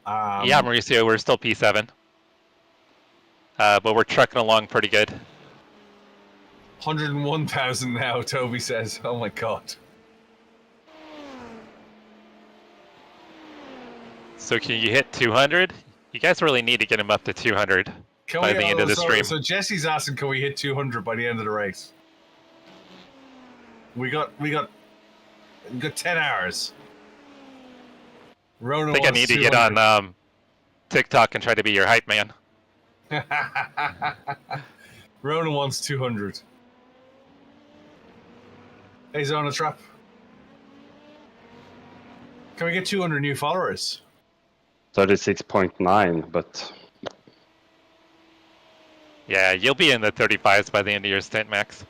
Yeah, Mauricio, we're still P7. But we're trucking along pretty good. 101,000 now, Toby says. Oh my god. So can you hit 200? You guys really need to get him up to 200 by the end of the stream. So Jesse's asking, can we hit 200 by the end of the race? We got 10 hours. Rona I think I need to get on TikTok and try to be your hype man. Rona wants 200. Hey, Zona Trap. Can we get 200 new followers? 36.9, but Yeah, you'll be in the 35s by the end of your stint, Max.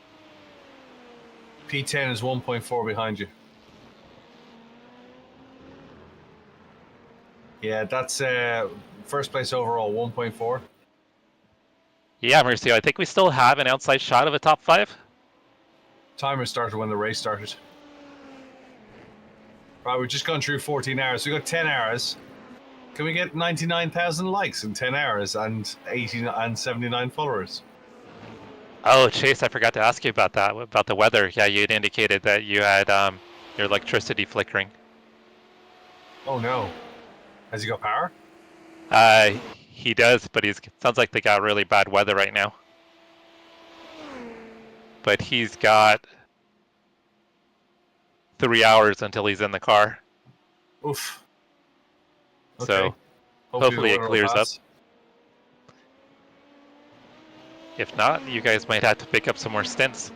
P10 is 1.4 behind you. Yeah, that's first place overall, 1.4. Yeah, Mauricio, I think we still have an outside shot of a top 5. Timer started when the race started. Right, we've just gone through 14 hours. We got 10 hours. Can we get 99,000 likes in 10 hours and 79 followers? Oh, Chase, I forgot to ask you about that, about the weather. Yeah, you had indicated that you had your electricity flickering. Oh no. Has he got power? He does, but sounds like they got really bad weather right now. But he's got 3 hours until he's in the car. Oof. So Okay. hopefully the it weather clears will up. pass. If not, you guys might have to pick up some more stints.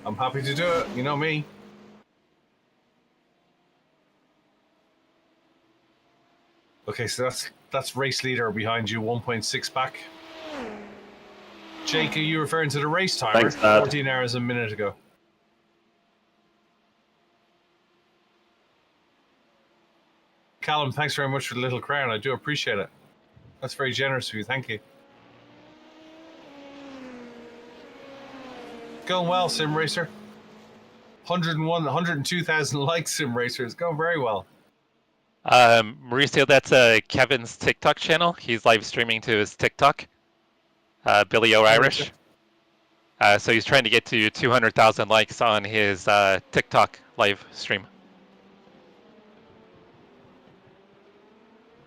I'm happy to do it. You know me. Okay, so that's race leader behind you, 1.6 back. Jake, are you referring to the race timer? Thanks, Dad. 14 hours a minute ago. Callum, thanks very much for the little crown. I do appreciate it. That's very generous of you. Thank you. Going well, Sim Racer. 102,000 likes, Sim Racer. It's going very well. Mauricio, that's Kevin's TikTok channel. He's live streaming to his TikTok. Billy O'Irish. So he's trying to get to 200,000 likes on his TikTok live stream.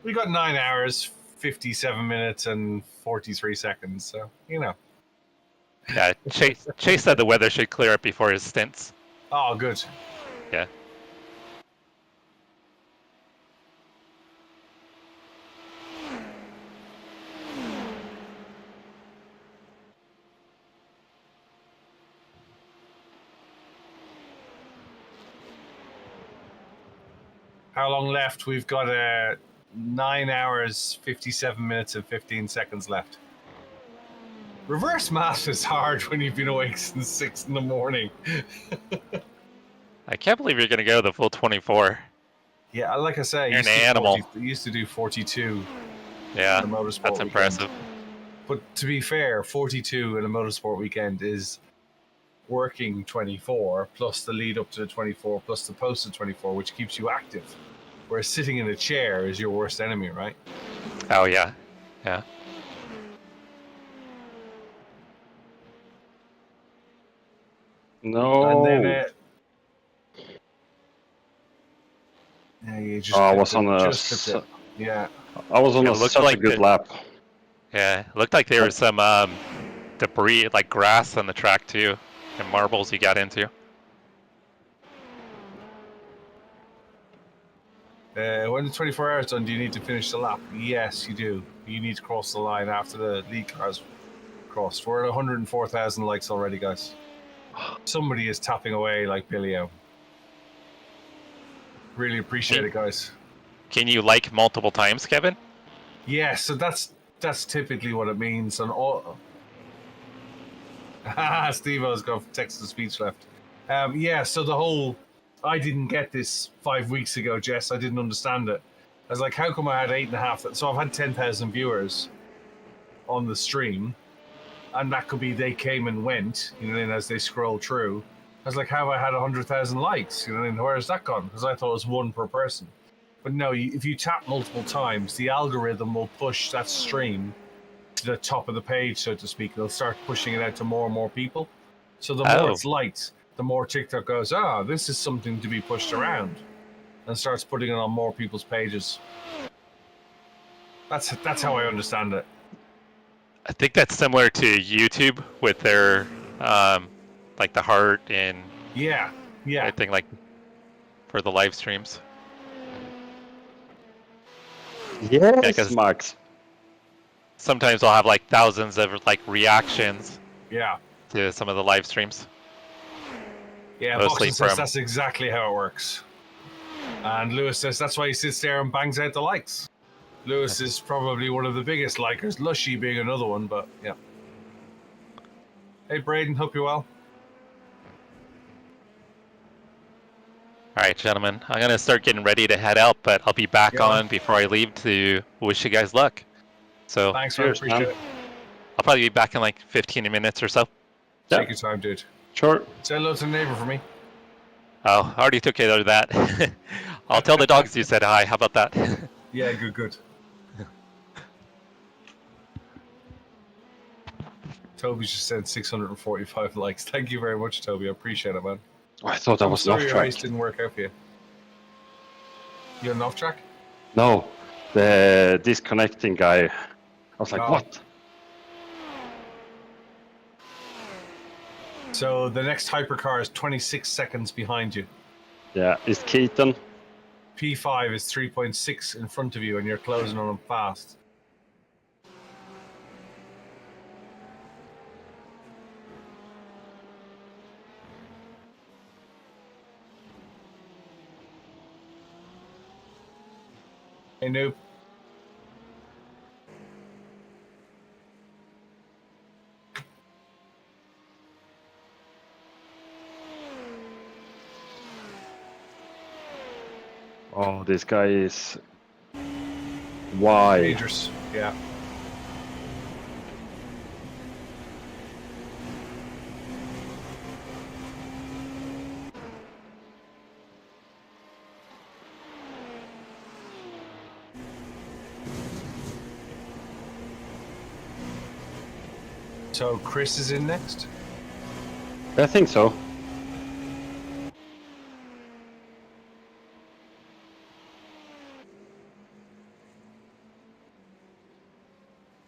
We got 9 hours, 57 minutes, and 43 seconds. So, you know. Yeah, Chase said the weather should clear up before his stints. Oh, good. Yeah. How long left? We've got 9 hours, 57 minutes, and 15 seconds left. Reverse math is hard when you've been awake since 6 in the morning. I can't believe you're going to go the full 24. Yeah, like I say, You're an animal. I used to do 42. Yeah, in a motorsport that's weekend. impressive. But to be fair, 42 in a motorsport weekend is working 24 plus the lead up to the 24 plus the posted 24, which keeps you active. Whereas sitting in a chair is your worst enemy, right? Oh, yeah. Yeah. no. And then yeah, you just I was clipped on it, a just clipped it. Yeah. I was on It a looked such like a good the- lap. Yeah, it looked like there was some debris, like grass on the track, too, and marbles you got into. When the 24 hours done, do you need to finish the lap? Yes, you do. You need to cross the line after the lead car's crossed. We're at 104,000 likes already, guys. Somebody is tapping away like Billy O. Really appreciate it, guys. Can you like multiple times, Kevin? Yeah, so that's typically what it means. And all. Steve-O's got text to speech left. Yeah, so the whole I didn't get this 5 weeks ago, Jess. I didn't understand it. I was like, how come I had 8.5? So I've had 10,000 viewers on the stream, and that could be they came and went, you know, and as they scroll through. I was like, how have I had 100,000 likes? You know, and where's that gone? Because I thought it was one per person. But no, if you tap multiple times, the algorithm will push that stream to the top of the page, so to speak. It'll start pushing it out to more and more people. So the more it's liked, the more TikTok goes, this is something to be pushed around, and starts putting it on more people's pages. That's how I understand it. I think that's similar to YouTube with their like the heart and yeah. I think like for the live streams. Yes, Max. Sometimes I'll have like thousands of like reactions. Yeah. To some of the live streams. Yeah, Boxing says that's exactly how it works. And Lewis says that's why he sits there and bangs out the likes. Lewis is probably one of the biggest likers, Lushy being another one, but yeah. Hey, Braden, hope you're well. All right, gentlemen, I'm going to start getting ready to head out, but I'll be back on before I leave to wish you guys luck. So thanks, man. Appreciate it. I'll probably be back in like 15 minutes or so. Take your time, dude. Sure. Say hello to the neighbor for me. Oh, I already took care of that. I'll tell the dogs you said hi. How about that? Yeah, good. Toby just said 645 likes. Thank you very much, Toby. I appreciate it, man. Oh, I thought that was off your track. race didn't work out for you. You're on off track? No, the disconnecting guy. I was like, what? So the next hypercar is 26 seconds behind you. Yeah, it's Keaton. P5 is 3.6 in front of you, and you're closing on him fast. Hey, noob. Oh, this guy is... Why? Dangerous, yeah. So Chris is in next? I think so.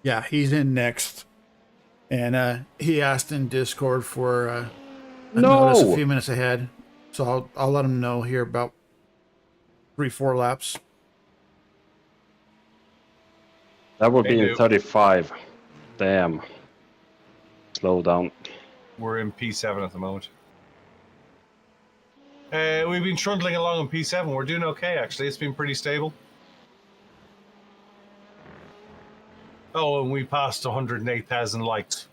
Yeah, he's in next. And he asked in Discord for a notice a few minutes ahead. So I'll let him know here about 3-4 laps. That would be in 35. Damn. Slow down. We're in P7 at the moment. We've been trundling along in P7. We're doing okay, actually. It's been pretty stable. Oh, and we passed 108,000 likes.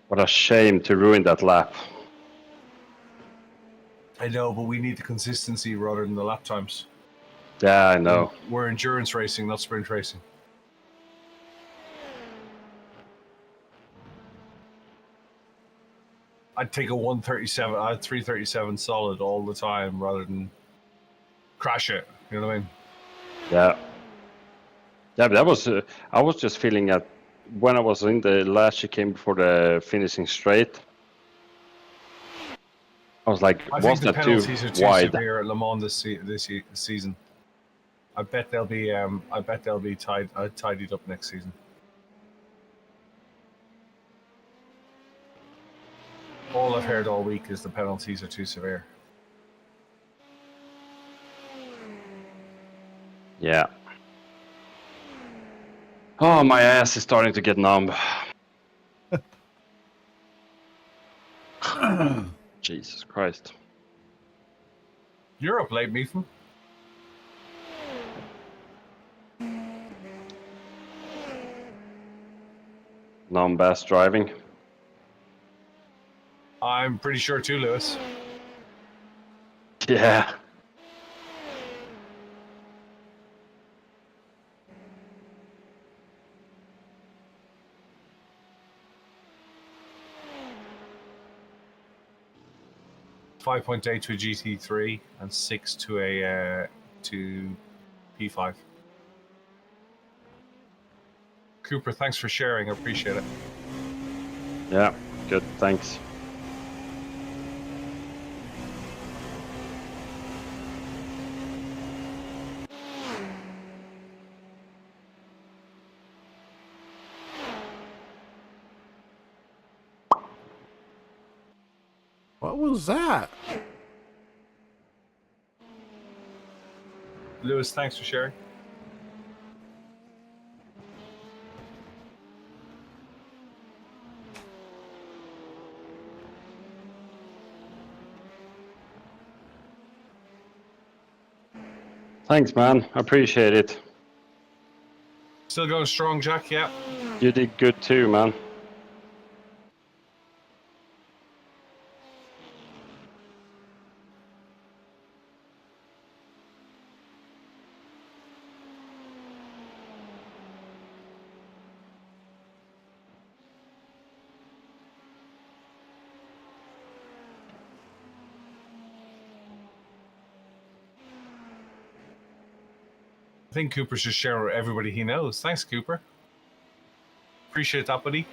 What a shame to ruin that lap. I know, but we need the consistency rather than the lap times. Yeah, I know. We're endurance racing, not sprint racing. I'd take a 137, I'd 337 solid all the time rather than crash it. You know what I mean? Yeah. Yeah, but that was. I was just feeling that when I was in the last chicane before the finishing straight, I was like, I think wasn't the that too penalties are too wide? severe at Le Mans this season. I bet they'll be. Tidied up next season. All I've heard all week is the penalties are too severe. Yeah. Oh, my ass is starting to get numb. Jesus Christ. You're up late, Meathan. Numb bass driving. I'm pretty sure too, Lewis. Yeah. .8 to a GT3 and 6 to a P5. Cooper, thanks for sharing. I appreciate it. Yeah, good, thanks. What was that? Lewis, thanks for sharing. Thanks, man. I appreciate it. Still going strong, Jack? Yeah. You did good too, man. I think Cooper's just sharing with everybody he knows. Thanks, Cooper. Appreciate that, buddy.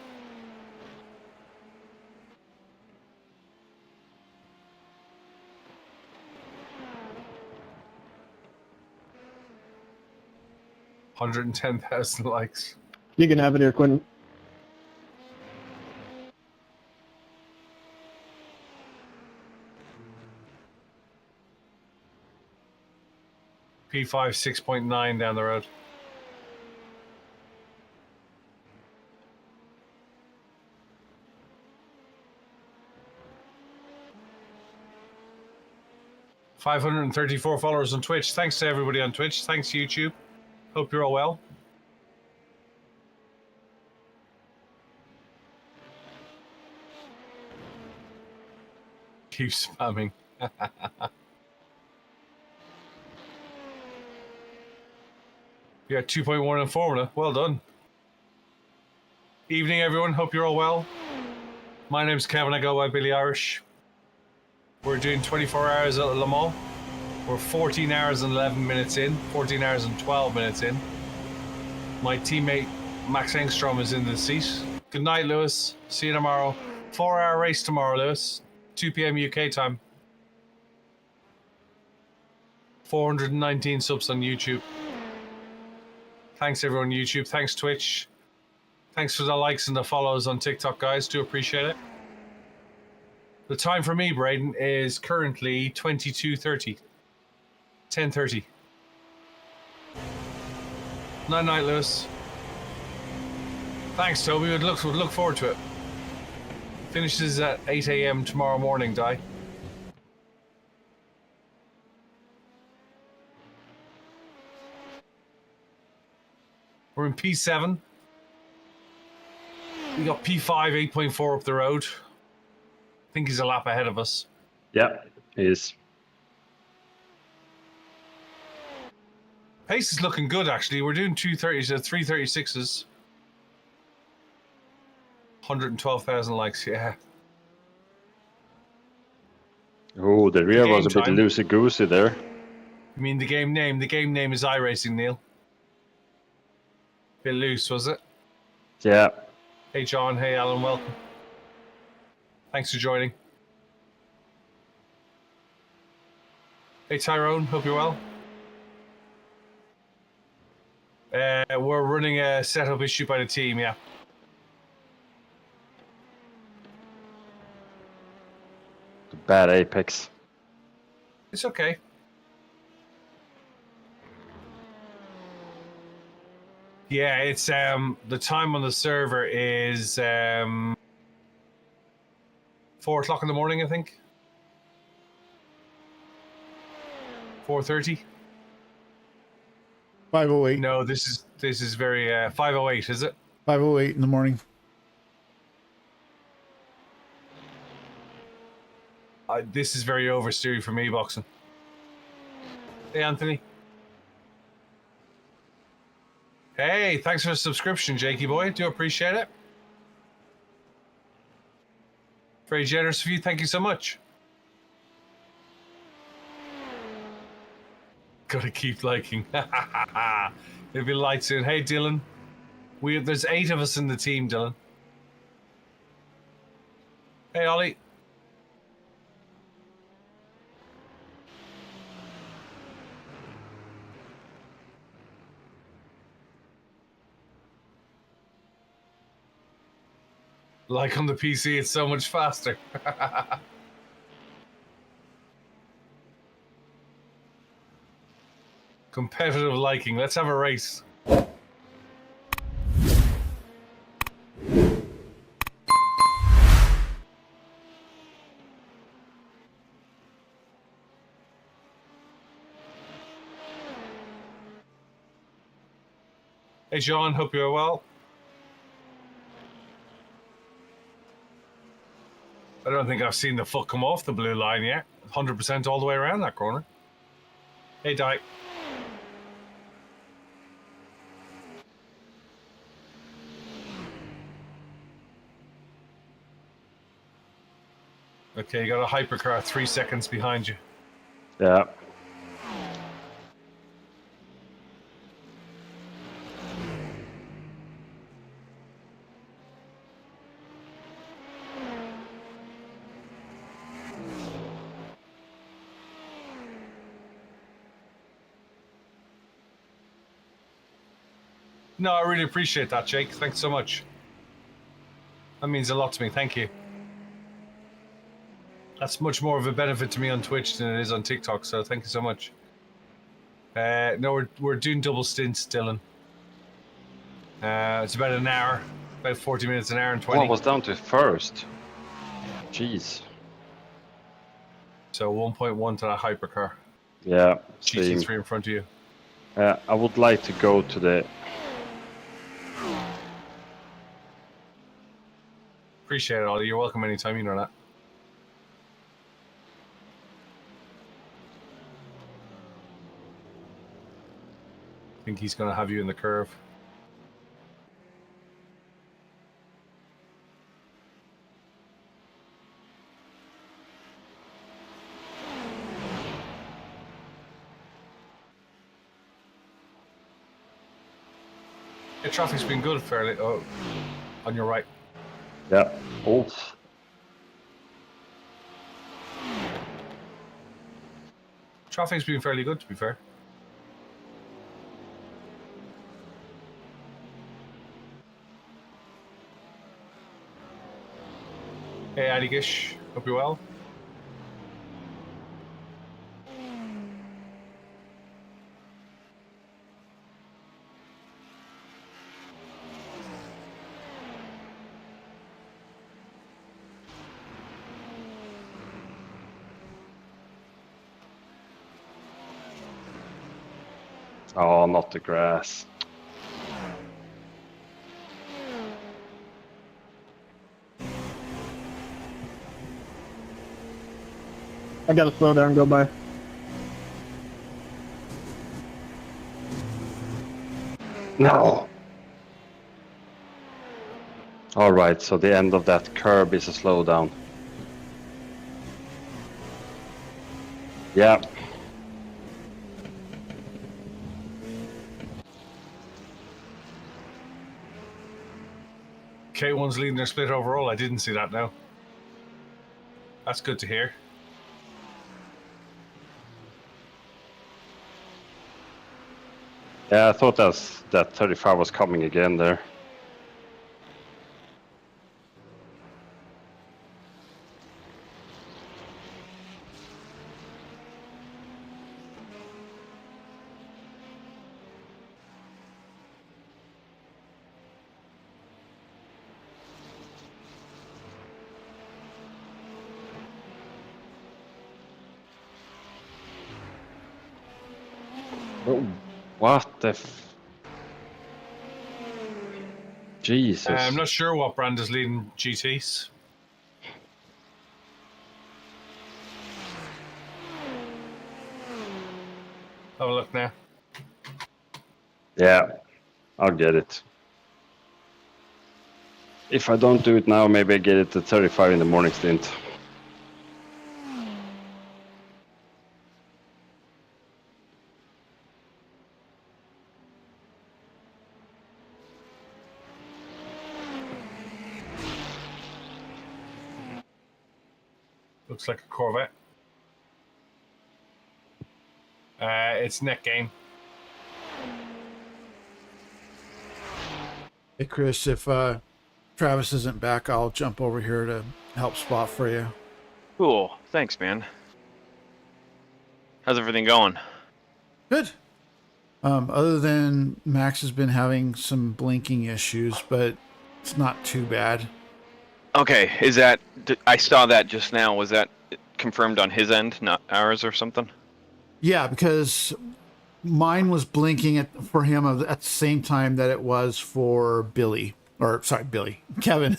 $110,000 likes. You can have it here, Quentin. P5 6.9 down the road. $534 followers on Twitch. Thanks to everybody on Twitch. Thanks, YouTube. Hope you're all well. Keep spamming. You got 2.1 in Formula. Well done. Evening, everyone. Hope you're all well. My name's Kevin. I go by Billy Irish. We're doing 24 hours at Le Mans. We're 14 hours and 11 minutes in. 14 hours and 12 minutes in. My teammate, Max Engstrom, is in the seat. Good night, Lewis. See you tomorrow. 4-hour race tomorrow, Lewis. 2 p.m. UK time. 419 subs on YouTube. Thanks, everyone on YouTube. Thanks, Twitch. Thanks for the likes and the follows on TikTok, guys. Do appreciate it. The time for me, Braden, is currently 22:30. 10:30. Night, Lewis. Thanks, Toby. Would look forward to it. Finishes at 8 a.m. tomorrow morning, Di. We're in P7. We got P5 8.4 up the road. I think he's a lap ahead of us. Yeah, he is. Pace is looking good, actually. We're doing 230s to 336s. 112,000 likes, yeah. Oh, the rear was a bit time. loosey-goosey there. You mean the game name? The game name is iRacing, Neil. Bit loose, was it? Yeah. Hey, John. Hey, Alan. Welcome. Thanks for joining. Hey, Tyrone. Hope you're well. We're running a setup issue by the team, yeah. The bad apex. It's okay. Yeah, it's the time on the server is 4 o'clock in the morning, I think. 4:30. 5:08. No, this is very 5:08, is it? 5:08 in the morning. This is very oversteery for me, boxing. Hey, Anthony. Hey, thanks for the subscription, Jakey boy. Do appreciate it. Very generous of you. Thank you so much. Gotta keep liking. It'll be light soon. Hey, Dylan. There's 8 of us in the team, Dylan. Hey, Ollie. Like on the PC, it's so much faster. Competitive liking. Let's have a race. Hey, Sean. Hope you're well. I don't think I've seen the foot come off the blue line yet. 100% all the way around that corner. Hey, Di. Okay, you got a hypercar 3 seconds behind you. Yeah. No, I really appreciate that, Jake. Thanks so much. That means a lot to me. Thank you. That's much more of a benefit to me on Twitch than it is on TikTok, so thank you so much. No, we're doing double stints, Dylan. It's about an hour, about 40 minutes, an hour and 20. Well, I was down to first. Jeez. So 1.1 to that hypercar. Yeah, GT3 same. in front of you. I would like to go to the... Appreciate it, Ollie. You're welcome anytime, you know that. I think he's going to have you in the curve. The traffic's been good fairly. Oh, on your right. Yeah. Oof. Traffic's been fairly good, to be fair. Hey, Adigish. Hope you're well. Oh, not the grass. I gotta slow down and go by. No. All right, so the end of that curb is a slowdown. Yeah. K1's leading their split overall. I didn't see that now. That's good to hear. Yeah, I thought that 35 was coming again there. Oh, what the Jesus. I'm not sure what brand is leading GTs. Have a look now. Yeah, I'll get it. If I don't do it now, maybe I get it at 35 in the morning stint. Looks like a Corvette. It's net gain. Hey, Chris, if Travis isn't back, I'll jump over here to help spot for you. Cool. Thanks, man. How's everything going? Good. Other than Max has been having some blinking issues, but it's not too bad. Okay, is that... I saw that just now. Was that confirmed on his end, not ours or something? Yeah, because mine was blinking for him at the same time that it was for Billy. Or, sorry, Kevin.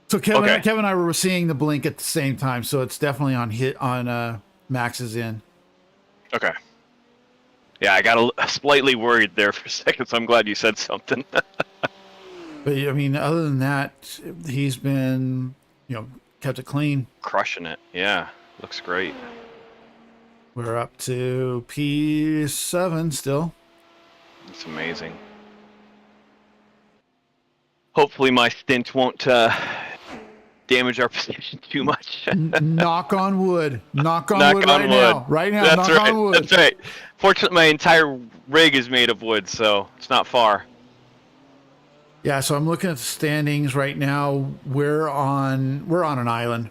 So Kevin and I were seeing the blink at the same time, so it's definitely on Max's end. Okay. Yeah, I got slightly worried there for a second, so I'm glad you said something. But I mean, other than that, he's been, kept it clean. Crushing it. Yeah, looks great. We're up to P7 still. It's amazing. Hopefully my stint won't damage our position too much. Knock on wood. Knock on wood right now. Right now, That's knock right. on wood. That's right. Fortunately, my entire rig is made of wood, so it's not far. Yeah, so I'm looking at the standings right now. We're on an island.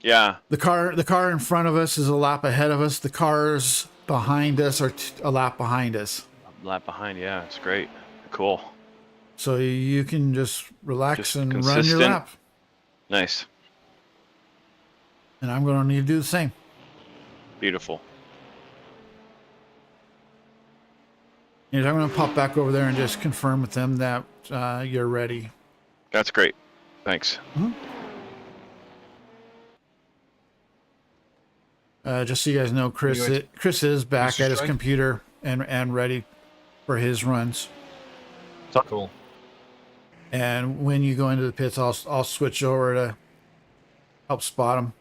Yeah. The car in front of us is a lap ahead of us. The cars behind us are a lap behind us. A lap behind, yeah, it's great. Cool. So you can just relax and run your lap. Nice. And I'm going to need to do the same. Beautiful. And I'm going to pop back over there and just confirm with them that you're ready. That's great. Thanks. Mm-hmm. Just so you guys know, Chris is back at his computer and ready for his runs. Cool. And when you go into the pits, I'll switch over to help spot him.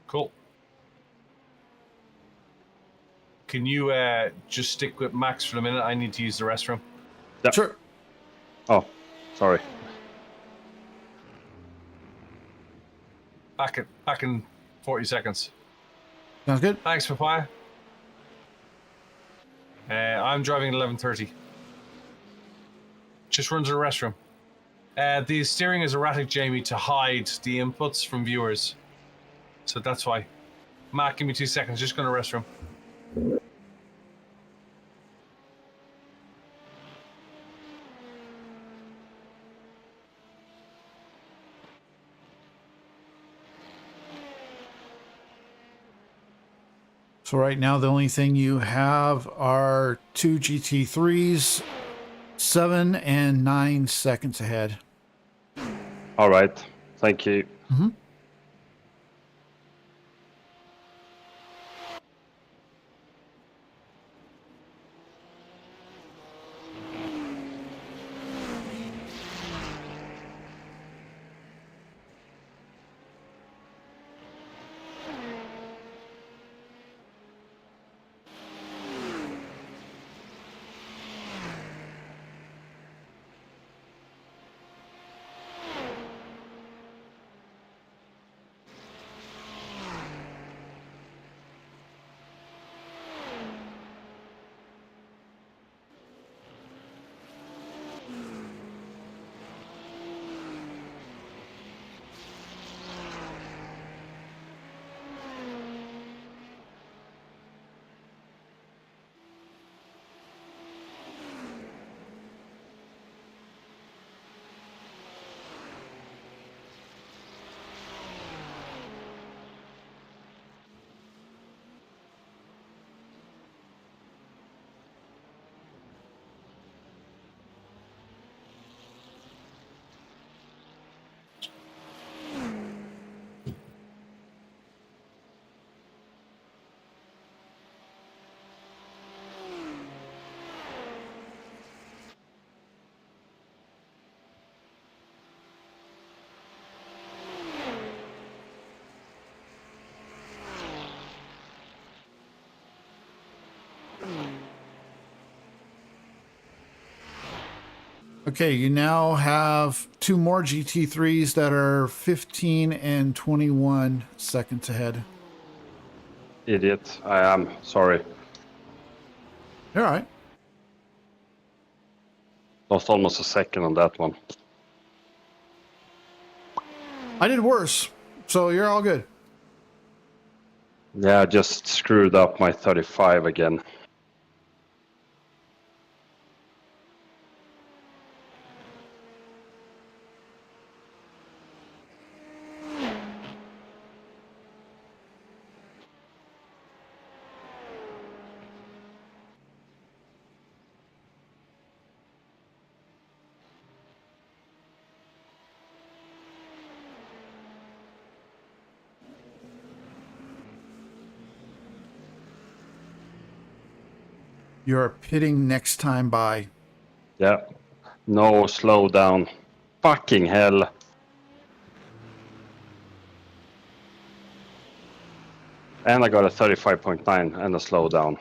Cool. Can you just stick with Max for a minute? I need to use the restroom. Yeah. Sure. Oh, sorry. Back in 40 seconds. Sounds good. Thanks, Papaya. I'm driving 11:30. Just run to the restroom. The steering is erratic, Jamie, to hide the inputs from viewers. So that's why. Matt, give me 2 seconds. Just go to the restroom. So right now, the only thing you have are two GT3s, 7 and 9 seconds ahead. All right. Thank you. Mm-hmm. Okay, you now have 2 more GT3s that are 15 and 21 seconds ahead. Idiot. I am. Sorry. All right. Lost almost a second on that one. I did worse, so you're all good. Yeah, I just screwed up my 35 again. You're pitting next time by. Yeah. No slow down. Fucking hell. And I got a 35.9 and a slow down.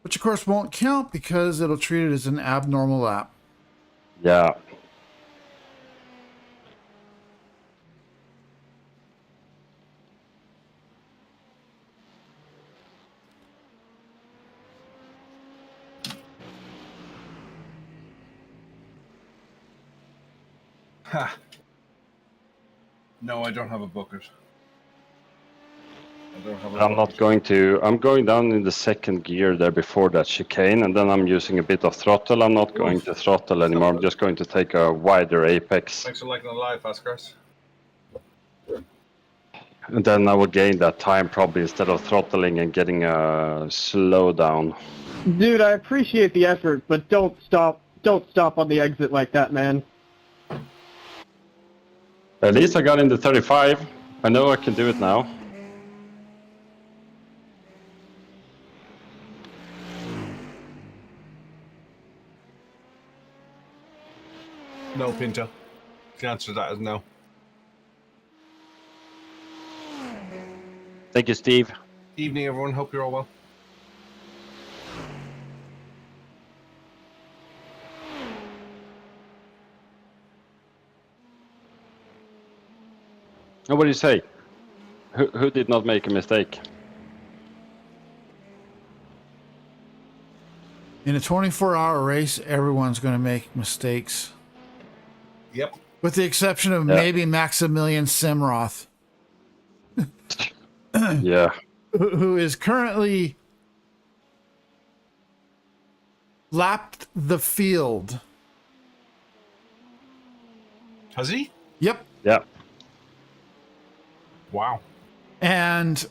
Which of course won't count because it'll treat it as an abnormal lap. Yeah. Ha. No, I don't have a bucket. I don't have a I'm not bucket. going to. I'm going down in the second gear there before that chicane, and then I'm using a bit of throttle. I'm not going to throttle anymore. I'm just going to take a wider apex. Thanks for liking the live, fast Chris. And then I will gain that time probably instead of throttling and getting a slow down. Dude, I appreciate the effort, but don't stop on the exit like that, man. At least I got in the 35. I know I can do it now. No, Pinto. The answer to that is no. Thank you, Steve. Evening, everyone. Hope you're all well. And what do you say? Who did not make a mistake? In a 24-hour race, everyone's going to make mistakes. Yep. With the exception of maybe Maximilian Simroth. Yeah. Who is currently lapped the field. Has he? Yep. Yeah. Wow. And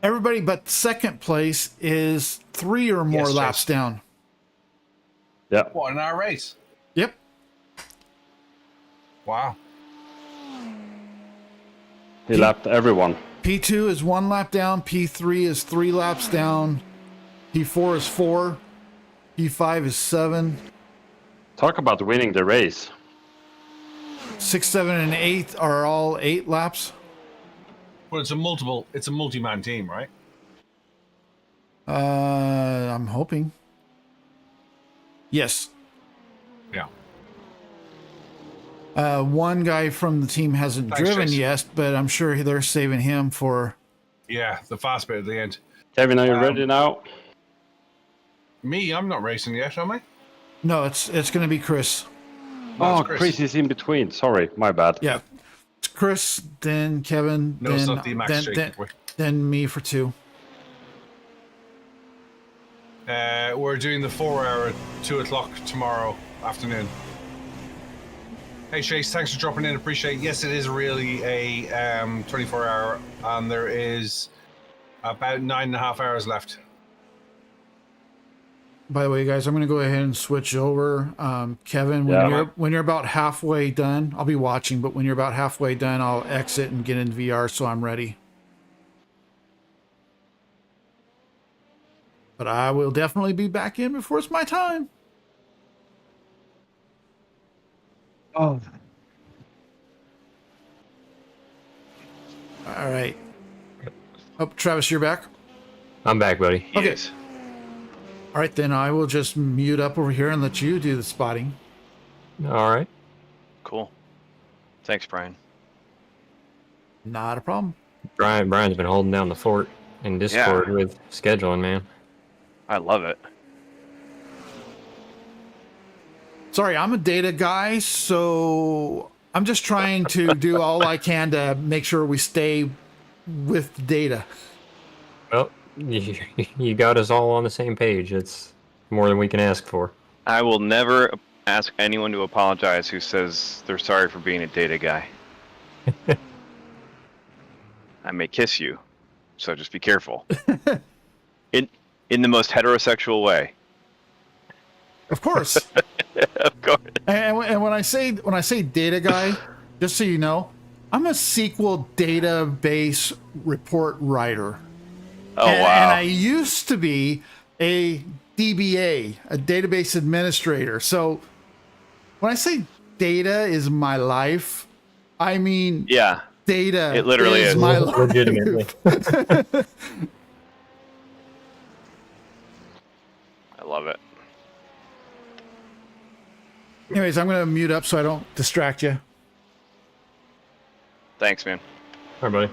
everybody but second place is 3 or more laps Chase. down. Yeah. What, in our race? Yep. Wow. He lapped everyone. P2 is 1 lap down. P3 is 3 laps down. P4 is 4. P5 is 7. Talk about winning the race. 6, 7, and 8 are all 8 laps. Well, it's a multi-man team, right? I'm hoping. Yes. Yeah. One guy from the team hasn't driven Chase. yet, but I'm sure they're saving him for. Yeah, the fast bit at the end. Kevin, are you ready now? Me, I'm not racing yet, am I? No, it's going to be Chris. Oh, Chris. Chris is in between. Sorry, my bad. Yeah, it's Chris, then Kevin, No, it's not the Max Jacob. then me for 2. We're doing the 4-hour at 2 o'clock tomorrow afternoon. Hey Chase, thanks for dropping in. Appreciate it. Yes, it is really a 24-hour, and there is about 9.5 hours left. By the way, guys, I'm going to go ahead and switch over. Kevin, when you're about halfway done, I'll be watching, but when you're about halfway done, I'll exit and get in VR so I'm ready. But I will definitely be back in before it's my time. Oh. All right. Oh, Travis, you're back? I'm back, buddy. Okay. Yes. All right, then I will just mute up over here and let you do the spotting. All right. Cool. Thanks, Brian. Not a problem. Brian's been holding down the fort in Discord Yeah. with scheduling, man. I love it. Sorry, I'm a data guy, so I'm just trying to do all I can to make sure we stay with the data. Well, you got us all on the same page. It's more than we can ask for. I will never ask anyone to apologize who says they're sorry for being a data guy. I may kiss you, so just be careful. In the most heterosexual way. Of course. Of course. And when I say data guy, just so you know, I'm a SQL database report writer. Oh, and, wow. And I used to be a DBA, a database administrator. So when I say data is my life, I mean data. It literally is my life. Legitimately. I love it. Anyways, I'm going to mute up so I don't distract you. Thanks, man. All right, buddy.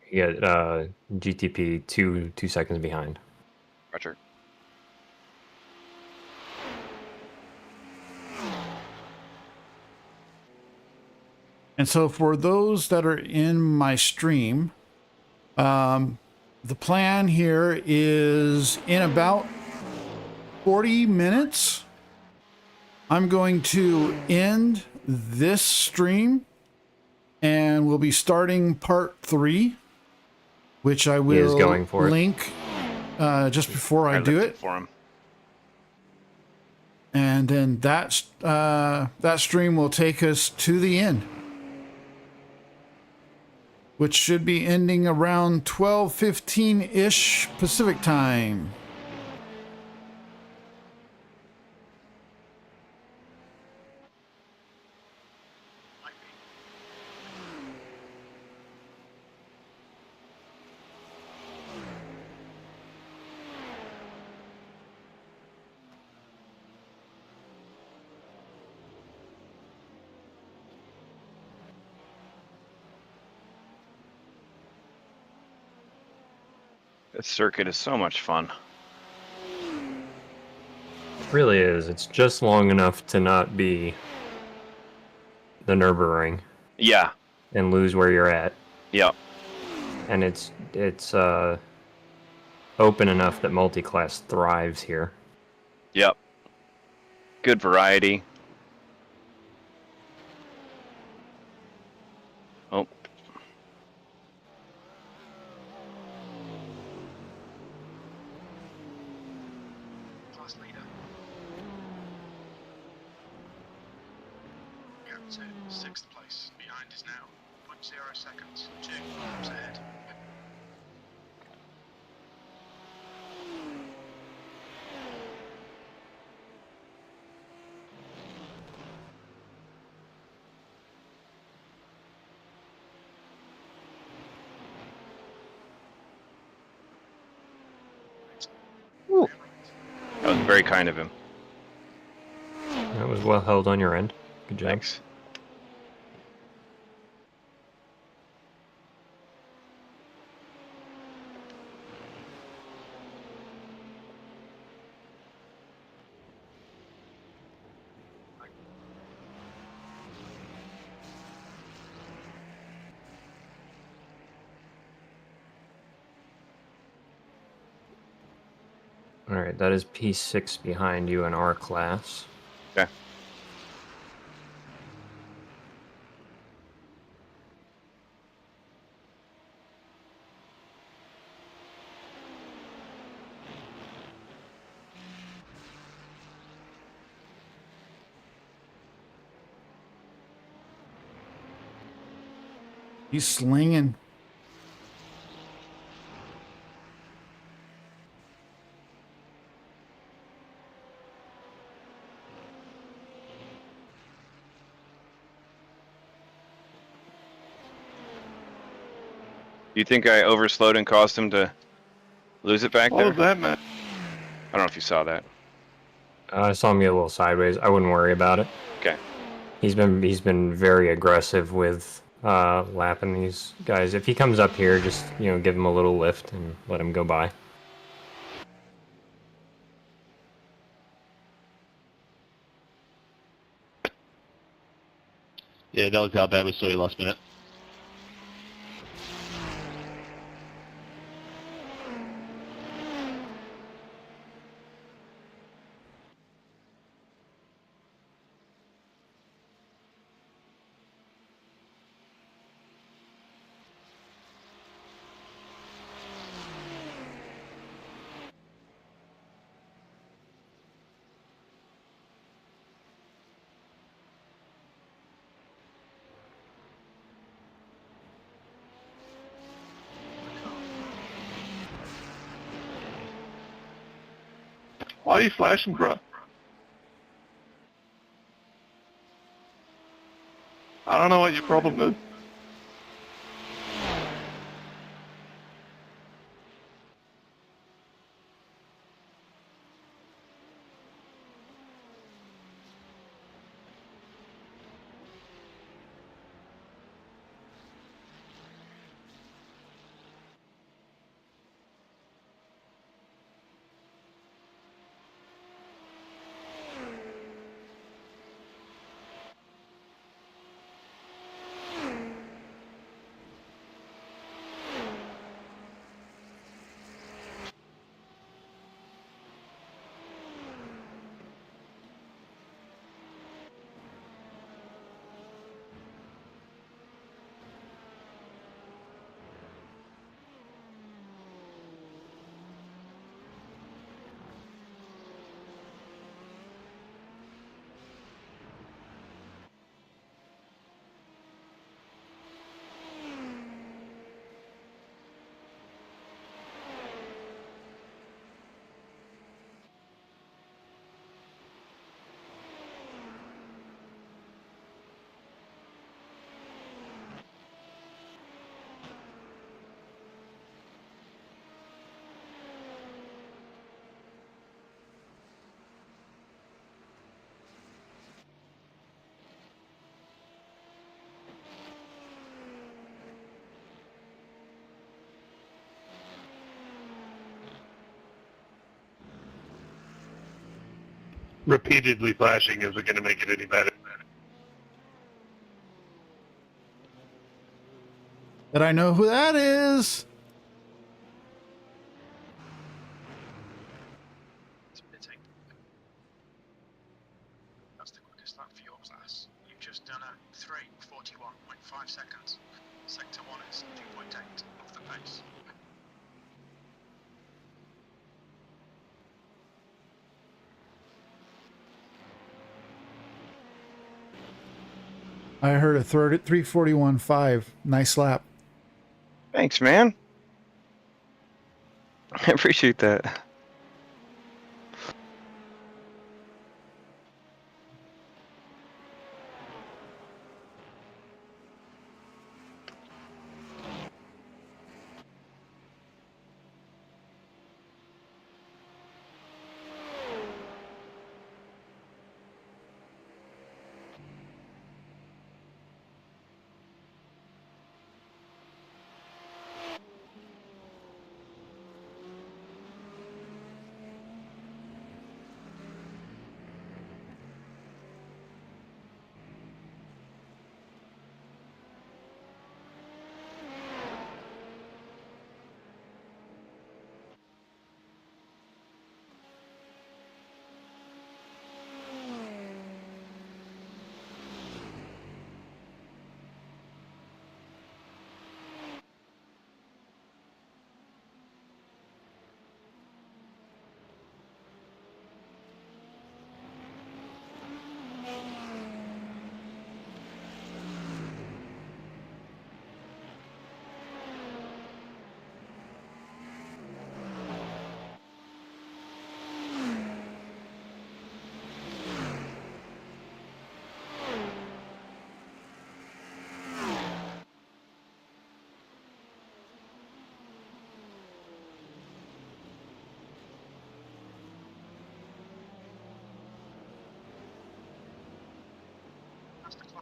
You got GTP 2 seconds behind. Roger. And so for those that are in my stream, the plan here is in about 40 minutes, I'm going to end this stream and we'll be starting part 3, which I will going for link just before I do it. For him. And then that stream will take us to the end, which should be ending around 12:15-ish Pacific time. This circuit is so much fun. It really is. It's just long enough to not be the Nürburgring. Yeah. And lose where you're at. Yep. And it's open enough that multi-class thrives here. Yep. Good variety. Oh. Class leader. Gap to 6th place. Behind is now 0.0 seconds. 2 laps ahead. Ooh. That was very kind of him. That was well held on your end. Good job. Thanks. All right, that is P6 behind you in our class. Okay. He's slinging. You think I overslowed and caused him to lose it back What there? was that, man? I don't know if you saw that. I saw him get a little sideways. I wouldn't worry about it. Okay. He's been very aggressive with lapping these guys. If he comes up here, just give him a little lift and let him go by. Yeah, that was how bad we saw you last minute. Why are you flashing, bro? I don't know what your problem is. Repeatedly flashing isn't going to make it any better. But I know who that is. Spitting. That's the quickest lap for your class. You've just done a 3:41.5 seconds. Sector 1 is 2.8 off the pace. I heard a 3:41.5. Nice lap. Thanks, man. I appreciate that.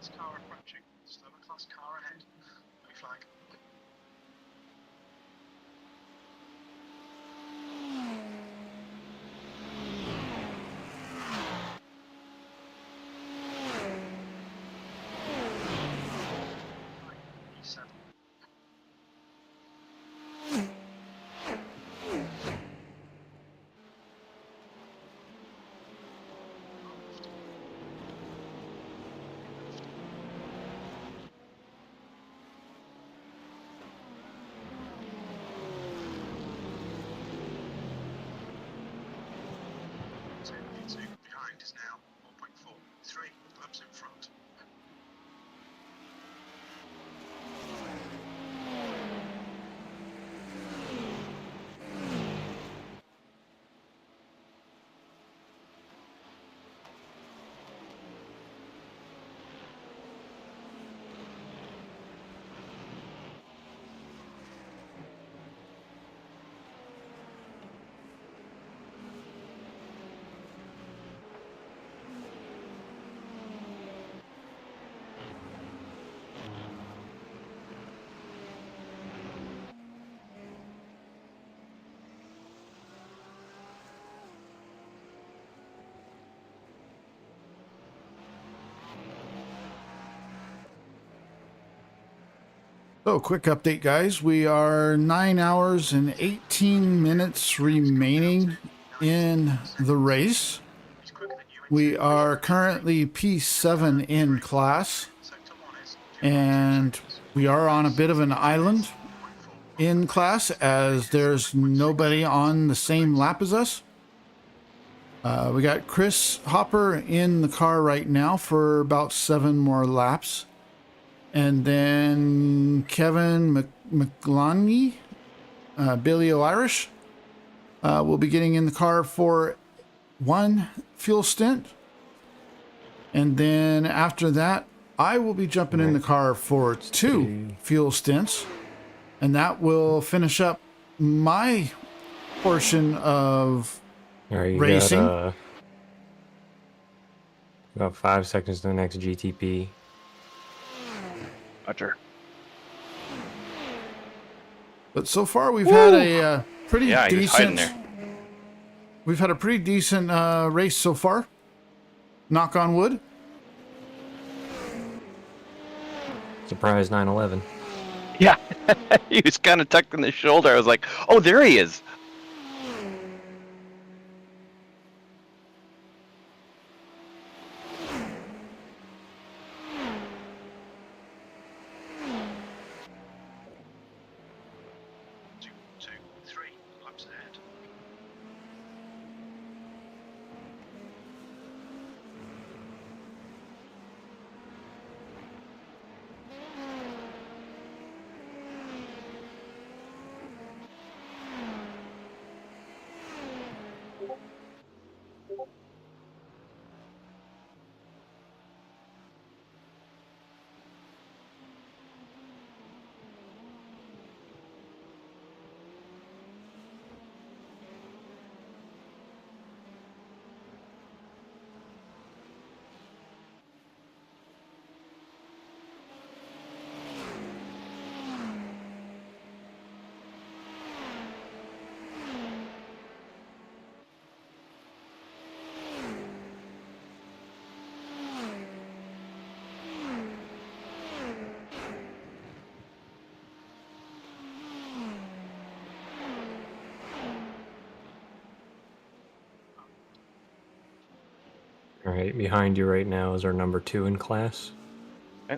class car approaching. Slower class car ahead. Blue flag. E7. V2 behind is now 1.4. 3 laps in front. So, quick update, guys. We are 9 hours and 18 minutes remaining in the race. He's quicker than you. We are currently P7 in class, and we are on a bit of an island in class as there's nobody on the same lap as us. We got Chris Hopper in the car right now for about 7 more laps. And then Kevin McLaney, Billy O'Irish, will be getting in the car for 1 fuel stint. And then after that, I will be jumping in the car for 2 fuel stints. And that will finish up my portion of racing. Got, about 5 seconds to the next GTP. Roger. But so far we've had a pretty decent. We've had a pretty decent race so far. Knock on wood. Surprise 9/11. Yeah, he was kind of tucked in the shoulder. I was like, oh, there he is. All right, behind you right now is our number 2 in class. Okay.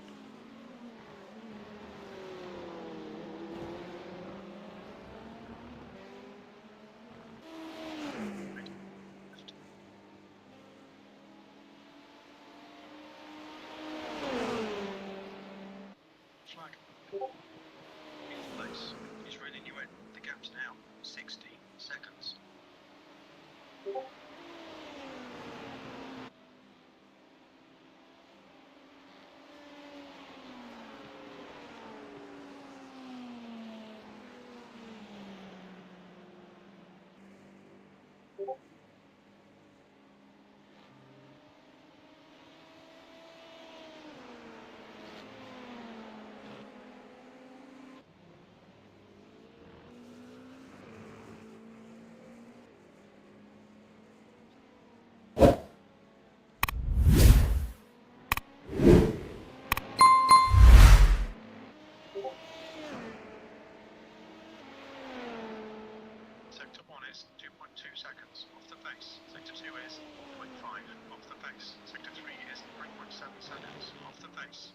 Flag. In place. He's reeling you in. The gap's now 60 seconds. seconds off the pace. Sector 2 is 0.5 off the pace. Sector 3 is 3.7 seconds off the pace.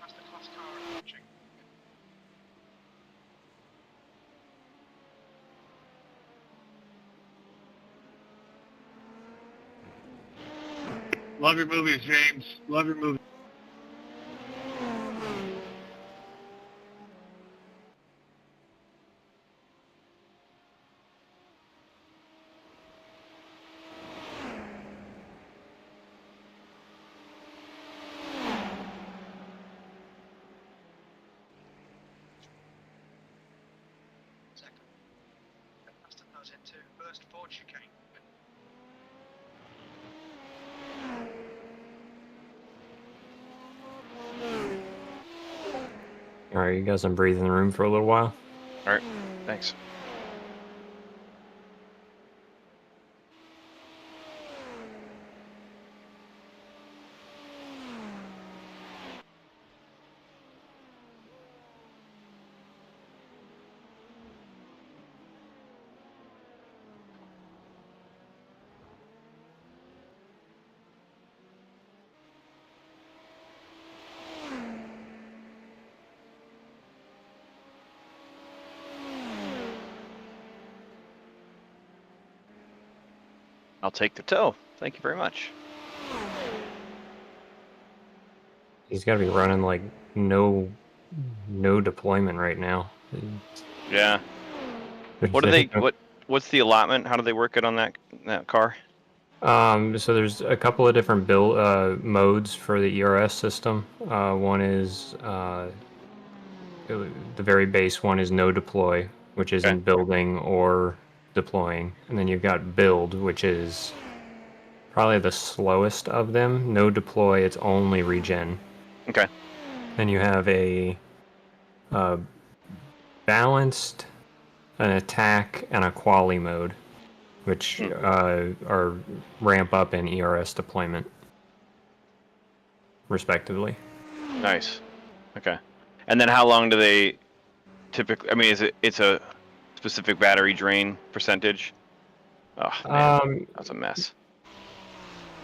Masterclass car approaching. Love your movies, James. Love your movies. Second. Master nose into first forward chicane. All right, you guys, I'm breathing the room for a little while. All right, thanks. I'll take the tow. Thank you very much. He's got to be running like no deployment right now. Yeah. What do they? What's the allotment? How do they work it on that car? So there's a couple of different build modes for the ERS system. One is the very base one is no deploy, which isn't building or deploying, and then you've got build, which is probably the slowest of them. No deploy, it's only regen. Okay. Then you have a balanced, an attack, and a quali mode, which are ramp up in ERS deployment, respectively. Nice. Okay. And then how long do they typically? I mean, it's a specific battery drain percentage? Oh man, that's a mess.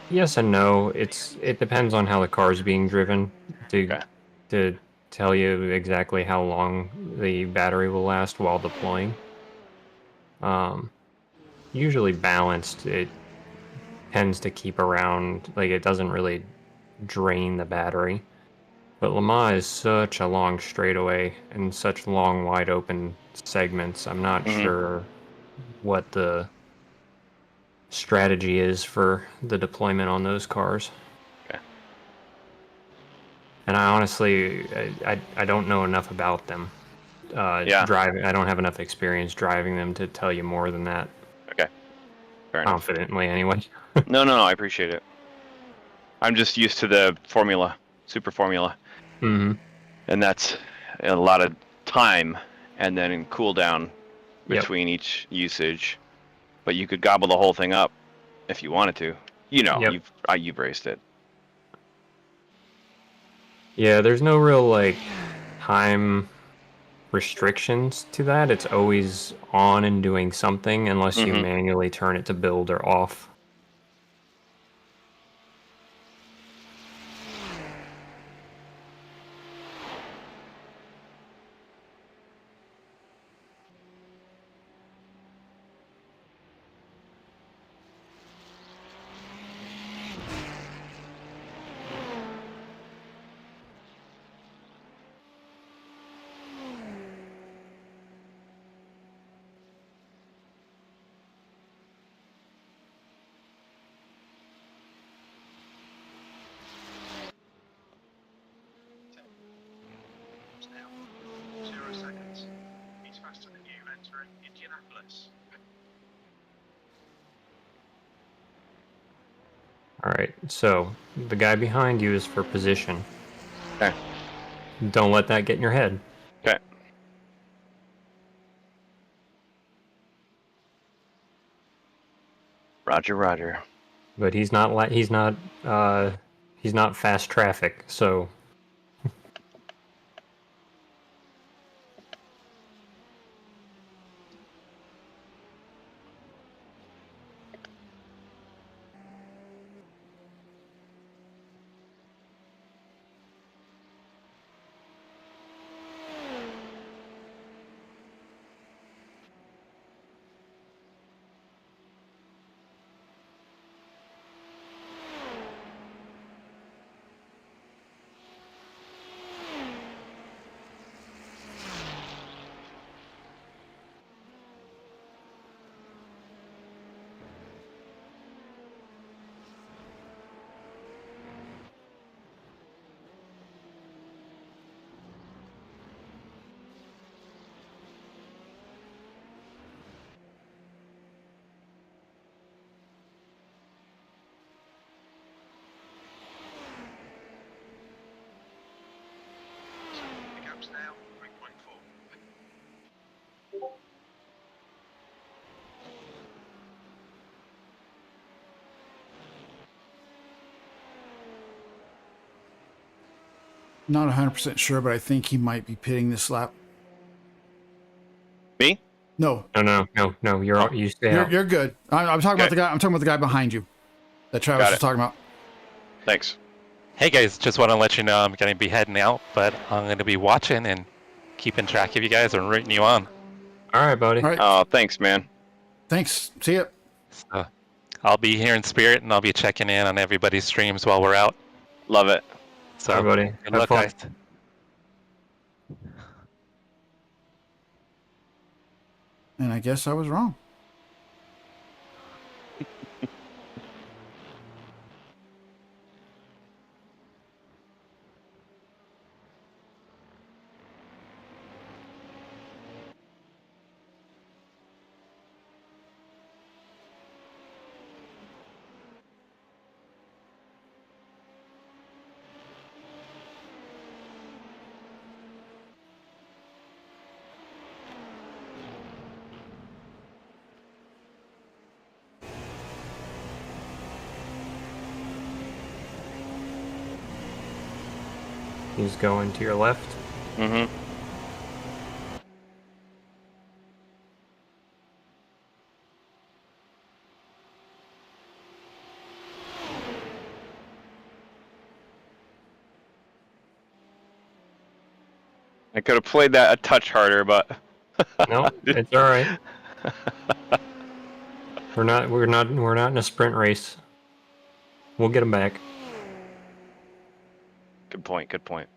Yes and no. It depends on how the car is being driven to tell you exactly how long the battery will last while deploying. Usually balanced, it tends to keep around, like, it doesn't really drain the battery. But Le Mans is such a long straightaway and such long wide open segments. I'm not sure what the strategy is for the deployment on those cars. Okay. And I honestly, I don't know enough about them. Driving, I don't have enough experience driving them to tell you more than that. Okay. Fair enough. Confidently, anyway. No, I appreciate it. I'm just used to the formula, super formula. Mm-hmm. And that's a lot of time and then in cooldown between each usage. But you could gobble the whole thing up if you wanted to. You know, you've raced it. Yeah, there's no real, like, time restrictions to that. It's always on and doing something unless you manually turn it to build or off. Indianapolis. All right, so the guy behind you is for position. Okay. Don't let that get in your head. Okay. Roger, Roger. But he's not fast traffic, so The gap's now 3.4. Not 100% sure, but I think he might be pitting this lap. Me? No, no. You stay out. you're good. I'm talking about Okay. the guy. I'm talking about the guy behind you that Travis Got was it. talking about. Thanks. Hey guys, just want to let you know I'm going to be heading out, but I'm going to be watching and keeping track of you guys and rooting you on. All right, buddy. All right. Oh, thanks, man. Thanks. See ya. So I'll be here in spirit and I'll be checking in on everybody's streams while we're out. Love it. So All right, buddy. good Have luck, fun. guys. And I guess I was wrong. He's going to your left. Mm-hmm. I could have played that a touch harder, but No, it's all right. We're not in a sprint race. We'll get him back. Good point. Good point.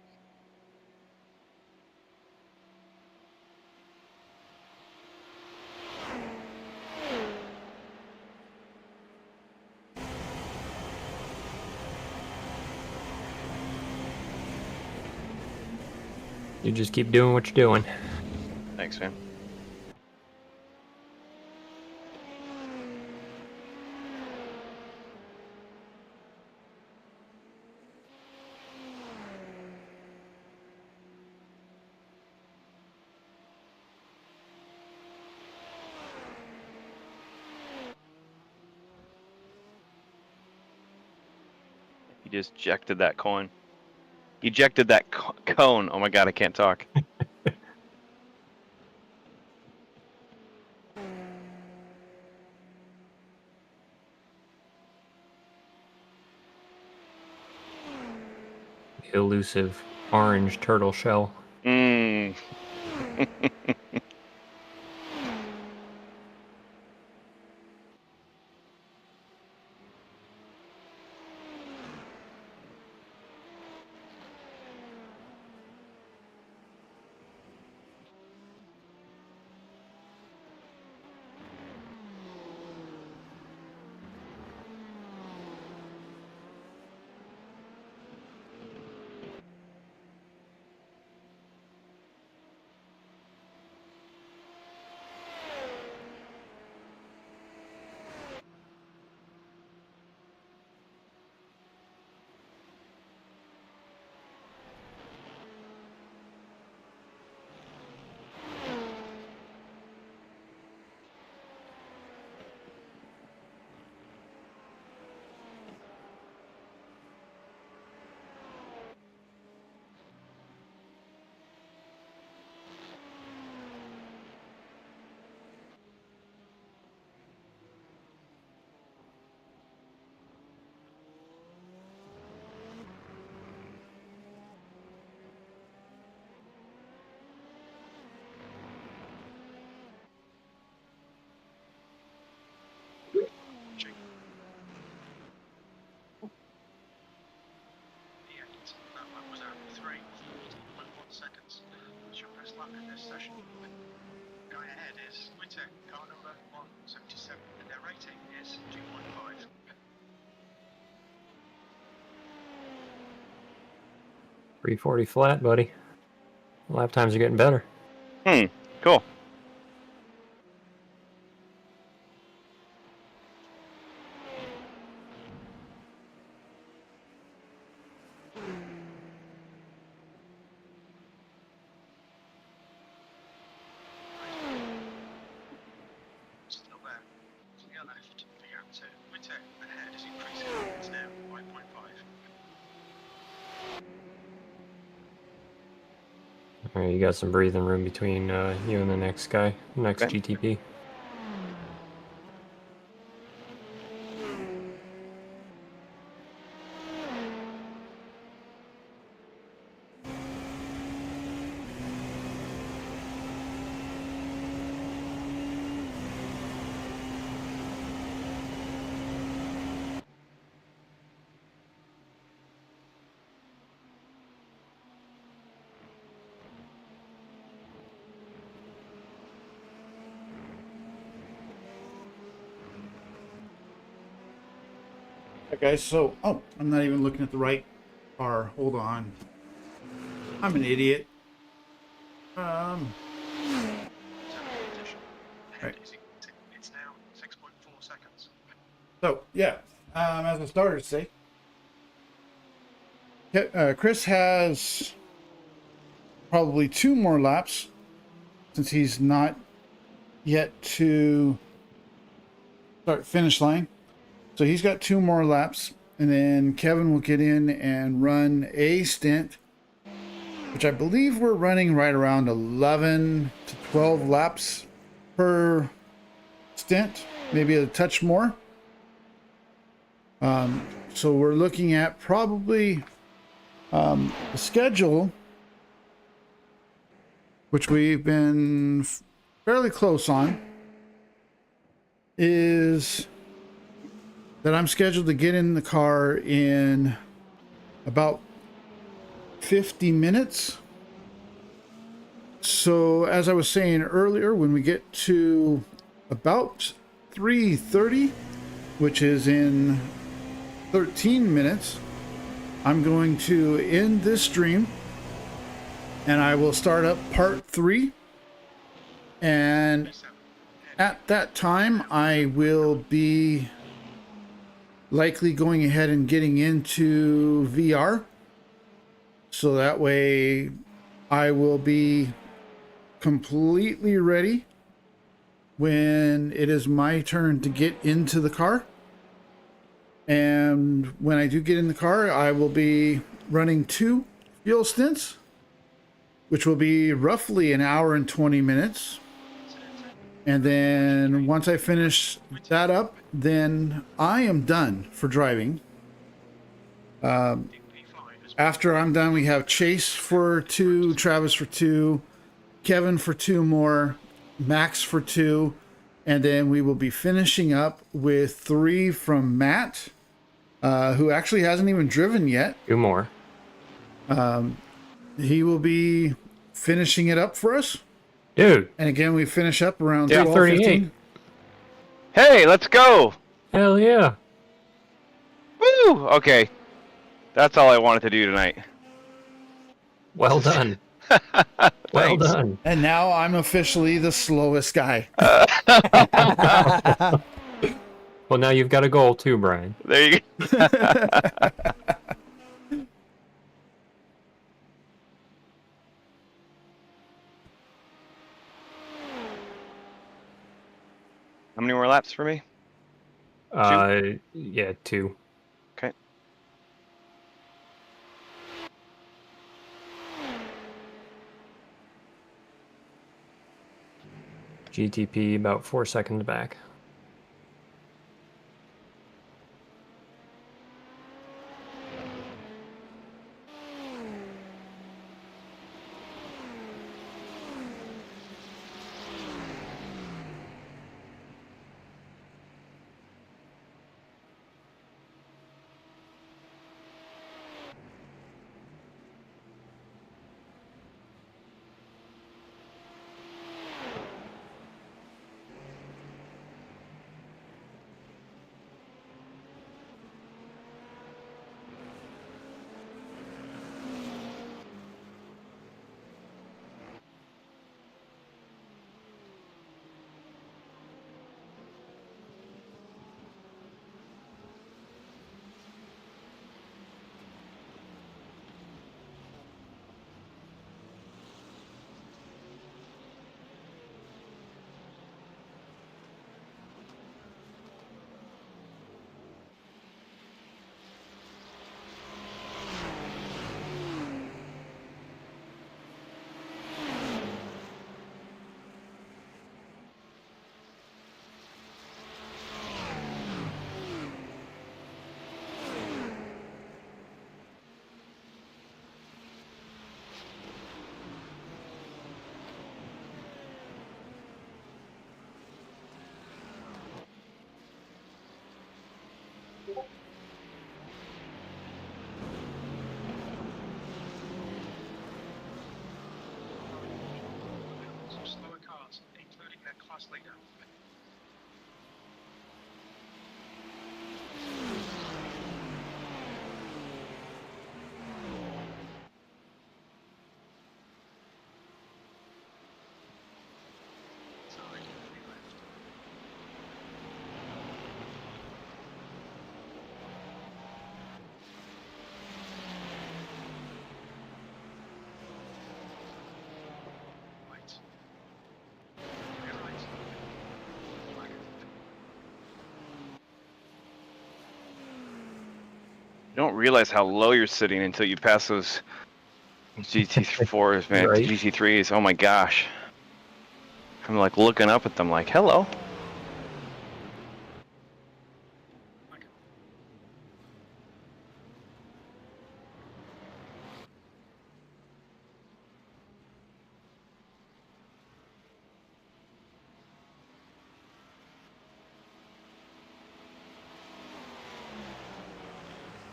You just keep doing what you're doing. Thanks, man. He just ejected that coin. Ejected that cone. Oh my god, I can't talk. Elusive orange turtle shell. Mmm. 340 flat, buddy. Lap times are getting better. Cool. Still there. To your left, the gap to Witte ahead is increasing. It's now 5.5. All right, you got some breathing room between you and the next guy, next Okay. GTP. Okay, guys, so, oh, I'm not even looking at the right car. Hold on. I'm an idiot. Right. It's now 6.4 seconds. So, yeah, as I started to say, Chris has probably 2 more laps since he's not yet to start finish line. So he's got 2 more laps, and then Kevin will get in and run a stint, which I believe we're running right around 11 to 12 laps per stint, maybe a touch more. So we're looking at probably the schedule, which we've been fairly close on, is that I'm scheduled to get in the car in about 50 minutes. So as I was saying earlier, when we get to about 3:30, which is in 13 minutes, I'm going to end this stream and I will start up part 3. And at that time, I will be likely going ahead and getting into VR. So that way I will be completely ready when it is my turn to get into the car. And when I do get in the car, I will be running 2 fuel stints, which will be roughly an hour and 20 minutes. And then once I finish that up, then I am done for driving. After I'm done, we have Chase for 2, Travis for 2, Kevin for 2 more, Max for 2, and then we will be finishing up with 3 from Matt, who actually hasn't even driven yet. 2 more. He will be finishing it up for us. Dude. And again, we finish up around 12:38. Hey, let's go! Hell yeah. Woo! Okay. That's all I wanted to do tonight. Well done. Well done. And now I'm officially the slowest guy. Well, now you've got a goal too, Brian. There you go. How many more laps for me? 2? Yeah, 2. Okay. GTP about 4 seconds back. Some slower cars, including their class leader. Sorry, we left. Right. You're right. Flag. You don't realize how low you're sitting until you pass those GT4s, man. Right. GT3s. Oh my gosh. I'm like looking up at them like, hello.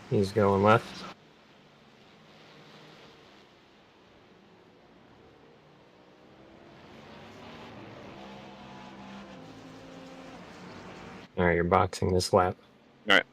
He's going left. All right, you're boxing this lap. All right.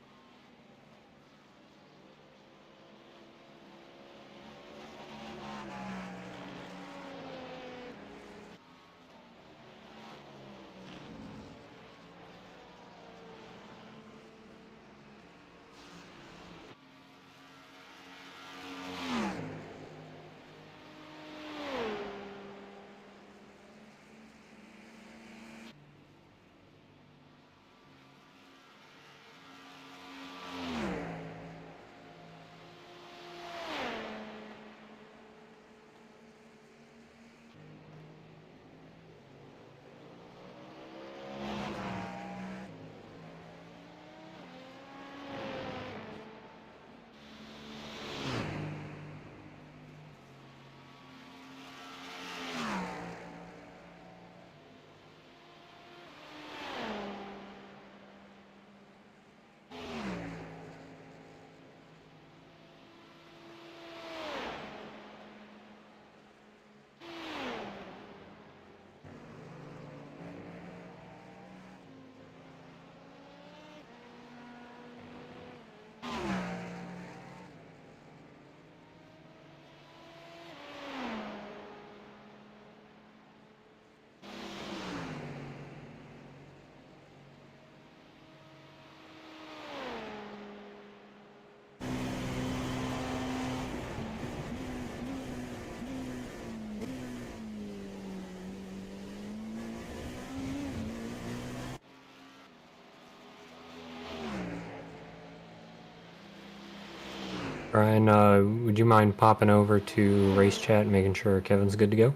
Brian, would you mind popping over to race chat and making sure Kevin's good to go?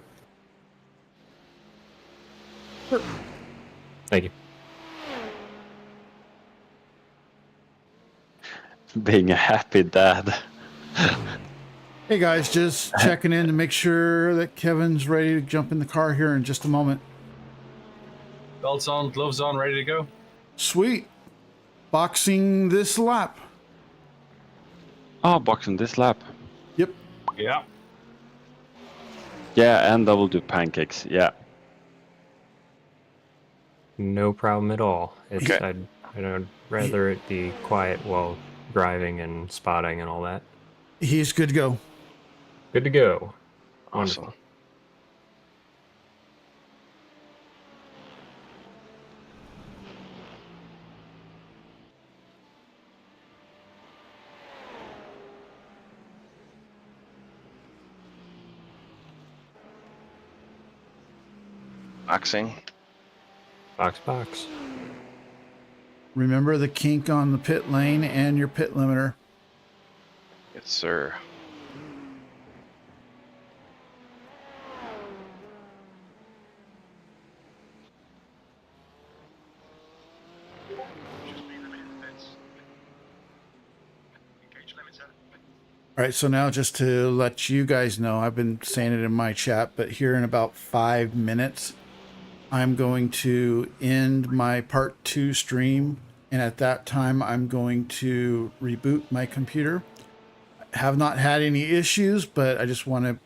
Sure. Thank you. Being a happy dad. Hey guys, just checking in to make sure that Kevin's ready to jump in the car here in just a moment. Belts on, gloves on, ready to go. Sweet. Boxing this lap. Oh, boxing this lap. Yep. Yeah. Yeah, and I will do pancakes. Yeah. No problem at all. It's Okay. I'd rather it be quiet while driving and spotting and all that. He's good to go. Good to go. Awesome. Wonderful. Boxing. Box. Remember the kink on the pit lane and your pit limiter. Yes, sir. Just be the minute fence. Engage limiter. All right, so now just to let you guys know, I've been saying it in my chat, but here in about 5 minutes, I'm going to end my part 2 stream and at that time I'm going to reboot my computer. Have not had any issues, but I just want to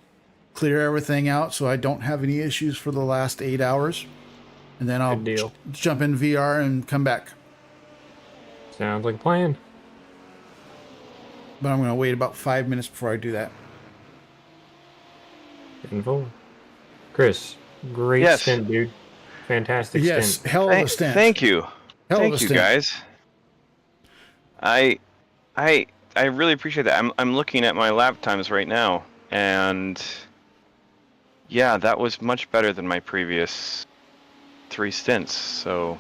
clear everything out so I don't have any issues for the last 8 hours, and then I'll jump in VR and come back. Sounds like a plan. But I'm going to wait about 5 minutes before I do that. Getting forward. Chris, great stint, dude. Fantastic stint. Hell of a stint. Thank you. Thank you, guys. I really appreciate that. I'm looking at my lap times right now, and yeah, that was much better than my previous 3 stints. So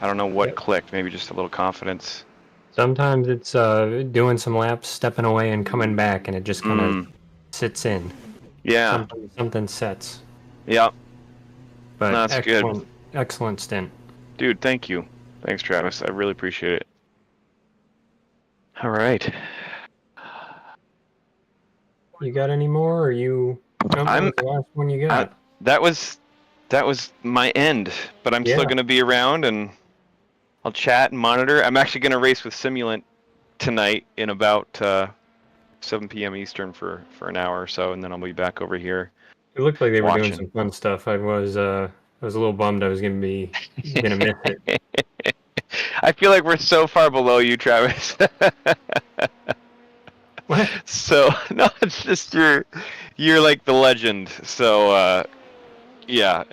I don't know what clicked. Maybe just a little confidence. Sometimes it's doing some laps, stepping away, and coming back, and it just kind of sits in. Yeah. Something sets. Yeah. But no, that's good. Excellent stint. Dude, thank you. Thanks, Travis. I really appreciate it. All right. You got any more, or you? The last one you got. That was my end, but I'm still going to be around, and I'll chat and monitor. I'm actually going to race with Simulant tonight in about 7 p.m. Eastern for an hour or so, and then I'll be back over here. It looked like they were doing some fun stuff. I was a little bummed I was gonna miss it. I feel like we're so far below you, Travis. What? So no, it's just you're like the legend. So yeah,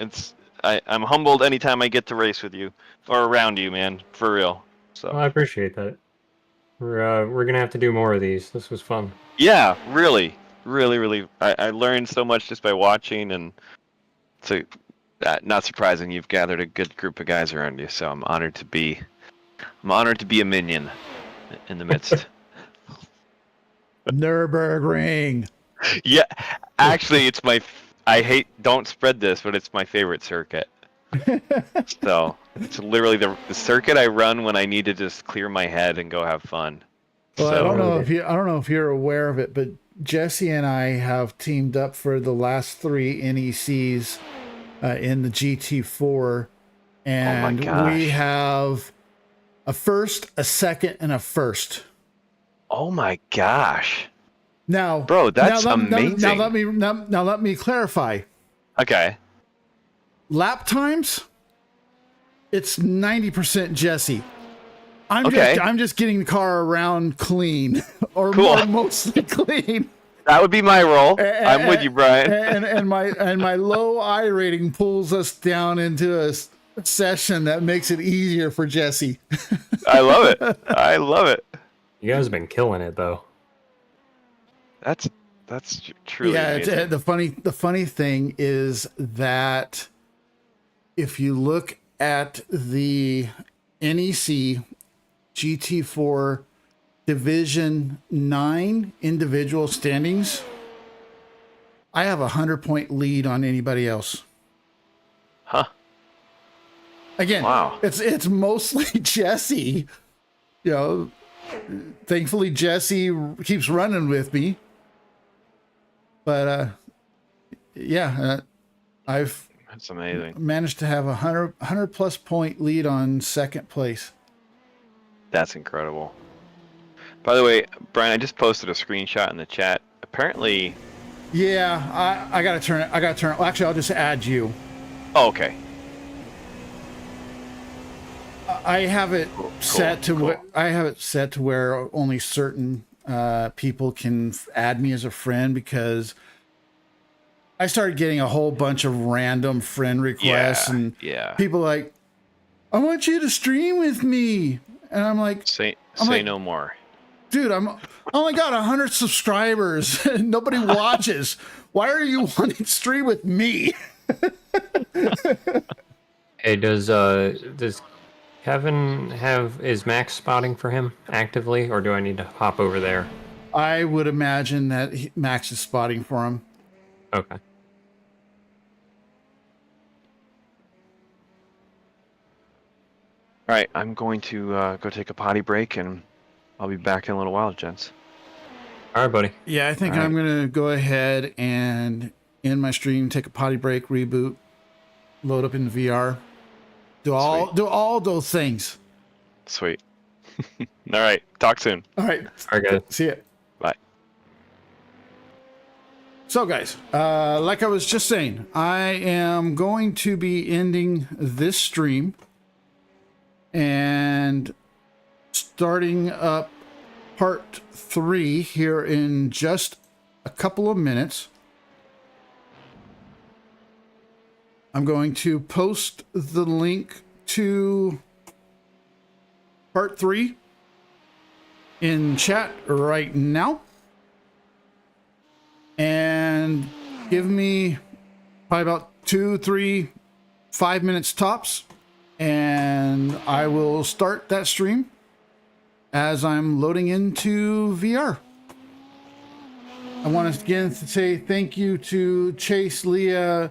I'm humbled anytime I get to race with you or around you, man, for real. So well, I appreciate that. We're gonna have to do more of these. This was fun. Yeah, really. I learned so much just by watching, and it's not surprising you've gathered a good group of guys around you. So I'm honored to be a minion in the midst. Nürburgring. Yeah, actually, don't spread this, but it's my favorite circuit. So it's literally the circuit I run when I need to just clear my head and go have fun. Well, I don't know if you're aware of it, but Jesse and I have teamed up for the last 3 NECs in the GT4, and we have a first, a second, and a first. Oh my gosh! Now, bro, that's amazing. Now let me clarify. Okay. Lap times, it's 90% Jesse. I'm just getting the car around clean, or mostly clean. That would be my role. I'm with you, Brian. and my low I rating pulls us down into a session that makes it easier for Jesse. I love it. You guys have been killing it, though. That's truly amazing. The funny thing is that if you look at the NEC GT4 Division 9 individual standings, I have a 100-point lead on anybody else. Huh. Again, wow. It's mostly Jesse. You know, thankfully Jesse keeps running with me. But that's amazing. Managed to have a 100 plus point lead on second place. That's incredible. By the way, Brian, I just posted a screenshot in the chat. Apparently, yeah, I gotta turn it. Well, actually, I'll just add you. Oh, okay. I have it set to where only certain people can add me as a friend, because I started getting a whole bunch of random friend requests, and people like, I want you to stream with me, and I'm like, say no more. Dude, I only got 100 subscribers. Nobody watches. Why are you wanting to stream with me? Hey, does Kevin is Max spotting for him actively, or do I need to hop over there? I would imagine that Max is spotting for him. Okay. All right, I'm going to go take a potty break, and I'll be back in a little while, gents. All right, buddy. Yeah, I think I'm going to go ahead and end my stream, take a potty break, reboot, load up in VR, do all those things. Sweet. All right. Talk soon. All right. All right, guys. See ya. Bye. So, guys, like I was just saying, I am going to be ending this stream and starting up part 3 here in just a couple of minutes. I'm going to post the link to part 3 in chat right now. And give me probably about 2, 3, 5 minutes tops, and I will start that stream as I'm loading into VR. I want to again say thank you to Chase, Leah,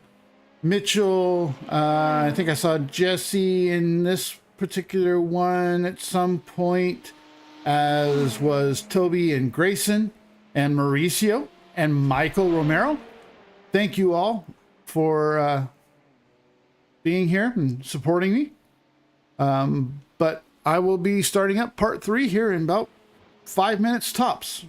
Mitchell. I think I saw Jesse in this particular one at some point, as was Toby and Grayson and Mauricio and Michael Romero. Thank you all for being here and supporting me. But I will be starting up part 3 here in about 5 minutes tops.